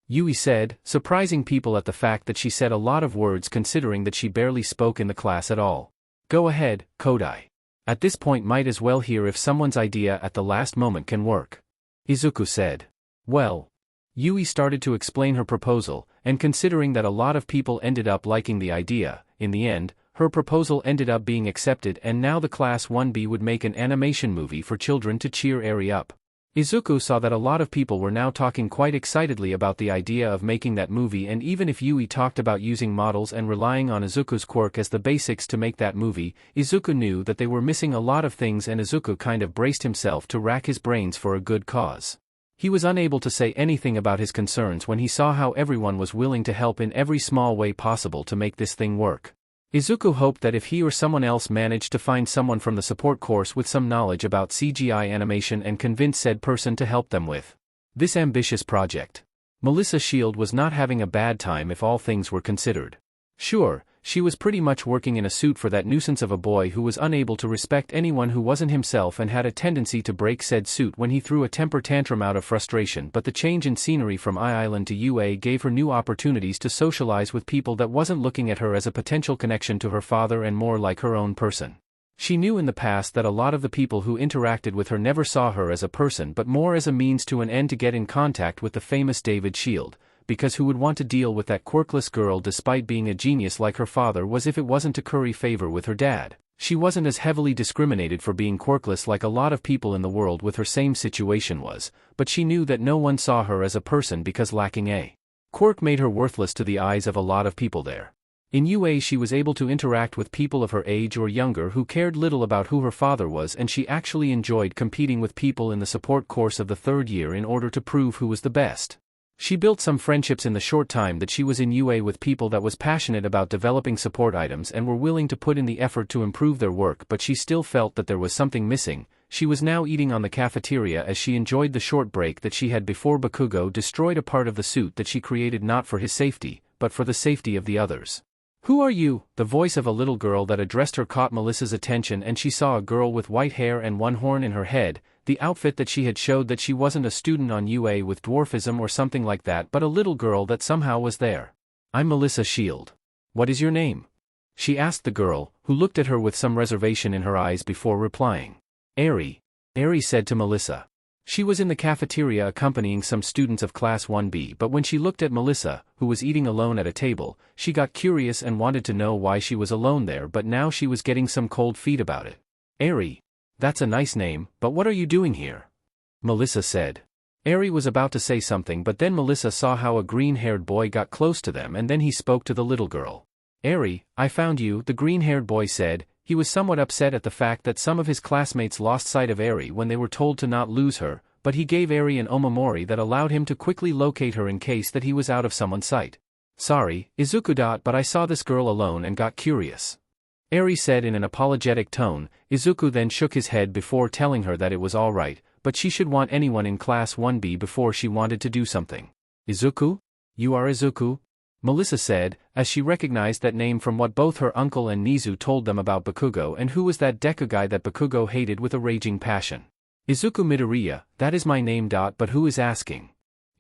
Yui said, surprising people at the fact that she said a lot of words considering that she barely spoke in the class at all. Go ahead, Kodai. At this point might as well hear if someone's idea at the last moment can work. Izuku said. Well. Yui started to explain her proposal, and considering that a lot of people ended up liking the idea, in the end, her proposal ended up being accepted and now the Class 1B would make an animation movie for children to cheer Eri up. Izuku saw that a lot of people were now talking quite excitedly about the idea of making that movie, and even if Yui talked about using models and relying on Izuku's quirk as the basics to make that movie, Izuku knew that they were missing a lot of things and Izuku kind of braced himself to rack his brains for a good cause. He was unable to say anything about his concerns when he saw how everyone was willing to help in every small way possible to make this thing work. Izuku hoped that if he or someone else managed to find someone from the support course with some knowledge about CGI animation and convince said person to help them with this ambitious project. Melissa Shield was not having a bad time if all things were considered. Sure, she was pretty much working in a suit for that nuisance of a boy who was unable to respect anyone who wasn't himself and had a tendency to break said suit when he threw a temper tantrum out of frustration, but the change in scenery from I-Island to UA gave her new opportunities to socialize with people that wasn't looking at her as a potential connection to her father and more like her own person. She knew in the past that a lot of the people who interacted with her never saw her as a person but more as a means to an end to get in contact with the famous David Shield, because who would want to deal with that quirkless girl despite being a genius like her father was if it wasn't to curry favor with her dad. She wasn't as heavily discriminated for being quirkless like a lot of people in the world with her same situation was, but she knew that no one saw her as a person because lacking a quirk made her worthless to the eyes of a lot of people there. In UA she was able to interact with people of her age or younger who cared little about who her father was, and she actually enjoyed competing with people in the support course of the third year in order to prove who was the best. She built some friendships in the short time that she was in UA with people that was passionate about developing support items and were willing to put in the effort to improve their work, but she still felt that there was something missing. She was now eating on the cafeteria as she enjoyed the short break that she had before Bakugo destroyed a part of the suit that she created not for his safety, but for the safety of the others. Who are you? The voice of a little girl that addressed her caught Melissa's attention, and she saw a girl with white hair and one horn in her head. The outfit that she had showed that she wasn't a student on UA with dwarfism or something like that, but a little girl that somehow was there. I'm Melissa Shield. What is your name? She asked the girl, who looked at her with some reservation in her eyes before replying. Eri. Eri said to Melissa. She was in the cafeteria accompanying some students of Class 1B, but when she looked at Melissa, who was eating alone at a table, she got curious and wanted to know why she was alone there, but now she was getting some cold feet about it. Eri. That's a nice name, but what are you doing here? Melissa said. Eri was about to say something, but then Melissa saw how a green-haired boy got close to them and then he spoke to the little girl. Eri, I found you, the green-haired boy said. He was somewhat upset at the fact that some of his classmates lost sight of Eri when they were told to not lose her, but he gave Eri an omamori that allowed him to quickly locate her in case that he was out of someone's sight. Sorry, Izuku. But I saw this girl alone and got curious. Eri said in an apologetic tone. Izuku then shook his head before telling her that it was alright, but she should want anyone in Class 1B before she wanted to do something. Izuku? You are Izuku? Melissa said, as she recognized that name from what both her uncle and Nizu told them about Bakugo, and who was that Deku guy that Bakugo hated with a raging passion. Izuku Midoriya, that is my name. But who is asking?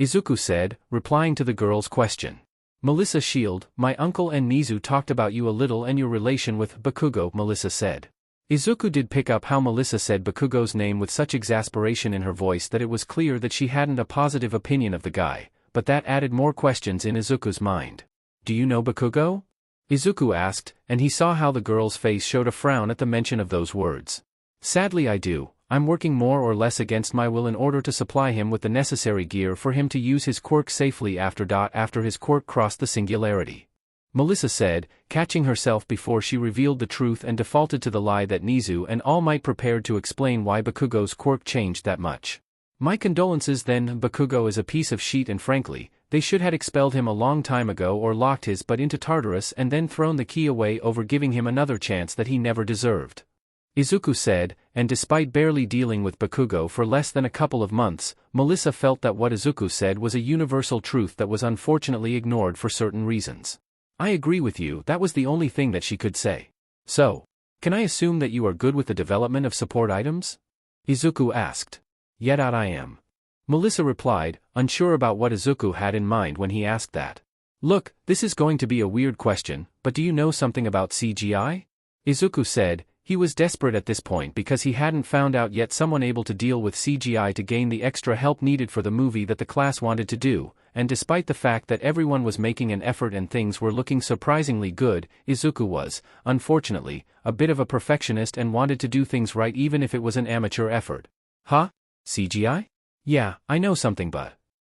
Izuku said, replying to the girl's question. Melissa Shield, my uncle and Nizu talked about you a little and your relation with Bakugo, Melissa said. Izuku did pick up how Melissa said Bakugo's name with such exasperation in her voice that it was clear that she hadn't a positive opinion of the guy, but that added more questions in Izuku's mind. Do you know Bakugo? Izuku asked, and he saw how the girl's face showed a frown at the mention of those words. Sadly I do. I'm working more or less against my will in order to supply him with the necessary gear for him to use his quirk safely after his quirk crossed the singularity. Melissa said, catching herself before she revealed the truth and defaulted to the lie that Nizu and All Might prepared to explain why Bakugo's quirk changed that much. My condolences then. Bakugo is a piece of shit, and frankly, they should had expelled him a long time ago or locked his butt into Tartarus and then thrown the key away over giving him another chance that he never deserved. Izuku said, and despite barely dealing with Bakugo for less than a couple of months, Melissa felt that what Izuku said was a universal truth that was unfortunately ignored for certain reasons. I agree with you, that was the only thing that she could say. So, can I assume that you are good with the development of support items? Izuku asked. Yet I am. Melissa replied, unsure about what Izuku had in mind when he asked that. Look, this is going to be a weird question, but do you know something about CGI? Izuku said. He was desperate at this point because he hadn't found out yet someone able to deal with CGI to gain the extra help needed for the movie that the class wanted to do, and despite the fact that everyone was making an effort and things were looking surprisingly good, Izuku was, unfortunately, a bit of a perfectionist and wanted to do things right even if it was an amateur effort. Huh? CGI? Yeah, I know something but.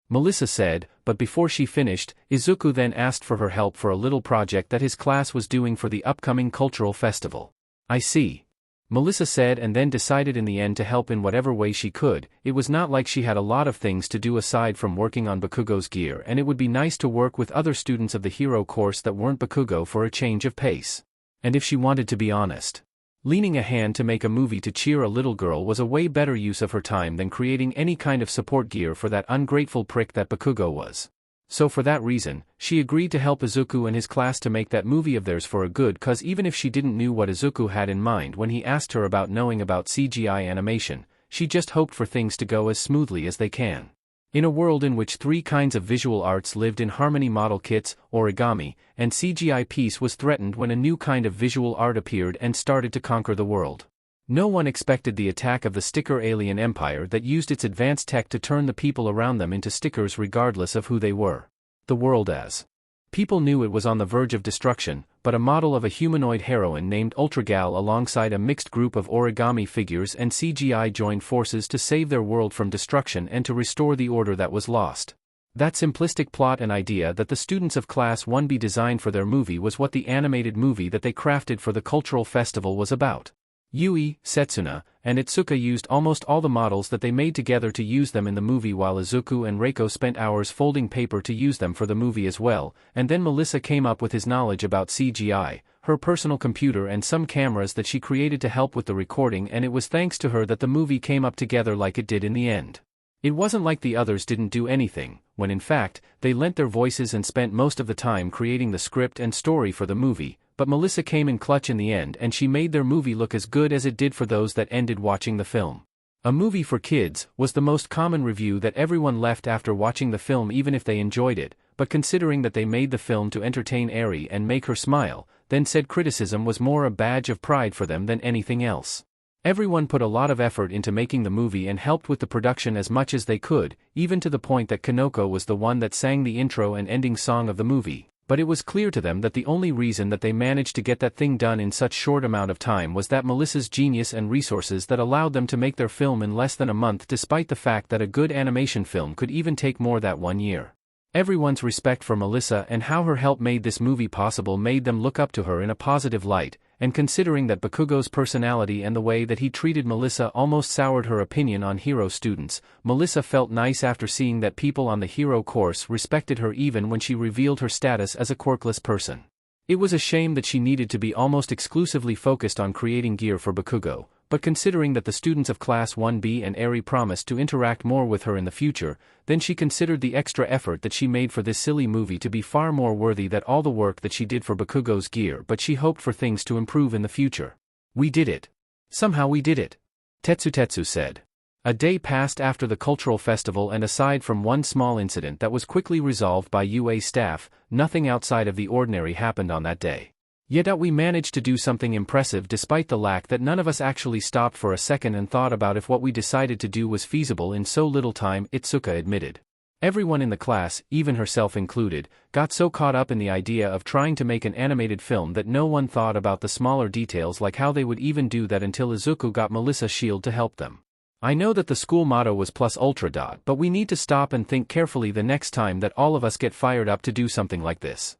Melissa said, but before she finished, Izuku then asked for her help for a little project that his class was doing for the upcoming cultural festival. I see. Melissa said and then decided in the end to help in whatever way she could. It was not like she had a lot of things to do aside from working on Bakugo's gear, and it would be nice to work with other students of the hero course that weren't Bakugo for a change of pace. And if she wanted to be honest, lending a hand to make a movie to cheer a little girl was a way better use of her time than creating any kind of support gear for that ungrateful prick that Bakugo was. So for that reason, she agreed to help Izuku and his class to make that movie of theirs for a good cause, even if she didn't know what Izuku had in mind when he asked her about knowing about CGI animation. She just hoped for things to go as smoothly as they can. In a world in which three kinds of visual arts lived in harmony, model kits, origami, and CGI peace was threatened when a new kind of visual art appeared and started to conquer the world. No one expected the attack of the sticker alien empire that used its advanced tech to turn the people around them into stickers regardless of who they were. The world as people knew it was on the verge of destruction, but a model of a humanoid heroine named Ultragal alongside a mixed group of origami figures and CGI joined forces to save their world from destruction and to restore the order that was lost. That simplistic plot and idea that the students of Class 1B designed for their movie was what the animated movie that they crafted for the cultural festival was about. Yui, Setsuna, and Itsuka used almost all the models that they made together to use them in the movie, while Izuku and Reiko spent hours folding paper to use them for the movie as well, and then Melissa came up with his knowledge about CGI, her personal computer and some cameras that she created to help with the recording, and it was thanks to her that the movie came up together like it did in the end. It wasn't like the others didn't do anything, when in fact, they lent their voices and spent most of the time creating the script and story for the movie, but Melissa came in clutch in the end and she made their movie look as good as it did for those that ended watching the film. A movie for kids was the most common review that everyone left after watching the film, even if they enjoyed it, but considering that they made the film to entertain Eri and make her smile, then said criticism was more a badge of pride for them than anything else. Everyone put a lot of effort into making the movie and helped with the production as much as they could, even to the point that Kanoko was the one that sang the intro and ending song of the movie. But it was clear to them that the only reason that they managed to get that thing done in such short amount of time was that Melissa's genius and resources that allowed them to make their film in less than a month, despite the fact that a good animation film could even take more than 1 year. Everyone's respect for Melissa and how her help made this movie possible made them look up to her in a positive light, and considering that Bakugo's personality and the way that he treated Melissa almost soured her opinion on hero students, Melissa felt nice after seeing that people on the hero course respected her even when she revealed her status as a quirkless person. It was a shame that she needed to be almost exclusively focused on creating gear for Bakugo, but considering that the students of Class 1B and Eri promised to interact more with her in the future, then she considered the extra effort that she made for this silly movie to be far more worthy than all the work that she did for Bakugo's gear, but she hoped for things to improve in the future. We did it. Somehow we did it. Tetsu said. A day passed after the cultural festival, and aside from one small incident that was quickly resolved by UA staff, nothing outside of the ordinary happened on that day. Yet we managed to do something impressive despite the lack that none of us actually stopped for a second and thought about if what we decided to do was feasible in so little time, Itsuka admitted. Everyone in the class, even herself included, got so caught up in the idea of trying to make an animated film that no one thought about the smaller details, like how they would even do that, until Izuku got Melissa's shield to help them. I know that the school motto was plus ultra dot, but we need to stop and think carefully the next time that all of us get fired up to do something like this.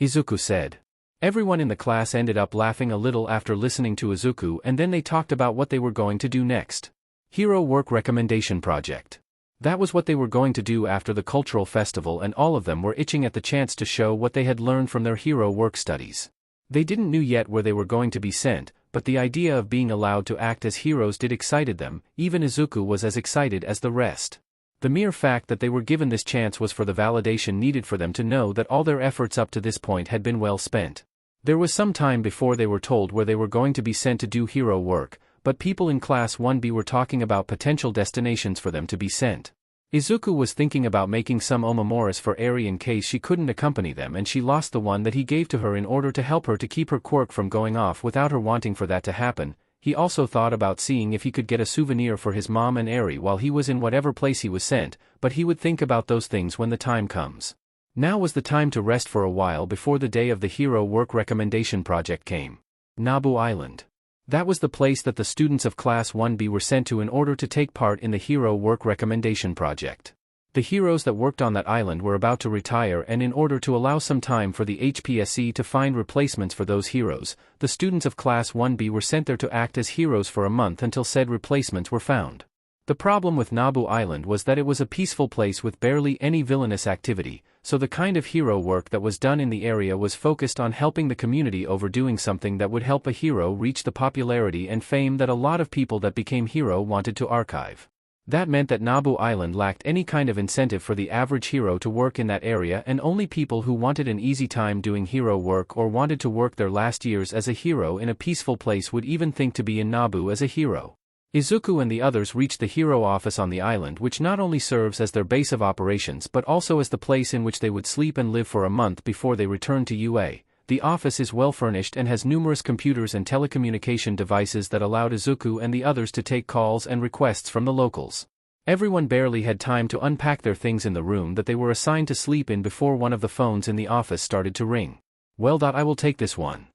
Izuku said. Everyone in the class ended up laughing a little after listening to Izuku, and then they talked about what they were going to do next. Hero Work Recommendation Project. That was what they were going to do after the cultural festival, and all of them were itching at the chance to show what they had learned from their hero work studies. They didn't know yet where they were going to be sent, but the idea of being allowed to act as heroes did excited them. Even Izuku was as excited as the rest. The mere fact that they were given this chance was for the validation needed for them to know that all their efforts up to this point had been well spent. There was some time before they were told where they were going to be sent to do hero work, but people in Class 1B were talking about potential destinations for them to be sent. Izuku was thinking about making some omemoris for Eri in case she couldn't accompany them and she lost the one that he gave to her in order to help her to keep her quirk from going off without her wanting for that to happen. He also thought about seeing if he could get a souvenir for his mom and Eri while he was in whatever place he was sent, but he would think about those things when the time comes. Now was the time to rest for a while before the day of the Hero Work Recommendation Project came. Nabu Island. That was the place that the students of Class 1B were sent to in order to take part in the Hero Work Recommendation Project. The heroes that worked on that island were about to retire, and in order to allow some time for the HPSC to find replacements for those heroes, the students of Class 1B were sent there to act as heroes for a month until said replacements were found. The problem with Nabu Island was that it was a peaceful place with barely any villainous activity, so the kind of hero work that was done in the area was focused on helping the community over doing something that would help a hero reach the popularity and fame that a lot of people that became hero wanted to archive. That meant that Nabu Island lacked any kind of incentive for the average hero to work in that area, and only people who wanted an easy time doing hero work or wanted to work their last years as a hero in a peaceful place would even think to be in Nabu as a hero. Izuku and the others reached the hero office on the island, which not only serves as their base of operations but also as the place in which they would sleep and live for a month before they returned to UA. The office is well furnished and has numerous computers and telecommunication devices that allowed Izuku and the others to take calls and requests from the locals. Everyone barely had time to unpack their things in the room that they were assigned to sleep in before one of the phones in the office started to ring. "Well, I will take this one,"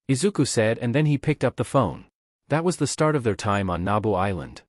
Izuku said, and then he picked up the phone. That was the start of their time on Nabu Island.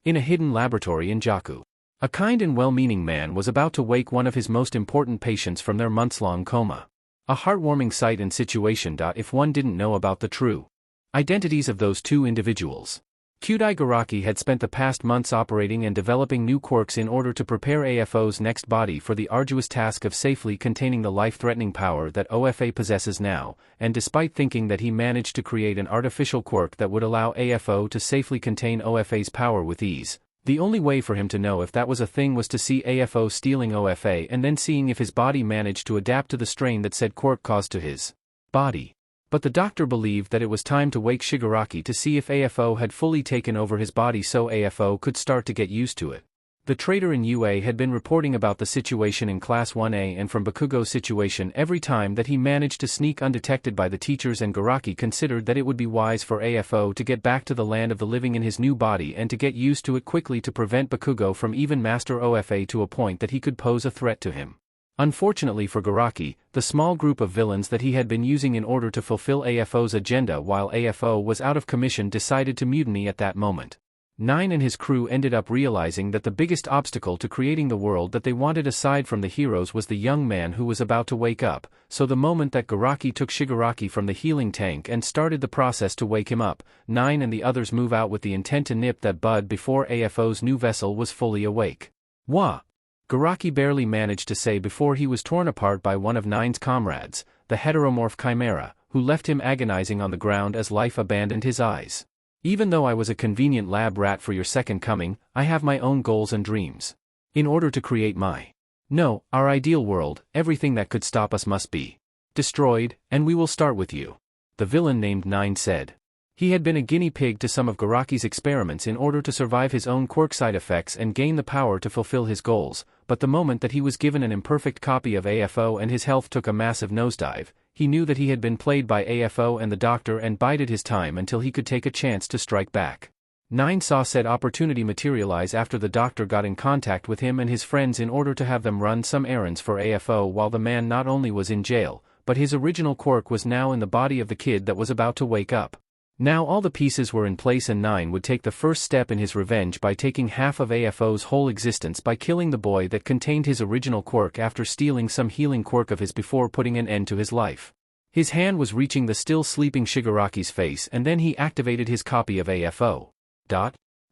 In a hidden laboratory in Jaku, a kind and well-meaning man was about to wake one of his most important patients from their months-long coma. A heartwarming sight and situation. If one didn't know about the true identities of those two individuals. Kyudai Garaki had spent the past months operating and developing new quirks in order to prepare AFO's next body for the arduous task of safely containing the life-threatening power that OFA possesses now, and despite thinking that he managed to create an artificial quirk that would allow AFO to safely contain OFA's power with ease, the only way for him to know if that was a thing was to see AFO stealing OFA and then seeing if his body managed to adapt to the strain that said quirk caused to his body. But the doctor believed that it was time to wake Shigaraki to see if AFO had fully taken over his body so AFO could start to get used to it. The trader in UA had been reporting about the situation in Class 1A and from Bakugo's situation every time that he managed to sneak undetected by the teachers, and Garaki considered that it would be wise for AFO to get back to the land of the living in his new body and to get used to it quickly to prevent Bakugo from even master OFA to a point that he could pose a threat to him. Unfortunately for Garaki, the small group of villains that he had been using in order to fulfill AFO's agenda while AFO was out of commission decided to mutiny at that moment. Nine and his crew ended up realizing that the biggest obstacle to creating the world that they wanted aside from the heroes was the young man who was about to wake up, so the moment that Garaki took Shigaraki from the healing tank and started the process to wake him up, Nine and the others move out with the intent to nip that bud before AFO's new vessel was fully awake. Wah! Garaki barely managed to say before he was torn apart by one of Nine's comrades, the heteromorph Chimera, who left him agonizing on the ground as life abandoned his eyes. "Even though I was a convenient lab rat for your second coming, I have my own goals and dreams. In order to create our ideal world, everything that could stop us must be destroyed, and we will start with you," the villain named Nine said. He had been a guinea pig to some of Garaki's experiments in order to survive his own quirk side effects and gain the power to fulfill his goals, but the moment that he was given an imperfect copy of AFO and his health took a massive nosedive, he knew that he had been played by AFO and the doctor and bided his time until he could take a chance to strike back. Nine saw said opportunity materialize after the doctor got in contact with him and his friends in order to have them run some errands for AFO while the man not only was in jail, but his original quirk was now in the body of the kid that was about to wake up. Now all the pieces were in place and Nine would take the first step in his revenge by taking half of AFO's whole existence by killing the boy that contained his original quirk after stealing some healing quirk of his before putting an end to his life. His hand was reaching the still sleeping Shigaraki's face and then he activated his copy of AFO.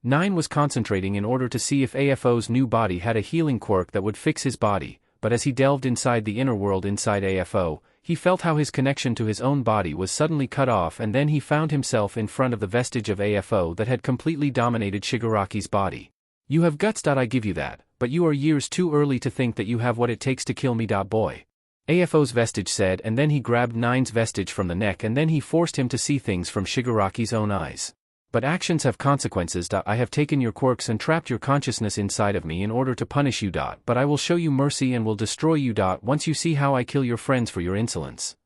Nine was concentrating in order to see if AFO's new body had a healing quirk that would fix his body, but as he delved inside the inner world inside AFO, he felt how his connection to his own body was suddenly cut off, and then he found himself in front of the vestige of AFO that had completely dominated Shigaraki's body. "You have guts. I give you that, but you are years too early to think that you have what it takes to kill me. Boy," AFO's vestige said, and then he grabbed Nine's vestige from the neck and then he forced him to see things from Shigaraki's own eyes. But actions have consequences. I have taken your quirks and trapped your consciousness inside of me in order to punish you. But I will show you mercy and will destroy you. Once you see how I kill your friends for your insolence.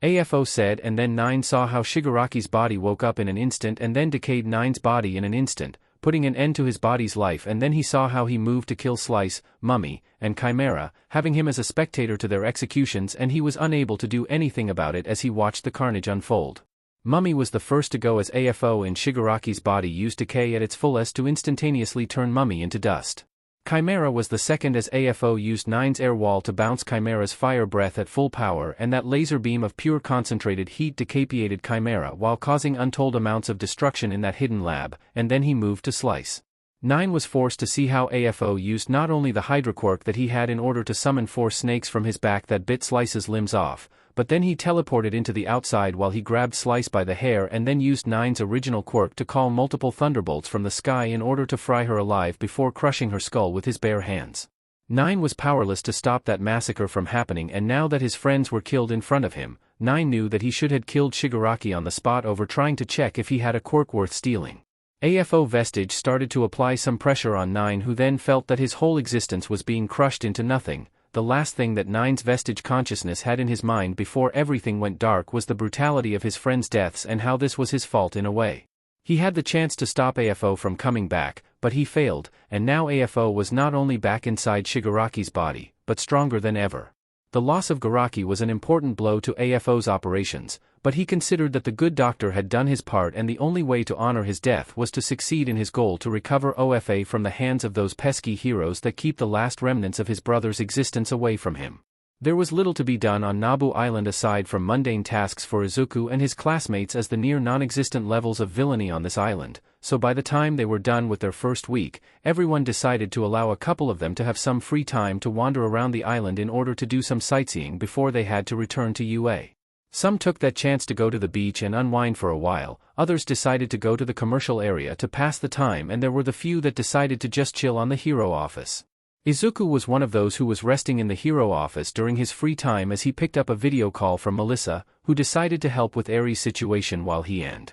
AFO said, and then Nine saw how Shigaraki's body woke up in an instant and then decayed Nine's body in an instant, putting an end to his body's life, and then he saw how he moved to kill Slice, Mummy, and Chimera, having him as a spectator to their executions, and he was unable to do anything about it as he watched the carnage unfold. Mummy was the first to go as AFO in Shigaraki's body used decay at its fullest to instantaneously turn Mummy into dust. Chimera was the second as AFO used Nine's air wall to bounce Chimera's fire breath at full power, and that laser beam of pure concentrated heat decapitated Chimera while causing untold amounts of destruction in that hidden lab, and then he moved to Slice. Nine was forced to see how AFO used not only the Hydra quirk that he had in order to summon 4 snakes from his back that bit Slice's limbs off, but then he teleported into the outside while he grabbed Slice by the hair and then used Nine's original quirk to call multiple thunderbolts from the sky in order to fry her alive before crushing her skull with his bare hands. Nine was powerless to stop that massacre from happening, and now that his friends were killed in front of him, Nine knew that he should have killed Shigaraki on the spot over trying to check if he had a quirk worth stealing. AFO Vestige started to apply some pressure on Nine, who then felt that his whole existence was being crushed into nothing. The last thing that Nine's vestige consciousness had in his mind before everything went dark was the brutality of his friends' deaths and how this was his fault in a way. He had the chance to stop AFO from coming back, but he failed, and now AFO was not only back inside Shigaraki's body, but stronger than ever. The loss of Garaki was an important blow to AFO's operations, but he considered that the good doctor had done his part and the only way to honor his death was to succeed in his goal to recover OFA from the hands of those pesky heroes that keep the last remnants of his brother's existence away from him. There was little to be done on Nabu Island aside from mundane tasks for Izuku and his classmates as the near non-existent levels of villainy on this island, so by the time they were done with their first week, everyone decided to allow a couple of them to have some free time to wander around the island in order to do some sightseeing before they had to return to UA. Some took that chance to go to the beach and unwind for a while, others decided to go to the commercial area to pass the time, and there were the few that decided to just chill on the hero office. Izuku was one of those who was resting in the hero office during his free time as he picked up a video call from Melissa, who decided to help with Eri's situation while he and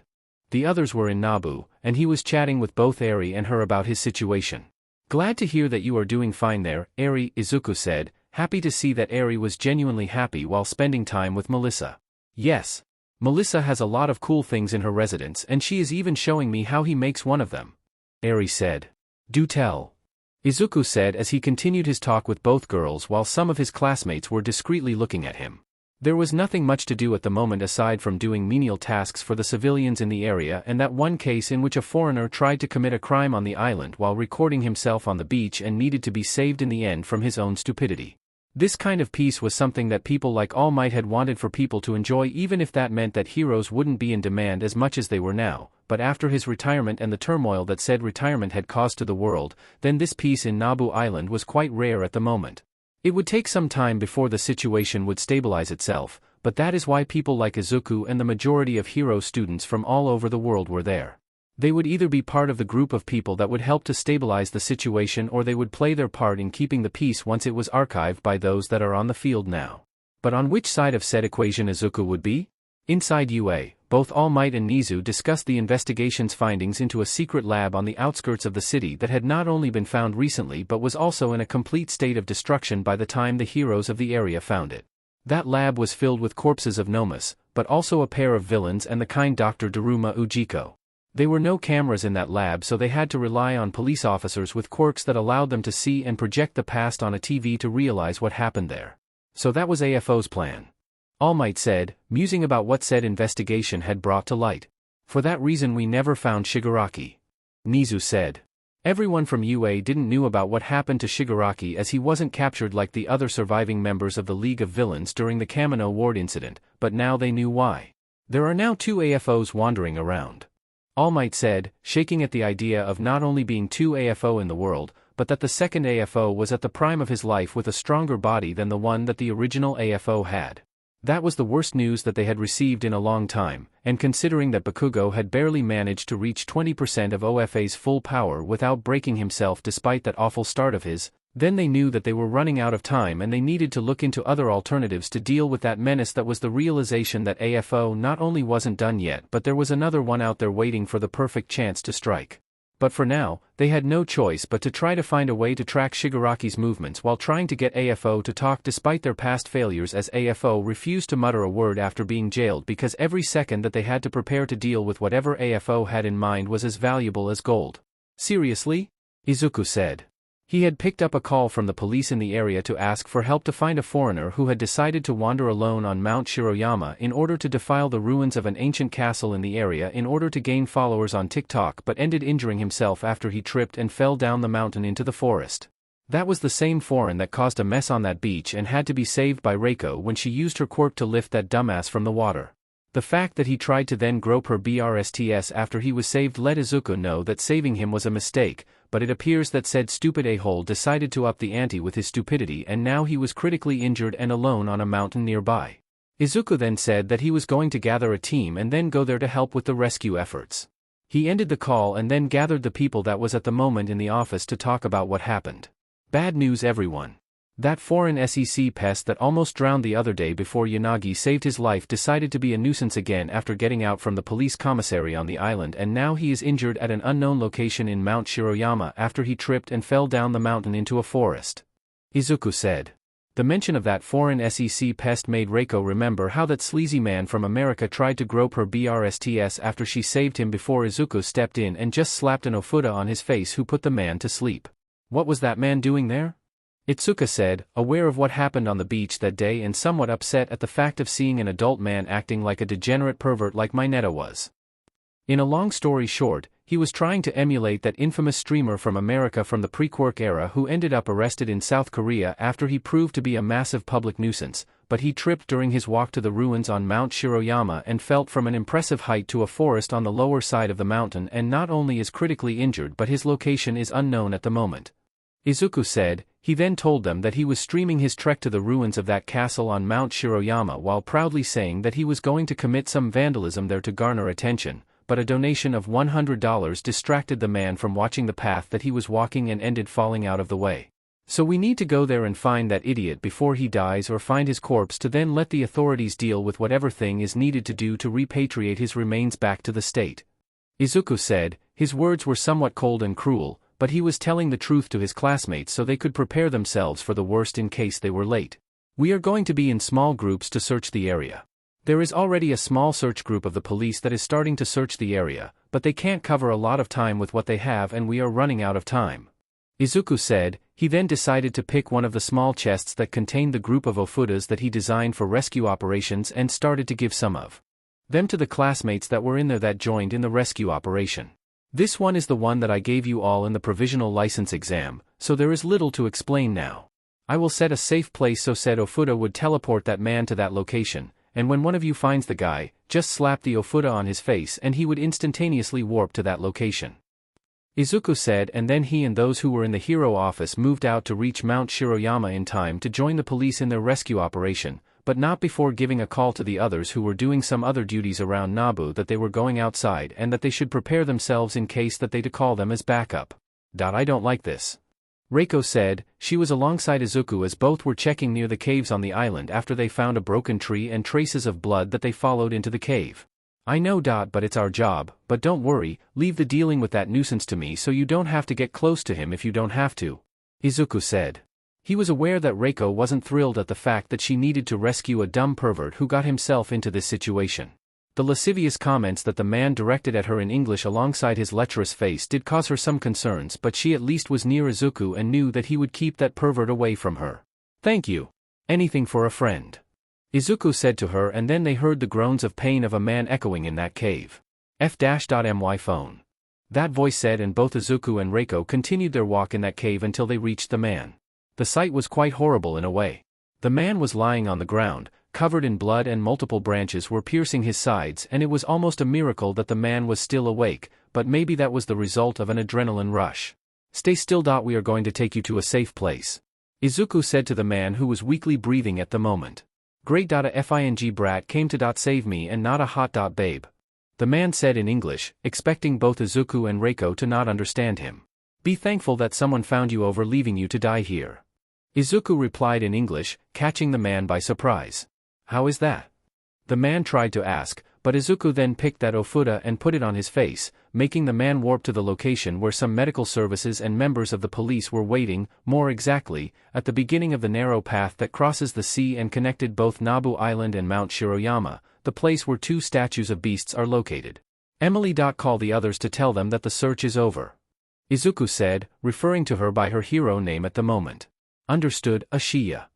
the others were in Nabu, and he was chatting with both Eri and her about his situation. "Glad to hear that you are doing fine there, Eri," Izuku said, happy to see that Eri was genuinely happy while spending time with Melissa. "Yes. Melissa has a lot of cool things in her residence and she is even showing me how he makes one of them," Eri said. "Do tell," Izuku said as he continued his talk with both girls while some of his classmates were discreetly looking at him. There was nothing much to do at the moment aside from doing menial tasks for the civilians in the area and that one case in which a foreigner tried to commit a crime on the island while recording himself on the beach and needed to be saved in the end from his own stupidity. This kind of peace was something that people like All Might had wanted for people to enjoy, even if that meant that heroes wouldn't be in demand as much as they were now, but after his retirement and the turmoil that said retirement had caused to the world, then this peace in Nabu Island was quite rare at the moment. It would take some time before the situation would stabilize itself, but that is why people like Izuku and the majority of hero students from all over the world were there. They would either be part of the group of people that would help to stabilize the situation, or they would play their part in keeping the peace once it was archived by those that are on the field now. But on which side of said equation Izuku would be? Inside UA, both All Might and Nizu discussed the investigation's findings into a secret lab on the outskirts of the city that had not only been found recently but was also in a complete state of destruction by the time the heroes of the area found it. That lab was filled with corpses of Nomus, but also a pair of villains and the kind Dr. Daruma Ujiko. There were no cameras in that lab, so they had to rely on police officers with quirks that allowed them to see and project the past on a TV to realize what happened there. So that was AFO's plan. All Might said, musing about what said investigation had brought to light. "For that reason we never found Shigaraki," Nizu said. Everyone from UA didn't knew about what happened to Shigaraki as he wasn't captured like the other surviving members of the League of Villains during the Kamino Ward incident, but now they knew why. "There are now 2 AFOs wandering around," All Might said, shaking at the idea of not only being 2 AFO in the world, but that the second AFO was at the prime of his life with a stronger body than the one that the original AFO had. That was the worst news that they had received in a long time, and considering that Bakugo had barely managed to reach 20% of OFA's full power without breaking himself despite that awful start of his, Then they knew that they were running out of time and they needed to look into other alternatives to deal with that menace. That was the realization that AFO not only wasn't done yet, but there was another one out there waiting for the perfect chance to strike. But for now, they had no choice but to try to find a way to track Shigaraki's movements while trying to get AFO to talk despite their past failures, as AFO refused to mutter a word after being jailed because every second that they had to prepare to deal with whatever AFO had in mind was as valuable as gold. Seriously? Izuku said. He had picked up a call from the police in the area to ask for help to find a foreigner who had decided to wander alone on Mount Shiroyama in order to defile the ruins of an ancient castle in the area in order to gain followers on TikTok, but ended injuring himself after he tripped and fell down the mountain into the forest. That was the same foreign that caused a mess on that beach and had to be saved by Reiko when she used her quirk to lift that dumbass from the water. The fact that he tried to then grope her BRSTS after he was saved let Izuku know that saving him was a mistake, but it appears that said stupid a-hole decided to up the ante with his stupidity and now he was critically injured and alone on a mountain nearby. Izuku then said that he was going to gather a team and then go there to help with the rescue efforts. He ended the call and then gathered the people that was at the moment in the office to talk about what happened. Bad news, everyone. That foreign SEC pest that almost drowned the other day before Yanagi saved his life decided to be a nuisance again after getting out from the police commissary on the island, and now he is injured at an unknown location in Mount Shiroyama after he tripped and fell down the mountain into a forest. Izuku said. The mention of that foreign SEC pest made Reiko remember how that sleazy man from America tried to grope her BRSTS after she saved him before Izuku stepped in and just slapped an Ofuda on his face, who put the man to sleep. What was that man doing there? Itsuka said, aware of what happened on the beach that day and somewhat upset at the fact of seeing an adult man acting like a degenerate pervert like Mineta was. In a long story short, he was trying to emulate that infamous streamer from America from the pre-Quirk era who ended up arrested in South Korea after he proved to be a massive public nuisance, but he tripped during his walk to the ruins on Mount Shiroyama and fell from an impressive height to a forest on the lower side of the mountain, and not only is critically injured but his location is unknown at the moment. Izuku said. He then told them that he was streaming his trek to the ruins of that castle on Mount Shiroyama while proudly saying that he was going to commit some vandalism there to garner attention, but a donation of $100 distracted the man from watching the path that he was walking and ended falling out of the way. So we need to go there and find that idiot before he dies, or find his corpse to then let the authorities deal with whatever thing is needed to do to repatriate his remains back to the state. Izuku said. His words were somewhat cold and cruel, but he was telling the truth to his classmates so they could prepare themselves for the worst in case they were late. We are going to be in small groups to search the area. There is already a small search group of the police that is starting to search the area, but they can't cover a lot of time with what they have and we are running out of time. Izuku said. He then decided to pick one of the small chests that contained the group of Ofudas that he designed for rescue operations and started to give some of them to the classmates that were in there that joined in the rescue operation. This one is the one that I gave you all in the provisional license exam, so there is little to explain now. I will set a safe place so said Ofuda would teleport that man to that location, and when one of you finds the guy, just slap the Ofuda on his face and he would instantaneously warp to that location. Izuku said, and then he and those who were in the hero office moved out to reach Mount Shiroyama in time to join the police in their rescue operation, but not before giving a call to the others who were doing some other duties around Nabu that they were going outside and that they should prepare themselves in case that they to call them as backup. I don't like this. Reiko said. She was alongside Izuku as both were checking near the caves on the island after they found a broken tree and traces of blood that they followed into the cave. I know. But it's our job, but don't worry, leave the dealing with that nuisance to me so you don't have to get close to him if you don't have to. Izuku said. He was aware that Reiko wasn't thrilled at the fact that she needed to rescue a dumb pervert who got himself into this situation. The lascivious comments that the man directed at her in English alongside his lecherous face did cause her some concerns, but she at least was near Izuku and knew that he would keep that pervert away from her. Thank you. Anything for a friend. Izuku said to her, and then they heard the groans of pain of a man echoing in that cave. F-my phone. That voice said, and both Izuku and Reiko continued their walk in that cave until they reached the man. The sight was quite horrible in a way. The man was lying on the ground, covered in blood, and multiple branches were piercing his sides, and it was almost a miracle that the man was still awake, but maybe that was the result of an adrenaline rush. Stay still. We are going to take you to a safe place. Izuku said to the man who was weakly breathing at the moment. Great. Fing brat came to save me and not a hot babe. The man said in English, expecting both Izuku and Reiko to not understand him. Be thankful that someone found you over leaving you to die here. Izuku replied in English, catching the man by surprise. How is that? The man tried to ask, but Izuku then picked that ofuda and put it on his face, making the man warp to the location where some medical services and members of the police were waiting, more exactly, at the beginning of the narrow path that crosses the sea and connected both Nabu Island and Mount Shiroyama, the place where 2 statues of beasts are located. Emily. Call the others to tell them that the search is over. Izuku said, referring to her by her hero name at the moment. Understood, Ashiya.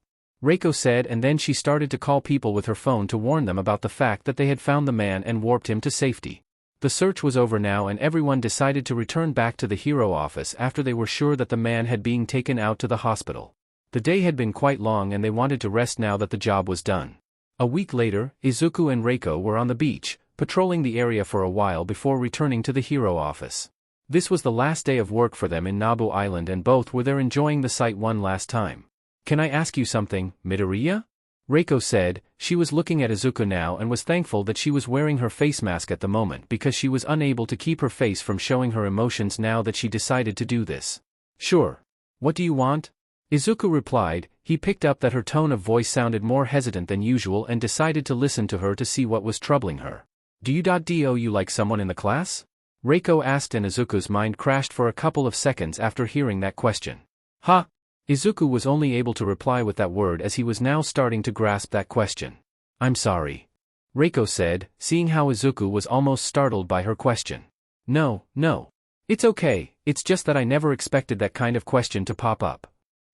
Reiko said, and then she started to call people with her phone to warn them about the fact that they had found the man and warped him to safety. The search was over now and everyone decided to return back to the hero office after they were sure that the man had been taken out to the hospital. The day had been quite long and they wanted to rest now that the job was done. A week later, Izuku and Reiko were on the beach, patrolling the area for a while before returning to the hero office. This was the last day of work for them in Nabu Island and both were there enjoying the sight one last time. Can I ask you something, Midoriya? Reiko said. She was looking at Izuku now and was thankful that she was wearing her face mask at the moment because she was unable to keep her face from showing her emotions now that she decided to do this. Sure. What do you want? Izuku replied. He picked up that her tone of voice sounded more hesitant than usual and decided to listen to her to see what was troubling her. Do you like someone in the class? Reiko asked and Izuku's mind crashed for a couple of seconds after hearing that question. Huh? Izuku was only able to reply with that word as he was now starting to grasp that question. I'm sorry. Reiko said, seeing how Izuku was almost startled by her question. No. It's okay, it's just that I never expected that kind of question to pop up.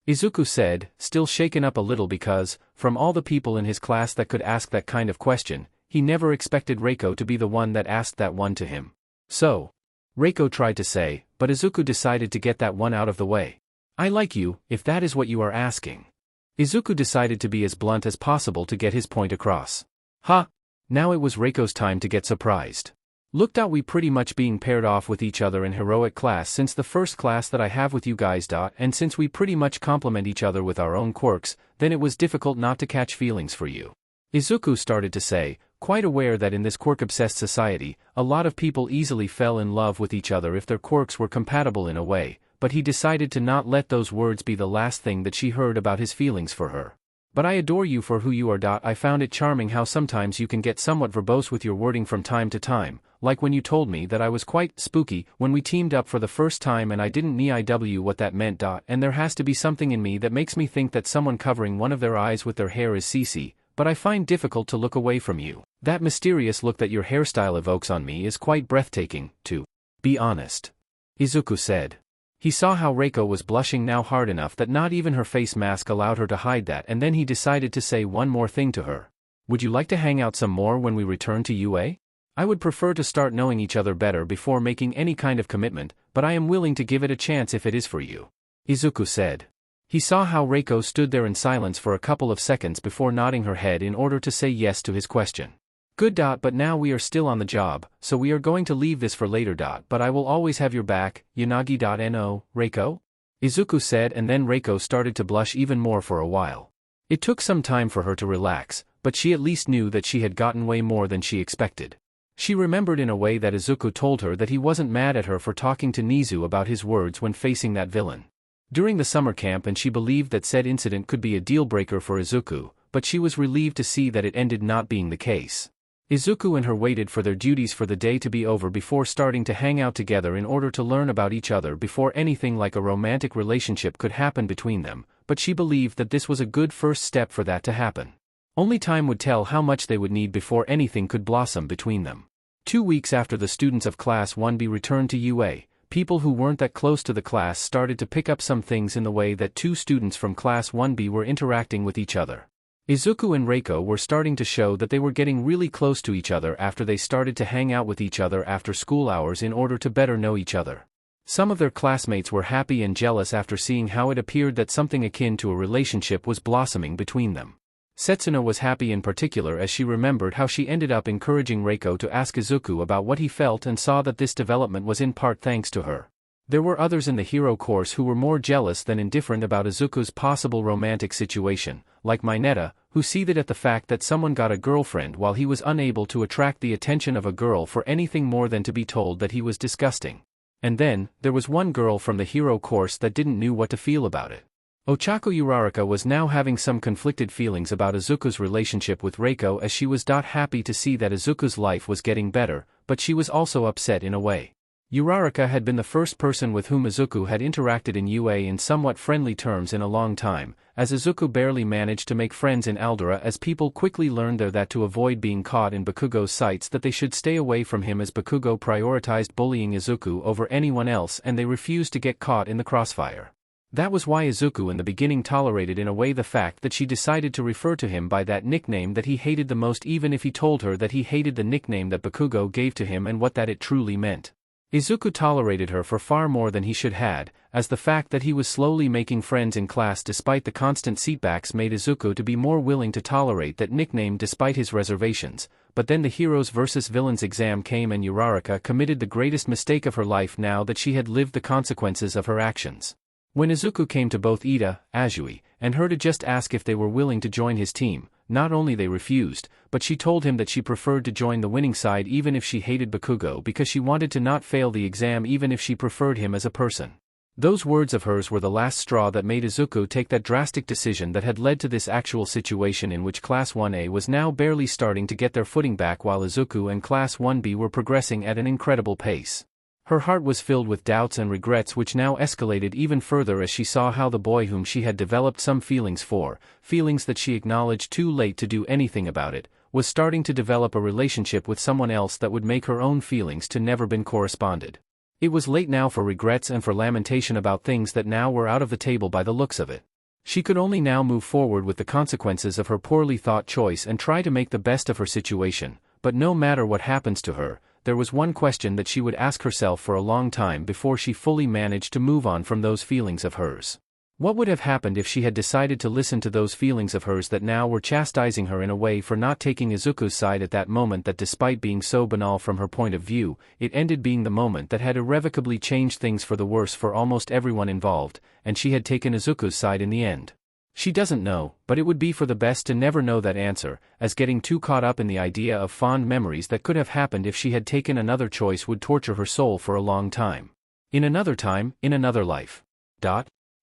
Izuku said, still shaken up a little because, from all the people in his class that could ask that kind of question, he never expected Reiko to be the one that asked that one to him. So, Reiko tried to say, but Izuku decided to get that one out of the way. I like you, if that is what you are asking. Izuku decided to be as blunt as possible to get his point across. Ha! Now it was Reiko's time to get surprised. Looked out, we pretty much being paired off with each other in heroic class since the first class that I have with you guys. And since we pretty much complement each other with our own quirks, then it was difficult not to catch feelings for you. Izuku started to say, quite aware that in this quirk-obsessed society, a lot of people easily fell in love with each other if their quirks were compatible in a way, but he decided to not let those words be the last thing that she heard about his feelings for her. But I adore you for who you are. I found it charming how sometimes you can get somewhat verbose with your wording from time to time, like when you told me that I was quite spooky when we teamed up for the first time and I didn't know what that meant. And there has to be something in me that makes me think that someone covering one of their eyes with their hair is CC, but I find difficult to look away from you. That mysterious look that your hairstyle evokes on me is quite breathtaking, to be honest. Izuku said. He saw how Reiko was blushing now hard enough that not even her face mask allowed her to hide that, and then he decided to say one more thing to her. Would you like to hang out some more when we return to UA? I would prefer to start knowing each other better before making any kind of commitment, but I am willing to give it a chance if it is for you. Izuku said. He saw how Reiko stood there in silence for a couple of seconds before nodding her head in order to say yes to his question. Good. But now we are still on the job, so we are going to leave this for later. But I will always have your back, Yanagi. No, Reiko? Izuku said, and then Reiko started to blush even more for a while. It took some time for her to relax, but she at least knew that she had gotten way more than she expected. She remembered in a way that Izuku told her that he wasn't mad at her for talking to Nizu about his words when facing that villain during the summer camp, and she believed that said incident could be a deal-breaker for Izuku, but she was relieved to see that it ended not being the case. Izuku and her waited for their duties for the day to be over before starting to hang out together in order to learn about each other before anything like a romantic relationship could happen between them, but she believed that this was a good first step for that to happen. Only time would tell how much they would need before anything could blossom between them. 2 weeks after the students of Class 1B returned to UA, people who weren't that close to the class started to pick up some things in the way that 2 students from Class 1B were interacting with each other. Izuku and Reiko were starting to show that they were getting really close to each other after they started to hang out with each other after school hours in order to better know each other. Some of their classmates were happy and jealous after seeing how it appeared that something akin to a relationship was blossoming between them. Setsuna was happy in particular as she remembered how she ended up encouraging Reiko to ask Izuku about what he felt and saw that this development was in part thanks to her. There were others in the hero course who were more jealous than indifferent about Izuku's possible romantic situation, like Mineta, who seethed at the fact that someone got a girlfriend while he was unable to attract the attention of a girl for anything more than to be told that he was disgusting. And then, there was one girl from the hero course that didn't knew what to feel about it. Ochako Uraraka was now having some conflicted feelings about Izuku's relationship with Reiko, as she was happy to see that Izuku's life was getting better, but she was also upset in a way. Uraraka had been the first person with whom Izuku had interacted in UA in somewhat friendly terms in a long time, as Izuku barely managed to make friends in Aldera, as people quickly learned there that to avoid being caught in Bakugo's sights that they should stay away from him, as Bakugo prioritized bullying Izuku over anyone else and they refused to get caught in the crossfire. That was why Izuku in the beginning tolerated in a way the fact that she decided to refer to him by that nickname that he hated the most, even if he told her that he hated the nickname that Bakugo gave to him and what that it truly meant. Izuku tolerated her for far more than he should had, as the fact that he was slowly making friends in class despite the constant seatbacks made Izuku to be more willing to tolerate that nickname despite his reservations. But then the Heroes vs. Villains exam came and Uraraka committed the greatest mistake of her life now that she had lived the consequences of her actions. When Izuku came to both Ida, Azui, and her to just ask if they were willing to join his team, not only they refused, but she told him that she preferred to join the winning side even if she hated Bakugo, because she wanted to not fail the exam even if she preferred him as a person. Those words of hers were the last straw that made Izuku take that drastic decision that had led to this actual situation in which Class 1A was now barely starting to get their footing back while Izuku and Class 1B were progressing at an incredible pace. Her heart was filled with doubts and regrets, which now escalated even further as she saw how the boy whom she had developed some feelings for, feelings that she acknowledged too late to do anything about it, was starting to develop a relationship with someone else that would make her own feelings to never been corresponded. It was late now for regrets and for lamentation about things that now were out of the table by the looks of it. She could only now move forward with the consequences of her poorly thought choice and try to make the best of her situation, but no matter what happens to her, there was one question that she would ask herself for a long time before she fully managed to move on from those feelings of hers. What would have happened if she had decided to listen to those feelings of hers that now were chastising her in a way for not taking Izuku's side at that moment, that despite being so banal from her point of view, it ended being the moment that had irrevocably changed things for the worse for almost everyone involved, and she had taken Izuku's side in the end? She doesn't know, but it would be for the best to never know that answer, as getting too caught up in the idea of fond memories that could have happened if she had taken another choice would torture her soul for a long time. In another time, in another life.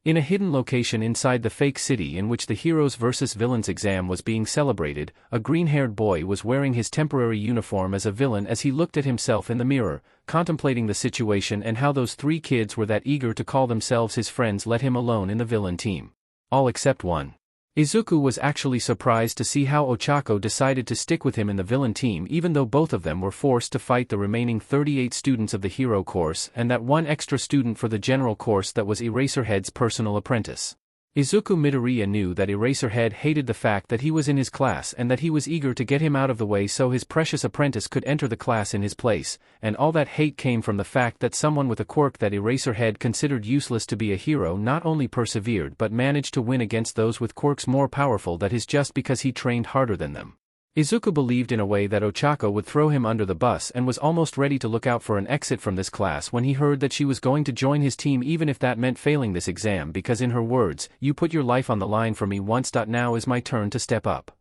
In a hidden location inside the fake city in which the Heroes vs. Villains exam was being celebrated, a green-haired boy was wearing his temporary uniform as a villain as he looked at himself in the mirror, contemplating the situation and how those three kids were that eager to call themselves his friends let him alone in the villain team. All except one. Izuku was actually surprised to see how Ochako decided to stick with him in the villain team, even though both of them were forced to fight the remaining 38 students of the hero course and that one extra student for the general course that was Eraserhead's personal apprentice. Izuku Midoriya knew that Eraserhead hated the fact that he was in his class and that he was eager to get him out of the way so his precious apprentice could enter the class in his place, and all that hate came from the fact that someone with a quirk that Eraserhead considered useless to be a hero not only persevered but managed to win against those with quirks more powerful than his just because he trained harder than them. Izuku believed in a way that Ochako would throw him under the bus and was almost ready to look out for an exit from this class when he heard that she was going to join his team even if that meant failing this exam, because in her words, "You put your life on the line for me once. Now is my turn to step up."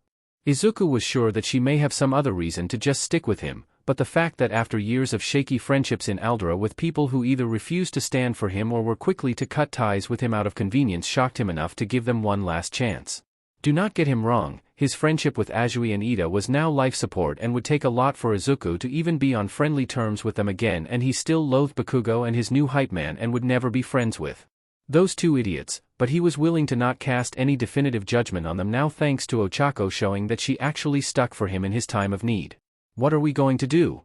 Izuku was sure that she may have some other reason to just stick with him, but the fact that after years of shaky friendships in Aldera with people who either refused to stand for him or were quickly to cut ties with him out of convenience shocked him enough to give them one last chance. Do not get him wrong, his friendship with Azui and Ida was now life support and would take a lot for Izuku to even be on friendly terms with them again, and he still loathed Bakugo and his new hype man and would never be friends with those two idiots, but he was willing to not cast any definitive judgment on them now thanks to Ochako showing that she actually stuck for him in his time of need. "What are we going to do?"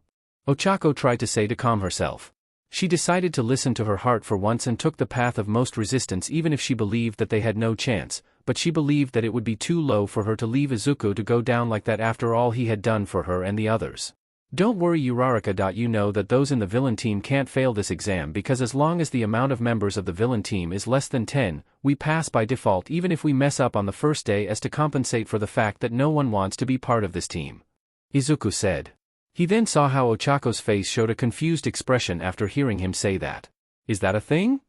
Ochako tried to say to calm herself. She decided to listen to her heart for once and took the path of most resistance even if she believed that they had no chance, but she believed that it would be too low for her to leave Izuku to go down like that after all he had done for her and the others. "Don't worry, Uraraka. You know that those in the villain team can't fail this exam because as long as the amount of members of the villain team is less than 10, we pass by default even if we mess up on the first day as to compensate for the fact that no one wants to be part of this team," Izuku said. He then saw how Ochako's face showed a confused expression after hearing him say that. "Is that a thing?"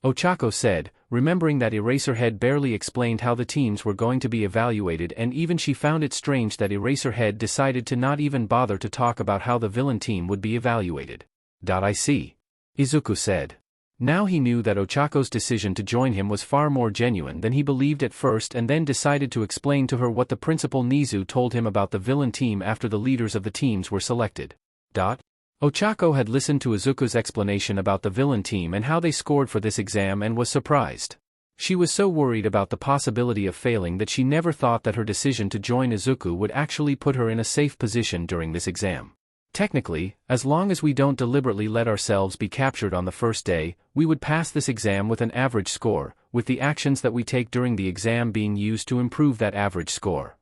Ochako said, remembering that Eraserhead barely explained how the teams were going to be evaluated, and even she found it strange that Eraserhead decided to not even bother to talk about how the villain team would be evaluated. "I see. Izuku said. Now he knew that Ochako's decision to join him was far more genuine than he believed at first, and then decided to explain to her what the principal Nizu told him about the villain team after the leaders of the teams were selected. Ochako had listened to Izuku's explanation about the villain team and how they scored for this exam and was surprised. She was so worried about the possibility of failing that she never thought that her decision to join Izuku would actually put her in a safe position during this exam. Technically, as long as we don't deliberately let ourselves be captured on the first day, we would pass this exam with an average score, with the actions that we take during the exam being used to improve that average score.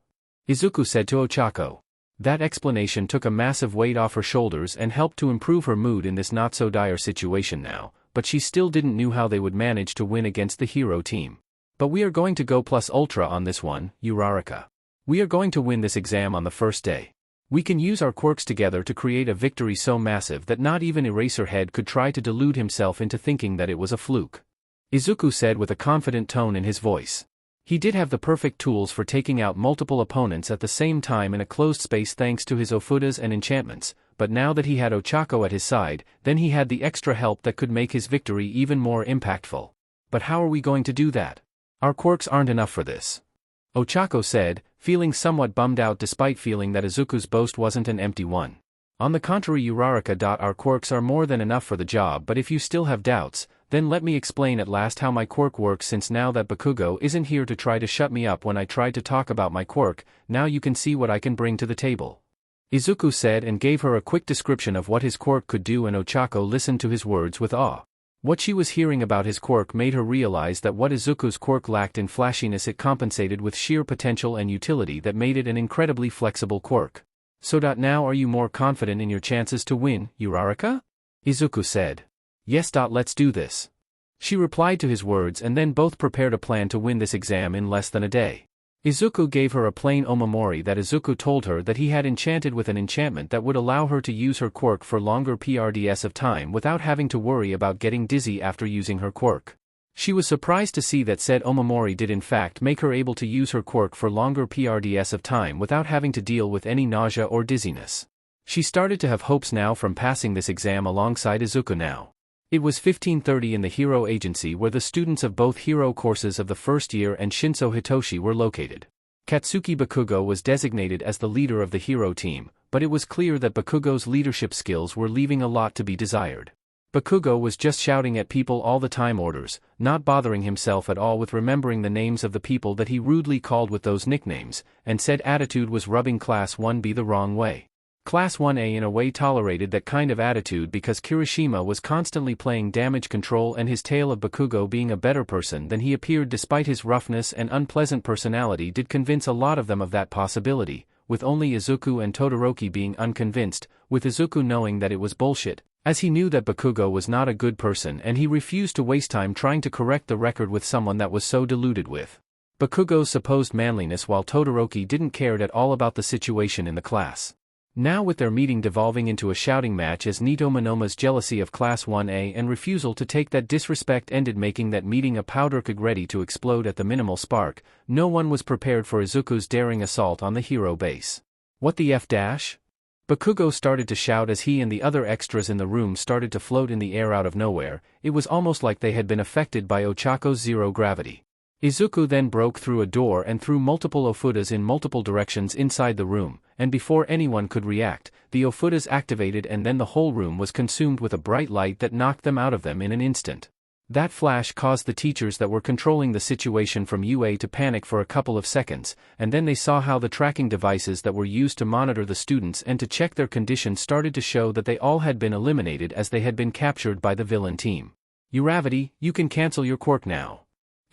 Izuku said to Ochako. That explanation took a massive weight off her shoulders and helped to improve her mood in this not-so-dire situation now, but she still didn't know how they would manage to win against the hero team. But we are going to go plus ultra on this one, Uraraka. We are going to win this exam on the first day. We can use our quirks together to create a victory so massive that not even Eraserhead could try to delude himself into thinking that it was a fluke. Izuku said with a confident tone in his voice. He did have the perfect tools for taking out multiple opponents at the same time in a closed space thanks to his ofudas and enchantments, but now that he had Ochako at his side, then he had the extra help that could make his victory even more impactful. But how are we going to do that? Our quirks aren't enough for this. Ochako said, feeling somewhat bummed out despite feeling that Izuku's boast wasn't an empty one. On the contrary, Uraraka. Our quirks are more than enough for the job, but if you still have doubts, then let me explain at last how my quirk works, since now that Bakugo isn't here to try to shut me up when I tried to talk about my quirk, now you can see what I can bring to the table. Izuku said and gave her a quick description of what his quirk could do, and Ochako listened to his words with awe. What she was hearing about his quirk made her realize that what Izuku's quirk lacked in flashiness it compensated with sheer potential and utility that made it an incredibly flexible quirk. So now are you more confident in your chances to win, Uraraka? Izuku said. Yes. Let's do this. She replied to his words, and then both prepared a plan to win this exam in less than a day. Izuku gave her a plain omamori that Izuku told her that he had enchanted with an enchantment that would allow her to use her quirk for longer periods of time without having to worry about getting dizzy after using her quirk. She was surprised to see that said omamori did in fact make her able to use her quirk for longer periods of time without having to deal with any nausea or dizziness. She started to have hopes now from passing this exam alongside Izuku now. It was 15:30 in the Hero Agency, where the students of both hero courses of the first year and Shinso Hitoshi were located. Katsuki Bakugo was designated as the leader of the hero team, but it was clear that Bakugo's leadership skills were leaving a lot to be desired. Bakugo was just shouting at people all the time orders, not bothering himself at all with remembering the names of the people that he rudely called with those nicknames, and said attitude was rubbing Class 1B the wrong way. Class 1A in a way tolerated that kind of attitude because Kirishima was constantly playing damage control, and his tale of Bakugo being a better person than he appeared despite his roughness and unpleasant personality did convince a lot of them of that possibility, with only Izuku and Todoroki being unconvinced, with Izuku knowing that it was bullshit, as he knew that Bakugo was not a good person and he refused to waste time trying to correct the record with someone that was so deluded with Bakugo's supposed manliness, while Todoroki didn't care at all about the situation in the class. Now with their meeting devolving into a shouting match as Nito Monoma's jealousy of Class 1A and refusal to take that disrespect ended, making that meeting a powder keg ready to explode at the minimal spark, no one was prepared for Izuku's daring assault on the hero base. What the F dash? Bakugo started to shout as he and the other extras in the room started to float in the air out of nowhere. It was almost like they had been affected by Ochako's zero gravity. Izuku then broke through a door and threw multiple ofudas in multiple directions inside the room, and before anyone could react, the ofudas activated and then the whole room was consumed with a bright light that knocked them out of them in an instant. That flash caused the teachers that were controlling the situation from UA to panic for a couple of seconds, and then they saw how the tracking devices that were used to monitor the students and to check their condition started to show that they all had been eliminated as they had been captured by the villain team. Uravity, you can cancel your quirk now,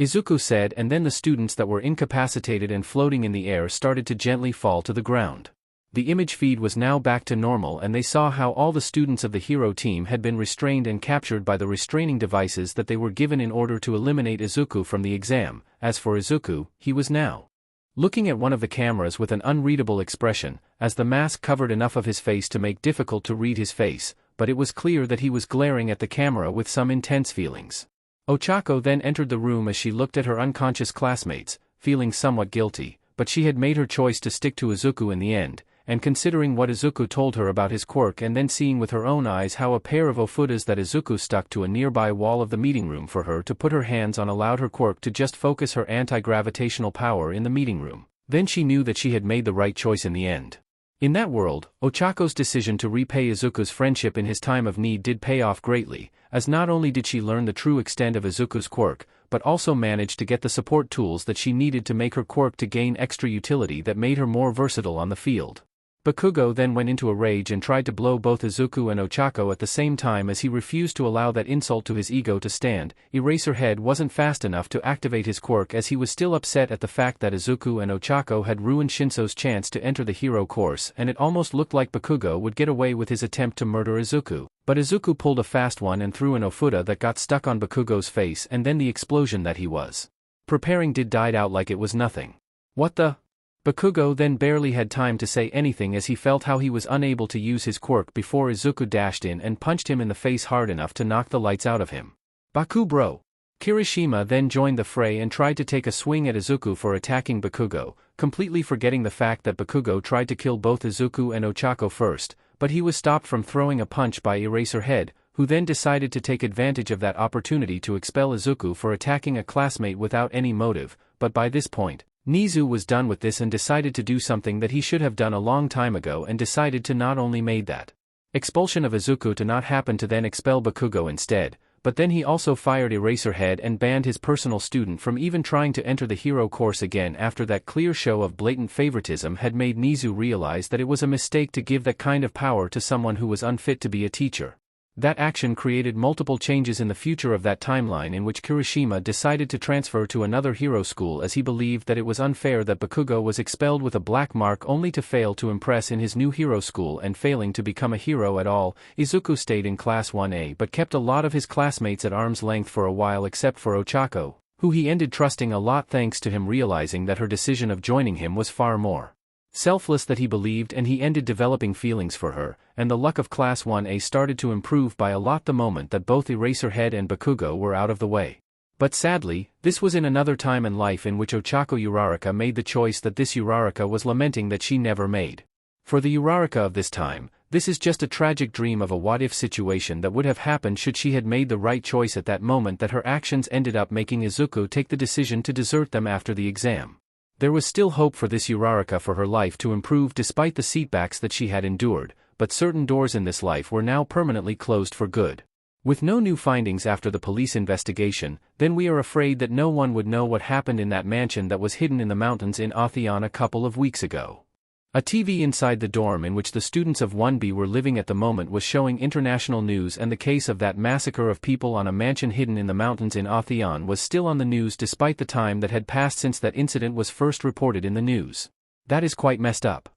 Izuku said, and then the students that were incapacitated and floating in the air started to gently fall to the ground. The image feed was now back to normal, and they saw how all the students of the hero team had been restrained and captured by the restraining devices that they were given in order to eliminate Izuku from the exam. As for Izuku, he was now looking at one of the cameras with an unreadable expression, as the mask covered enough of his face to make difficult to read his face, but it was clear that he was glaring at the camera with some intense feelings. Ochako then entered the room as she looked at her unconscious classmates, feeling somewhat guilty, but she had made her choice to stick to Izuku in the end, and considering what Izuku told her about his quirk and then seeing with her own eyes how a pair of ofudas that Izuku stuck to a nearby wall of the meeting room for her to put her hands on allowed her quirk to just focus her anti-gravitational power in the meeting room, then she knew that she had made the right choice in the end. In that world, Ochako's decision to repay Izuku's friendship in his time of need did pay off greatly, as not only did she learn the true extent of Izuku's quirk, but also managed to get the support tools that she needed to make her quirk to gain extra utility that made her more versatile on the field. Bakugo then went into a rage and tried to blow both Izuku and Ochako at the same time as he refused to allow that insult to his ego to stand. Eraserhead wasn't fast enough to activate his quirk as he was still upset at the fact that Izuku and Ochako had ruined Shinso's chance to enter the hero course, and it almost looked like Bakugo would get away with his attempt to murder Izuku. But Izuku pulled a fast one and threw an ofuda that got stuck on Bakugo's face, and then the explosion that he was preparing did died out like it was nothing. What the? Bakugo then barely had time to say anything as he felt how he was unable to use his quirk before Izuku dashed in and punched him in the face hard enough to knock the lights out of him. Baku bro! Kirishima then joined the fray and tried to take a swing at Izuku for attacking Bakugo, completely forgetting the fact that Bakugo tried to kill both Izuku and Ochako first, but he was stopped from throwing a punch by Eraserhead, who then decided to take advantage of that opportunity to expel Izuku for attacking a classmate without any motive, but by this point, Nizu was done with this and decided to do something that he should have done a long time ago and decided to not only made that expulsion of Izuku to not happen to then expel Bakugo instead, but then he also fired Eraserhead and banned his personal student from even trying to enter the hero course again after that clear show of blatant favoritism had made Nizu realize that it was a mistake to give that kind of power to someone who was unfit to be a teacher. That action created multiple changes in the future of that timeline in which Kirishima decided to transfer to another hero school as he believed that it was unfair that Bakugo was expelled with a black mark only to fail to impress in his new hero school and failing to become a hero at all. Izuku stayed in Class 1A but kept a lot of his classmates at arm's length for a while except for Ochako, who he ended trusting a lot thanks to him realizing that her decision of joining him was far more selfless than he believed, and he ended developing feelings for her, and the luck of Class 1A started to improve by a lot the moment that both Eraserhead and Bakugo were out of the way. But sadly, this was in another time in life in which Ochako Uraraka made the choice that this Uraraka was lamenting that she never made. For the Uraraka of this time, this is just a tragic dream of a what-if situation that would have happened should she had made the right choice at that moment, that her actions ended up making Izuku take the decision to desert them after the exam. There was still hope for this Uraraka for her life to improve despite the setbacks that she had endured, but certain doors in this life were now permanently closed for good. With no new findings after the police investigation, then we are afraid that no one would know what happened in that mansion that was hidden in the mountains in Atheon a couple of weeks ago. A TV inside the dorm in which the students of 1B were living at the moment was showing international news, and the case of that massacre of people on a mansion hidden in the mountains in Atheon was still on the news despite the time that had passed since that incident was first reported in the news. That is quite messed up,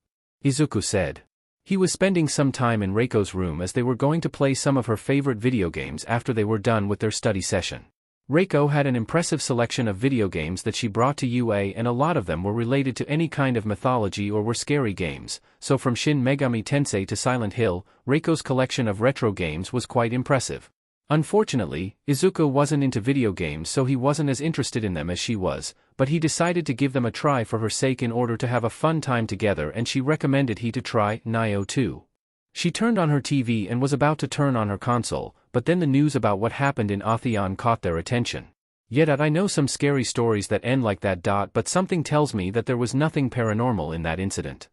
Izuku said. He was spending some time in Reiko's room as they were going to play some of her favorite video games after they were done with their study session. Reiko had an impressive selection of video games that she brought to UA, and a lot of them were related to any kind of mythology or were scary games, so from Shin Megami Tensei to Silent Hill, Reiko's collection of retro games was quite impressive. Unfortunately, Izuku wasn't into video games, so he wasn't as interested in them as she was, but he decided to give them a try for her sake in order to have a fun time together, and she recommended he to try Nioh 2. She turned on her TV and was about to turn on her console, but then the news about what happened in Atheon caught their attention. Yet I know some scary stories that end like that. But something tells me that there was nothing paranormal in that incident.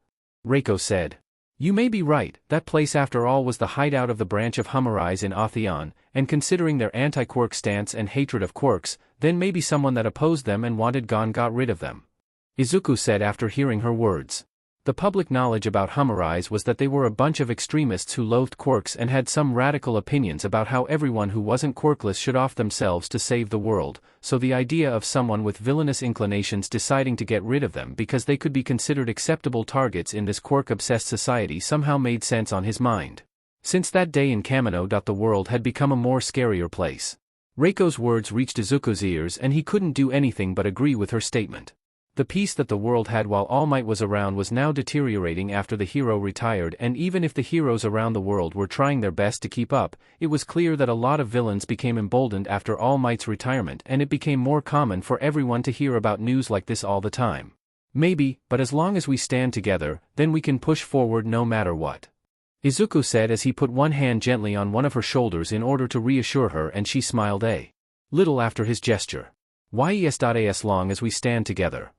Reiko said. You may be right, that place after all was the hideout of the branch of Hummerais in Atheon, and considering their anti-quirk stance and hatred of quirks, then maybe someone that opposed them and wanted gone got rid of them. Izuku said after hearing her words. The public knowledge about Hummerais was that they were a bunch of extremists who loathed quirks and had some radical opinions about how everyone who wasn't quirkless should off themselves to save the world, so the idea of someone with villainous inclinations deciding to get rid of them because they could be considered acceptable targets in this quirk-obsessed society somehow made sense on his mind. Since that day in Kamino, the world had become a more scarier place. Reiko's words reached Izuku's ears and he couldn't do anything but agree with her statement. The peace that the world had while All Might was around was now deteriorating after the hero retired, and even if the heroes around the world were trying their best to keep up, it was clear that a lot of villains became emboldened after All Might's retirement, and it became more common for everyone to hear about news like this all the time. Maybe, but as long as we stand together, then we can push forward no matter what. Izuku said as he put one hand gently on one of her shoulders in order to reassure her, and she smiled a little after his gesture. Yes. Long as we stand together.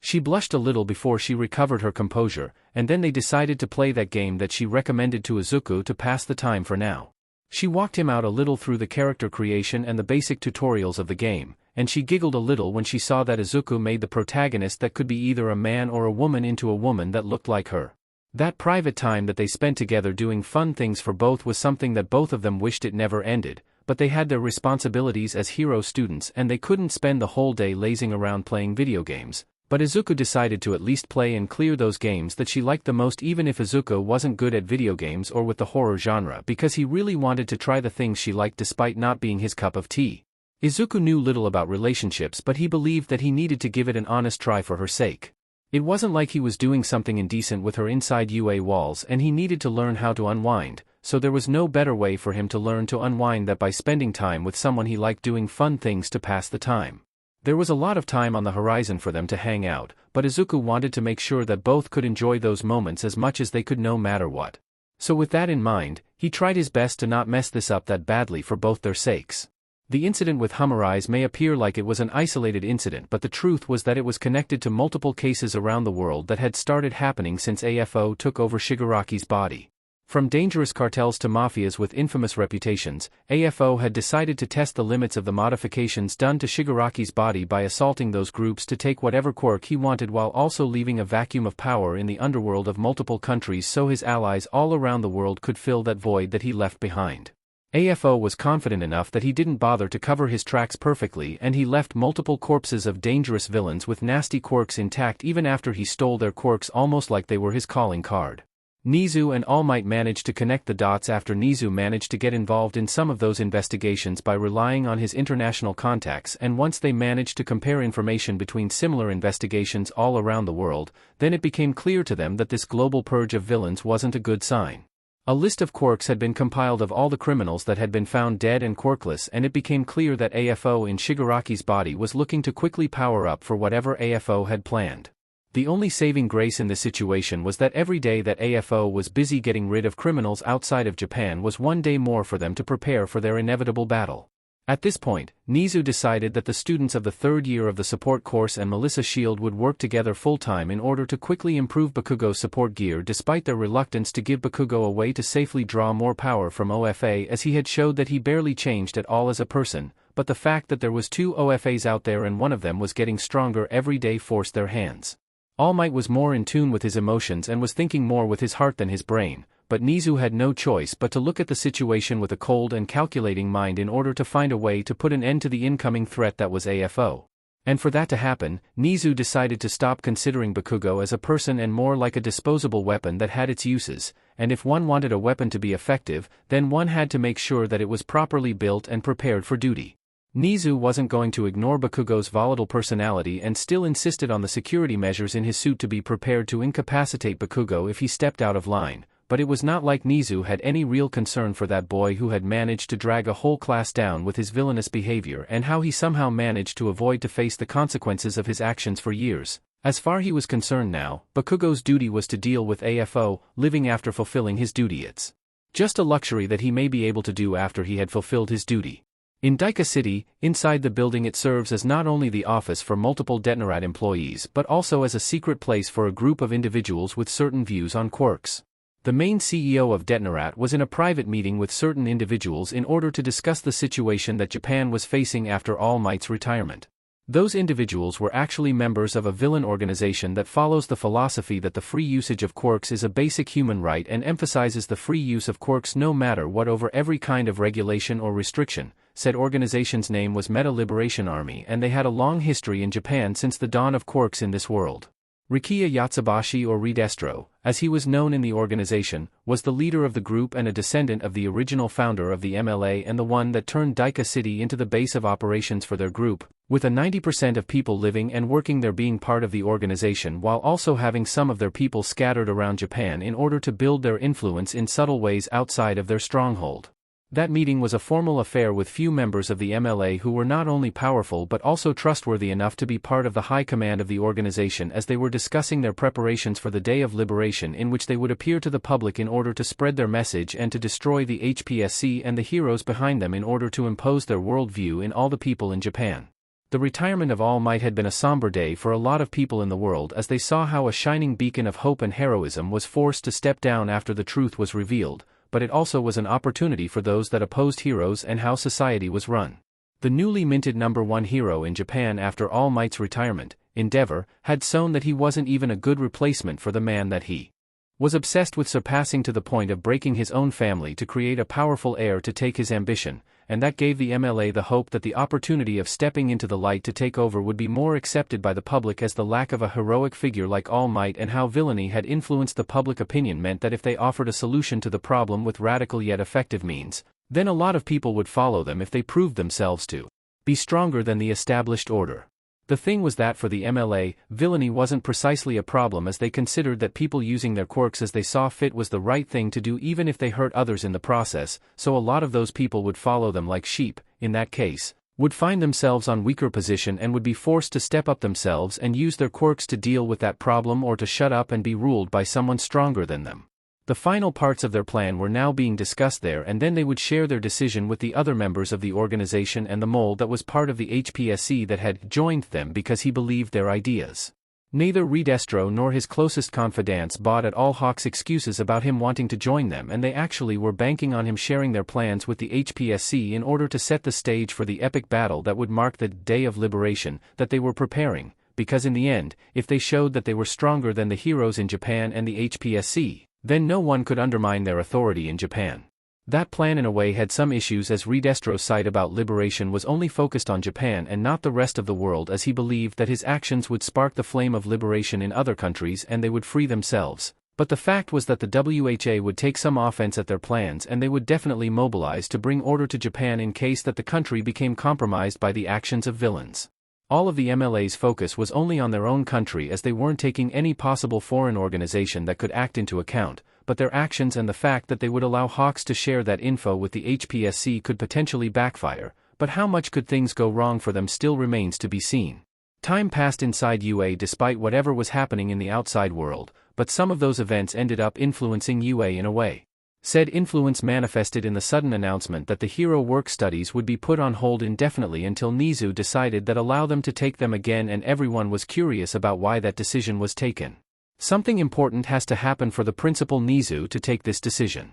She blushed a little before she recovered her composure, and then they decided to play that game that she recommended to Izuku to pass the time for now. She walked him out a little through the character creation and the basic tutorials of the game, and she giggled a little when she saw that Izuku made the protagonist that could be either a man or a woman into a woman that looked like her. That private time that they spent together doing fun things for both was something that both of them wished it never ended, but they had their responsibilities as hero students and they couldn't spend the whole day lazing around playing video games. But Izuku decided to at least play and clear those games that she liked the most, even if Izuku wasn't good at video games or with the horror genre, because he really wanted to try the things she liked despite not being his cup of tea. Izuku knew little about relationships, but he believed that he needed to give it an honest try for her sake. It wasn't like he was doing something indecent with her inside UA walls, and he needed to learn how to unwind, so there was no better way for him to learn to unwind than by spending time with someone he liked doing fun things to pass the time. There was a lot of time on the horizon for them to hang out, but Izuku wanted to make sure that both could enjoy those moments as much as they could no matter what. So with that in mind, he tried his best to not mess this up that badly for both their sakes. The incident with Humorize may appear like it was an isolated incident, but the truth was that it was connected to multiple cases around the world that had started happening since AFO took over Shigaraki's body. From dangerous cartels to mafias with infamous reputations, AFO had decided to test the limits of the modifications done to Shigaraki's body by assaulting those groups to take whatever quirk he wanted, while also leaving a vacuum of power in the underworld of multiple countries so his allies all around the world could fill that void that he left behind. AFO was confident enough that he didn't bother to cover his tracks perfectly, and he left multiple corpses of dangerous villains with nasty quirks intact even after he stole their quirks, almost like they were his calling card. Nizu and All Might managed to connect the dots after Nizu managed to get involved in some of those investigations by relying on his international contacts, and once they managed to compare information between similar investigations all around the world, then it became clear to them that this global purge of villains wasn't a good sign. A list of quirks had been compiled of all the criminals that had been found dead and quirkless, and it became clear that AFO in Shigaraki's body was looking to quickly power up for whatever AFO had planned. The only saving grace in this situation was that every day that AFO was busy getting rid of criminals outside of Japan was one day more for them to prepare for their inevitable battle. At this point, Nizu decided that the students of the third year of the support course and Melissa Shield would work together full-time in order to quickly improve Bakugo's support gear, despite their reluctance to give Bakugo a way to safely draw more power from OFA, as he had showed that he barely changed at all as a person, but the fact that there was 2 OFAs out there and one of them was getting stronger every day forced their hands. All Might was more in tune with his emotions and was thinking more with his heart than his brain, but Nizu had no choice but to look at the situation with a cold and calculating mind in order to find a way to put an end to the incoming threat that was AFO. And for that to happen, Nizu decided to stop considering Bakugo as a person and more like a disposable weapon that had its uses, and if one wanted a weapon to be effective, then one had to make sure that it was properly built and prepared for duty. Nizu wasn't going to ignore Bakugo's volatile personality and still insisted on the security measures in his suit to be prepared to incapacitate Bakugo if he stepped out of line, but it was not like Nizu had any real concern for that boy who had managed to drag a whole class down with his villainous behavior and how he somehow managed to avoid to face the consequences of his actions for years. As far he was concerned now, Bakugo's duty was to deal with AFO, living after fulfilling his duty. It's just a luxury that he may be able to do after he had fulfilled his duty. In Daika City, inside the building it serves as not only the office for multiple Detnerat employees but also as a secret place for a group of individuals with certain views on quirks. The main CEO of Detnerat was in a private meeting with certain individuals in order to discuss the situation that Japan was facing after All Might's retirement. Those individuals were actually members of a villain organization that follows the philosophy that the free usage of quirks is a basic human right and emphasizes the free use of quirks no matter what over every kind of regulation or restriction. Said organization's name was Meta Liberation Army, and they had a long history in Japan since the dawn of quirks in this world. Rikiya Yatsubashi, or Redestro, as he was known in the organization, was the leader of the group and a descendant of the original founder of the MLA and the one that turned Daika City into the base of operations for their group, with a 90% of people living and working there being part of the organization while also having some of their people scattered around Japan in order to build their influence in subtle ways outside of their stronghold. That meeting was a formal affair with few members of the MLA who were not only powerful but also trustworthy enough to be part of the high command of the organization, as they were discussing their preparations for the day of liberation in which they would appear to the public in order to spread their message and to destroy the HPSC and the heroes behind them in order to impose their worldview in all the people in Japan. The retirement of All Might had been a somber day for a lot of people in the world, as they saw how a shining beacon of hope and heroism was forced to step down after the truth was revealed, but it also was an opportunity for those that opposed heroes and how society was run. The newly minted #1 hero in Japan after All Might's retirement, Endeavor, had shown that he wasn't even a good replacement for the man that he was obsessed with surpassing, to the point of breaking his own family to create a powerful heir to take his ambition, and that gave the MLA the hope that the opportunity of stepping into the light to take over would be more accepted by the public, as the lack of a heroic figure like All Might and how villainy had influenced the public opinion meant that if they offered a solution to the problem with radical yet effective means, then a lot of people would follow them if they proved themselves to be stronger than the established order. The thing was that for the MLA, villainy wasn't precisely a problem, as they considered that people using their quirks as they saw fit was the right thing to do even if they hurt others in the process, so a lot of those people would follow them like sheep, in that case, would find themselves on weaker position and would be forced to step up themselves and use their quirks to deal with that problem or to shut up and be ruled by someone stronger than them. The final parts of their plan were now being discussed there, and then they would share their decision with the other members of the organization and the mole that was part of the HPSC that had joined them because he believed their ideas. Neither Redestro nor his closest confidants bought at all Hawk's excuses about him wanting to join them, and they actually were banking on him sharing their plans with the HPSC in order to set the stage for the epic battle that would mark the day of liberation that they were preparing, because in the end, if they showed that they were stronger than the heroes in Japan and the HPSC, then no one could undermine their authority in Japan. That plan in a way had some issues, as Redestro's side about liberation was only focused on Japan and not the rest of the world, as he believed that his actions would spark the flame of liberation in other countries and they would free themselves. But the fact was that the WHA would take some offense at their plans, and they would definitely mobilize to bring order to Japan in case that the country became compromised by the actions of villains. All of the MLA's focus was only on their own country, as they weren't taking any possible foreign organization that could act into account, but their actions and the fact that they would allow Hawks to share that info with the HPSC could potentially backfire, but how much could things go wrong for them still remains to be seen. Time passed inside UA despite whatever was happening in the outside world, but some of those events ended up influencing UA in a way. Said influence manifested in the sudden announcement that the hero work studies would be put on hold indefinitely until Nizu decided that allow them to take them again, and everyone was curious about why that decision was taken. Something important has to happen for the principal Nizu to take this decision.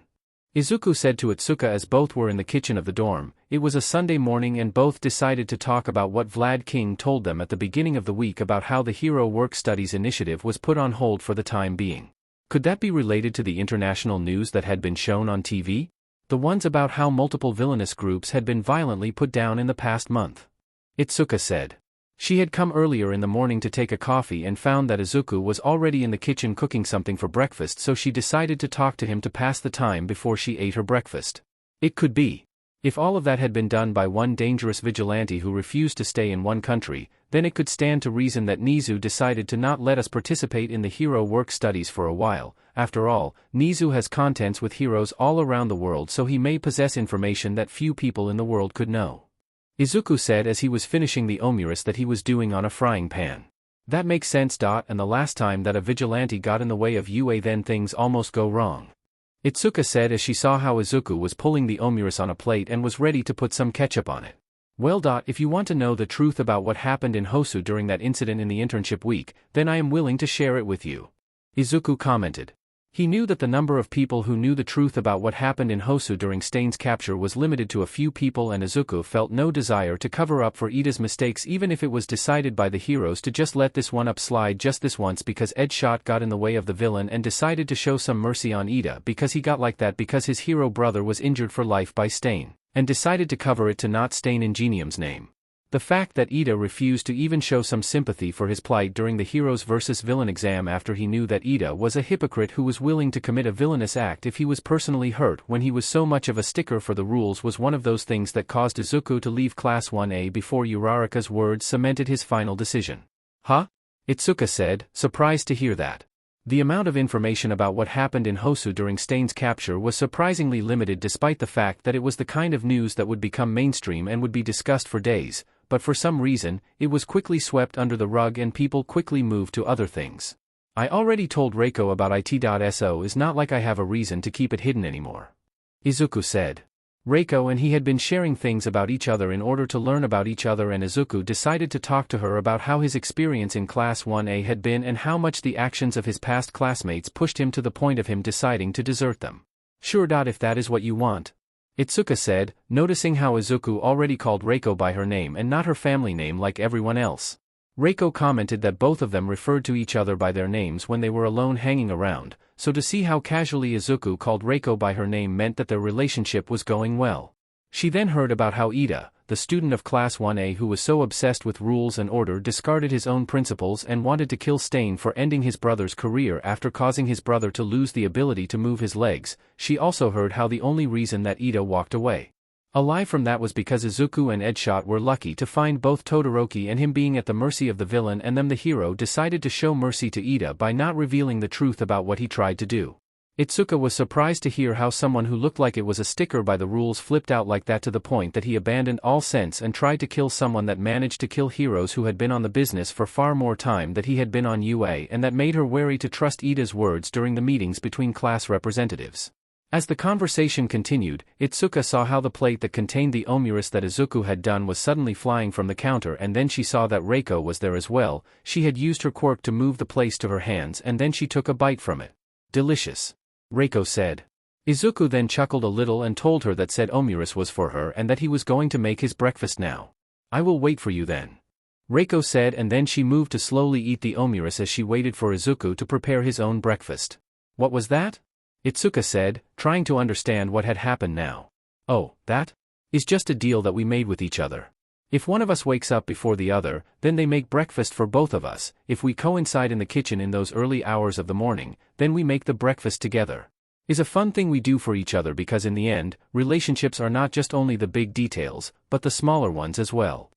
Izuku said to Itsuka as both were in the kitchen of the dorm. It was a Sunday morning and both decided to talk about what Vlad King told them at the beginning of the week about how the hero work studies initiative was put on hold for the time being. Could that be related to the international news that had been shown on TV? The ones about how multiple villainous groups had been violently put down in the past month. Itsuka said. She had come earlier in the morning to take a coffee and found that Izuku was already in the kitchen cooking something for breakfast, so she decided to talk to him to pass the time before she ate her breakfast. It could be. If all of that had been done by one dangerous vigilante who refused to stay in one country, then it could stand to reason that Nizu decided to not let us participate in the hero work studies for a while. After all, Nizu has contents with heroes all around the world, so he may possess information that few people in the world could know. Izuku said as he was finishing the omuris that he was doing on a frying pan. That makes sense. And the last time that a vigilante got in the way of UA, then things almost go wrong. Itsuka said as she saw how Izuku was pulling the omuris on a plate and was ready to put some ketchup on it. Well. If you want to know the truth about what happened in Hosu during that incident in the internship week, then I am willing to share it with you. Izuku commented. He knew that the number of people who knew the truth about what happened in Hosu during Stain's capture was limited to a few people, and Izuku felt no desire to cover up for Ida's mistakes, even if it was decided by the heroes to just let this one up slide just this once because Ed Shot got in the way of the villain and decided to show some mercy on Ida because he got like that because his hero brother was injured for life by Stain, and decided to cover it to not stain Ingenium's name. The fact that Ida refused to even show some sympathy for his plight during the Heroes vs. Villain exam after he knew that Ida was a hypocrite who was willing to commit a villainous act if he was personally hurt when he was so much of a sticker for the rules was one of those things that caused Izuku to leave Class 1A before Uraraka's words cemented his final decision. Huh? Itsuka said, surprised to hear that. The amount of information about what happened in Hosu during Stain's capture was surprisingly limited despite the fact that it was the kind of news that would become mainstream and would be discussed for days, but for some reason, it was quickly swept under the rug and people quickly moved to other things. I already told Reiko about it.so is not like I have a reason to keep it hidden anymore. Izuku said. Reiko and he had been sharing things about each other in order to learn about each other, and Izuku decided to talk to her about how his experience in Class 1A had been and how much the actions of his past classmates pushed him to the point of him deciding to desert them. Sure. If that is what you want. Itsuka said, noticing how Izuku already called Reiko by her name and not her family name like everyone else. Reiko commented that both of them referred to each other by their names when they were alone hanging around, so to see how casually Izuku called Reiko by her name meant that their relationship was going well. She then heard about how Ida, the student of Class 1A who was so obsessed with rules and order, discarded his own principles and wanted to kill Stain for ending his brother's career after causing his brother to lose the ability to move his legs. She also heard how the only reason that Ida walked away alive from that was because Izuku and Edshot were lucky to find both Todoroki and him being at the mercy of the villain, and then the hero decided to show mercy to Ida by not revealing the truth about what he tried to do. Itsuka was surprised to hear how someone who looked like it was a sticker by the rules flipped out like that to the point that he abandoned all sense and tried to kill someone that managed to kill heroes who had been on the business for far more time than he had been on UA, and that made her wary to trust Ida's words during the meetings between class representatives. As the conversation continued, Itsuka saw how the plate that contained the omuris that Izuku had done was suddenly flying from the counter, and then she saw that Reiko was there as well. She had used her quirk to move the place to her hands, and then she took a bite from it. Delicious, Reiko said. Izuku then chuckled a little and told her that said omuris was for her and that he was going to make his breakfast now. I will wait for you then, Reiko said, and then she moved to slowly eat the omuris as she waited for Izuku to prepare his own breakfast. What was that? Itsuka said, trying to understand what had happened now. Oh, that is just a deal that we made with each other. If one of us wakes up before the other, then they make breakfast for both of us. If we coincide in the kitchen in those early hours of the morning, then we make the breakfast together. Is a fun thing we do for each other, because in the end, relationships are not just only the big details, but the smaller ones as well.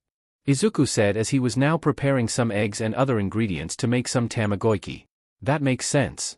Izuku said as he was now preparing some eggs and other ingredients to make some tamagoyaki. That makes sense,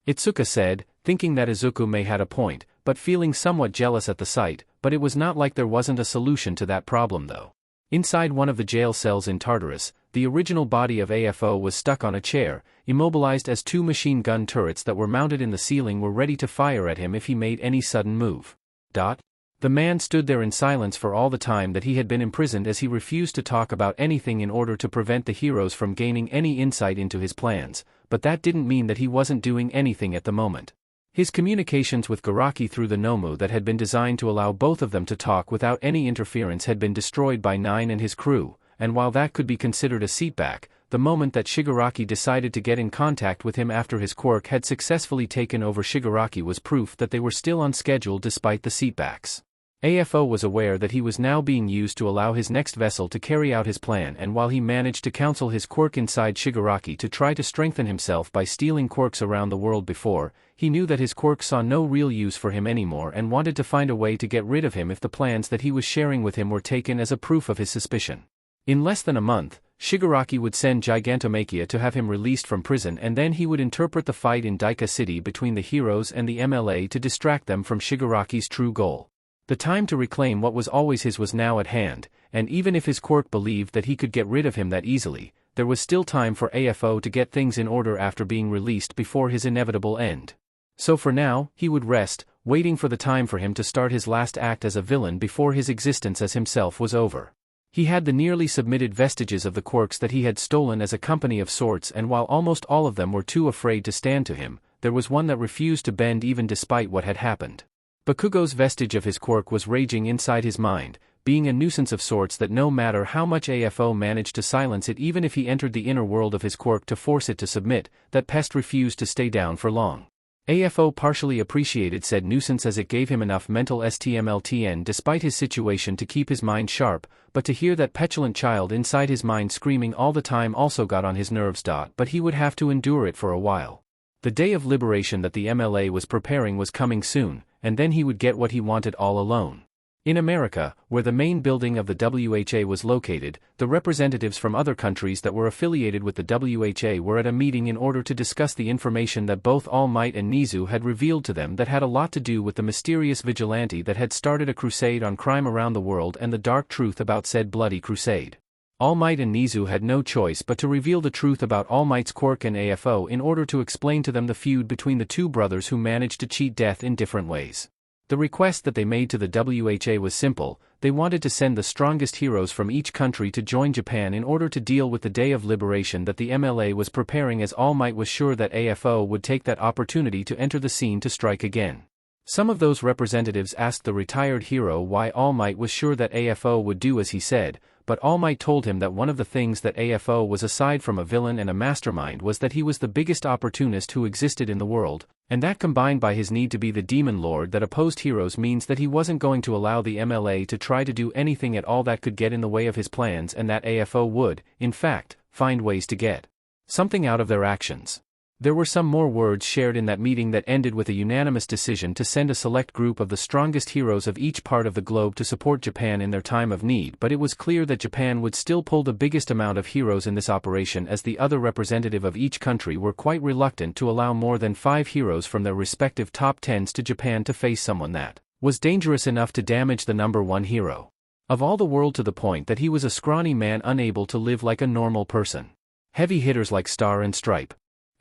Itsuka said, thinking that Izuku may had a point, but feeling somewhat jealous at the sight, but it was not like there wasn't a solution to that problem though. Inside one of the jail cells in Tartarus, the original body of AFO was stuck on a chair, immobilized as two machine gun turrets that were mounted in the ceiling were ready to fire at him if he made any sudden move. The man stood there in silence for all the time that he had been imprisoned, as he refused to talk about anything in order to prevent the heroes from gaining any insight into his plans, but that didn't mean that he wasn't doing anything at the moment. His communications with Garaki through the Nomu that had been designed to allow both of them to talk without any interference had been destroyed by Nine and his crew, and while that could be considered a setback, the moment that Shigaraki decided to get in contact with him after his quirk had successfully taken over Shigaraki was proof that they were still on schedule despite the setbacks. AFO was aware that he was now being used to allow his next vessel to carry out his plan, and while he managed to counsel his quirk inside Shigaraki to try to strengthen himself by stealing quirks around the world before, he knew that his quirk saw no real use for him anymore and wanted to find a way to get rid of him if the plans that he was sharing with him were taken as a proof of his suspicion. In less than a month, Shigaraki would send Gigantomachia to have him released from prison, and then he would interpret the fight in Daika City between the heroes and the MLA to distract them from Shigaraki's true goal. The time to reclaim what was always his was now at hand, and even if his quirk believed that he could get rid of him that easily, there was still time for AFO to get things in order after being released before his inevitable end. So for now, he would rest, waiting for the time for him to start his last act as a villain before his existence as himself was over. He had the nearly submitted vestiges of the quirks that he had stolen as a company of sorts, and while almost all of them were too afraid to stand to him, there was one that refused to bend even despite what had happened. Bakugo's vestige of his quirk was raging inside his mind, being a nuisance of sorts that no matter how much AFO managed to silence it, even if he entered the inner world of his quirk to force it to submit, that pest refused to stay down for long. AFO partially appreciated said nuisance as it gave him enough mental STMLTN despite his situation to keep his mind sharp, but to hear that petulant child inside his mind screaming all the time also got on his nerves. But he would have to endure it for a while. The day of liberation that the MLA was preparing was coming soon, and then he would get what he wanted all alone. In America, where the main building of the WHA was located, the representatives from other countries that were affiliated with the WHA were at a meeting in order to discuss the information that both All Might and Nizu had revealed to them that had a lot to do with the mysterious vigilante that had started a crusade on crime around the world and the dark truth about said bloody crusade. All Might and Nizu had no choice but to reveal the truth about All Might's quirk and AFO in order to explain to them the feud between the two brothers who managed to cheat death in different ways. The request that they made to the WHA was simple: they wanted to send the strongest heroes from each country to join Japan in order to deal with the day of liberation that the MLA was preparing, as All Might was sure that AFO would take that opportunity to enter the scene to strike again. Some of those representatives asked the retired hero why All Might was sure that AFO would do as he said, but All Might told him that one of the things that AFO was, aside from a villain and a mastermind, was that he was the biggest opportunist who existed in the world, and that combined by his need to be the demon lord that opposed heroes means that he wasn't going to allow the MLA to try to do anything at all that could get in the way of his plans, and that AFO would, in fact, find ways to get something out of their actions. There were some more words shared in that meeting that ended with a unanimous decision to send a select group of the strongest heroes of each part of the globe to support Japan in their time of need, but it was clear that Japan would still pull the biggest amount of heroes in this operation, as the other representative of each country were quite reluctant to allow more than 5 heroes from their respective top 10s to Japan to face someone that was dangerous enough to damage the number 1 hero of all the world, to the point that he was a scrawny man unable to live like a normal person. Heavy hitters like Star and Stripe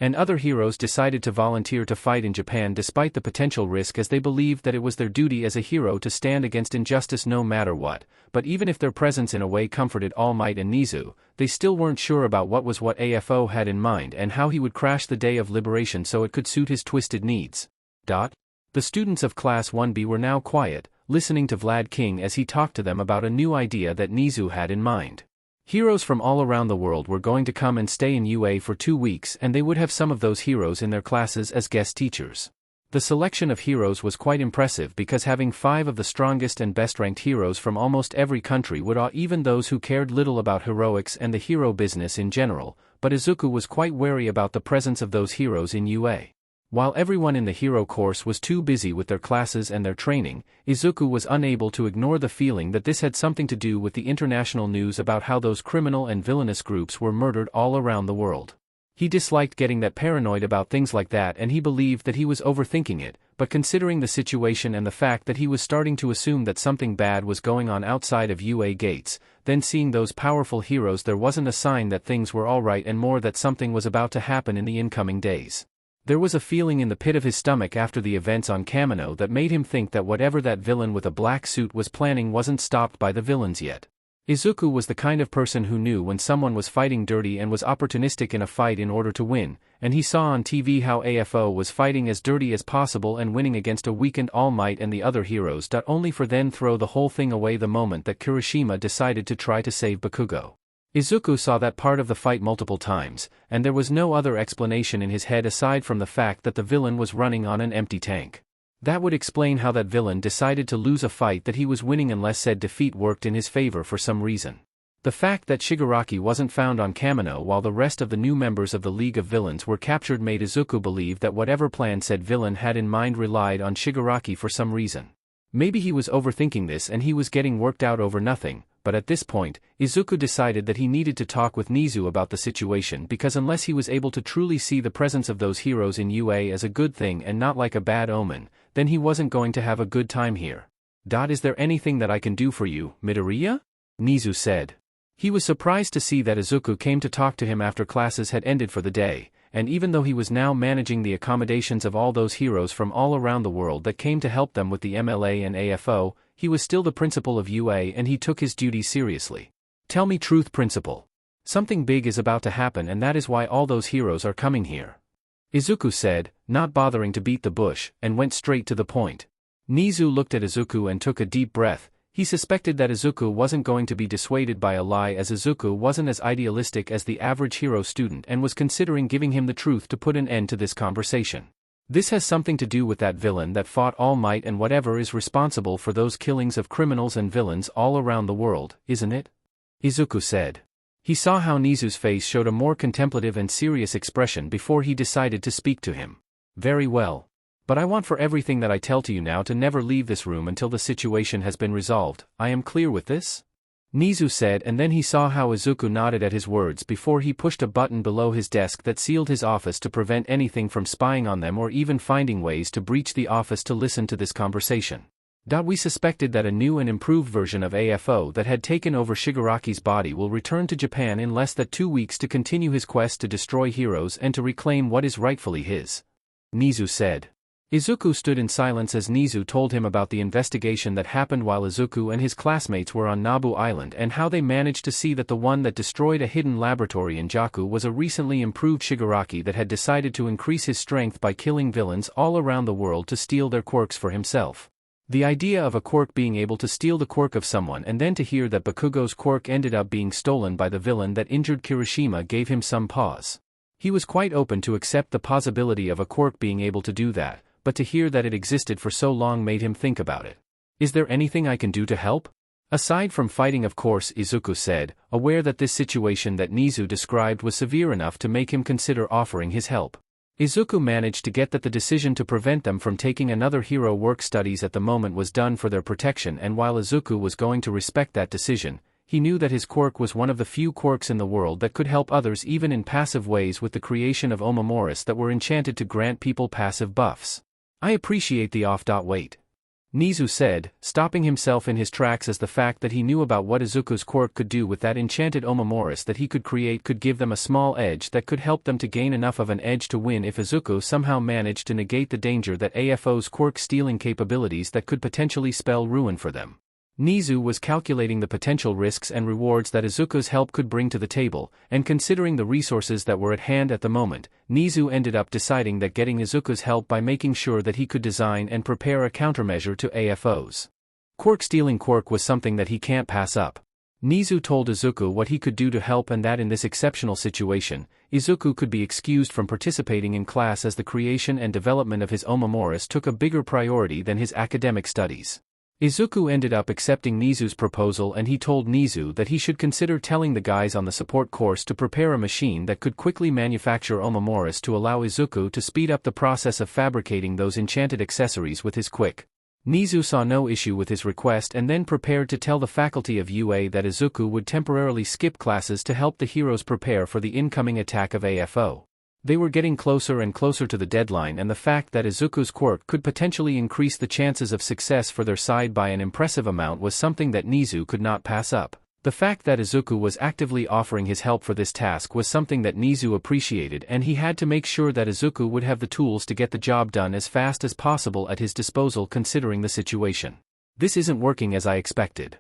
and other heroes decided to volunteer to fight in Japan despite the potential risk, as they believed that it was their duty as a hero to stand against injustice no matter what. But even if their presence in a way comforted All Might and Nizu, they still weren't sure about what AFO had in mind and how he would crash the day of liberation so it could suit his twisted needs. The students of Class 1B were now quiet, listening to Vlad King as he talked to them about a new idea that Nizu had in mind. Heroes from all around the world were going to come and stay in UA for 2 weeks, and they would have some of those heroes in their classes as guest teachers. The selection of heroes was quite impressive, because having 5 of the strongest and best-ranked heroes from almost every country would awe even those who cared little about heroics and the hero business in general, but Izuku was quite wary about the presence of those heroes in UA. While everyone in the hero course was too busy with their classes and their training, Izuku was unable to ignore the feeling that this had something to do with the international news about how those criminal and villainous groups were murdered all around the world. He disliked getting that paranoid about things like that, and he believed that he was overthinking it, but considering the situation and the fact that he was starting to assume that something bad was going on outside of UA gates, then seeing those powerful heroes, there wasn't a sign that things were alright, and more that something was about to happen in the incoming days. There was a feeling in the pit of his stomach after the events on Kamino that made him think that whatever that villain with a black suit was planning wasn't stopped by the villains yet. Izuku was the kind of person who knew when someone was fighting dirty and was opportunistic in a fight in order to win, and he saw on TV how AFO was fighting as dirty as possible and winning against a weakened All Might and the other heroes, only for then throw the whole thing away the moment that Kirishima decided to try to save Bakugo. Izuku saw that part of the fight multiple times, and there was no other explanation in his head aside from the fact that the villain was running on an empty tank. That would explain how that villain decided to lose a fight that he was winning unless said defeat worked in his favor for some reason. The fact that Shigaraki wasn't found on Kamino while the rest of the new members of the League of Villains were captured made Izuku believe that whatever plan said villain had in mind relied on Shigaraki for some reason. Maybe he was overthinking this and he was getting worked out over nothing. But at this point, Izuku decided that he needed to talk with Nizu about the situation, because unless he was able to truly see the presence of those heroes in UA as a good thing and not like a bad omen, then he wasn't going to have a good time here. Is there anything that I can do for you, Midoriya? Nizu said. He was surprised to see that Izuku came to talk to him after classes had ended for the day, and even though he was now managing the accommodations of all those heroes from all around the world that came to help them with the MLA and AFO, he was still the principal of UA and he took his duties seriously. Tell me truth, principal. Something big is about to happen, and that is why all those heroes are coming here. Izuku said, not bothering to beat the bush, and went straight to the point. Nizu looked at Izuku and took a deep breath. He suspected that Izuku wasn't going to be dissuaded by a lie, as Izuku wasn't as idealistic as the average hero student and was considering giving him the truth to put an end to this conversation. This has something to do with that villain that fought All Might and whatever is responsible for those killings of criminals and villains all around the world, isn't it? Izuku said. He saw how Nizu's face showed a more contemplative and serious expression before he decided to speak to him. Very well. But I want for everything that I tell to you now to never leave this room until the situation has been resolved. I am clear with this?" Nizu said, and then he saw how Izuku nodded at his words before he pushed a button below his desk that sealed his office to prevent anything from spying on them or even finding ways to breach the office to listen to this conversation. We suspected that a new and improved version of AFO that had taken over Shigaraki's body will return to Japan in less than 2 weeks to continue his quest to destroy heroes and to reclaim what is rightfully his. Nizu said. Izuku stood in silence as Nizu told him about the investigation that happened while Izuku and his classmates were on Nabu Island and how they managed to see that the one that destroyed a hidden laboratory in Jaku was a recently improved Shigaraki that had decided to increase his strength by killing villains all around the world to steal their quirks for himself. The idea of a quirk being able to steal the quirk of someone and then to hear that Bakugo's quirk ended up being stolen by the villain that injured Kirishima gave him some pause. He was quite open to accept the possibility of a quirk being able to do that, but to hear that it existed for so long made him think about it. "Is there anything I can do to help?" "Aside from fighting, of course," Izuku said, aware that this situation that Nizu described was severe enough to make him consider offering his help. Izuku managed to get that the decision to prevent them from taking another hero work studies at the moment was done for their protection, and while Izuku was going to respect that decision, he knew that his quirk was one of the few quirks in the world that could help others even in passive ways with the creation of omomoris that were enchanted to grant people passive buffs. "I appreciate the off-wait," Nizu said, stopping himself in his tracks as the fact that he knew about what Izuku's quirk could do with that enchanted omomoris that he could create could give them a small edge that could help them to gain enough of an edge to win if Izuku somehow managed to negate the danger that AFO's quirk stealing capabilities that could potentially spell ruin for them. Nizu was calculating the potential risks and rewards that Izuku's help could bring to the table, and considering the resources that were at hand at the moment, Nizu ended up deciding that getting Izuku's help by making sure that he could design and prepare a countermeasure to AFO's quirk-stealing quirk was something that he can't pass up. Nizu told Izuku what he could do to help and that in this exceptional situation, Izuku could be excused from participating in class as the creation and development of his omomoris took a bigger priority than his academic studies. Izuku ended up accepting Nizu's proposal, and he told Nizu that he should consider telling the guys on the support course to prepare a machine that could quickly manufacture omomoris to allow Izuku to speed up the process of fabricating those enchanted accessories with his quick. Nizu saw no issue with his request and then prepared to tell the faculty of UA that Izuku would temporarily skip classes to help the heroes prepare for the incoming attack of AFO. They were getting closer and closer to the deadline, and the fact that Izuku's quirk could potentially increase the chances of success for their side by an impressive amount was something that Nizu could not pass up. The fact that Izuku was actively offering his help for this task was something that Nizu appreciated, and he had to make sure that Izuku would have the tools to get the job done as fast as possible at his disposal considering the situation. "This isn't working as I expected,"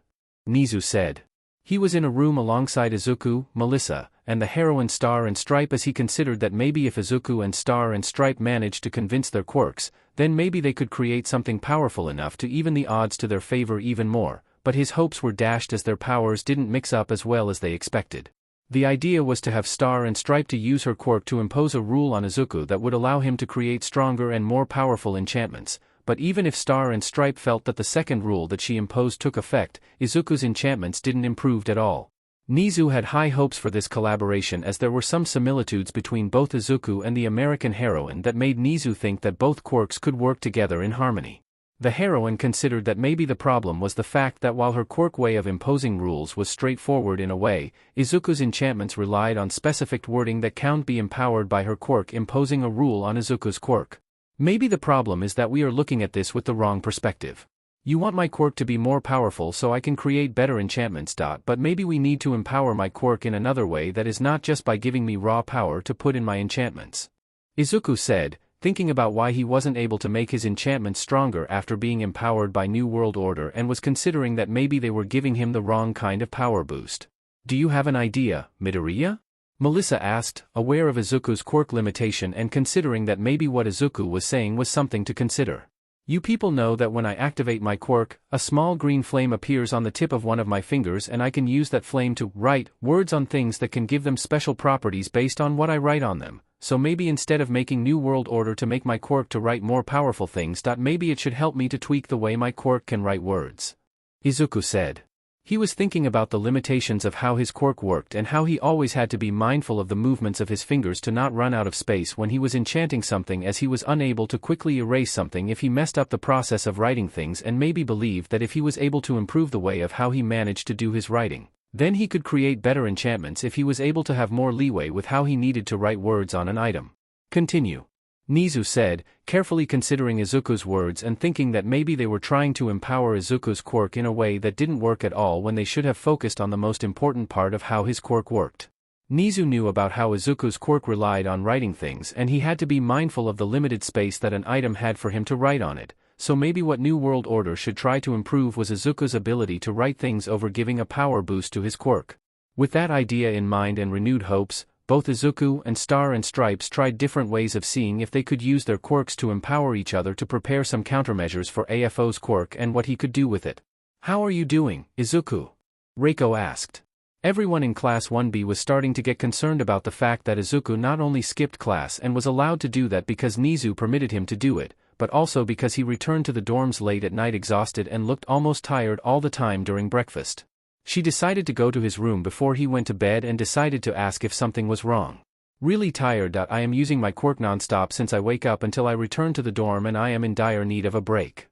Nizu said. He was in a room alongside Izuku, Melissa, and the heroine Star and Stripe as he considered that maybe if Izuku and Star and Stripe managed to convince their quirks, then maybe they could create something powerful enough to even the odds to their favor even more, but his hopes were dashed as their powers didn't mix up as well as they expected. The idea was to have Star and Stripe to use her quirk to impose a rule on Izuku that would allow him to create stronger and more powerful enchantments. But even if Star and Stripe felt that the second rule that she imposed took effect, Izuku's enchantments didn't improve at all. Nizu had high hopes for this collaboration as there were some similitudes between both Izuku and the American heroine that made Nizu think that both quirks could work together in harmony. The heroine considered that maybe the problem was the fact that while her quirk way of imposing rules was straightforward in a way, Izuku's enchantments relied on specific wording that can't be empowered by her quirk imposing a rule on Izuku's quirk. "Maybe the problem is that we are looking at this with the wrong perspective. You want my quirk to be more powerful so I can create better enchantments. But maybe we need to empower my quirk in another way that is not just by giving me raw power to put in my enchantments," Izuku said, thinking about why he wasn't able to make his enchantments stronger after being empowered by New World Order and was considering that maybe they were giving him the wrong kind of power boost. "Do you have an idea, Midoriya?" Melissa asked, aware of Izuku's quirk limitation and considering that maybe what Izuku was saying was something to consider. "You people know that when I activate my quirk, a small green flame appears on the tip of one of my fingers and I can use that flame to write words on things that can give them special properties based on what I write on them. So maybe instead of making New World Order to make my quirk to write more powerful things, maybe it should help me to tweak the way my quirk can write words," Izuku said. He was thinking about the limitations of how his quirk worked and how he always had to be mindful of the movements of his fingers to not run out of space when he was enchanting something, as he was unable to quickly erase something if he messed up the process of writing things, and maybe believed that if he was able to improve the way of how he managed to do his writing, then he could create better enchantments if he was able to have more leeway with how he needed to write words on an item. Continue. Nizu said, carefully considering Izuku's words and thinking that maybe they were trying to empower Izuku's quirk in a way that didn't work at all when they should have focused on the most important part of how his quirk worked. Nizu knew about how Izuku's quirk relied on writing things, and he had to be mindful of the limited space that an item had for him to write on it, so maybe what New World Order should try to improve was Izuku's ability to write things over giving a power boost to his quirk. With that idea in mind and renewed hopes, both Izuku and Star and Stripes tried different ways of seeing if they could use their quirks to empower each other to prepare some countermeasures for AFO's quirk and what he could do with it. "How are you doing, Izuku?" Reiko asked. Everyone in Class 1B was starting to get concerned about the fact that Izuku not only skipped class and was allowed to do that because Nizu permitted him to do it, but also because he returned to the dorms late at night exhausted and looked almost tired all the time during breakfast. She decided to go to his room before he went to bed and decided to ask if something was wrong. "Really tired. I am using my quirk non-stop since I wake up until I return to the dorm, and I am in dire need of a break,"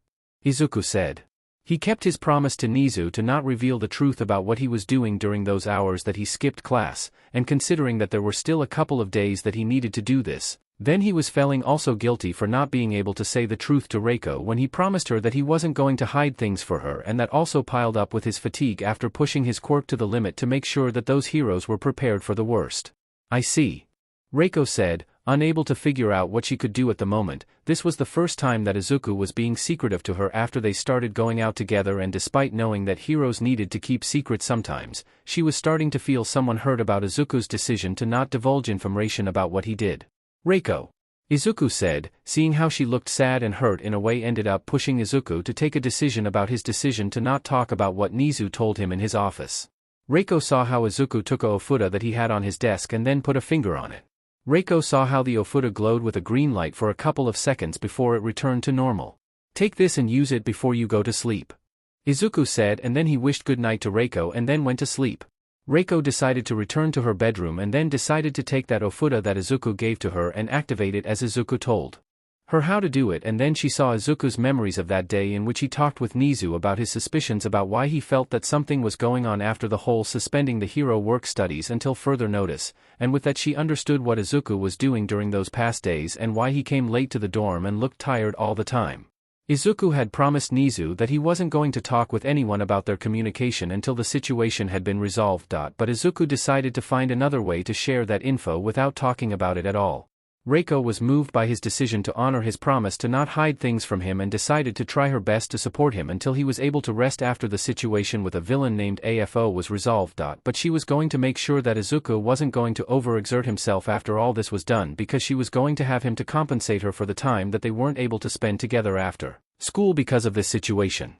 Izuku said. He kept his promise to Nizu to not reveal the truth about what he was doing during those hours that he skipped class, and considering that there were still a couple of days that he needed to do this, then he was feeling also guilty for not being able to say the truth to Reiko when he promised her that he wasn't going to hide things for her, and that also piled up with his fatigue after pushing his quirk to the limit to make sure that those heroes were prepared for the worst. "I see," Reiko said, unable to figure out what she could do at the moment. This was the first time that Izuku was being secretive to her after they started going out together, and despite knowing that heroes needed to keep secrets sometimes, she was starting to feel someone hurt about Izuku's decision to not divulge information about what he did. "Reiko," Izuku said, seeing how she looked sad and hurt in a way ended up pushing Izuku to take a decision about his decision to not talk about what Nizu told him in his office. Reiko saw how Izuku took a ofuda that he had on his desk and then put a finger on it. Reiko saw how the ofuda glowed with a green light for a couple of seconds before it returned to normal. "Take this and use it before you go to sleep," Izuku said, and then he wished good night to Reiko and then went to sleep. Reiko decided to return to her bedroom and then decided to take that ofuda that Izuku gave to her and activate it as Izuku told her how to do it, and then she saw Izuku's memories of that day in which he talked with Nizu about his suspicions about why he felt that something was going on after the whole suspending the hero work studies until further notice, and with that she understood what Izuku was doing during those past days and why he came late to the dorm and looked tired all the time. Izuku had promised Nizu that he wasn't going to talk with anyone about their communication until the situation had been resolved. But Izuku decided to find another way to share that info without talking about it at all. Reiko was moved by his decision to honor his promise to not hide things from him and decided to try her best to support him until he was able to rest after the situation with a villain named AFO was resolved. But she was going to make sure that Izuku wasn't going to overexert himself after all this was done, because she was going to have him to compensate her for the time that they weren't able to spend together after school because of this situation.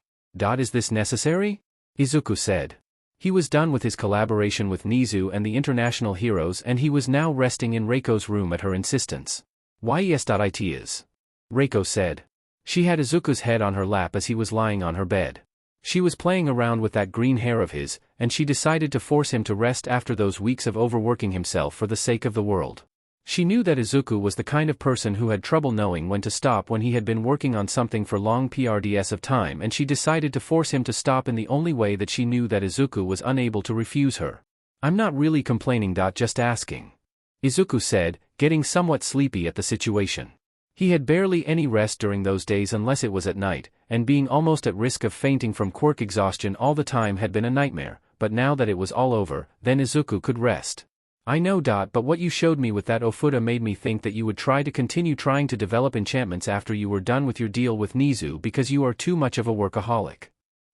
"Is this necessary?" Izuku said. He was done with his collaboration with Nizu and the international heroes, and he was now resting in Reiko's room at her insistence. "Yes, it is," Reiko said. She had Izuku's head on her lap as he was lying on her bed. She was playing around with that green hair of his, and she decided to force him to rest after those weeks of overworking himself for the sake of the world. She knew that Izuku was the kind of person who had trouble knowing when to stop when he had been working on something for long periods of time, and she decided to force him to stop in the only way that she knew that Izuku was unable to refuse her. "I'm not really complaining. Just asking," Izuku said, getting somewhat sleepy at the situation. He had barely any rest during those days unless it was at night, and being almost at risk of fainting from quirk exhaustion all the time had been a nightmare, but now that it was all over, then Izuku could rest. "I know. But what you showed me with that ofuda made me think that you would try to continue trying to develop enchantments after you were done with your deal with Nizu because you are too much of a workaholic,"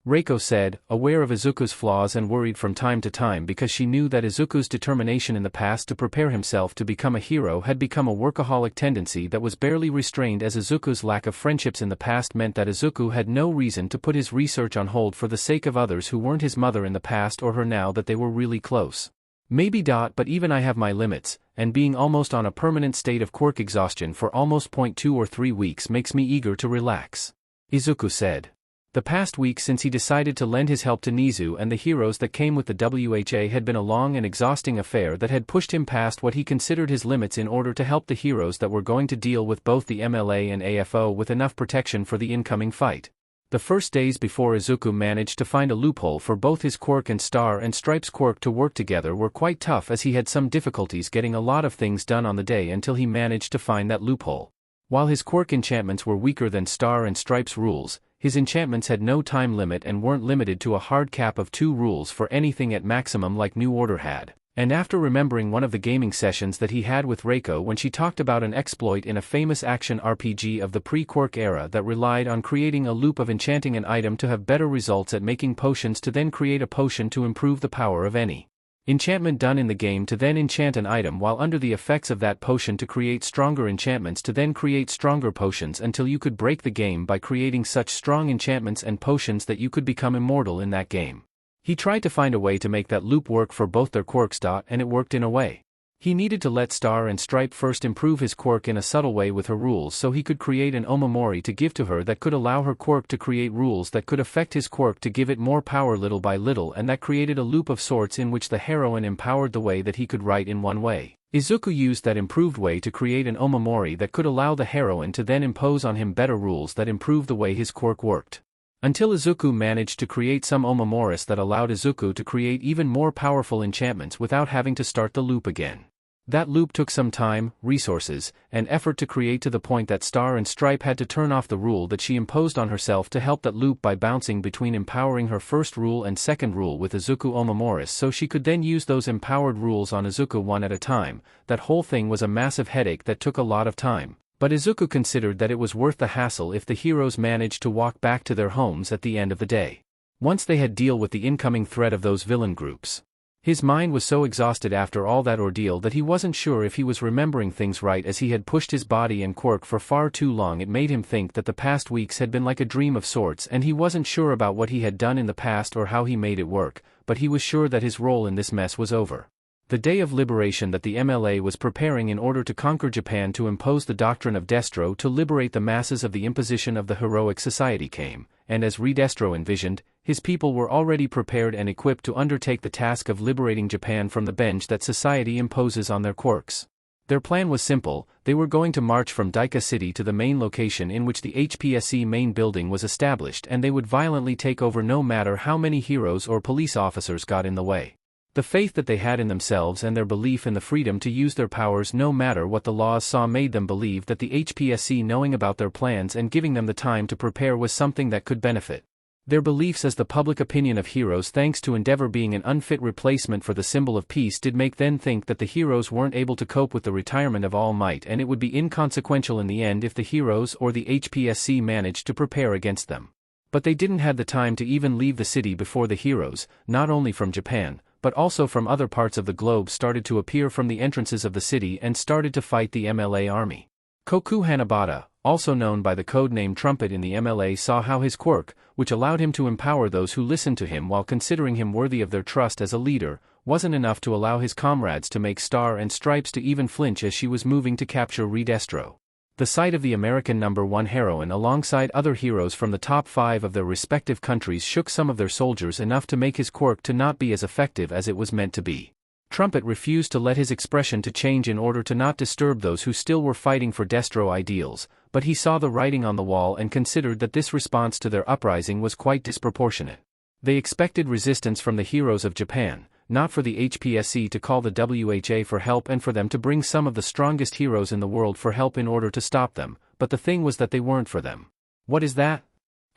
Reiko said, aware of Izuku's flaws and worried from time to time because she knew that Izuku's determination in the past to prepare himself to become a hero had become a workaholic tendency that was barely restrained, as Izuku's lack of friendships in the past meant that Izuku had no reason to put his research on hold for the sake of others who weren't his mother in the past or her now that they were really close. "Maybe. But even I have my limits, and being almost on a permanent state of quirk exhaustion for almost 2 or 3 weeks makes me eager to relax," Izuku said. The past week since he decided to lend his help to Nizu and the heroes that came with the WHA had been a long and exhausting affair that had pushed him past what he considered his limits in order to help the heroes that were going to deal with both the MLA and AFO with enough protection for the incoming fight. The first days before Izuku managed to find a loophole for both his quirk and Star and Stripes quirk to work together were quite tough, as he had some difficulties getting a lot of things done on the day until he managed to find that loophole. While his quirk enchantments were weaker than Star and Stripes rules, his enchantments had no time limit and weren't limited to a hard cap of 2 rules for anything at maximum like New Order had. And after remembering one of the gaming sessions that he had with Reiko when she talked about an exploit in a famous action RPG of the pre-quirk era that relied on creating a loop of enchanting an item to have better results at making potions to then create a potion to improve the power of any enchantment done in the game to then enchant an item while under the effects of that potion to create stronger enchantments to then create stronger potions until you could break the game by creating such strong enchantments and potions that you could become immortal in that game. He tried to find a way to make that loop work for both their quirks. And it worked in a way. He needed to let Star and Stripe first improve his quirk in a subtle way with her rules so he could create an omamori to give to her that could allow her quirk to create rules that could affect his quirk to give it more power little by little, and that created a loop of sorts in which the heroine empowered the way that he could write in one way. Izuku used that improved way to create an omamori that could allow the heroine to then impose on him better rules that improved the way his quirk worked. Until Izuku managed to create some omamoris that allowed Izuku to create even more powerful enchantments without having to start the loop again. That loop took some time, resources, and effort to create, to the point that Star and Stripe had to turn off the rule that she imposed on herself to help that loop by bouncing between empowering her first rule and second rule with Izuku omamoris so she could then use those empowered rules on Izuku one at a time. That whole thing was a massive headache that took a lot of time. But Izuku considered that it was worth the hassle if the heroes managed to walk back to their homes at the end of the day. Once they had dealt with the incoming threat of those villain groups. His mind was so exhausted after all that ordeal that he wasn't sure if he was remembering things right, as he had pushed his body and quirk for far too long. It made him think that the past weeks had been like a dream of sorts, and he wasn't sure about what he had done in the past or how he made it work, but he was sure that his role in this mess was over. The day of liberation that the MLA was preparing in order to conquer Japan to impose the doctrine of Destro to liberate the masses of the imposition of the heroic society came, and as Redestro envisioned, his people were already prepared and equipped to undertake the task of liberating Japan from the bench that society imposes on their quirks. Their plan was simple: they were going to march from Daika City to the main location in which the HPSC main building was established, and they would violently take over no matter how many heroes or police officers got in the way. The faith that they had in themselves and their belief in the freedom to use their powers no matter what the laws saw made them believe that the HPSC knowing about their plans and giving them the time to prepare was something that could benefit their beliefs, as the public opinion of heroes, thanks to Endeavor being an unfit replacement for the symbol of peace, did make them think that the heroes weren't able to cope with the retirement of All Might, and it would be inconsequential in the end if the heroes or the HPSC managed to prepare against them. But they didn't have the time to even leave the city before the heroes, not only from Japan, but also from other parts of the globe, started to appear from the entrances of the city and started to fight the MLA army. Koku Hanabata, also known by the code name Trumpet in the MLA, saw how his quirk, which allowed him to empower those who listened to him while considering him worthy of their trust as a leader, wasn't enough to allow his comrades to make Star and Stripes to even flinch as she was moving to capture Redestro. The sight of the American #1 heroine alongside other heroes from the top 5 of their respective countries shook some of their soldiers enough to make his quirk to not be as effective as it was meant to be. Trumpet refused to let his expression to change in order to not disturb those who still were fighting for Destro ideals, but he saw the writing on the wall and considered that this response to their uprising was quite disproportionate. They expected resistance from the heroes of Japan, not for the HPSC to call the WHA for help and for them to bring some of the strongest heroes in the world for help in order to stop them, but the thing was that they weren't for them. "What is that?"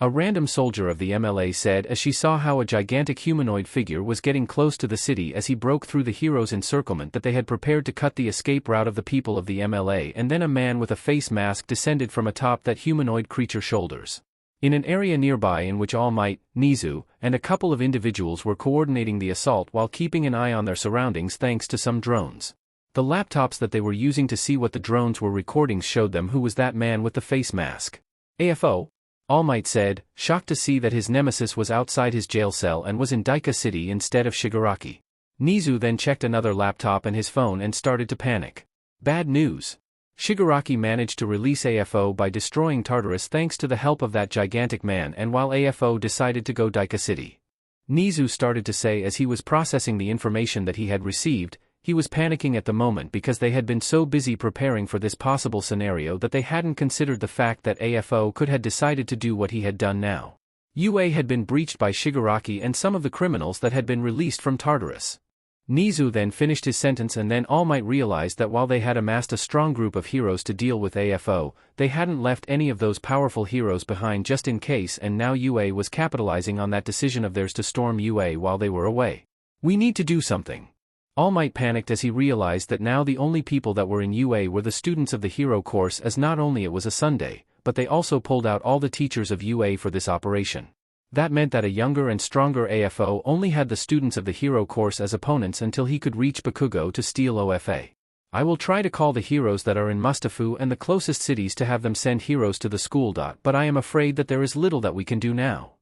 a random soldier of the MLA said as she saw how a gigantic humanoid figure was getting close to the city as he broke through the heroes' encirclement that they had prepared to cut the escape route of the people of the MLA, and then a man with a face mask descended from atop that humanoid creature's shoulders. In an area nearby in which All Might, Nizu, and a couple of individuals were coordinating the assault while keeping an eye on their surroundings thanks to some drones. The laptops that they were using to see what the drones were recording showed them who was that man with the face mask. "AFO?" All Might said, shocked to see that his nemesis was outside his jail cell and was in Daika City instead of Shigaraki. Nizu then checked another laptop and his phone and started to panic. Bad news. Shigaraki managed to release AFO by destroying Tartarus thanks to the help of that gigantic man, and while AFO decided to go Daika City. Nizu started to say as he was processing the information that he had received, he was panicking at the moment because they had been so busy preparing for this possible scenario that they hadn't considered the fact that AFO could have decided to do what he had done now. UA had been breached by Shigaraki and some of the criminals that had been released from Tartarus. Nizu then finished his sentence, and then All Might realized that while they had amassed a strong group of heroes to deal with AFO, they hadn't left any of those powerful heroes behind just in case, and now UA was capitalizing on that decision of theirs to storm UA while they were away. We need to do something. All Might panicked as he realized that now the only people that were in UA were the students of the hero course, as not only it was a Sunday, but they also pulled out all the teachers of UA for this operation. That meant that a younger and stronger AFO only had the students of the hero course as opponents until he could reach Bakugo to steal OFA. I will try to call the heroes that are in Mustafu and the closest cities to have them send heroes to the school. But I am afraid that there is little that we can do now,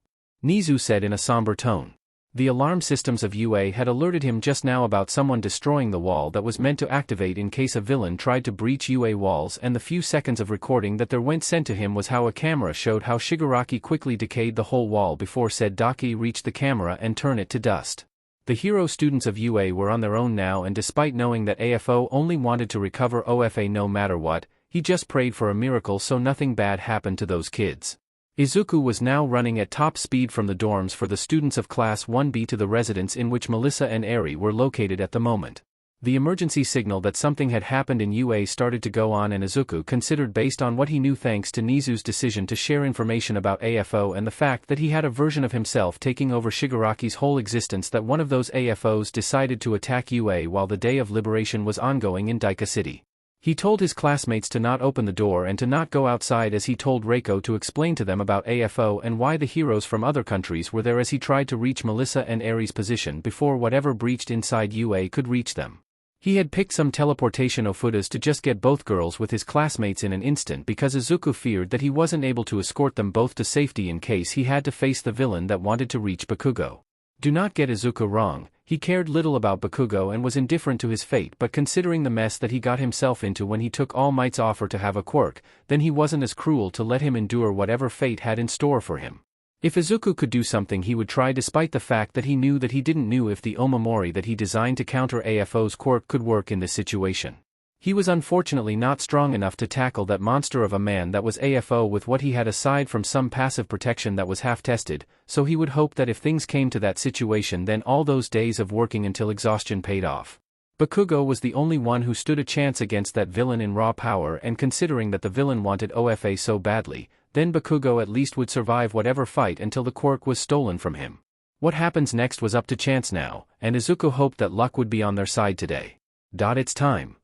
Nizu said in a somber tone. The alarm systems of UA had alerted him just now about someone destroying the wall that was meant to activate in case a villain tried to breach UA walls, and the few seconds of recording that there went sent to him was how a camera showed how Shigaraki quickly decayed the whole wall before said Daki reached the camera and turned it to dust. The hero students of UA were on their own now, and despite knowing that AFO only wanted to recover OFA no matter what, he just prayed for a miracle so nothing bad happened to those kids. Izuku was now running at top speed from the dorms for the students of Class 1B to the residence in which Melissa and Eri were located at the moment. The emergency signal that something had happened in UA started to go on, and Izuku considered based on what he knew thanks to Nizu's decision to share information about AFO and the fact that he had a version of himself taking over Shigaraki's whole existence that one of those AFOs decided to attack UA while the Day of Liberation was ongoing in Daika City. He told his classmates to not open the door and to not go outside, as he told Reiko to explain to them about AFO and why the heroes from other countries were there, as he tried to reach Melissa and Eri's position before whatever breached inside UA could reach them. He had picked some teleportation ofudas to just get both girls with his classmates in an instant because Izuku feared that he wasn't able to escort them both to safety in case he had to face the villain that wanted to reach Bakugo. Do not get Izuku wrong, he cared little about Bakugo and was indifferent to his fate, but considering the mess that he got himself into when he took All Might's offer to have a quirk, then he wasn't as cruel to let him endure whatever fate had in store for him. If Izuku could do something, he would try, despite the fact that he knew that he didn't know if the Omamori that he designed to counter AFO's quirk could work in this situation. He was unfortunately not strong enough to tackle that monster of a man that was AFO with what he had aside from some passive protection that was half-tested, so he would hope that if things came to that situation, then all those days of working until exhaustion paid off. Bakugo was the only one who stood a chance against that villain in raw power, and considering that the villain wanted OFA so badly, then Bakugo at least would survive whatever fight until the quirk was stolen from him. What happens next was up to chance now, and Izuku hoped that luck would be on their side today. It's time,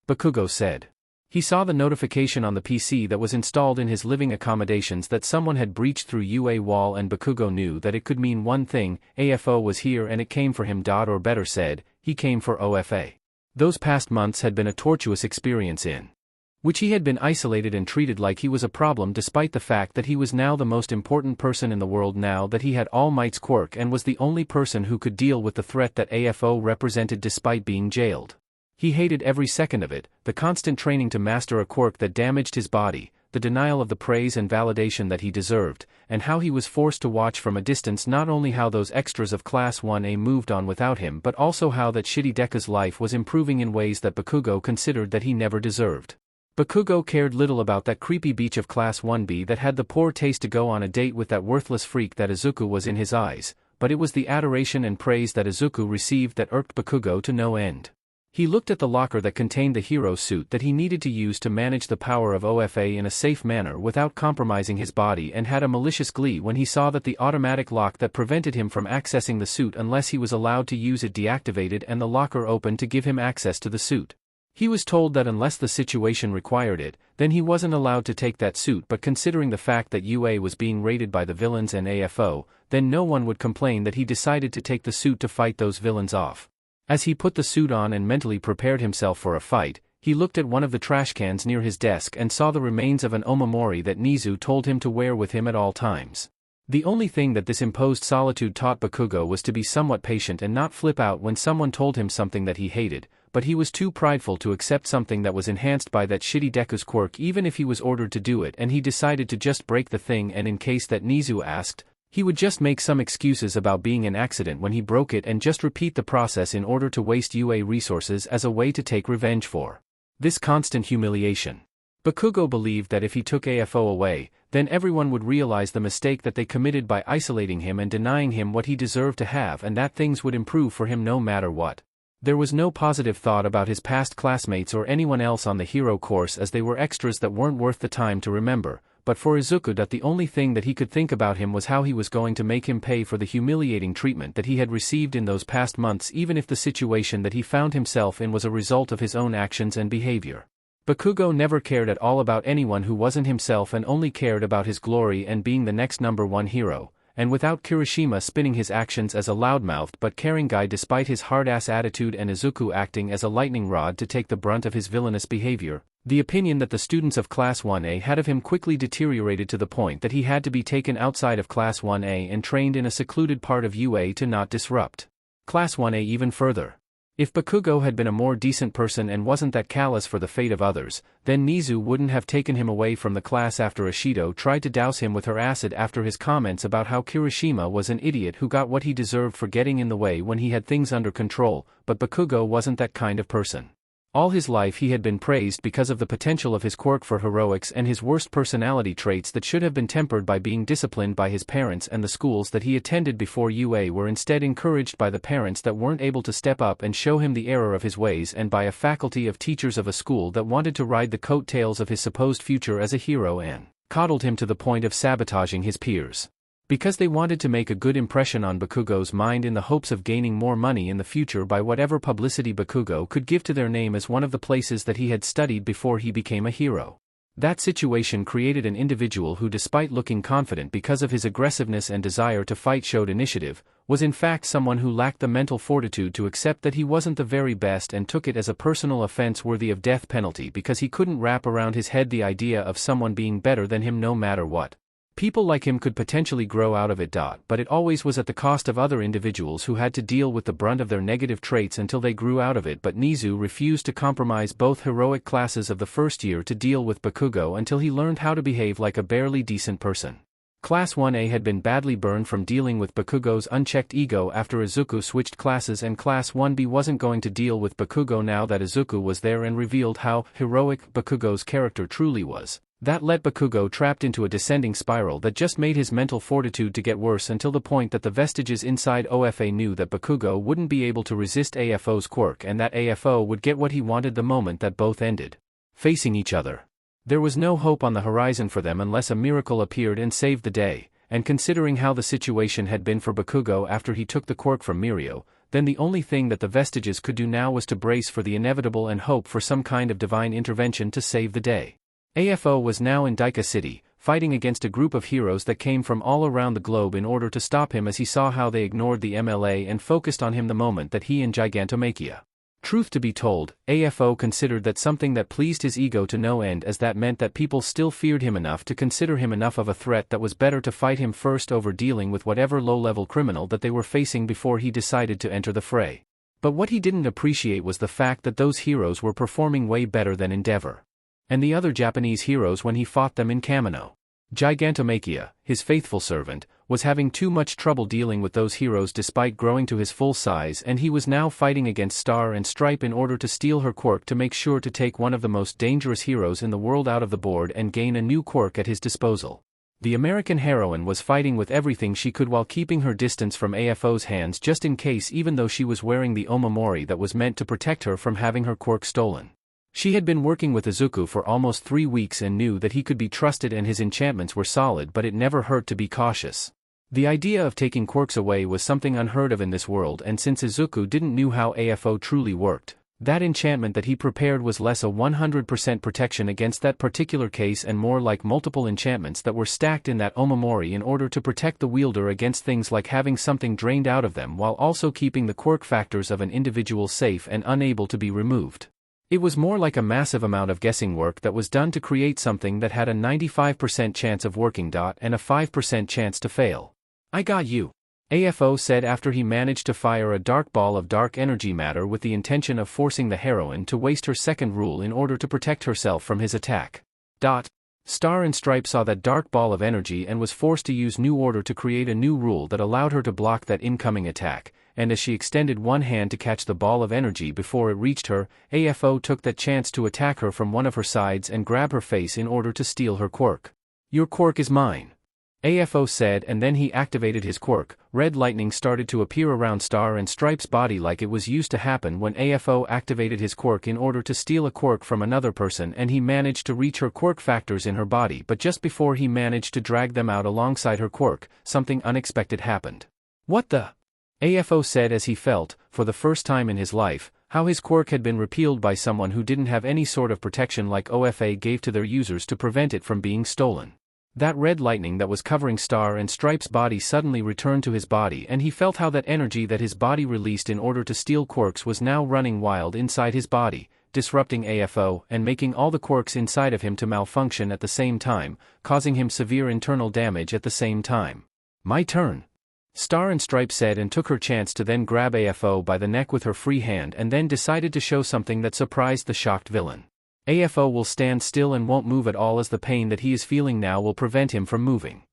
Bakugo said. He saw the notification on the PC that was installed in his living accommodations that someone had breached through UA wall, and Bakugo knew that it could mean one thing: AFO was here and it came for him. Or better said, he came for OFA. Those past months had been a tortuous experience in which he had been isolated and treated like he was a problem, despite the fact that he was now the most important person in the world now that he had All Might's quirk and was the only person who could deal with the threat that AFO represented despite being jailed. He hated every second of it, the constant training to master a quirk that damaged his body, the denial of the praise and validation that he deserved, and how he was forced to watch from a distance not only how those extras of Class 1A moved on without him, but also how that shitty Deku's life was improving in ways that Bakugo considered that he never deserved. Bakugo cared little about that creepy beach of Class 1B that had the poor taste to go on a date with that worthless freak that Izuku was in his eyes, but it was the adoration and praise that Izuku received that irked Bakugo to no end. He looked at the locker that contained the hero suit that he needed to use to manage the power of OFA in a safe manner without compromising his body, and had a malicious glee when he saw that the automatic lock that prevented him from accessing the suit unless he was allowed to use it deactivated and the locker opened to give him access to the suit. He was told that unless the situation required it, then he wasn't allowed to take that suit, but considering the fact that UA was being raided by the villains and AFO, then no one would complain that he decided to take the suit to fight those villains off. As he put the suit on and mentally prepared himself for a fight, he looked at one of the trash cans near his desk and saw the remains of an omamori that Nizu told him to wear with him at all times. The only thing that this imposed solitude taught Bakugo was to be somewhat patient and not flip out when someone told him something that he hated, but he was too prideful to accept something that was enhanced by that shitty Deku's quirk even if he was ordered to do it, and he decided to just break the thing, and in case that Nizu asked, he would just make some excuses about being an accident when he broke it and just repeat the process in order to waste UA resources as a way to take revenge for this constant humiliation. Bakugo believed that if he took AFO away, then everyone would realize the mistake that they committed by isolating him and denying him what he deserved to have, and that things would improve for him no matter what. There was no positive thought about his past classmates or anyone else on the hero course, as they were extras that weren't worth the time to remember, but for Izuku that the only thing that he could think about him was how he was going to make him pay for the humiliating treatment that he had received in those past months, even if the situation that he found himself in was a result of his own actions and behavior. Bakugo never cared at all about anyone who wasn't himself and only cared about his glory and being the next #1 hero, and without Kirishima spinning his actions as a loudmouthed but caring guy despite his hard-ass attitude and Izuku acting as a lightning rod to take the brunt of his villainous behavior, the opinion that the students of Class 1A had of him quickly deteriorated to the point that he had to be taken outside of Class 1A and trained in a secluded part of UA to not disrupt Class 1A even further. If Bakugo had been a more decent person and wasn't that callous for the fate of others, then Nizu wouldn't have taken him away from the class after Ishido tried to douse him with her acid after his comments about how Kirishima was an idiot who got what he deserved for getting in the way when he had things under control, but Bakugo wasn't that kind of person. All his life he had been praised because of the potential of his quirk for heroics and his worst personality traits that should have been tempered by being disciplined by his parents, and the schools that he attended before UA were instead encouraged by the parents that weren't able to step up and show him the error of his ways, and by a faculty of teachers of a school that wanted to ride the coattails of his supposed future as a hero and coddled him to the point of sabotaging his peers. Because they wanted to make a good impression on Bakugo's mind in the hopes of gaining more money in the future by whatever publicity Bakugo could give to their name as one of the places that he had studied before he became a hero. That situation created an individual who, despite looking confident because of his aggressiveness and desire to fight, showed initiative, was in fact someone who lacked the mental fortitude to accept that he wasn't the very best and took it as a personal offense worthy of death penalty because he couldn't wrap around his head the idea of someone being better than him no matter what. People like him could potentially grow out of it, but it always was at the cost of other individuals who had to deal with the brunt of their negative traits until they grew out of it. But Nizu refused to compromise both heroic classes of the first year to deal with Bakugo until he learned how to behave like a barely decent person. Class 1A had been badly burned from dealing with Bakugo's unchecked ego after Izuku switched classes, and Class 1B wasn't going to deal with Bakugo now that Izuku was there and revealed how heroic Bakugo's character truly was. That let Bakugo trapped into a descending spiral that just made his mental fortitude to get worse until the point that the vestiges inside OFA knew that Bakugo wouldn't be able to resist AFO's quirk and that AFO would get what he wanted the moment that both ended facing each other. There was no hope on the horizon for them unless a miracle appeared and saved the day, and considering how the situation had been for Bakugo after he took the quirk from Mirio, then the only thing that the vestiges could do now was to brace for the inevitable and hope for some kind of divine intervention to save the day. AFO was now in Daika City, fighting against a group of heroes that came from all around the globe in order to stop him, as he saw how they ignored the MLA and focused on him the moment that he and Gigantomachia. Truth to be told, AFO considered that something that pleased his ego to no end, as that meant that people still feared him enough to consider him enough of a threat that was better to fight him first over dealing with whatever low-level criminal that they were facing before he decided to enter the fray. But what he didn't appreciate was the fact that those heroes were performing way better than Endeavor and the other Japanese heroes when he fought them in Kamino. Gigantomachia, his faithful servant, was having too much trouble dealing with those heroes despite growing to his full size, and he was now fighting against Star and Stripe in order to steal her quirk to make sure to take one of the most dangerous heroes in the world out of the board and gain a new quirk at his disposal. The American heroine was fighting with everything she could while keeping her distance from AFO's hands just in case, even though she was wearing the omamori that was meant to protect her from having her quirk stolen. She had been working with Izuku for almost 3 weeks and knew that he could be trusted and his enchantments were solid, but it never hurt to be cautious. The idea of taking quirks away was something unheard of in this world, and since Izuku didn't know how AFO truly worked, that enchantment that he prepared was less a 100% protection against that particular case and more like multiple enchantments that were stacked in that omamori in order to protect the wielder against things like having something drained out of them, while also keeping the quirk factors of an individual safe and unable to be removed. It was more like a massive amount of guessing work that was done to create something that had a 95% chance of working and a 5% chance to fail. I got you. AFO said after he managed to fire a dark ball of dark energy matter with the intention of forcing the heroine to waste her second rule in order to protect herself from his attack. Star and Stripe saw that dark ball of energy and was forced to use New Order to create a new rule that allowed her to block that incoming attack, and as she extended one hand to catch the ball of energy before it reached her, AFO took that chance to attack her from one of her sides and grab her face in order to steal her quirk. "Your quirk is mine," AFO said, and then he activated his quirk. Red lightning started to appear around Star and Stripe's body like it was used to happen when AFO activated his quirk in order to steal a quirk from another person, and he managed to reach her quirk factors in her body, but just before he managed to drag them out alongside her quirk, something unexpected happened. "What the?" AFO said as he felt, for the first time in his life, how his quirk had been repealed by someone who didn't have any sort of protection like OFA gave to their users to prevent it from being stolen. That red lightning that was covering Star and Stripe's body suddenly returned to his body, and he felt how that energy that his body released in order to steal quirks was now running wild inside his body, disrupting AFO and making all the quirks inside of him to malfunction at the same time, causing him severe internal damage at the same time. "My turn," Star and Stripe said, and took her chance to then grab AFO by the neck with her free hand, and then decided to show something that surprised the shocked villain. AFO will stand still and won't move at all as the pain that he is feeling now will prevent him from moving,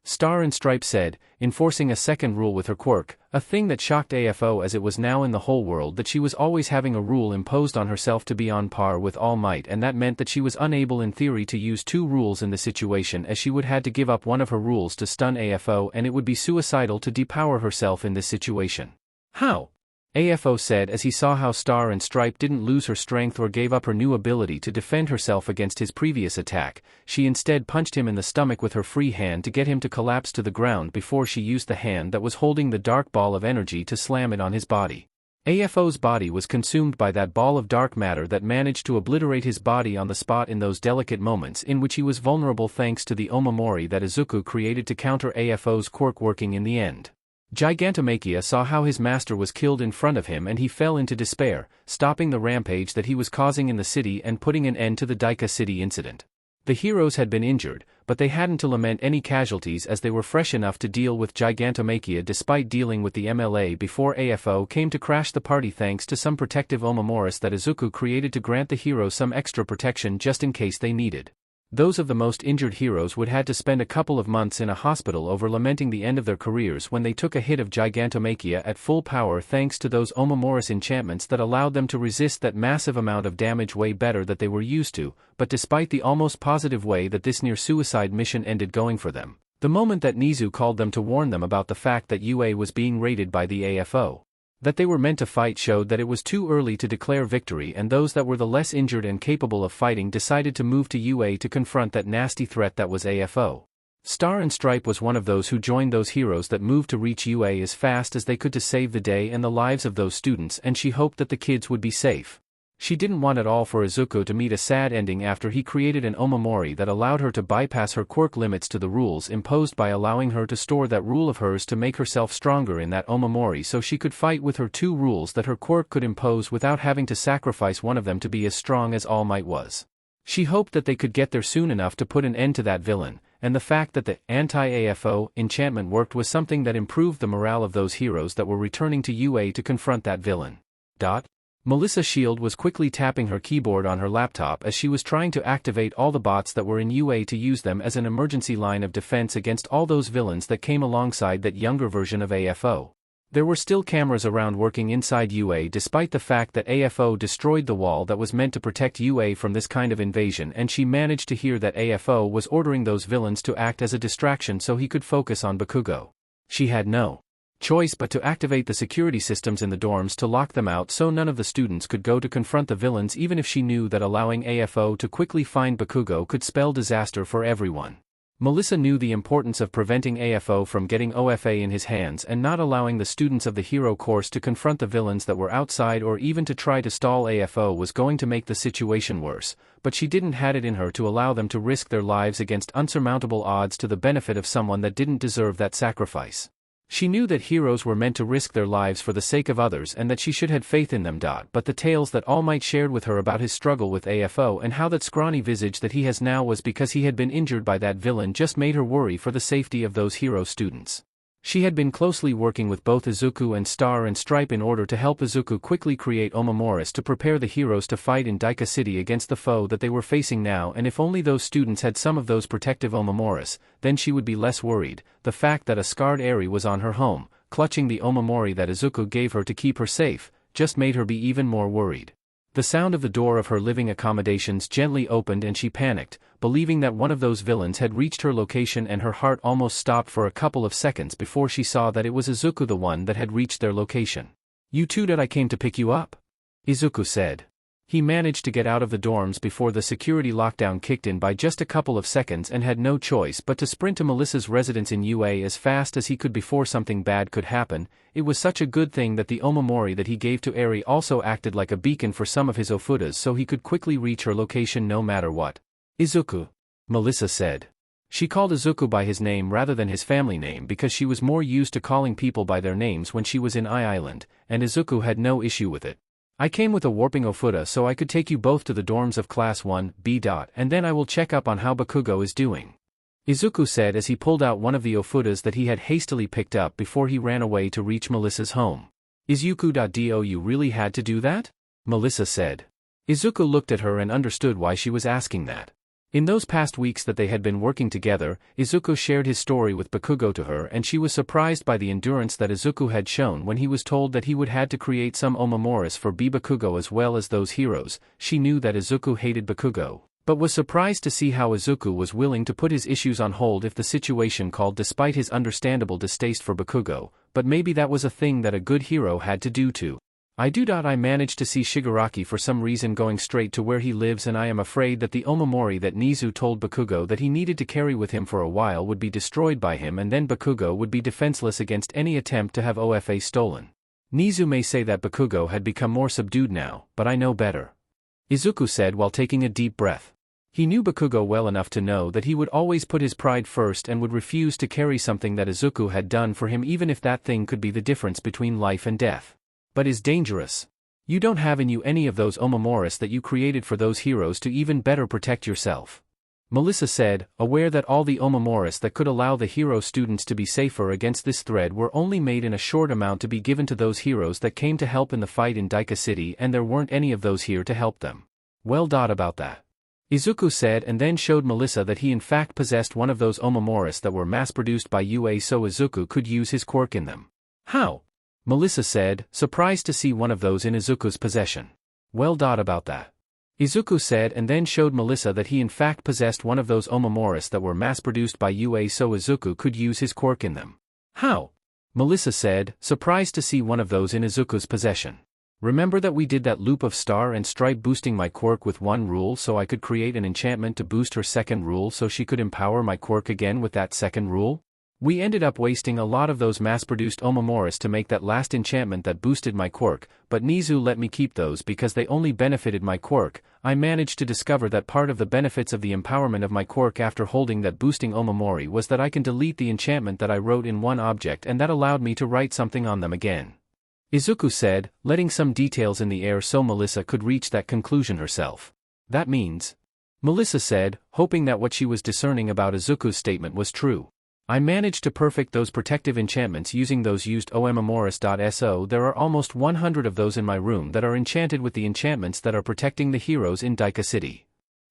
Star and Stripe said, enforcing a second rule with her quirk, a thing that shocked AFO as it was now in the whole world that she was always having a rule imposed on herself to be on par with All Might, and that meant that she was unable in theory to use two rules in the situation, as she would had to give up one of her rules to stun AFO, and it would be suicidal to depower herself in this situation. "How?" AFO said as he saw how Star and Stripe didn't lose her strength or gave up her new ability to defend herself against his previous attack. She instead punched him in the stomach with her free hand to get him to collapse to the ground before she used the hand that was holding the dark ball of energy to slam it on his body. AFO's body was consumed by that ball of dark matter that managed to obliterate his body on the spot in those delicate moments in which he was vulnerable thanks to the Omamori that Izuku created to counter AFO's quirk working in the end. Gigantomachia saw how his master was killed in front of him, and he fell into despair, stopping the rampage that he was causing in the city and putting an end to the Daika City incident. The heroes had been injured, but they hadn't to lament any casualties as they were fresh enough to deal with Gigantomachia despite dealing with the MLA before AFO came to crash the party thanks to some protective Omamoris that Izuku created to grant the heroes some extra protection just in case they needed. Those of the most injured heroes would had to spend a couple of months in a hospital over lamenting the end of their careers when they took a hit of Gigantomachia at full power thanks to those Omamoris enchantments that allowed them to resist that massive amount of damage way better that they were used to, but despite the almost positive way that this near-suicide mission ended going for them, the moment that Nizu called them to warn them about the fact that UA was being raided by the AFO, that they were meant to fight showed that it was too early to declare victory, and those that were the less injured and capable of fighting decided to move to UA to confront that nasty threat that was AFO. Star and Stripe was one of those who joined those heroes that moved to reach UA as fast as they could to save the day and the lives of those students, and she hoped that the kids would be safe. She didn't want at all for Izuku to meet a sad ending after he created an Omamori that allowed her to bypass her quirk limits to the rules imposed by allowing her to store that rule of hers to make herself stronger in that Omamori so she could fight with her two rules that her quirk could impose without having to sacrifice one of them to be as strong as All Might was. She hoped that they could get there soon enough to put an end to that villain, and the fact that the anti-AFO enchantment worked was something that improved the morale of those heroes that were returning to UA to confront that villain. Melissa Shield was quickly tapping her keyboard on her laptop as she was trying to activate all the bots that were in UA to use them as an emergency line of defense against all those villains that came alongside that younger version of AFO. There were still cameras around working inside UA despite the fact that AFO destroyed the wall that was meant to protect UA from this kind of invasion, and she managed to hear that AFO was ordering those villains to act as a distraction so he could focus on Bakugo. She had no choice but to activate the security systems in the dorms to lock them out so none of the students could go to confront the villains, even if she knew that allowing AFO to quickly find Bakugo could spell disaster for everyone. Melissa knew the importance of preventing AFO from getting OFA in his hands and not allowing the students of the hero course to confront the villains that were outside or even to try to stall AFO was going to make the situation worse, but she didn't had it in her to allow them to risk their lives against unsurmountable odds to the benefit of someone that didn't deserve that sacrifice. She knew that heroes were meant to risk their lives for the sake of others and that she should have faith in them. But the tales that All Might shared with her about his struggle with AFO and how that scrawny visage that he has now was because he had been injured by that villain just made her worry for the safety of those hero students. She had been closely working with both Izuku and Star and Stripe in order to help Izuku quickly create Omomoris to prepare the heroes to fight in Daika City against the foe that they were facing now, and if only those students had some of those protective Omomoris, then she would be less worried. The fact that a scarred Eri was on her home, clutching the Omamori that Izuku gave her to keep her safe, just made her be even more worried. The sound of the door of her living accommodations gently opened and she panicked, believing that one of those villains had reached her location, and her heart almost stopped for a couple of seconds before she saw that it was Izuku, the one that had reached their location. "You too, that I came to pick you up," Izuku said. He managed to get out of the dorms before the security lockdown kicked in by just a couple of seconds and had no choice but to sprint to Melissa's residence in UA as fast as he could before something bad could happen. It was such a good thing that the Omamori that he gave to Eri also acted like a beacon for some of his Ofutas, so he could quickly reach her location no matter what. "Izuku," Melissa said. She called Izuku by his name rather than his family name because she was more used to calling people by their names when she was in Island, and Izuku had no issue with it. "I came with a warping Ofuta so I could take you both to the dorms of Class 1B. And then I will check up on how Bakugo is doing," Izuku said as he pulled out one of the Ofutas that he had hastily picked up before he ran away to reach Melissa's home. "Izuku.do you really had to do that?" Melissa said. Izuku looked at her and understood why she was asking that. In those past weeks that they had been working together, Izuku shared his story with Bakugo to her, and she was surprised by the endurance that Izuku had shown when he was told that he would had to create some Omomoris for Bakugo as well as those heroes. She knew that Izuku hated Bakugo, but was surprised to see how Izuku was willing to put his issues on hold if the situation called, despite his understandable distaste for Bakugo, but maybe that was a thing that a good hero had to do too. I managed to see Shigaraki for some reason going straight to where he lives, and I am afraid that the Omamori that Nizu told Bakugo that he needed to carry with him for a while would be destroyed by him, and then Bakugo would be defenseless against any attempt to have OFA stolen. Nizu may say that Bakugo had become more subdued now, but I know better," Izuku said while taking a deep breath. He knew Bakugo well enough to know that he would always put his pride first and would refuse to carry something that Izuku had done for him, even if that thing could be the difference between life and death. "But is dangerous. You don't have in you any of those Omomoris that you created for those heroes to even better protect yourself," Melissa said, aware that all the Omomoris that could allow the hero students to be safer against this threat were only made in a short amount to be given to those heroes that came to help in the fight in Daika City, and there weren't any of those here to help them. "Well, about that," Izuku said, and then showed Melissa that he in fact possessed one of those Omomoris that were mass-produced by UA so Izuku could use his quirk in them. "How?" Melissa said, surprised to see one of those in Izuku's possession. "Well, about that," Izuku said, and then showed Melissa that he in fact possessed one of those Omomoris that were mass-produced by UA so Izuku could use his quirk in them. "How?" Melissa said, surprised to see one of those in Izuku's possession. "Remember that we did that loop of Star and Stripe boosting my quirk with one rule so I could create an enchantment to boost her second rule so she could empower my quirk again with that second rule? We ended up wasting a lot of those mass-produced Omomoris to make that last enchantment that boosted my quirk, but Nizu let me keep those because they only benefited my quirk. I managed to discover that part of the benefits of the empowerment of my quirk after holding that boosting Omamori was that I can delete the enchantment that I wrote in one object, and that allowed me to write something on them again," Izuku said, letting some details in the air so Melissa could reach that conclusion herself. "That means," Melissa said, hoping that what she was discerning about Izuku's statement was true, "I managed to perfect those protective enchantments using those used Omomoris.so. There are almost 100 of those in my room that are enchanted with the enchantments that are protecting the heroes in Daika City,"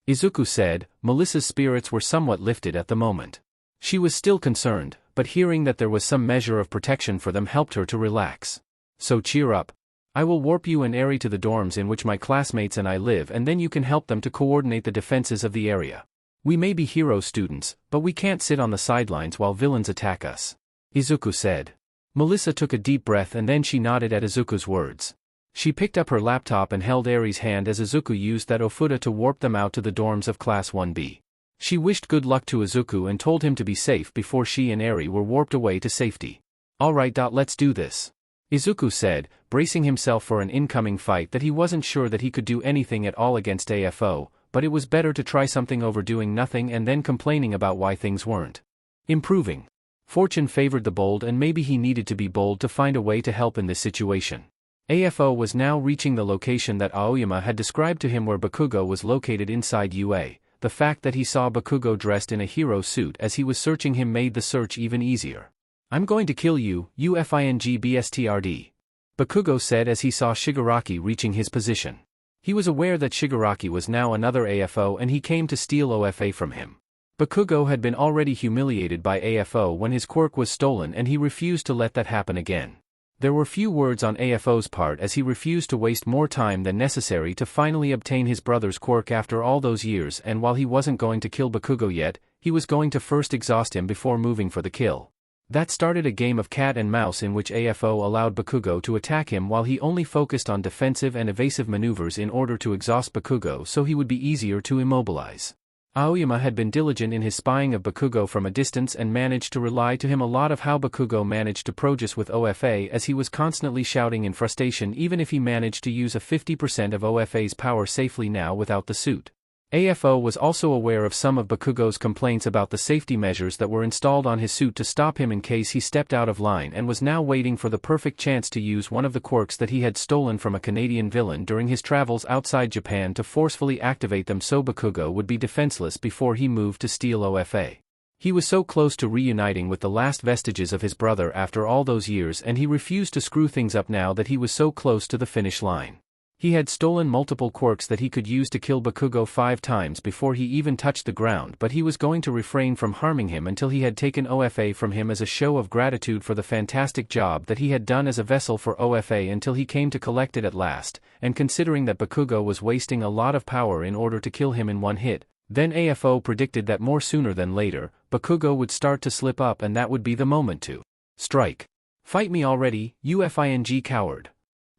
Izuku said. Melissa's spirits were somewhat lifted at the moment. She was still concerned, but hearing that there was some measure of protection for them helped her to relax. "So cheer up. I will warp you and Eri to the dorms in which my classmates and I live, and then you can help them to coordinate the defenses of the area. We may be hero students, but we can't sit on the sidelines while villains attack us," Izuku said. Melissa took a deep breath and then she nodded at Izuku's words. She picked up her laptop and held Eri's hand as Izuku used that Ofuta to warp them out to the dorms of Class 1B. She wished good luck to Izuku and told him to be safe before she and Eri were warped away to safety. "Alright, let's do this," Izuku said, bracing himself for an incoming fight that he wasn't sure that he could do anything at all against AFO, but it was better to try something over doing nothing and then complaining about why things weren't improving. Fortune favored the bold, and maybe he needed to be bold to find a way to help in this situation. AFO was now reaching the location that Aoyama had described to him where Bakugo was located inside UA. The fact that he saw Bakugo dressed in a hero suit as he was searching him made the search even easier. I'm going to kill you, UFINGBSTRD. Bakugo said as he saw Shigaraki reaching his position. He was aware that Shigaraki was now another AFO and he came to steal OFA from him. Bakugo had been already humiliated by AFO when his quirk was stolen and he refused to let that happen again. There were few words on AFO's part as he refused to waste more time than necessary to finally obtain his brother's quirk after all those years, and while he wasn't going to kill Bakugo yet, he was going to first exhaust him before moving for the kill. That started a game of cat and mouse in which AFO allowed Bakugo to attack him while he only focused on defensive and evasive maneuvers in order to exhaust Bakugo so he would be easier to immobilize. Aoyama had been diligent in his spying of Bakugo from a distance and managed to rely to him a lot of how Bakugo managed to progress with OFA, as he was constantly shouting in frustration even if he managed to use a 50% of OFA's power safely now without the suit. AFO was also aware of some of Bakugo's complaints about the safety measures that were installed on his suit to stop him in case he stepped out of line, and was now waiting for the perfect chance to use one of the quirks that he had stolen from a Canadian villain during his travels outside Japan to forcefully activate them so Bakugo would be defenseless before he moved to steal OFA. He was so close to reuniting with the last vestiges of his brother after all those years, and he refused to screw things up now that he was so close to the finish line. He had stolen multiple quirks that he could use to kill Bakugo 5 times before he even touched the ground, but he was going to refrain from harming him until he had taken OFA from him as a show of gratitude for the fantastic job that he had done as a vessel for OFA until he came to collect it at last, and considering that Bakugo was wasting a lot of power in order to kill him in one hit, then AFO predicted that more sooner than later, Bakugo would start to slip up and that would be the moment to strike. Fight me already, UFING coward.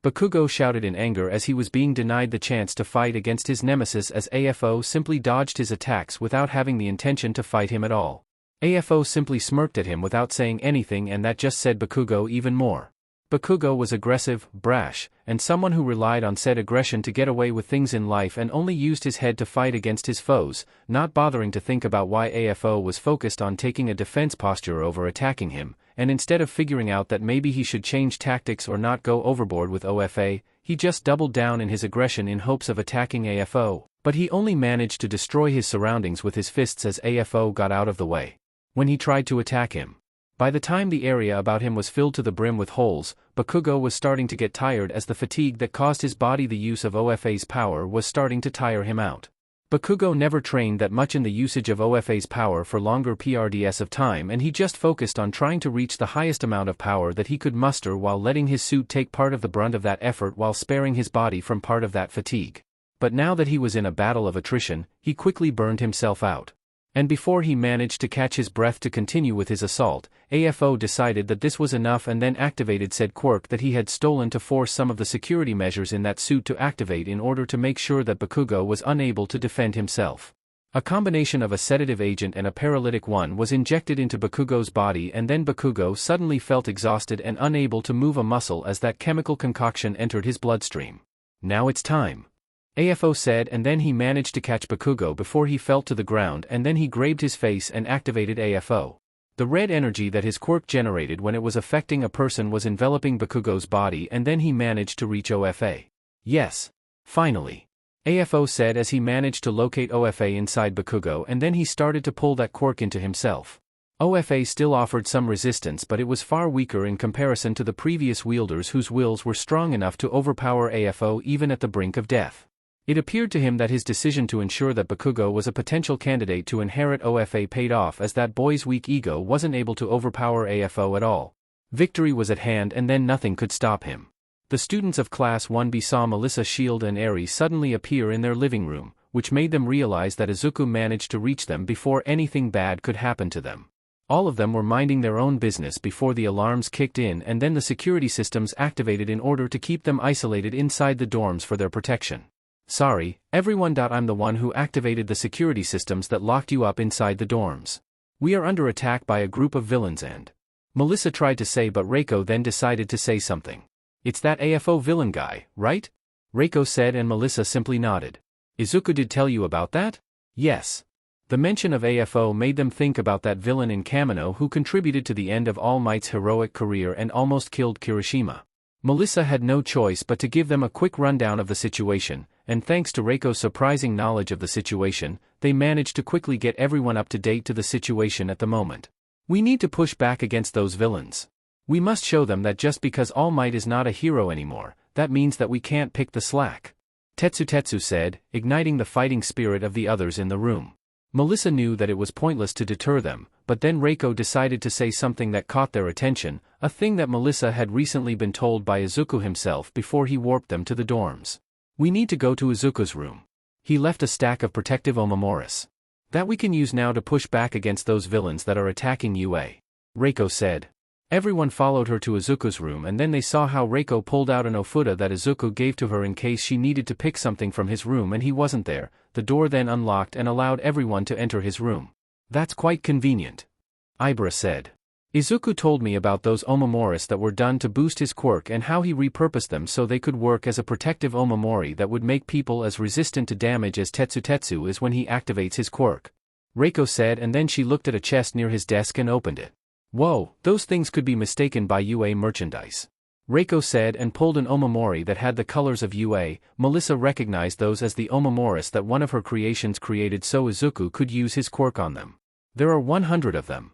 Bakugo shouted in anger as he was being denied the chance to fight against his nemesis, as AFO simply dodged his attacks without having the intention to fight him at all. AFO simply smirked at him without saying anything, and that just said Bakugo even more. Bakugo was aggressive, brash, and someone who relied on said aggression to get away with things in life and only used his head to fight against his foes, not bothering to think about why AFO was focused on taking a defense posture over attacking him, and instead of figuring out that maybe he should change tactics or not go overboard with OFA, he just doubled down in his aggression in hopes of attacking AFO, but he only managed to destroy his surroundings with his fists as AFO got out of the way. When he tried to attack him, by the time the area about him was filled to the brim with holes, Bakugo was starting to get tired as the fatigue that caused his body the use of OFA's power was starting to tire him out. Bakugo never trained that much in the usage of OFA's power for longer PRDS of time, and he just focused on trying to reach the highest amount of power that he could muster while letting his suit take part of the brunt of that effort while sparing his body from part of that fatigue. But now that he was in a battle of attrition, he quickly burned himself out. And before he managed to catch his breath to continue with his assault, AFO decided that this was enough and then activated said quirk that he had stolen to force some of the security measures in that suit to activate in order to make sure that Bakugo was unable to defend himself. A combination of a sedative agent and a paralytic one was injected into Bakugo's body, and then Bakugo suddenly felt exhausted and unable to move a muscle as that chemical concoction entered his bloodstream. Now it's time, AFO said, and then he managed to catch Bakugo before he fell to the ground, and then he grazed his face and activated AFO. The red energy that his quirk generated when it was affecting a person was enveloping Bakugo's body, and then he managed to reach OFA. Yes. Finally, AFO said as he managed to locate OFA inside Bakugo, and then he started to pull that quirk into himself. OFA still offered some resistance, but it was far weaker in comparison to the previous wielders whose wills were strong enough to overpower AFO even at the brink of death. It appeared to him that his decision to ensure that Bakugo was a potential candidate to inherit OFA paid off, as that boy's weak ego wasn't able to overpower AFO at all. Victory was at hand, and then nothing could stop him. The students of Class 1B saw Melissa, Shield and Eri suddenly appear in their living room, which made them realize that Izuku managed to reach them before anything bad could happen to them. All of them were minding their own business before the alarms kicked in, and then the security systems activated in order to keep them isolated inside the dorms for their protection. Sorry, everyone. I'm the one who activated the security systems that locked you up inside the dorms. We are under attack by a group of villains, and Melissa tried to say, but Reiko then decided to say something. It's that AFO villain guy, right? Reiko said, and Melissa simply nodded. Izuku did tell you about that? Yes. The mention of AFO made them think about that villain in Kamino who contributed to the end of All Might's heroic career and almost killed Kirishima. Melissa had no choice but to give them a quick rundown of the situation, and thanks to Reiko's surprising knowledge of the situation, they managed to quickly get everyone up to date to the situation at the moment. We need to push back against those villains. We must show them that just because All Might is not a hero anymore, that means that we can't pick the slack. Tetsu said, igniting the fighting spirit of the others in the room. Melissa knew that it was pointless to deter them, but then Reiko decided to say something that caught their attention, a thing that Melissa had recently been told by Izuku himself before he warped them to the dorms. We need to go to Izuku's room. He left a stack of protective omomoris that we can use now to push back against those villains that are attacking UA. Reiko said. Everyone followed her to Izuku's room, and then they saw how Reiko pulled out an ofuda that Izuku gave to her in case she needed to pick something from his room and he wasn't there. The door then unlocked and allowed everyone to enter his room. That's quite convenient. Ibra said. Izuku told me about those omomoris that were done to boost his quirk and how he repurposed them so they could work as a protective omomori that would make people as resistant to damage as Tetsu is when he activates his quirk. Reiko said, and then she looked at a chest near his desk and opened it. Whoa, those things could be mistaken by UA merchandise. Reiko said and pulled an omomori that had the colors of UA. Melissa recognized those as the omomoris that one of her creations created so Izuku could use his quirk on them. There are 100 of them.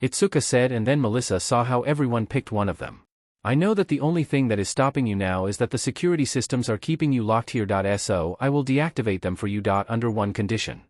Itsuka said, and then Melissa saw how everyone picked one of them. I know that the only thing that is stopping you now is that the security systems are keeping you locked here. So I will deactivate them for you. Under one condition.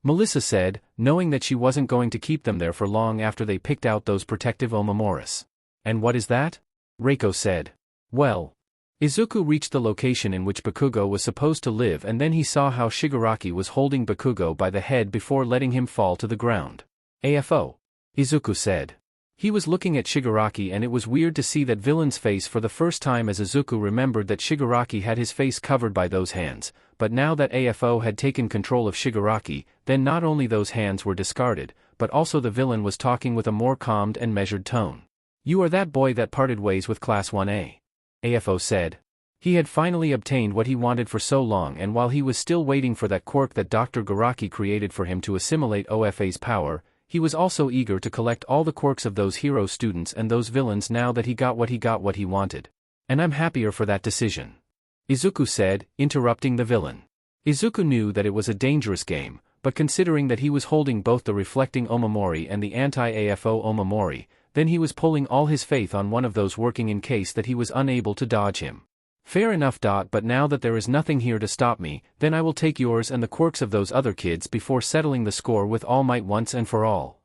Melissa said, knowing that she wasn't going to keep them there for long after they picked out those protective omomoris. And what is that? Reiko said. Well, Izuku reached the location in which Bakugo was supposed to live, and then he saw how Shigaraki was holding Bakugo by the head before letting him fall to the ground. AFO. Izuku said. He was looking at Shigaraki, and it was weird to see that villain's face for the first time as Izuku remembered that Shigaraki had his face covered by those hands, but now that AFO had taken control of Shigaraki, then not only those hands were discarded, but also the villain was talking with a more calmed and measured tone. You are that boy that parted ways with Class 1A. AFO said. He had finally obtained what he wanted for so long, and while he was still waiting for that quirk that Dr. Garaki created for him to assimilate OFA's power, he was also eager to collect all the quirks of those hero students and those villains now that he got what he wanted. And I'm happier for that decision. Izuku said, interrupting the villain. Izuku knew that it was a dangerous game, but considering that he was holding both the reflecting omomori and the anti-AFO omomori, then he was pulling all his faith on one of those working in case that he was unable to dodge him. Fair enough. But now that there is nothing here to stop me, then I will take yours and the quirks of those other kids before settling the score with All Might once and for all.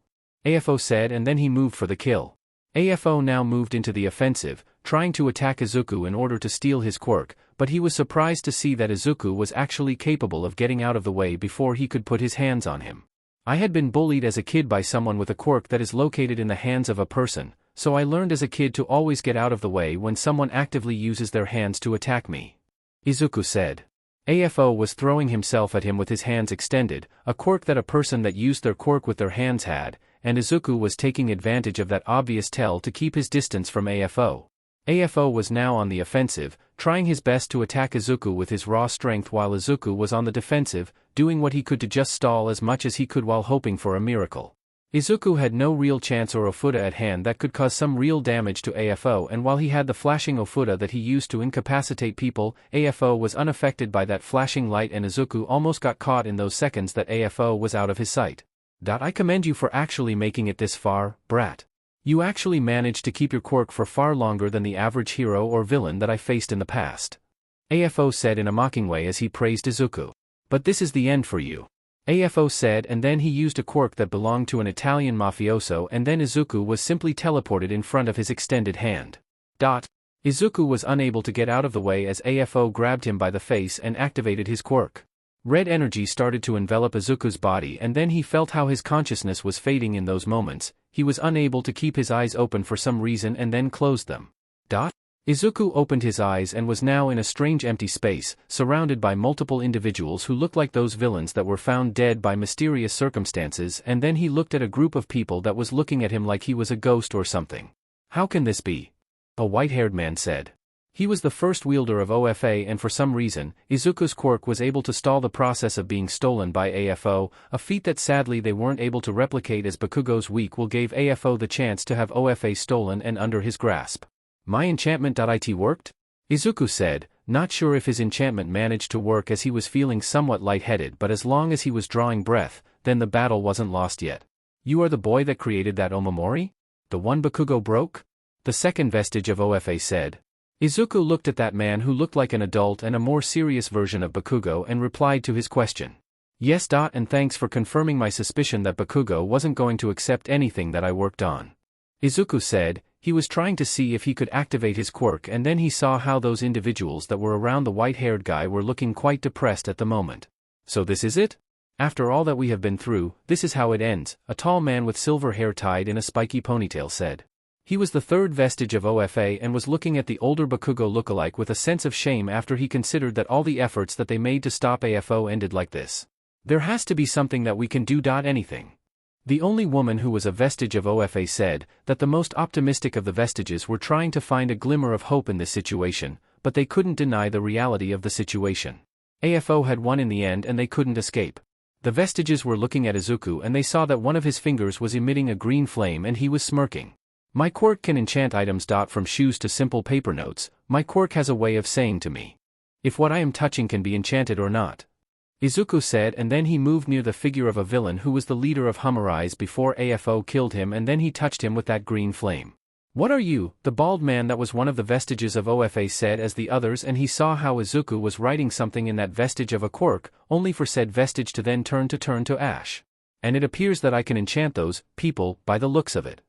AFO said, and then he moved for the kill. AFO now moved into the offensive, trying to attack Izuku in order to steal his quirk, but he was surprised to see that Izuku was actually capable of getting out of the way before he could put his hands on him. I had been bullied as a kid by someone with a quirk that is located in the hands of a person, so I learned as a kid to always get out of the way when someone actively uses their hands to attack me. Izuku said. AFO was throwing himself at him with his hands extended, a quirk that a person that used their quirk with their hands had, and Izuku was taking advantage of that obvious tell to keep his distance from AFO. AFO was now on the offensive, trying his best to attack Izuku with his raw strength while Izuku was on the defensive, doing what he could to just stall as much as he could while hoping for a miracle. Izuku had no real chance or ofuda at hand that could cause some real damage to AFO, and while he had the flashing ofuda that he used to incapacitate people, AFO was unaffected by that flashing light and Izuku almost got caught in those seconds that AFO was out of his sight. I commend you for actually making it this far, brat. You actually managed to keep your quirk for far longer than the average hero or villain that I faced in the past. AFO said in a mocking way as he praised Izuku. But this is the end for you. AFO said, and then he used a quirk that belonged to an Italian mafioso, and then Izuku was simply teleported in front of his extended hand. Izuku was unable to get out of the way as AFO grabbed him by the face and activated his quirk. Red energy started to envelop Izuku's body, and then he felt how his consciousness was fading in those moments. He was unable to keep his eyes open for some reason and then closed them. Izuku opened his eyes and was now in a strange empty space, surrounded by multiple individuals who looked like those villains that were found dead by mysterious circumstances, and then he looked at a group of people that was looking at him like he was a ghost or something. How can this be? A white-haired man said. He was the first wielder of OFA, and for some reason, Izuku's quirk was able to stall the process of being stolen by AFO, a feat that sadly they weren't able to replicate as Bakugo's weak will gave AFO the chance to have OFA stolen and under his grasp. My enchantment.it worked? Izuku said, not sure if his enchantment managed to work as he was feeling somewhat lightheaded, but as long as he was drawing breath, then the battle wasn't lost yet. You are the boy that created that Omamori? The one Bakugo broke? The second vestige of OFA said. Izuku looked at that man who looked like an adult and a more serious version of Bakugo and replied to his question. Yes. And thanks for confirming my suspicion that Bakugo wasn't going to accept anything that I worked on. Izuku said. He was trying to see if he could activate his quirk, and then he saw how those individuals that were around the white-haired guy were looking quite depressed at the moment. So this is it? After all that we have been through, this is how it ends, a tall man with silver hair tied in a spiky ponytail said. He was the third vestige of OFA and was looking at the older Bakugo lookalike with a sense of shame after he considered that all the efforts that they made to stop AFO ended like this. There has to be something that we can do. Anything. The only woman who was a vestige of OFA said that the most optimistic of the vestiges were trying to find a glimmer of hope in this situation, but they couldn't deny the reality of the situation. AFO had won in the end and they couldn't escape. The vestiges were looking at Izuku and they saw that one of his fingers was emitting a green flame and he was smirking. My quirk can enchant items. From shoes to simple paper notes, my quirk has a way of saying to me if what I am touching can be enchanted or not. Izuku said, and then he moved near the figure of a villain who was the leader of Humorize before AFO killed him, and then he touched him with that green flame. What are you? The bald man that was one of the vestiges of OFA said as the others, and he saw how Izuku was writing something in that vestige of a quirk, only for said vestige to then turn to ash. And it appears that I can enchant those people by the looks of it.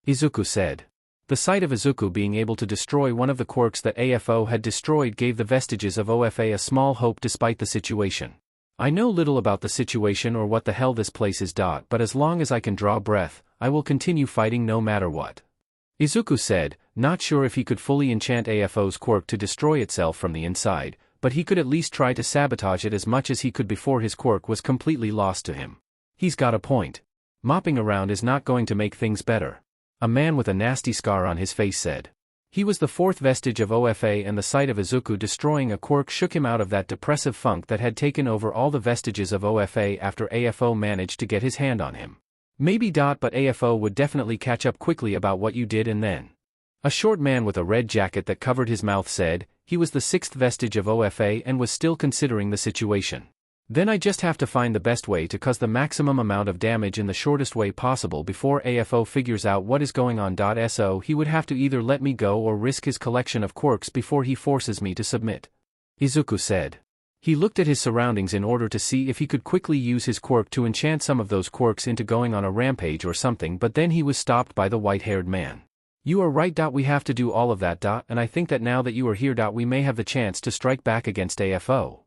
Izuku said. The sight of Izuku being able to destroy one of the quirks that AFO had destroyed gave the vestiges of OFA a small hope despite the situation. I know little about the situation or what the hell this place is. But as long as I can draw breath, I will continue fighting no matter what. Izuku said, not sure if he could fully enchant AFO's quirk to destroy itself from the inside, but he could at least try to sabotage it as much as he could before his quirk was completely lost to him. He's got a point. Mopping around is not going to make things better. A man with a nasty scar on his face said. He was the fourth vestige of OFA, and the sight of Izuku destroying a quirk shook him out of that depressive funk that had taken over all the vestiges of OFA after AFO managed to get his hand on him. Maybe. But AFO would definitely catch up quickly about what you did and then. A short man with a red jacket that covered his mouth said. He was the sixth vestige of OFA and was still considering the situation. Then I just have to find the best way to cause the maximum amount of damage in the shortest way possible before AFO figures out what is going on. So he would have to either let me go or risk his collection of quirks before he forces me to submit. Izuku said. He looked at his surroundings in order to see if he could quickly use his quirk to enchant some of those quirks into going on a rampage or something, but then he was stopped by the white-haired man. You are right. We have to do all of that. And I think that now that you are here. We may have the chance to strike back against AFO.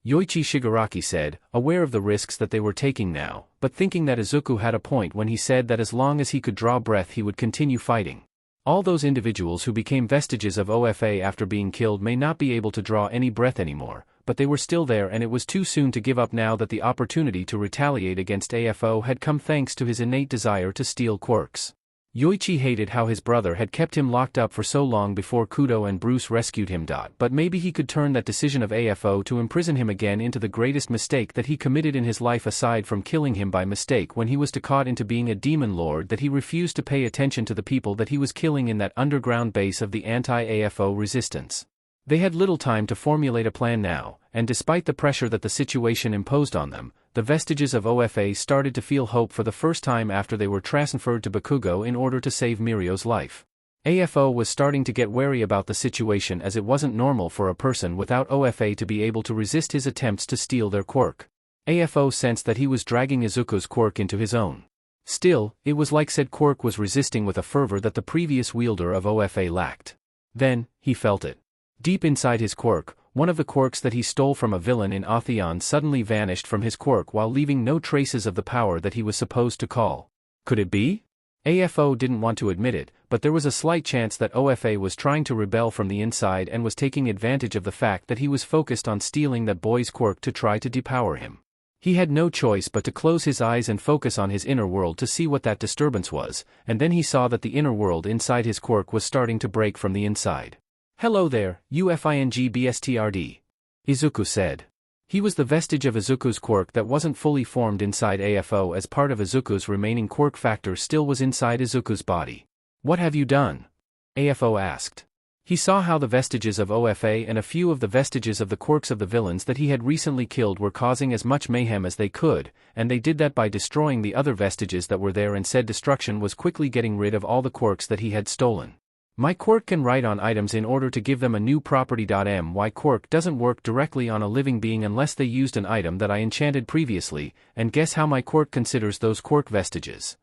Yoichi Shigaraki said, aware of the risks that they were taking now, but thinking that Izuku had a point when he said that as long as he could draw breath he would continue fighting. All those individuals who became vestiges of OFA after being killed may not be able to draw any breath anymore, but they were still there and it was too soon to give up now that the opportunity to retaliate against AFO had come thanks to his innate desire to steal quirks. Yoichi hated how his brother had kept him locked up for so long before Kudo and Bruce rescued him. But maybe he could turn that decision of AFO to imprison him again into the greatest mistake that he committed in his life aside from killing him by mistake when he was caught into being a demon lord, that he refused to pay attention to the people that he was killing in that underground base of the anti-AFO resistance. They had little time to formulate a plan now, and despite the pressure that the situation imposed on them, the vestiges of OFA started to feel hope for the first time after they were transferred to Bakugo in order to save Mirio's life. AFO was starting to get wary about the situation, as it wasn't normal for a person without OFA to be able to resist his attempts to steal their quirk. AFO sensed that he was dragging Izuku's quirk into his own. Still, it was like said quirk was resisting with a fervor that the previous wielder of OFA lacked. Then, he felt it. Deep inside his quirk, one of the quirks that he stole from a villain in Atheon suddenly vanished from his quirk while leaving no traces of the power that he was supposed to call. Could it be? AFO didn't want to admit it, but there was a slight chance that OFA was trying to rebel from the inside and was taking advantage of the fact that he was focused on stealing that boy's quirk to try to depower him. He had no choice but to close his eyes and focus on his inner world to see what that disturbance was, and then he saw that the inner world inside his quirk was starting to break from the inside. Hello there, UFINGBSTRD. Izuku said. He was the vestige of Izuku's quirk that wasn't fully formed inside AFO, as part of Izuku's remaining quirk factor still was inside Izuku's body. What have you done? AFO asked. He saw how the vestiges of OFA and a few of the vestiges of the quirks of the villains that he had recently killed were causing as much mayhem as they could, and they did that by destroying the other vestiges that were there, and said destruction was quickly getting rid of all the quirks that he had stolen. My quirk can write on items in order to give them a new property. My quirk doesn't work directly on a living being unless they used an item that I enchanted previously, and guess how my quirk considers those quirk vestiges?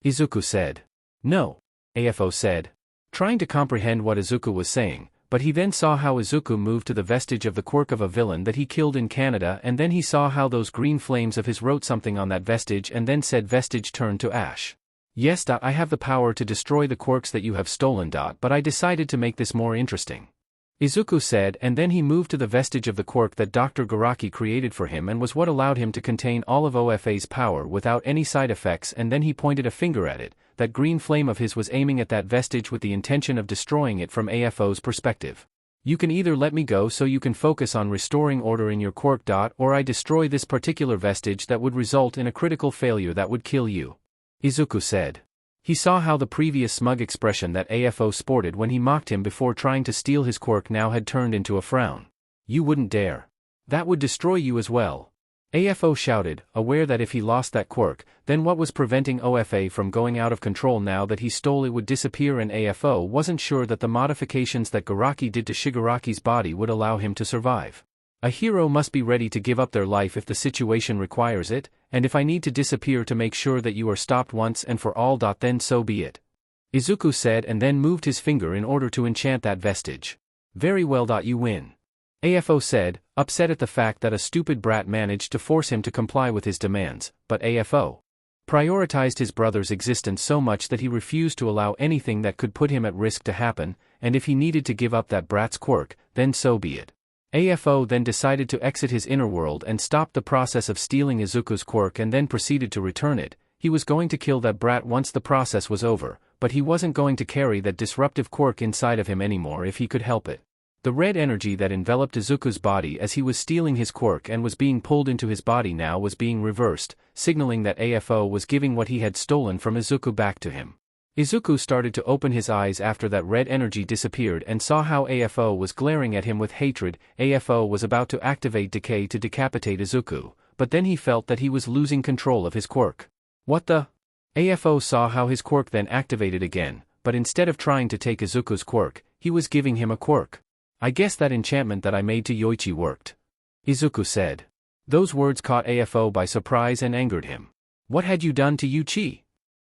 Izuku said. No. AFO said, trying to comprehend what Izuku was saying, but he then saw how Izuku moved to the vestige of the quirk of a villain that he killed in Canada, and then he saw how those green flames of his wrote something on that vestige, and then said vestige turned to ash. Yes. I have the power to destroy the quirks that you have stolen. But I decided to make this more interesting. Izuku said, and then he moved to the vestige of the quirk that Dr. Garaki created for him and was what allowed him to contain all of OFA's power without any side effects, and then he pointed a finger at it. That green flame of his was aiming at that vestige with the intention of destroying it from AFO's perspective. You can either let me go so you can focus on restoring order in your quirk. Or I destroy this particular vestige that would result in a critical failure that would kill you. Izuku said. He saw how the previous smug expression that AFO sported when he mocked him before trying to steal his quirk now had turned into a frown. You wouldn't dare. That would destroy you as well. AFO shouted, aware that if he lost that quirk, then what was preventing OFA from going out of control now that he stole it would disappear, and AFO wasn't sure that the modifications that Garaki did to Shigaraki's body would allow him to survive. A hero must be ready to give up their life if the situation requires it, and if I need to disappear to make sure that you are stopped once and for all. Then so be it. Izuku said, and then moved his finger in order to enchant that vestige. Very well. You win. AFO said, upset at the fact that a stupid brat managed to force him to comply with his demands, but AFO prioritized his brother's existence so much that he refused to allow anything that could put him at risk to happen, and if he needed to give up that brat's quirk, then so be it. AFO then decided to exit his inner world and stopped the process of stealing Izuku's quirk and then proceeded to return it. He was going to kill that brat once the process was over, but he wasn't going to carry that disruptive quirk inside of him anymore if he could help it. The red energy that enveloped Izuku's body as he was stealing his quirk and was being pulled into his body now was being reversed, signaling that AFO was giving what he had stolen from Izuku back to him. Izuku started to open his eyes after that red energy disappeared and saw how AFO was glaring at him with hatred. AFO was about to activate Decay to decapitate Izuku, but then he felt that he was losing control of his quirk. What the? AFO saw how his quirk then activated again, but instead of trying to take Izuku's quirk, he was giving him a quirk. I guess that enchantment that I made to Yoichi worked. Izuku said. Those words caught AFO by surprise and angered him. What had you done to Yuchi?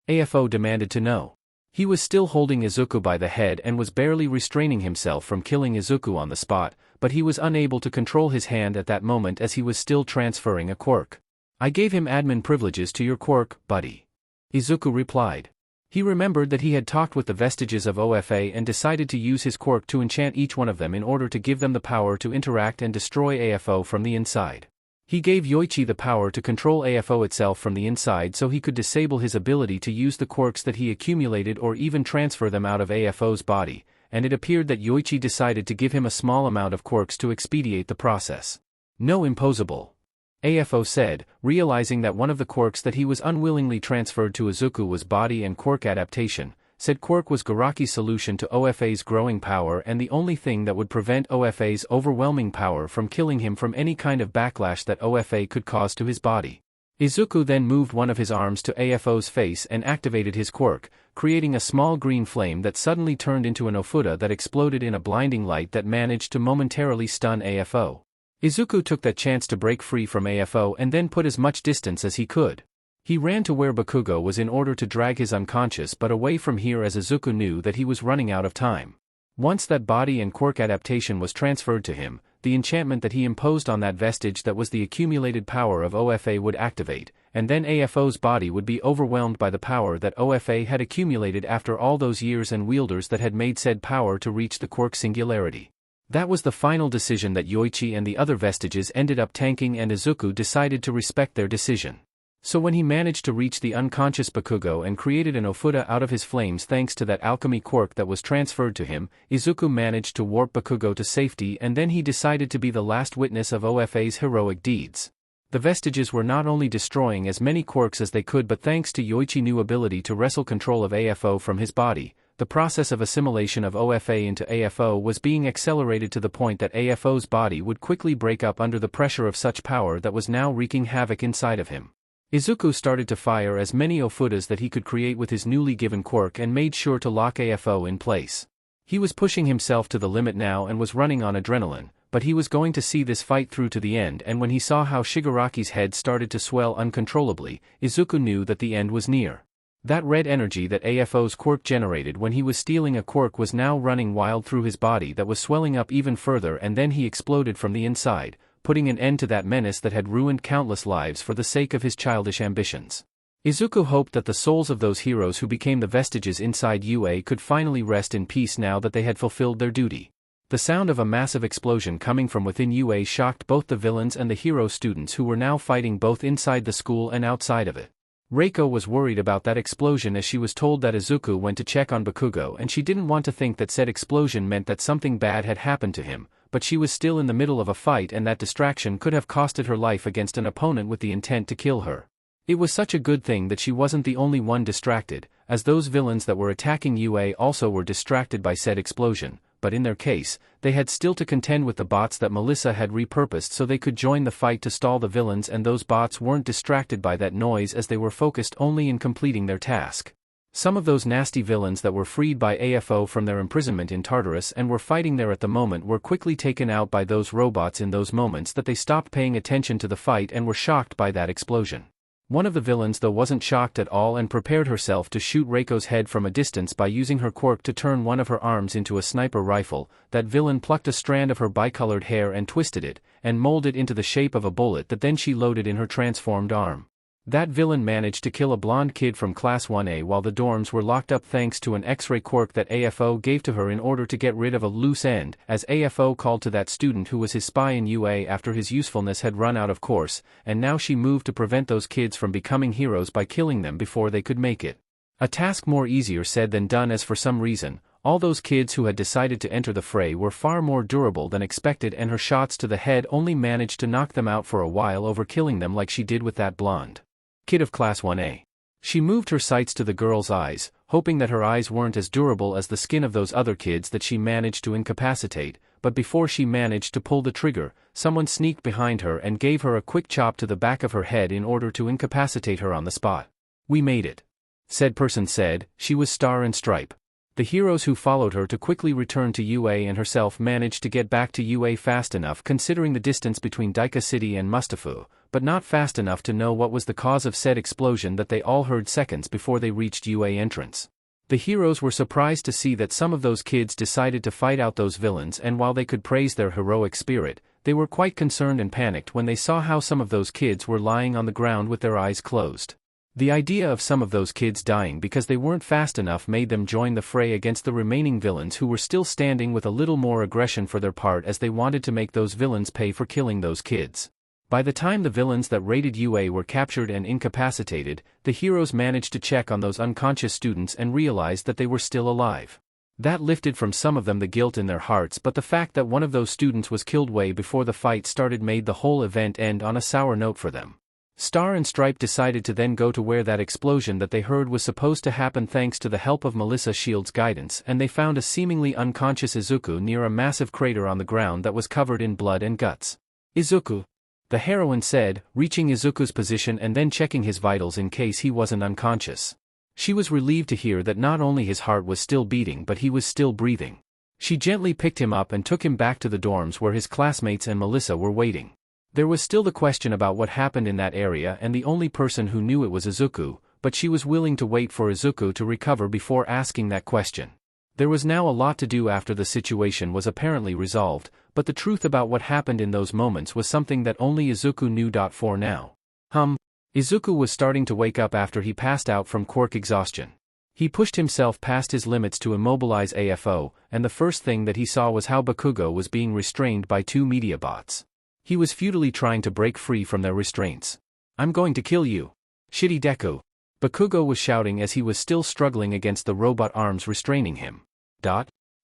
AFO demanded to know. He was still holding Izuku by the head and was barely restraining himself from killing Izuku on the spot, but he was unable to control his hand at that moment as he was still transferring a quirk. I gave him admin privileges to your quirk, buddy. Izuku replied. He remembered that he had talked with the vestiges of OFA and decided to use his quirk to enchant each one of them in order to give them the power to interact and destroy AFO from the inside. He gave Yoichi the power to control AFO itself from the inside so he could disable his ability to use the quirks that he accumulated or even transfer them out of AFO's body, and it appeared that Yoichi decided to give him a small amount of quirks to expedite the process. No impossible. AFO said, realizing that one of the quirks that he was unwillingly transferred to Izuku was body and quirk adaptation, said quirk was Garaki's solution to OFA's growing power and the only thing that would prevent OFA's overwhelming power from killing him from any kind of backlash that OFA could cause to his body. Izuku then moved one of his arms to AFO's face and activated his quirk, creating a small green flame that suddenly turned into an ofuda that exploded in a blinding light that managed to momentarily stun AFO. Izuku took that chance to break free from AFO and then put as much distance as he could. He ran to where Bakugo was in order to drag his unconscious but away from here as Izuku knew that he was running out of time. Once that body and quirk adaptation was transferred to him, the enchantment that he imposed on that vestige that was the accumulated power of OFA would activate, and then AFO's body would be overwhelmed by the power that OFA had accumulated after all those years and wielders that had made said power to reach the quirk singularity. That was the final decision that Yoichi and the other vestiges ended up tanking, and Izuku decided to respect their decision. So when he managed to reach the unconscious Bakugo and created an ofuda out of his flames thanks to that alchemy quirk that was transferred to him, Izuku managed to warp Bakugo to safety, and then he decided to be the last witness of OFA's heroic deeds. The vestiges were not only destroying as many quirks as they could, but thanks to Yoichi's new ability to wrestle control of AFO from his body, the process of assimilation of OFA into AFO was being accelerated to the point that AFO's body would quickly break up under the pressure of such power that was now wreaking havoc inside of him. Izuku started to fire as many ofutas that he could create with his newly given quirk and made sure to lock AFO in place. He was pushing himself to the limit now and was running on adrenaline, but he was going to see this fight through to the end, and when he saw how Shigaraki's head started to swell uncontrollably, Izuku knew that the end was near. That red energy that AFO's quirk generated when he was stealing a quirk was now running wild through his body that was swelling up even further, and then he exploded from the inside, putting an end to that menace that had ruined countless lives for the sake of his childish ambitions. Izuku hoped that the souls of those heroes who became the vestiges inside UA could finally rest in peace now that they had fulfilled their duty. The sound of a massive explosion coming from within UA shocked both the villains and the hero students who were now fighting both inside the school and outside of it. Reiko was worried about that explosion as she was told that Izuku went to check on Bakugo, and she didn't want to think that said explosion meant that something bad had happened to him, but she was still in the middle of a fight and that distraction could have costed her life against an opponent with the intent to kill her. It was such a good thing that she wasn't the only one distracted, as those villains that were attacking UA also were distracted by said explosion, but in their case, they had still to contend with the bots that Melissa had repurposed so they could join the fight to stall the villains, and those bots weren't distracted by that noise as they were focused only in completing their task. Some of those nasty villains that were freed by AFO from their imprisonment in Tartarus and were fighting there at the moment were quickly taken out by those robots in those moments that they stopped paying attention to the fight and were shocked by that explosion. One of the villains though wasn't shocked at all and prepared herself to shoot Reiko's head from a distance by using her quirk to turn one of her arms into a sniper rifle. That villain plucked a strand of her bicolored hair and twisted it, and molded into the shape of a bullet that then she loaded in her transformed arm. That villain managed to kill a blonde kid from Class 1A while the dorms were locked up thanks to an X-ray quirk that AFO gave to her in order to get rid of a loose end, as AFO called to that student who was his spy in UA after his usefulness had run out of course, and now she moved to prevent those kids from becoming heroes by killing them before they could make it. A task more easier said than done, as for some reason, all those kids who had decided to enter the fray were far more durable than expected, and her shots to the head only managed to knock them out for a while over killing them like she did with that blonde kid of Class 1A. She moved her sights to the girl's eyes, hoping that her eyes weren't as durable as the skin of those other kids that she managed to incapacitate, but before she managed to pull the trigger, someone sneaked behind her and gave her a quick chop to the back of her head in order to incapacitate her on the spot. "We made it," said person said. She was Star and Stripe. The heroes who followed her to quickly return to UA and herself managed to get back to UA fast enough considering the distance between Daika City and Mustafu, but not fast enough to know what was the cause of said explosion that they all heard seconds before they reached UA entrance. The heroes were surprised to see that some of those kids decided to fight out those villains, and while they could praise their heroic spirit, they were quite concerned and panicked when they saw how some of those kids were lying on the ground with their eyes closed. The idea of some of those kids dying because they weren't fast enough made them join the fray against the remaining villains who were still standing with a little more aggression for their part, as they wanted to make those villains pay for killing those kids. By the time the villains that raided UA were captured and incapacitated, the heroes managed to check on those unconscious students and realized that they were still alive. That lifted from some of them the guilt in their hearts, but the fact that one of those students was killed way before the fight started made the whole event end on a sour note for them. Star and Stripe decided to then go to where that explosion that they heard was supposed to happen thanks to the help of Melissa Shield's guidance, and they found a seemingly unconscious Izuku near a massive crater on the ground that was covered in blood and guts. "Izuku," the heroine said, reaching Izuku's position and then checking his vitals in case he wasn't unconscious. She was relieved to hear that not only his heart was still beating but he was still breathing. She gently picked him up and took him back to the dorms where his classmates and Melissa were waiting. There was still the question about what happened in that area, and the only person who knew it was Izuku, but she was willing to wait for Izuku to recover before asking that question. There was now a lot to do after the situation was apparently resolved, but the truth about what happened in those moments was something that only Izuku knew. For now. Izuku was starting to wake up after he passed out from quirk exhaustion. He pushed himself past his limits to immobilize AFO, and the first thing that he saw was how Bakugo was being restrained by two media bots. He was futilely trying to break free from their restraints. "I'm going to kill you, shitty Deku," Bakugo was shouting as he was still struggling against the robot arms restraining him.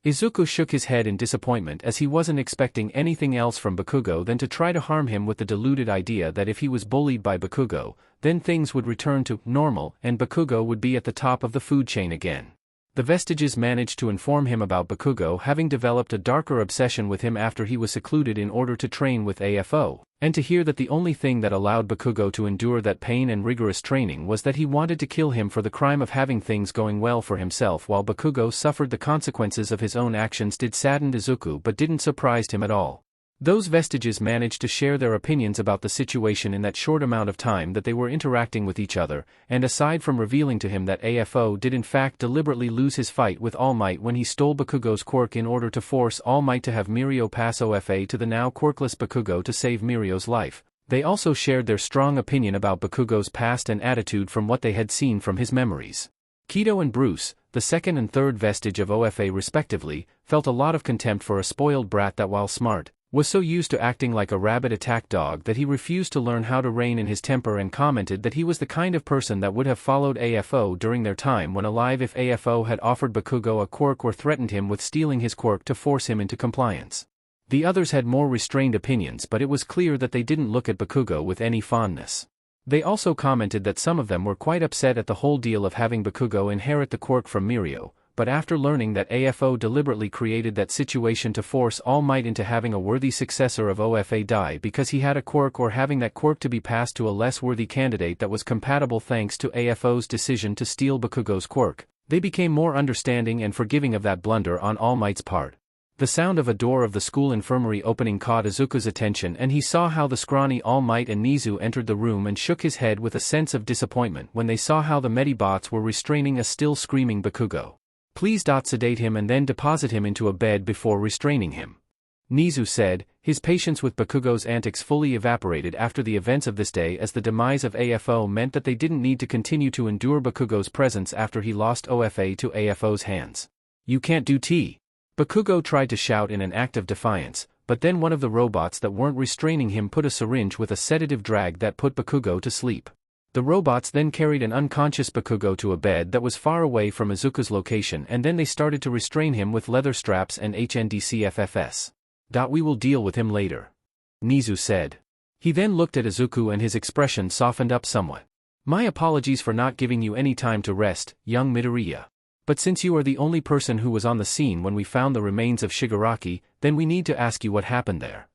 Izuku shook his head in disappointment as he wasn't expecting anything else from Bakugo than to try to harm him, with the deluded idea that if he was bullied by Bakugo, then things would return to normal and Bakugo would be at the top of the food chain again. The vestiges managed to inform him about Bakugo having developed a darker obsession with him after he was secluded in order to train with AFO, and to hear that the only thing that allowed Bakugo to endure that pain and rigorous training was that he wanted to kill him for the crime of having things going well for himself while Bakugo suffered the consequences of his own actions did sadden Izuku but didn't surprise him at all. Those vestiges managed to share their opinions about the situation in that short amount of time that they were interacting with each other, and aside from revealing to him that AFO did in fact deliberately lose his fight with All Might when he stole Bakugo's quirk in order to force All Might to have Mirio pass OFA to the now quirkless Bakugo to save Mirio's life, they also shared their strong opinion about Bakugo's past and attitude from what they had seen from his memories. Kido and Bruce, the second and third vestige of OFA respectively, felt a lot of contempt for a spoiled brat that while smart, was so used to acting like a rabid attack dog that he refused to learn how to rein in his temper and commented that he was the kind of person that would have followed AFO during their time when alive if AFO had offered Bakugo a quirk or threatened him with stealing his quirk to force him into compliance. The others had more restrained opinions but it was clear that they didn't look at Bakugo with any fondness. They also commented that some of them were quite upset at the whole deal of having Bakugo inherit the quirk from Mirio, but after learning that AFO deliberately created that situation to force All Might into having a worthy successor of OFA die because he had a quirk or having that quirk to be passed to a less worthy candidate that was compatible thanks to AFO's decision to steal Bakugo's quirk, they became more understanding and forgiving of that blunder on All Might's part. The sound of a door of the school infirmary opening caught Izuku's attention and he saw how the scrawny All Might and Nizu entered the room and shook his head with a sense of disappointment when they saw how the Medibots were restraining a still screaming Bakugo. Please sedate him and then deposit him into a bed before restraining him. Nizu said, his patience with Bakugo's antics fully evaporated after the events of this day as the demise of AFO meant that they didn't need to continue to endure Bakugo's presence after he lost OFA to AFO's hands. You can't do T. Bakugo tried to shout in an act of defiance, but then one of the robots that weren't restraining him put a syringe with a sedative drag that put Bakugo to sleep. The robots then carried an unconscious Bakugo to a bed that was far away from Izuku's location and then they started to restrain him with leather straps and HNDCFFS. We will deal with him later. Nizu said. He then looked at Izuku and his expression softened up somewhat. My apologies for not giving you any time to rest, young Midoriya. But since you are the only person who was on the scene when we found the remains of Shigaraki, then we need to ask you what happened there.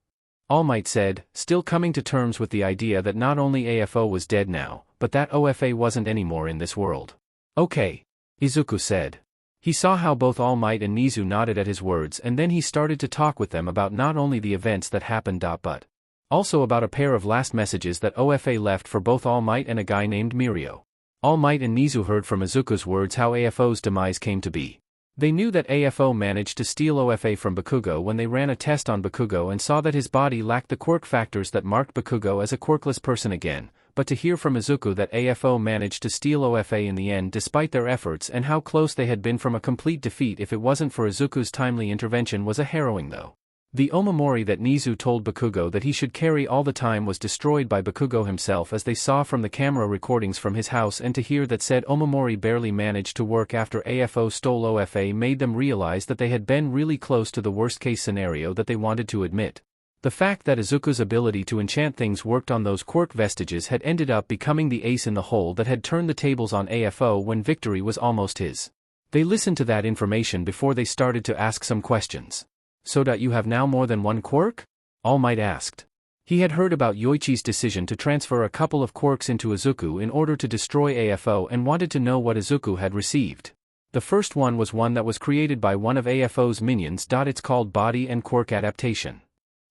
All Might said, still coming to terms with the idea that not only AFO was dead now, but that OFA wasn't anymore in this world. Okay. Izuku said. He saw how both All Might and Nizu nodded at his words and then he started to talk with them about not only the events that happened but also about a pair of last messages that OFA left for both All Might and a guy named Mirio. All Might and Nizu heard from Izuku's words how AFO's demise came to be. They knew that AFO managed to steal OFA from Bakugo when they ran a test on Bakugo and saw that his body lacked the quirk factors that marked Bakugo as a quirkless person again, but to hear from Izuku that AFO managed to steal OFA in the end despite their efforts and how close they had been from a complete defeat if it wasn't for Izuku's timely intervention was a harrowing though. The omamori that Nizu told Bakugo that he should carry all the time was destroyed by Bakugo himself as they saw from the camera recordings from his house and to hear that said omamori barely managed to work after AFO stole OFA made them realize that they had been really close to the worst case scenario that they wanted to admit. The fact that Izuku's ability to enchant things worked on those quirk vestiges had ended up becoming the ace in the hole that had turned the tables on AFO when victory was almost his. They listened to that information before they started to ask some questions. So you have now more than one quirk? All Might asked. He had heard about Yoichi's decision to transfer a couple of quirks into Izuku in order to destroy AFO and wanted to know what Izuku had received. The first one was one that was created by one of AFO's minions. It's called Body and Quirk Adaptation.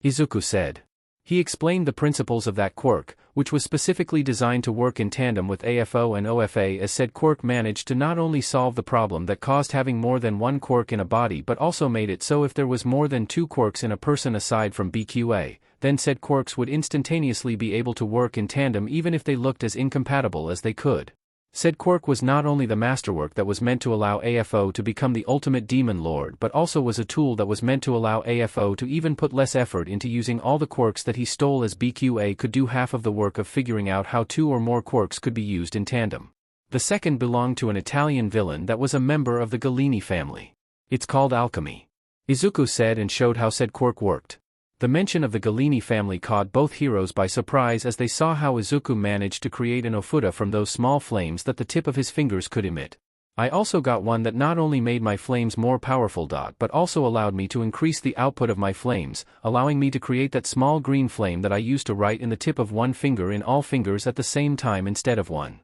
Izuku said. He explained the principles of that quirk, which was specifically designed to work in tandem with AFO and OFA as said quirk managed to not only solve the problem that caused having more than one quirk in a body but also made it so if there was more than two quirks in a person aside from BQA, then said quirks would instantaneously be able to work in tandem even if they looked as incompatible as they could. Said quirk was not only the masterwork that was meant to allow AFO to become the ultimate demon lord but also was a tool that was meant to allow AFO to even put less effort into using all the quirks that he stole as BQA could do half of the work of figuring out how two or more quirks could be used in tandem. The second belonged to an Italian villain that was a member of the Gallini family. It's called alchemy. Izuku said and showed how said quirk worked. The mention of the Gallini family caught both heroes by surprise as they saw how Izuku managed to create an ofuda from those small flames that the tip of his fingers could emit. I also got one that not only made my flames more powerful but also allowed me to increase the output of my flames, allowing me to create that small green flame that I used to write in the tip of one finger in all fingers at the same time instead of one.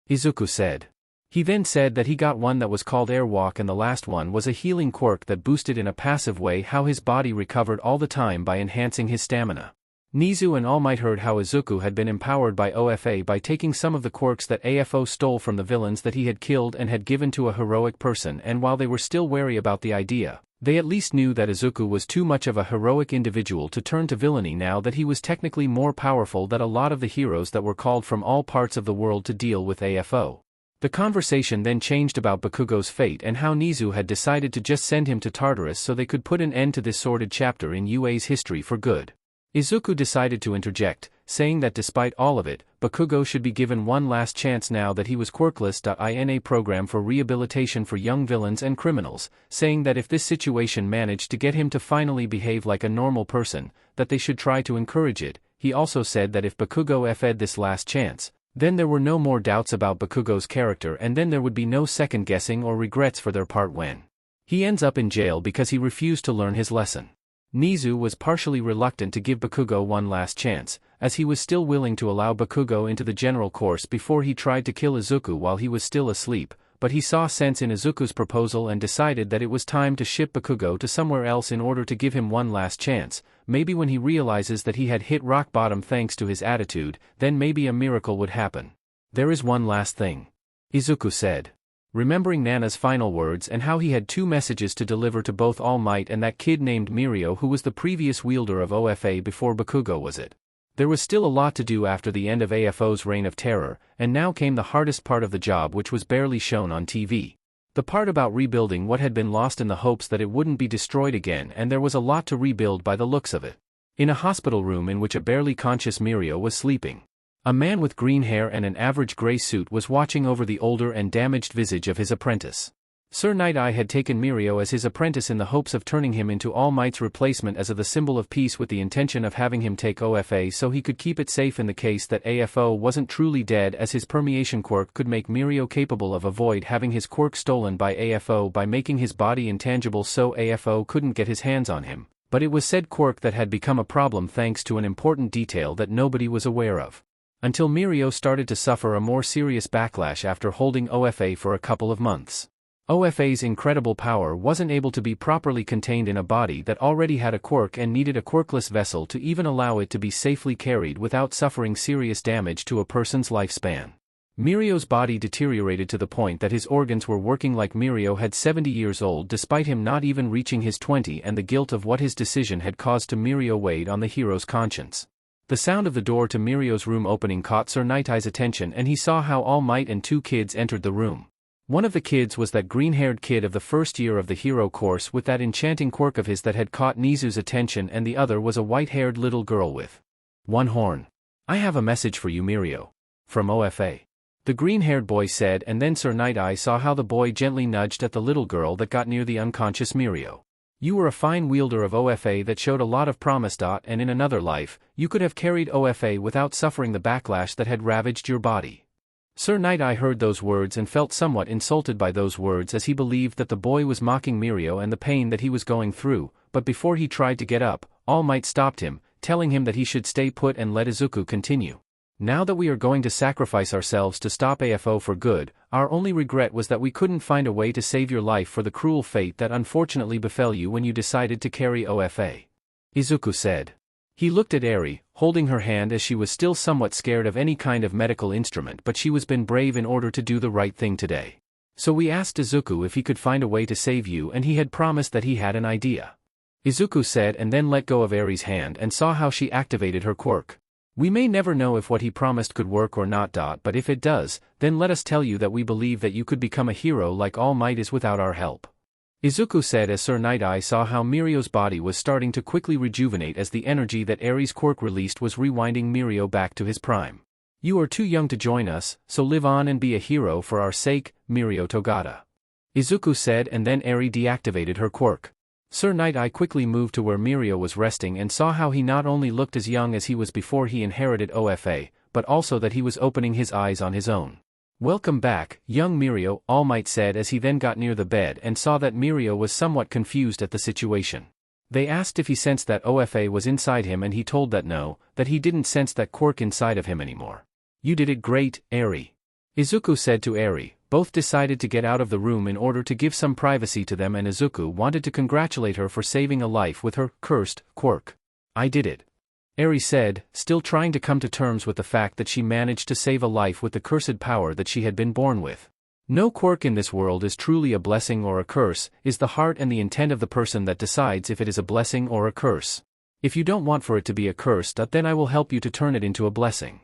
Izuku said. He then said that he got one that was called Airwalk, and the last one was a healing quirk that boosted in a passive way how his body recovered all the time by enhancing his stamina. Nizu and All Might heard how Izuku had been empowered by OFA by taking some of the quirks that AFO stole from the villains that he had killed and had given to a heroic person, and while they were still wary about the idea, they at least knew that Izuku was too much of a heroic individual to turn to villainy now that he was technically more powerful than a lot of the heroes that were called from all parts of the world to deal with AFO. The conversation then changed about Bakugo's fate and how Nizu had decided to just send him to Tartarus so they could put an end to this sordid chapter in UA's history for good. Izuku decided to interject, saying that despite all of it, Bakugo should be given one last chance now that he was quirkless. In a program for rehabilitation for young villains and criminals, saying that if this situation managed to get him to finally behave like a normal person, that they should try to encourage it. He also said that if Bakugo fed this last chance, then there were no more doubts about Bakugo's character, and then there would be no second guessing or regrets for their part when he ends up in jail because he refused to learn his lesson. Nizu was partially reluctant to give Bakugo one last chance, as he was still willing to allow Bakugo into the general course before he tried to kill Izuku while he was still asleep, but he saw sense in Izuku's proposal and decided that it was time to ship Bakugo to somewhere else in order to give him one last chance. Maybe when he realizes that he had hit rock bottom thanks to his attitude, then maybe a miracle would happen. There is one last thing, Izuku said, remembering Nana's final words and how he had two messages to deliver to both All Might and that kid named Mirio who was the previous wielder of OFA before Bakugo was it. There was still a lot to do after the end of AFO's reign of terror, and now came the hardest part of the job, which was barely shown on TV. The part about rebuilding what had been lost in the hopes that it wouldn't be destroyed again, and there was a lot to rebuild by the looks of it. In a hospital room in which a barely conscious Mirio was sleeping, a man with green hair and an average gray suit was watching over the older and damaged visage of his apprentice. Sir Night-Eye had taken Mirio as his apprentice in the hopes of turning him into All Might's replacement as the symbol of peace, with the intention of having him take OFA so he could keep it safe in the case that AFO wasn't truly dead, as his permeation quirk could make Mirio capable of avoid having his quirk stolen by AFO by making his body intangible so AFO couldn't get his hands on him. But it was said quirk that had become a problem thanks to an important detail that nobody was aware of. Until Mirio started to suffer a more serious backlash after holding OFA for a couple of months. OFA's incredible power wasn't able to be properly contained in a body that already had a quirk and needed a quirkless vessel to even allow it to be safely carried without suffering serious damage to a person's lifespan. Mirio's body deteriorated to the point that his organs were working like Mirio had 70 years old despite him not even reaching his 20, and the guilt of what his decision had caused to Mirio weighed on the hero's conscience. The sound of the door to Mirio's room opening caught Sir Night-Eye's attention, and he saw how All Might and two kids entered the room. One of the kids was that green-haired kid of the first year of the hero course with that enchanting quirk of his that had caught Nizu's attention, and the other was a white-haired little girl with one horn. "I have a message for you, Mirio. From OFA." The green-haired boy said, and then Sir Night-Eye saw how the boy gently nudged at the little girl that got near the unconscious Mirio. "You were a fine wielder of OFA that showed a lot of promise. And in another life, you could have carried OFA without suffering the backlash that had ravaged your body." Sir Night-Eye heard those words and felt somewhat insulted by those words, as he believed that the boy was mocking Mirio and the pain that he was going through, but before he tried to get up, All Might stopped him, telling him that he should stay put and let Izuku continue. "Now that we are going to sacrifice ourselves to stop AFO for good, our only regret was that we couldn't find a way to save your life for the cruel fate that unfortunately befell you when you decided to carry OFA," Izuku said. He looked at Eri, holding her hand, as she was still somewhat scared of any kind of medical instrument, but she was been brave in order to do the right thing today. "So we asked Izuku if he could find a way to save you, and he had promised that he had an idea," Izuku said, and then let go of Eri's hand and saw how she activated her quirk. "We may never know if what he promised could work or not. But if it does, then let us tell you that we believe that you could become a hero like All Might is without our help," Izuku said, as Sir Night-Eye saw how Mirio's body was starting to quickly rejuvenate as the energy that Eri's quirk released was rewinding Mirio back to his prime. "You are too young to join us, so live on and be a hero for our sake, Mirio Togata," Izuku said, and then Eri deactivated her quirk. Sir Night-Eye quickly moved to where Mirio was resting and saw how he not only looked as young as he was before he inherited OFA, but also that he was opening his eyes on his own. Welcome back, young Mirio, All Might said as he then got near the bed and saw that Mirio was somewhat confused at the situation. They asked if he sensed that OFA was inside him and he told that no, that he didn't sense that quirk inside of him anymore. You did it great, Eri. Izuku said to Eri. Both decided to get out of the room in order to give some privacy to them, and Izuku wanted to congratulate her for saving a life with her cursed quirk. I did it. Eri said, still trying to come to terms with the fact that she managed to save a life with the cursed power that she had been born with. No quirk in this world is truly a blessing or a curse, is the heart and the intent of the person that decides if it is a blessing or a curse. If you don't want for it to be a curse, then I will help you to turn it into a blessing.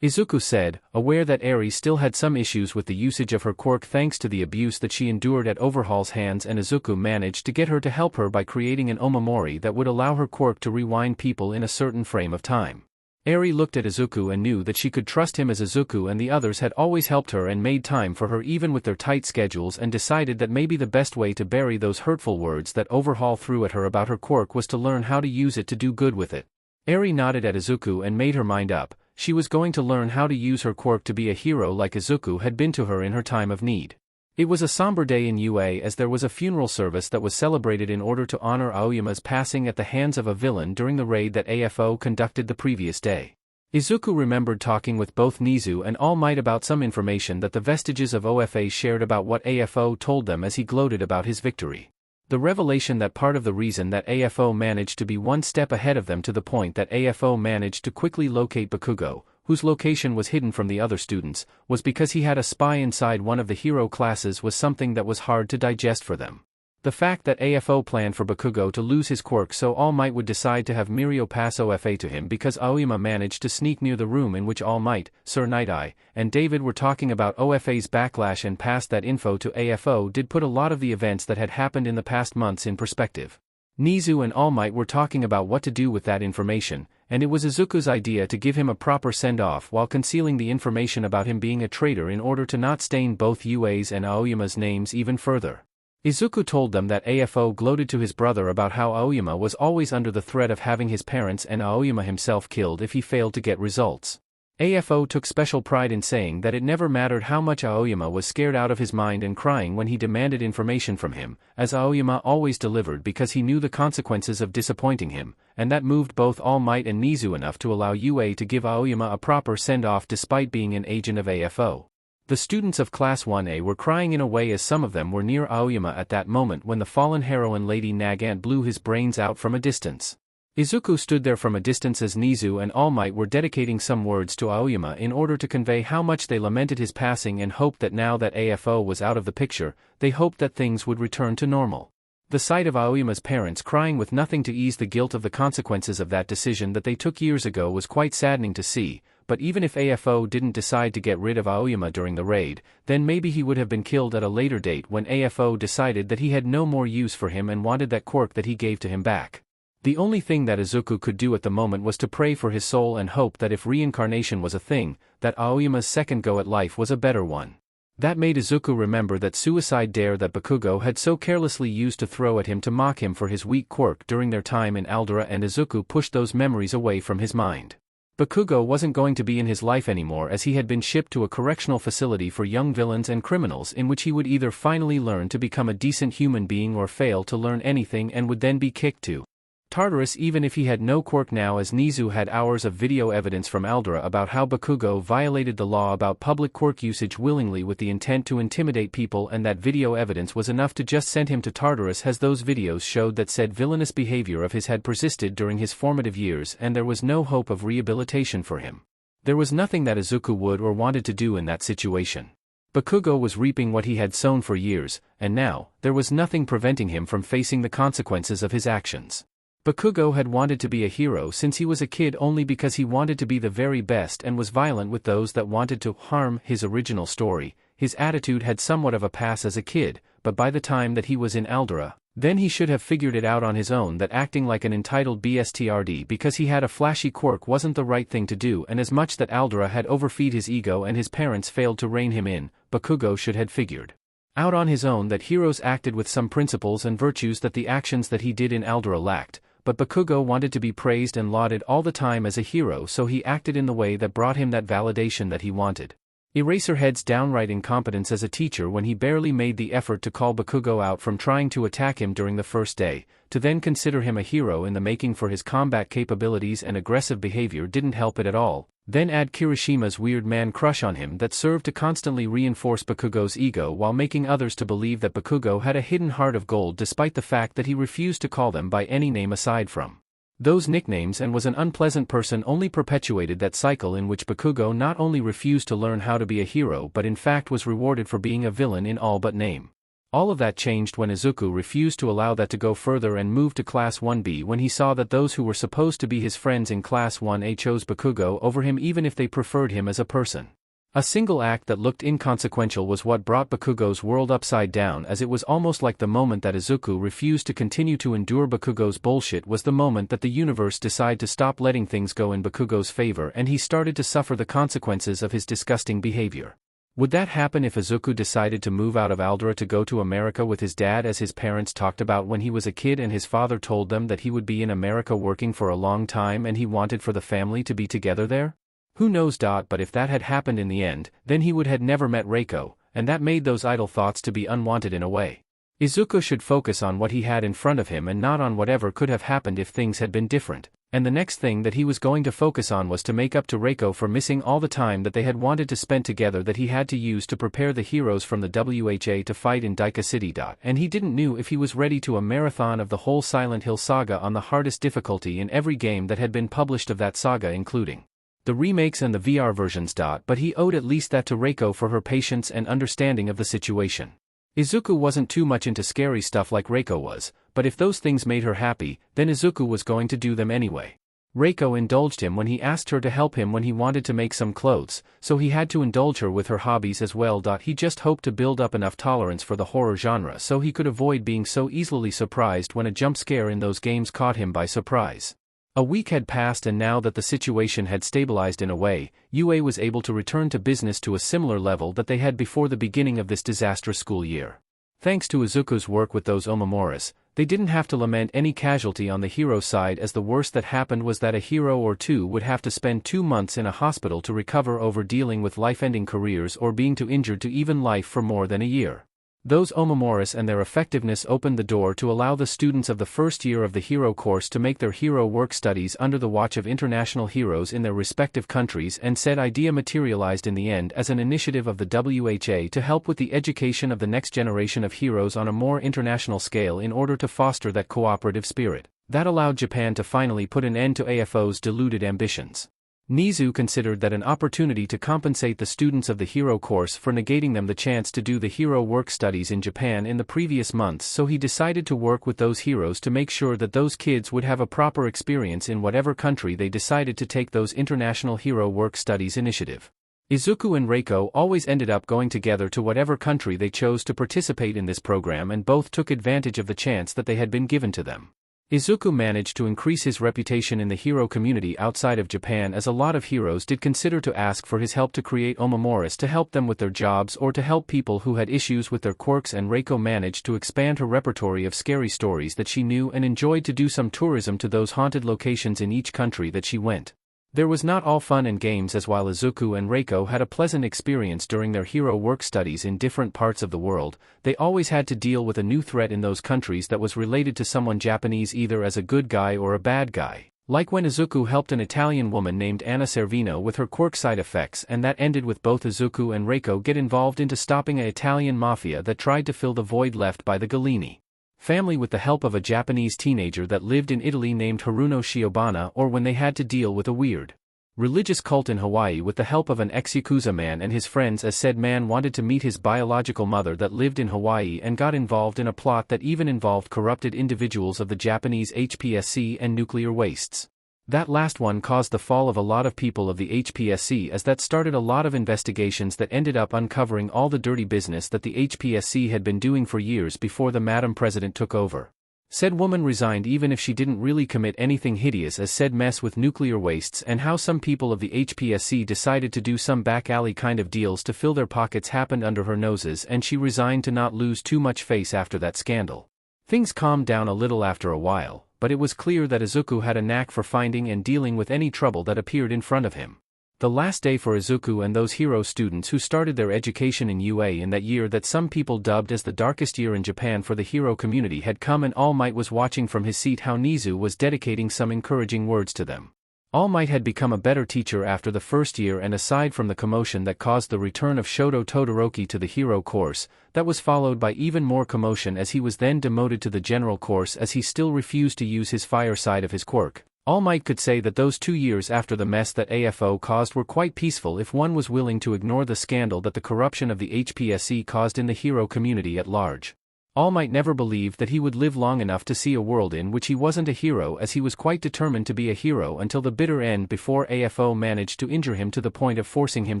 Izuku said, aware that Eri still had some issues with the usage of her quirk thanks to the abuse that she endured at Overhaul's hands, and Izuku managed to get her to help her by creating an omamori that would allow her quirk to rewind people in a certain frame of time. Eri looked at Izuku and knew that she could trust him, as Izuku and the others had always helped her and made time for her even with their tight schedules, and decided that maybe the best way to bury those hurtful words that Overhaul threw at her about her quirk was to learn how to use it to do good with it. Eri nodded at Izuku and made her mind up. She was going to learn how to use her quirk to be a hero like Izuku had been to her in her time of need. It was a somber day in UA as there was a funeral service that was celebrated in order to honor Aoyama's passing at the hands of a villain during the raid that AFO conducted the previous day. Izuku remembered talking with both Nizu and All Might about some information that the vestiges of OFA shared about what AFO told them as he gloated about his victory. The revelation that part of the reason that AFO managed to be one step ahead of them to the point that AFO managed to quickly locate Bakugo, whose location was hidden from the other students, was because he had a spy inside one of the hero classes, was something that was hard to digest for them. The fact that AFO planned for Bakugo to lose his quirk so All Might would decide to have Mirio pass OFA to him because Aoyama managed to sneak near the room in which All Might, Sir Night-Eye, and David were talking about OFA's backlash and passed that info to AFO did put a lot of the events that had happened in the past months in perspective. Nizu and All Might were talking about what to do with that information, and it was Izuku's idea to give him a proper send-off while concealing the information about him being a traitor in order to not stain both Yue's and Aoyama's names even further. Izuku told them that AFO gloated to his brother about how Aoyama was always under the threat of having his parents and Aoyama himself killed if he failed to get results. AFO took special pride in saying that it never mattered how much Aoyama was scared out of his mind and crying when he demanded information from him, as Aoyama always delivered because he knew the consequences of disappointing him, and that moved both All Might and Nizu enough to allow UA to give Aoyama a proper send-off despite being an agent of AFO. The students of Class 1A were crying in a way as some of them were near Aoyama at that moment when the fallen heroine Lady Nagant blew his brains out from a distance. Izuku stood there from a distance as Nizu and All Might were dedicating some words to Aoyama in order to convey how much they lamented his passing and hoped that now that AFO was out of the picture, they hoped that things would return to normal. The sight of Aoyama's parents crying with nothing to ease the guilt of the consequences of that decision that they took years ago was quite saddening to see. But even if AFO didn't decide to get rid of Aoyama during the raid, then maybe he would have been killed at a later date when AFO decided that he had no more use for him and wanted that quirk that he gave to him back. The only thing that Izuku could do at the moment was to pray for his soul and hope that if reincarnation was a thing, that Aoyama's second go at life was a better one. That made Izuku remember that suicide dare that Bakugo had so carelessly used to throw at him to mock him for his weak quirk during their time in Aldera, and Izuku pushed those memories away from his mind. Bakugo wasn't going to be in his life anymore as he had been shipped to a correctional facility for young villains and criminals in which he would either finally learn to become a decent human being or fail to learn anything and would then be kicked to Tartarus even if he had no quirk now, as Nizu had hours of video evidence from Aldera about how Bakugo violated the law about public quirk usage willingly with the intent to intimidate people, and that video evidence was enough to just send him to Tartarus as those videos showed that said villainous behavior of his had persisted during his formative years and there was no hope of rehabilitation for him. There was nothing that Izuku would or wanted to do in that situation. Bakugo was reaping what he had sown for years, and now, there was nothing preventing him from facing the consequences of his actions. Bakugo had wanted to be a hero since he was a kid only because he wanted to be the very best and was violent with those that wanted to harm his original story. His attitude had somewhat of a pass as a kid, but by the time that he was in Aldera, then he should have figured it out on his own that acting like an entitled BSTRD because he had a flashy quirk wasn't the right thing to do, and as much that Aldera had overfed his ego and his parents failed to rein him in, Bakugo should have figured out on his own that heroes acted with some principles and virtues that the actions that he did in Aldera lacked. But Bakugo wanted to be praised and lauded all the time as a hero, so he acted in the way that brought him that validation that he wanted. Eraserhead's downright incompetence as a teacher when he barely made the effort to call Bakugo out from trying to attack him during the first day, to then consider him a hero in the making for his combat capabilities and aggressive behavior didn't help it at all. Then add Kirishima's weird man crush on him that served to constantly reinforce Bakugo's ego while making others to believe that Bakugo had a hidden heart of gold despite the fact that he refused to call them by any name aside from those nicknames and was an unpleasant person only perpetuated that cycle in which Bakugo not only refused to learn how to be a hero but in fact was rewarded for being a villain in all but name. All of that changed when Izuku refused to allow that to go further and moved to Class 1B when he saw that those who were supposed to be his friends in Class 1A chose Bakugo over him even if they preferred him as a person. A single act that looked inconsequential was what brought Bakugo's world upside down, as it was almost like the moment that Izuku refused to continue to endure Bakugo's bullshit was the moment that the universe decided to stop letting things go in Bakugo's favor and he started to suffer the consequences of his disgusting behavior. Would that happen if Izuku decided to move out of Aldera to go to America with his dad as his parents talked about when he was a kid and his father told them that he would be in America working for a long time and he wanted for the family to be together there? Who knows? But if that had happened in the end, then he would have never met Reiko, and that made those idle thoughts to be unwanted in a way. Izuku should focus on what he had in front of him and not on whatever could have happened if things had been different, and the next thing that he was going to focus on was to make up to Reiko for missing all the time that they had wanted to spend together that he had to use to prepare the heroes from the WHA to fight in Daika City. And he didn't know if he was ready to a marathon of the whole Silent Hill saga on the hardest difficulty in every game that had been published of that saga including the remakes and the VR versions. But he owed at least that to Reiko for her patience and understanding of the situation. Izuku wasn't too much into scary stuff like Reiko was, but if those things made her happy, then Izuku was going to do them anyway. Reiko indulged him when he asked her to help him when he wanted to make some clothes, so he had to indulge her with her hobbies as well. He just hoped to build up enough tolerance for the horror genre so he could avoid being so easily surprised when a jump scare in those games caught him by surprise. A week had passed and now that the situation had stabilized in a way, UA was able to return to business to a similar level that they had before the beginning of this disastrous school year. Thanks to Izuku's work with those Omomoras, they didn't have to lament any casualty on the hero side, as the worst that happened was that a hero or two would have to spend 2 months in a hospital to recover over dealing with life-ending careers or being too injured to even life for more than a year. Those Omomoras and their effectiveness opened the door to allow the students of the first year of the hero course to make their hero work studies under the watch of international heroes in their respective countries, and said idea materialized in the end as an initiative of the WHA to help with the education of the next generation of heroes on a more international scale in order to foster that cooperative spirit that allowed Japan to finally put an end to AFO's deluded ambitions. Nizu considered that an opportunity to compensate the students of the hero course for negating them the chance to do the hero work studies in Japan in the previous months, so he decided to work with those heroes to make sure that those kids would have a proper experience in whatever country they decided to take those international hero work studies initiative. Izuku and Reiko always ended up going together to whatever country they chose to participate in this program, and both took advantage of the chance that they had been given to them. Izuku managed to increase his reputation in the hero community outside of Japan, as a lot of heroes did consider to ask for his help to create Omomoras to help them with their jobs or to help people who had issues with their quirks, and Reiko managed to expand her repertoire of scary stories that she knew and enjoyed to do some tourism to those haunted locations in each country that she went. There was not all fun and games, as while Izuku and Reiko had a pleasant experience during their hero work studies in different parts of the world, they always had to deal with a new threat in those countries that was related to someone Japanese, either as a good guy or a bad guy. Like when Izuku helped an Italian woman named Anna Servino with her quirk side effects, and that ended with both Izuku and Reiko get involved into stopping an Italian mafia that tried to fill the void left by the Gallini family with the help of a Japanese teenager that lived in Italy named Haruno Shiobana, or when they had to deal with a weird religious cult in Hawaii with the help of an ex-Yakuza man and his friends, as said man wanted to meet his biological mother that lived in Hawaii and got involved in a plot that even involved corrupted individuals of the Japanese HPSC and nuclear wastes. That last one caused the fall of a lot of people of the HPSC, as that started a lot of investigations that ended up uncovering all the dirty business that the HPSC had been doing for years before the Madam President took over. Said woman resigned even if she didn't really commit anything hideous as said mess with nuclear wastes, and how some people of the HPSC decided to do some back alley kind of deals to fill their pockets happened under her noses, and she resigned to not lose too much face after that scandal. Things calmed down a little after a while, but it was clear that Izuku had a knack for finding and dealing with any trouble that appeared in front of him. The last day for Izuku and those hero students who started their education in UA in that year that some people dubbed as the darkest year in Japan for the hero community had come, and All Might was watching from his seat how Nizu was dedicating some encouraging words to them. All Might had become a better teacher after the first year, and aside from the commotion that caused the return of Shoto Todoroki to the hero course, that was followed by even more commotion as he was then demoted to the general course as he still refused to use his fire side of his quirk. All Might could say that those 2 years after the mess that AFO caused were quite peaceful if one was willing to ignore the scandal that the corruption of the HPSC caused in the hero community at large. All Might never believed that he would live long enough to see a world in which he wasn't a hero, as he was quite determined to be a hero until the bitter end before AFO managed to injure him to the point of forcing him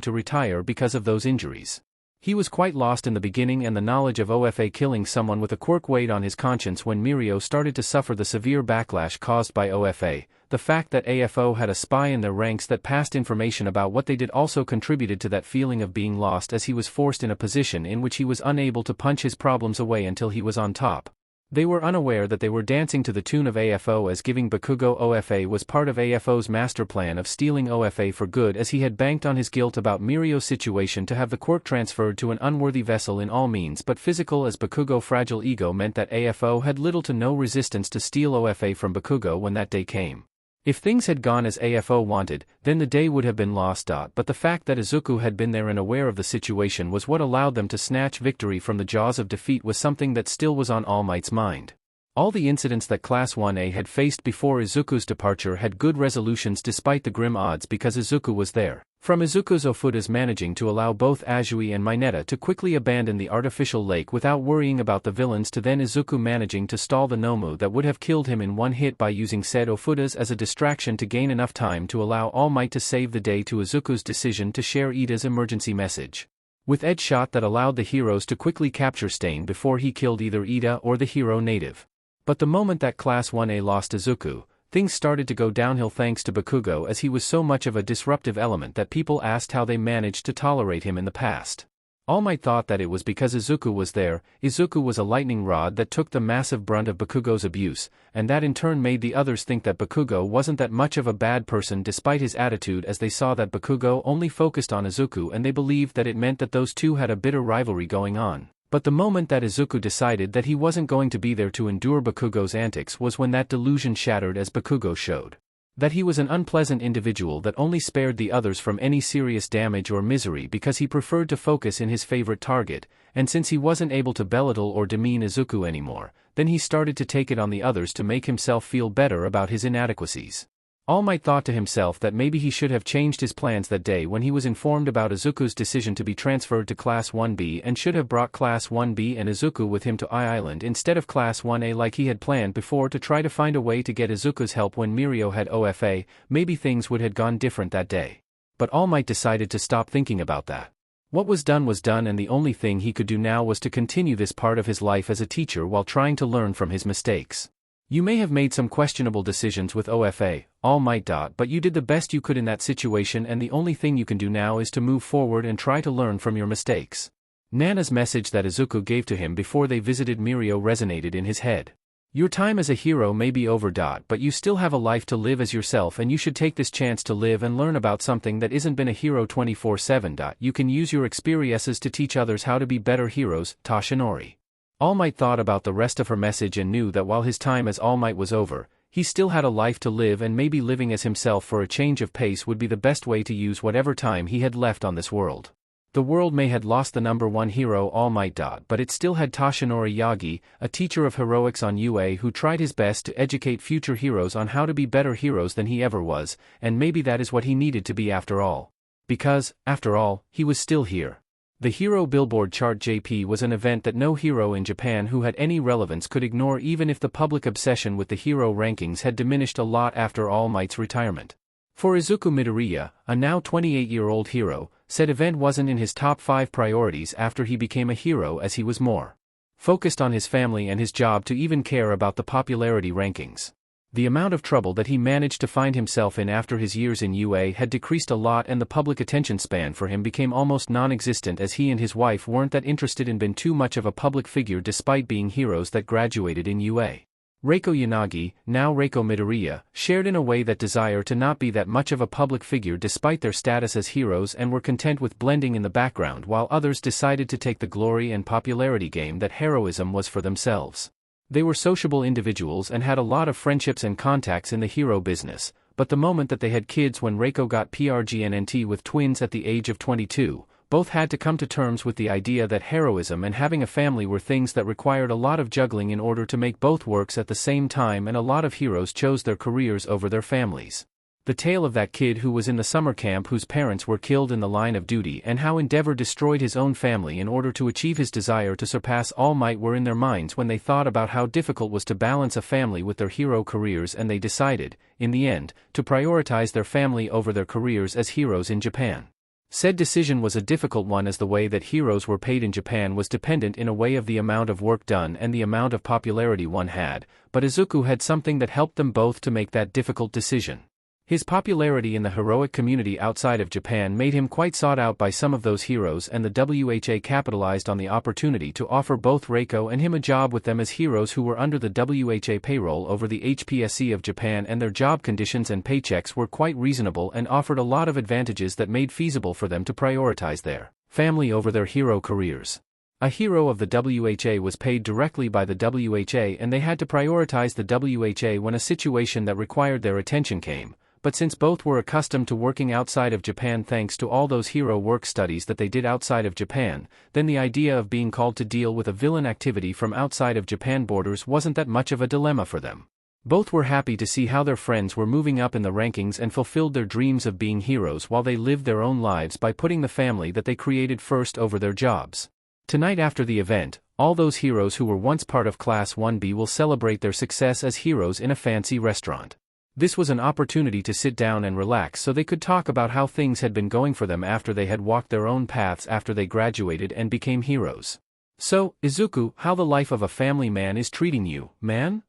to retire because of those injuries. He was quite lost in the beginning, and the knowledge of OFA killing someone with a quirk weighed on his conscience when Mirio started to suffer the severe backlash caused by OFA. The fact that AFO had a spy in their ranks that passed information about what they did also contributed to that feeling of being lost, as he was forced in a position in which he was unable to punch his problems away until he was on top. They were unaware that they were dancing to the tune of AFO, as giving Bakugo OFA was part of AFO's master plan of stealing OFA for good, as he had banked on his guilt about Mirio's situation to have the quirk transferred to an unworthy vessel in all means but physical, as Bakugo's fragile ego meant that AFO had little to no resistance to steal OFA from Bakugo when that day came. If things had gone as AFO wanted, then the day would have been lost. But the fact that Izuku had been there and aware of the situation was what allowed them to snatch victory from the jaws of defeat, was something that still was on All Might's mind. All the incidents that Class 1A had faced before Izuku's departure had good resolutions despite the grim odds, because Izuku was there. From Izuku's Ofuta's managing to allow both Azui and Mineta to quickly abandon the artificial lake without worrying about the villains, to then Izuku managing to stall the Nomu that would have killed him in one hit by using said Ofutas as a distraction to gain enough time to allow All Might to save the day, to Izuku's decision to share Ida's emergency message with Edge shot that allowed the heroes to quickly capture Stain before he killed either Ida or the hero native. But the moment that Class 1A lost Izuku, things started to go downhill thanks to Bakugo, as he was so much of a disruptive element that people asked how they managed to tolerate him in the past. All Might thought that it was because Izuku was there. Izuku was a lightning rod that took the massive brunt of Bakugo's abuse, and that in turn made the others think that Bakugo wasn't that much of a bad person despite his attitude, as they saw that Bakugo only focused on Izuku and they believed that it meant that those two had a bitter rivalry going on. But the moment that Izuku decided that he wasn't going to be there to endure Bakugo's antics was when that delusion shattered, as Bakugo showed that he was an unpleasant individual that only spared the others from any serious damage or misery because he preferred to focus in his favorite target, and since he wasn't able to belittle or demean Izuku anymore, then he started to take it on the others to make himself feel better about his inadequacies. All Might thought to himself that maybe he should have changed his plans that day when he was informed about Izuku's decision to be transferred to Class 1B, and should have brought Class 1B and Izuku with him to Island instead of Class 1A like he had planned before, to try to find a way to get Izuku's help when Mirio had OFA. Maybe things would have gone different that day. But All Might decided to stop thinking about that. What was done, and the only thing he could do now was to continue this part of his life as a teacher while trying to learn from his mistakes. You may have made some questionable decisions with OFA, All Might. But you did the best you could in that situation, and the only thing you can do now is to move forward and try to learn from your mistakes. Nana's message that Izuku gave to him before they visited Mirio resonated in his head. Your time as a hero may be over. But you still have a life to live as yourself, and you should take this chance to live and learn about something that isn't been a hero 24/7. You can use your experiences to teach others how to be better heroes, Toshinori. All Might thought about the rest of her message and knew that while his time as All Might was over, he still had a life to live, and maybe living as himself for a change of pace would be the best way to use whatever time he had left on this world. The world may had lost the number one hero All Might. But it still had Toshinori Yagi, a teacher of heroics on UA who tried his best to educate future heroes on how to be better heroes than he ever was, and maybe that is what he needed to be after all. Because, after all, he was still here. The Hero Billboard Chart JP was an event that no hero in Japan who had any relevance could ignore, even if the public obsession with the hero rankings had diminished a lot after All Might's retirement. For Izuku Midoriya, a now 28-year-old hero, said event wasn't in his top 5 priorities after he became a hero, as he was more focused on his family and his job to even care about the popularity rankings. The amount of trouble that he managed to find himself in after his years in UA had decreased a lot, and the public attention span for him became almost non-existent, as he and his wife weren't that interested in being too much of a public figure despite being heroes that graduated in UA. Reiko Yanagi, now Reiko Midoriya, shared in a way that desire to not be that much of a public figure despite their status as heroes and were content with blending in the background, while others decided to take the glory and popularity game that heroism was for themselves. They were sociable individuals and had a lot of friendships and contacts in the hero business, but the moment that they had kids, when Reiko got pregnant with twins at the age of 22, both had to come to terms with the idea that heroism and having a family were things that required a lot of juggling in order to make both works at the same time, and a lot of heroes chose their careers over their families. The tale of that kid who was in the summer camp whose parents were killed in the line of duty, and how Endeavor destroyed his own family in order to achieve his desire to surpass All Might, were in their minds when they thought about how difficult it was to balance a family with their hero careers, and they decided, in the end, to prioritize their family over their careers as heroes in Japan. Said decision was a difficult one, as the way that heroes were paid in Japan was dependent in a way of the amount of work done and the amount of popularity one had, but Izuku had something that helped them both to make that difficult decision. His popularity in the heroic community outside of Japan made him quite sought out by some of those heroes, and the WHA capitalized on the opportunity to offer both Reiko and him a job with them as heroes who were under the WHA payroll over the HPSC of Japan, and their job conditions and paychecks were quite reasonable and offered a lot of advantages that made feasible for them to prioritize their family over their hero careers. A hero of the WHA was paid directly by the WHA, and they had to prioritize the WHA when a situation that required their attention came. But since both were accustomed to working outside of Japan thanks to all those hero work studies that they did outside of Japan, then the idea of being called to deal with a villain activity from outside of Japan borders wasn't that much of a dilemma for them. Both were happy to see how their friends were moving up in the rankings and fulfilled their dreams of being heroes while they lived their own lives by putting the family that they created first over their jobs. Tonight after the event, all those heroes who were once part of Class 1B will celebrate their success as heroes in a fancy restaurant. This was an opportunity to sit down and relax so they could talk about how things had been going for them after they had walked their own paths after they graduated and became heroes. "So, Izuku, how the life of a family man is treating you, man?"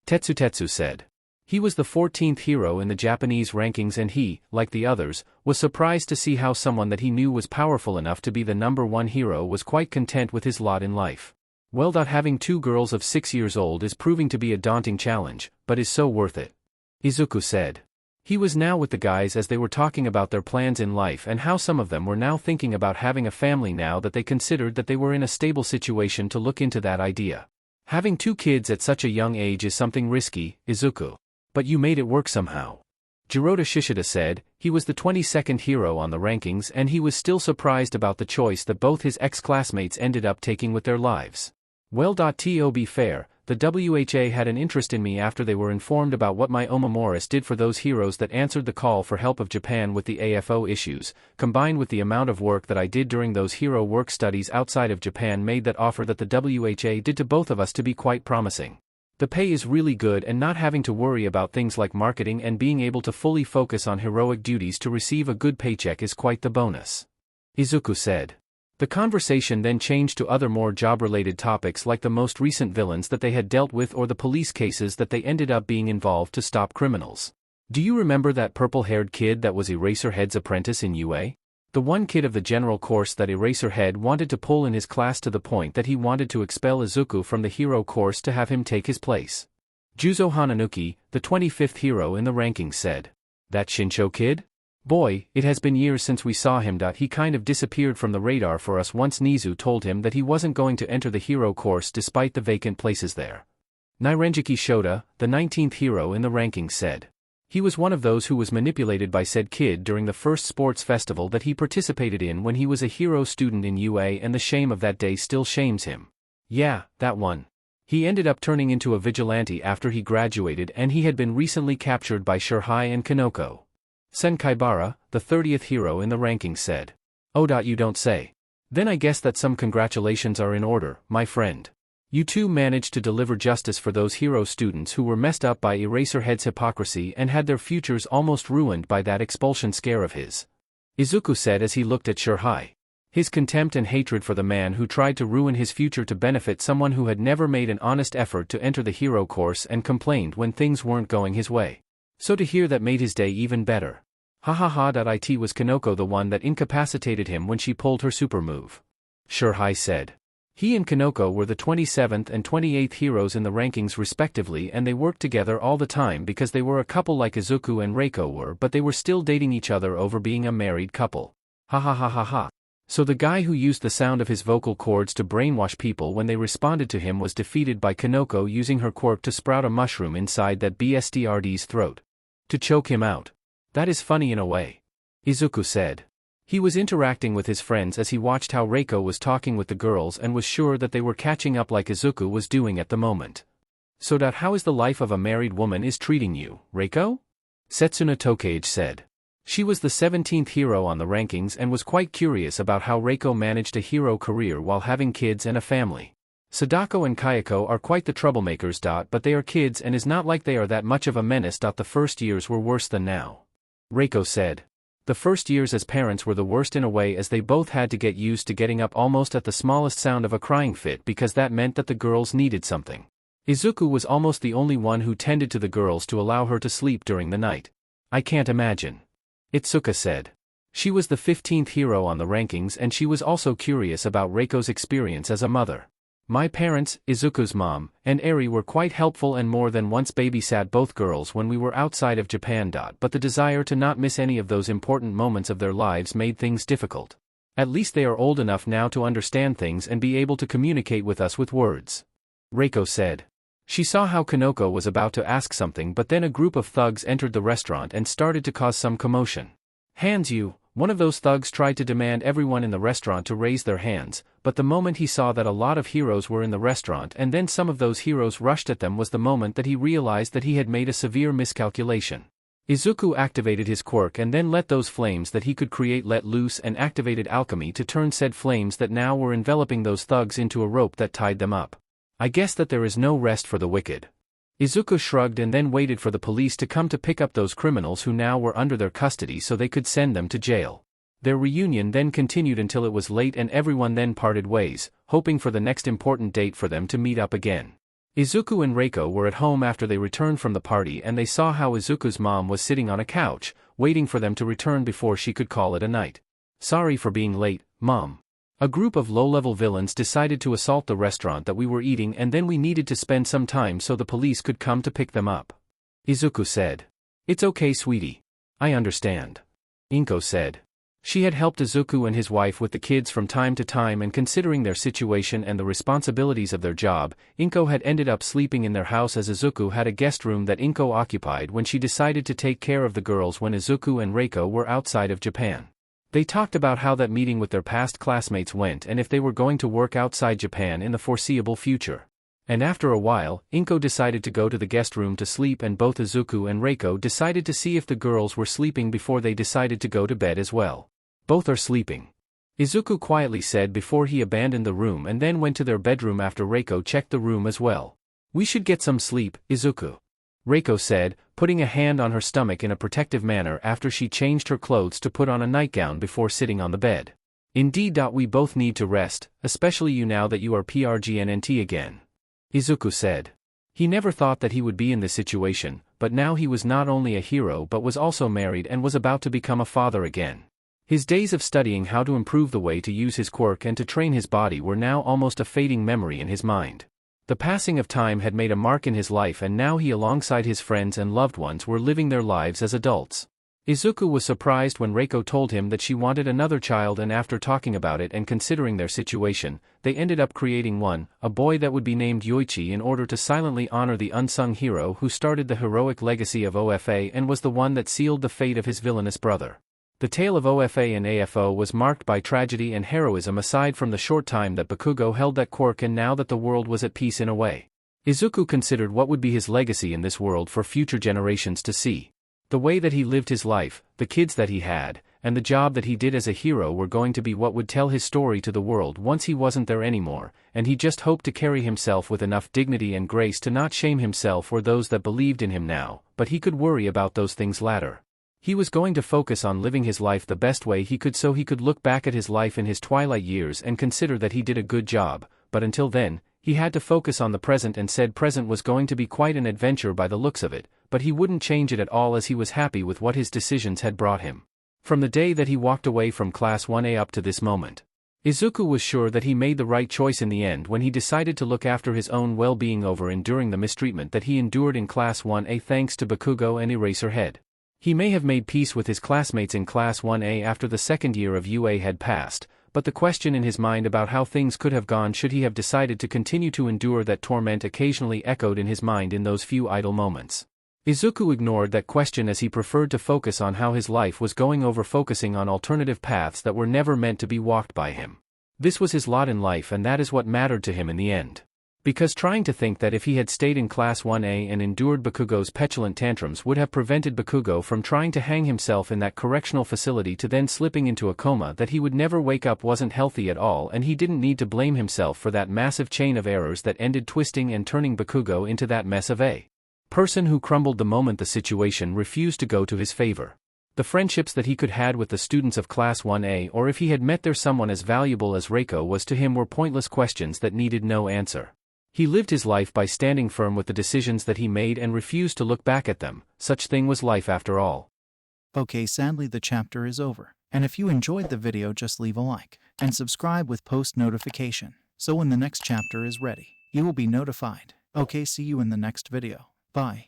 Tetsu said. He was the 14th hero in the Japanese rankings, and he, like the others, was surprised to see how someone that he knew was powerful enough to be the #1 hero was quite content with his lot in life. "Well, having 2 girls of 6 years old is proving to be a daunting challenge, but is so worth it," Izuku said. He was now with the guys as they were talking about their plans in life and how some of them were now thinking about having a family now that they considered that they were in a stable situation to look into that idea. "Having 2 kids at such a young age is something risky, Izuku. But you made it work somehow," Jirota Shishida said. He was the 22nd hero on the rankings, and he was still surprised about the choice that both his ex-classmates ended up taking with their lives. "Well, to be fair, the WHA had an interest in me after they were informed about what my Omomoris did for those heroes that answered the call for help of Japan with the AFO issues, combined with the amount of work that I did during those hero work studies outside of Japan, made that offer that the WHA did to both of us to be quite promising. The pay is really good, and not having to worry about things like marketing and being able to fully focus on heroic duties to receive a good paycheck is quite the bonus," Izuku said. The conversation then changed to other more job-related topics like the most recent villains that they had dealt with or the police cases that they ended up being involved to stop criminals. "Do you remember that purple-haired kid that was Eraserhead's apprentice in UA? The one kid of the general course that Eraserhead wanted to pull in his class to the point that he wanted to expel Izuku from the hero course to have him take his place?" Juzo Hananuki, the 25th hero in the rankings, said. "That Shinsho kid? Boy, it has been years since we saw him. He kind of disappeared from the radar for us once Nizu told him that he wasn't going to enter the hero course despite the vacant places there." Nairenjiki Shota, the 19th hero in the rankings, said. He was one of those who was manipulated by said kid during the first sports festival that he participated in when he was a hero student in UA, and the shame of that day still shames him. "Yeah, that one. He ended up turning into a vigilante after he graduated, and he had been recently captured by Shirhai and Kanoko." Senkaibara, the 30th hero in the rankings, said. "Oh, you don't say. Then I guess that some congratulations are in order, my friend. You two managed to deliver justice for those hero students who were messed up by Eraserhead's hypocrisy and had their futures almost ruined by that expulsion scare of his," Izuku said as he looked at Shirhai. His contempt and hatred for the man who tried to ruin his future to benefit someone who had never made an honest effort to enter the hero course and complained when things weren't going his way. So to hear that made his day even better. "Ha. It was Kanoko the one that incapacitated him when she pulled her super move," Shirhai said. He and Kanoko were the 27th and 28th heroes in the rankings respectively, and they worked together all the time because they were a couple like Izuku and Reiko were, but they were still dating each other over being a married couple. Ha ha ha ha ha. So the guy who used the sound of his vocal cords to brainwash people when they responded to him was defeated by Kanoko using her quirk to sprout a mushroom inside that BSTRD's throat. To choke him out. That is funny in a way. Izuku said. He was interacting with his friends as he watched how Reiko was talking with the girls and was sure that they were catching up like Izuku was doing at the moment. So how is the life of a married woman is treating you, Reiko? Setsuna Tokage said. She was the 17th hero on the rankings and was quite curious about how Reiko managed a hero career while having kids and a family. Sadako and Kayako are quite the troublemakers. But they are kids and is not like they are that much of a menace. The first years were worse than now. Reiko said. The first years as parents were the worst in a way, as they both had to get used to getting up almost at the smallest sound of a crying fit because that meant that the girls needed something. Izuku was almost the only one who tended to the girls to allow her to sleep during the night. I can't imagine. Itsuka said. She was the 15th hero on the rankings and she was also curious about Reiko's experience as a mother. My parents, Izuku's mom, and Eri were quite helpful and more than once babysat both girls when we were outside of Japan. But the desire to not miss any of those important moments of their lives made things difficult. At least they are old enough now to understand things and be able to communicate with us with words. Reiko said. She saw how Kanoko was about to ask something, but then a group of thugs entered the restaurant and started to cause some commotion. Hands you. One of those thugs tried to demand everyone in the restaurant to raise their hands, but the moment he saw that a lot of heroes were in the restaurant and then some of those heroes rushed at them was the moment that he realized that he had made a severe miscalculation. Izuku activated his quirk and then let those flames that he could create let loose and activated alchemy to turn said flames that now were enveloping those thugs into a rope that tied them up. I guess that there is no rest for the wicked. Izuku shrugged and then waited for the police to come to pick up those criminals who now were under their custody so they could send them to jail. Their reunion then continued until it was late and everyone then parted ways, hoping for the next important date for them to meet up again. Izuku and Reiko were at home after they returned from the party and they saw how Izuku's mom was sitting on a couch, waiting for them to return before she could call it a night. Sorry for being late, Mom. A group of low-level villains decided to assault the restaurant that we were eating and then we needed to spend some time so the police could come to pick them up. Izuku said. It's okay, sweetie. I understand. Inko said. She had helped Izuku and his wife with the kids from time to time, and considering their situation and the responsibilities of their job, Inko had ended up sleeping in their house as Izuku had a guest room that Inko occupied when she decided to take care of the girls when Izuku and Reiko were outside of Japan. They talked about how that meeting with their past classmates went and if they were going to work outside Japan in the foreseeable future. And after a while, Inko decided to go to the guest room to sleep and both Izuku and Reiko decided to see if the girls were sleeping before they decided to go to bed as well. Both are sleeping. Izuku quietly said before he abandoned the room and then went to their bedroom after Reiko checked the room as well. We should get some sleep, Izuku. Reiko said, putting a hand on her stomach in a protective manner after she changed her clothes to put on a nightgown before sitting on the bed. Indeed. We both need to rest, especially you now that you are PRGNNT again. Izuku said. He never thought that he would be in this situation, but now he was not only a hero but was also married and was about to become a father again. His days of studying how to improve the way to use his quirk and to train his body were now almost a fading memory in his mind. The passing of time had made a mark in his life and now he alongside his friends and loved ones were living their lives as adults. Izuku was surprised when Reiko told him that she wanted another child, and after talking about it and considering their situation, they ended up creating one, a boy that would be named Yoichi in order to silently honor the unsung hero who started the heroic legacy of OFA and was the one that sealed the fate of his villainous brother. The tale of OFA and AFO was marked by tragedy and heroism aside from the short time that Bakugo held that quirk and now that the world was at peace in a way. Izuku considered what would be his legacy in this world for future generations to see. The way that he lived his life, the kids that he had, and the job that he did as a hero were going to be what would tell his story to the world once he wasn't there anymore, and he just hoped to carry himself with enough dignity and grace to not shame himself or those that believed in him now, but he could worry about those things later. He was going to focus on living his life the best way he could so he could look back at his life in his twilight years and consider that he did a good job, but until then, he had to focus on the present, and said present was going to be quite an adventure by the looks of it, but he wouldn't change it at all as he was happy with what his decisions had brought him. From the day that he walked away from Class 1A up to this moment. Izuku was sure that he made the right choice in the end when he decided to look after his own well-being over enduring the mistreatment that he endured in Class 1A thanks to Bakugo and Eraserhead. He may have made peace with his classmates in Class 1A after the second year of UA had passed, but the question in his mind about how things could have gone should he have decided to continue to endure that torment occasionally echoed in his mind in those few idle moments. Izuku ignored that question as he preferred to focus on how his life was going over focusing on alternative paths that were never meant to be walked by him. This was his lot in life and that is what mattered to him in the end. Because trying to think that if he had stayed in Class 1A and endured Bakugo's petulant tantrums would have prevented Bakugo from trying to hang himself in that correctional facility to then slipping into a coma that he would never wake up wasn't healthy at all, and he didn't need to blame himself for that massive chain of errors that ended twisting and turning Bakugo into that mess of a person who crumbled the moment the situation refused to go to his favor. The friendships that he could had with the students of Class 1A, or if he had met there someone as valuable as Reiko was to him, were pointless questions that needed no answer. He lived his life by standing firm with the decisions that he made and refused to look back at them. Such thing was life after all. Okay, sadly the chapter is over. And if you enjoyed the video, just leave a like and subscribe with post notification, so when the next chapter is ready, you will be notified. Okay, see you in the next video. Bye.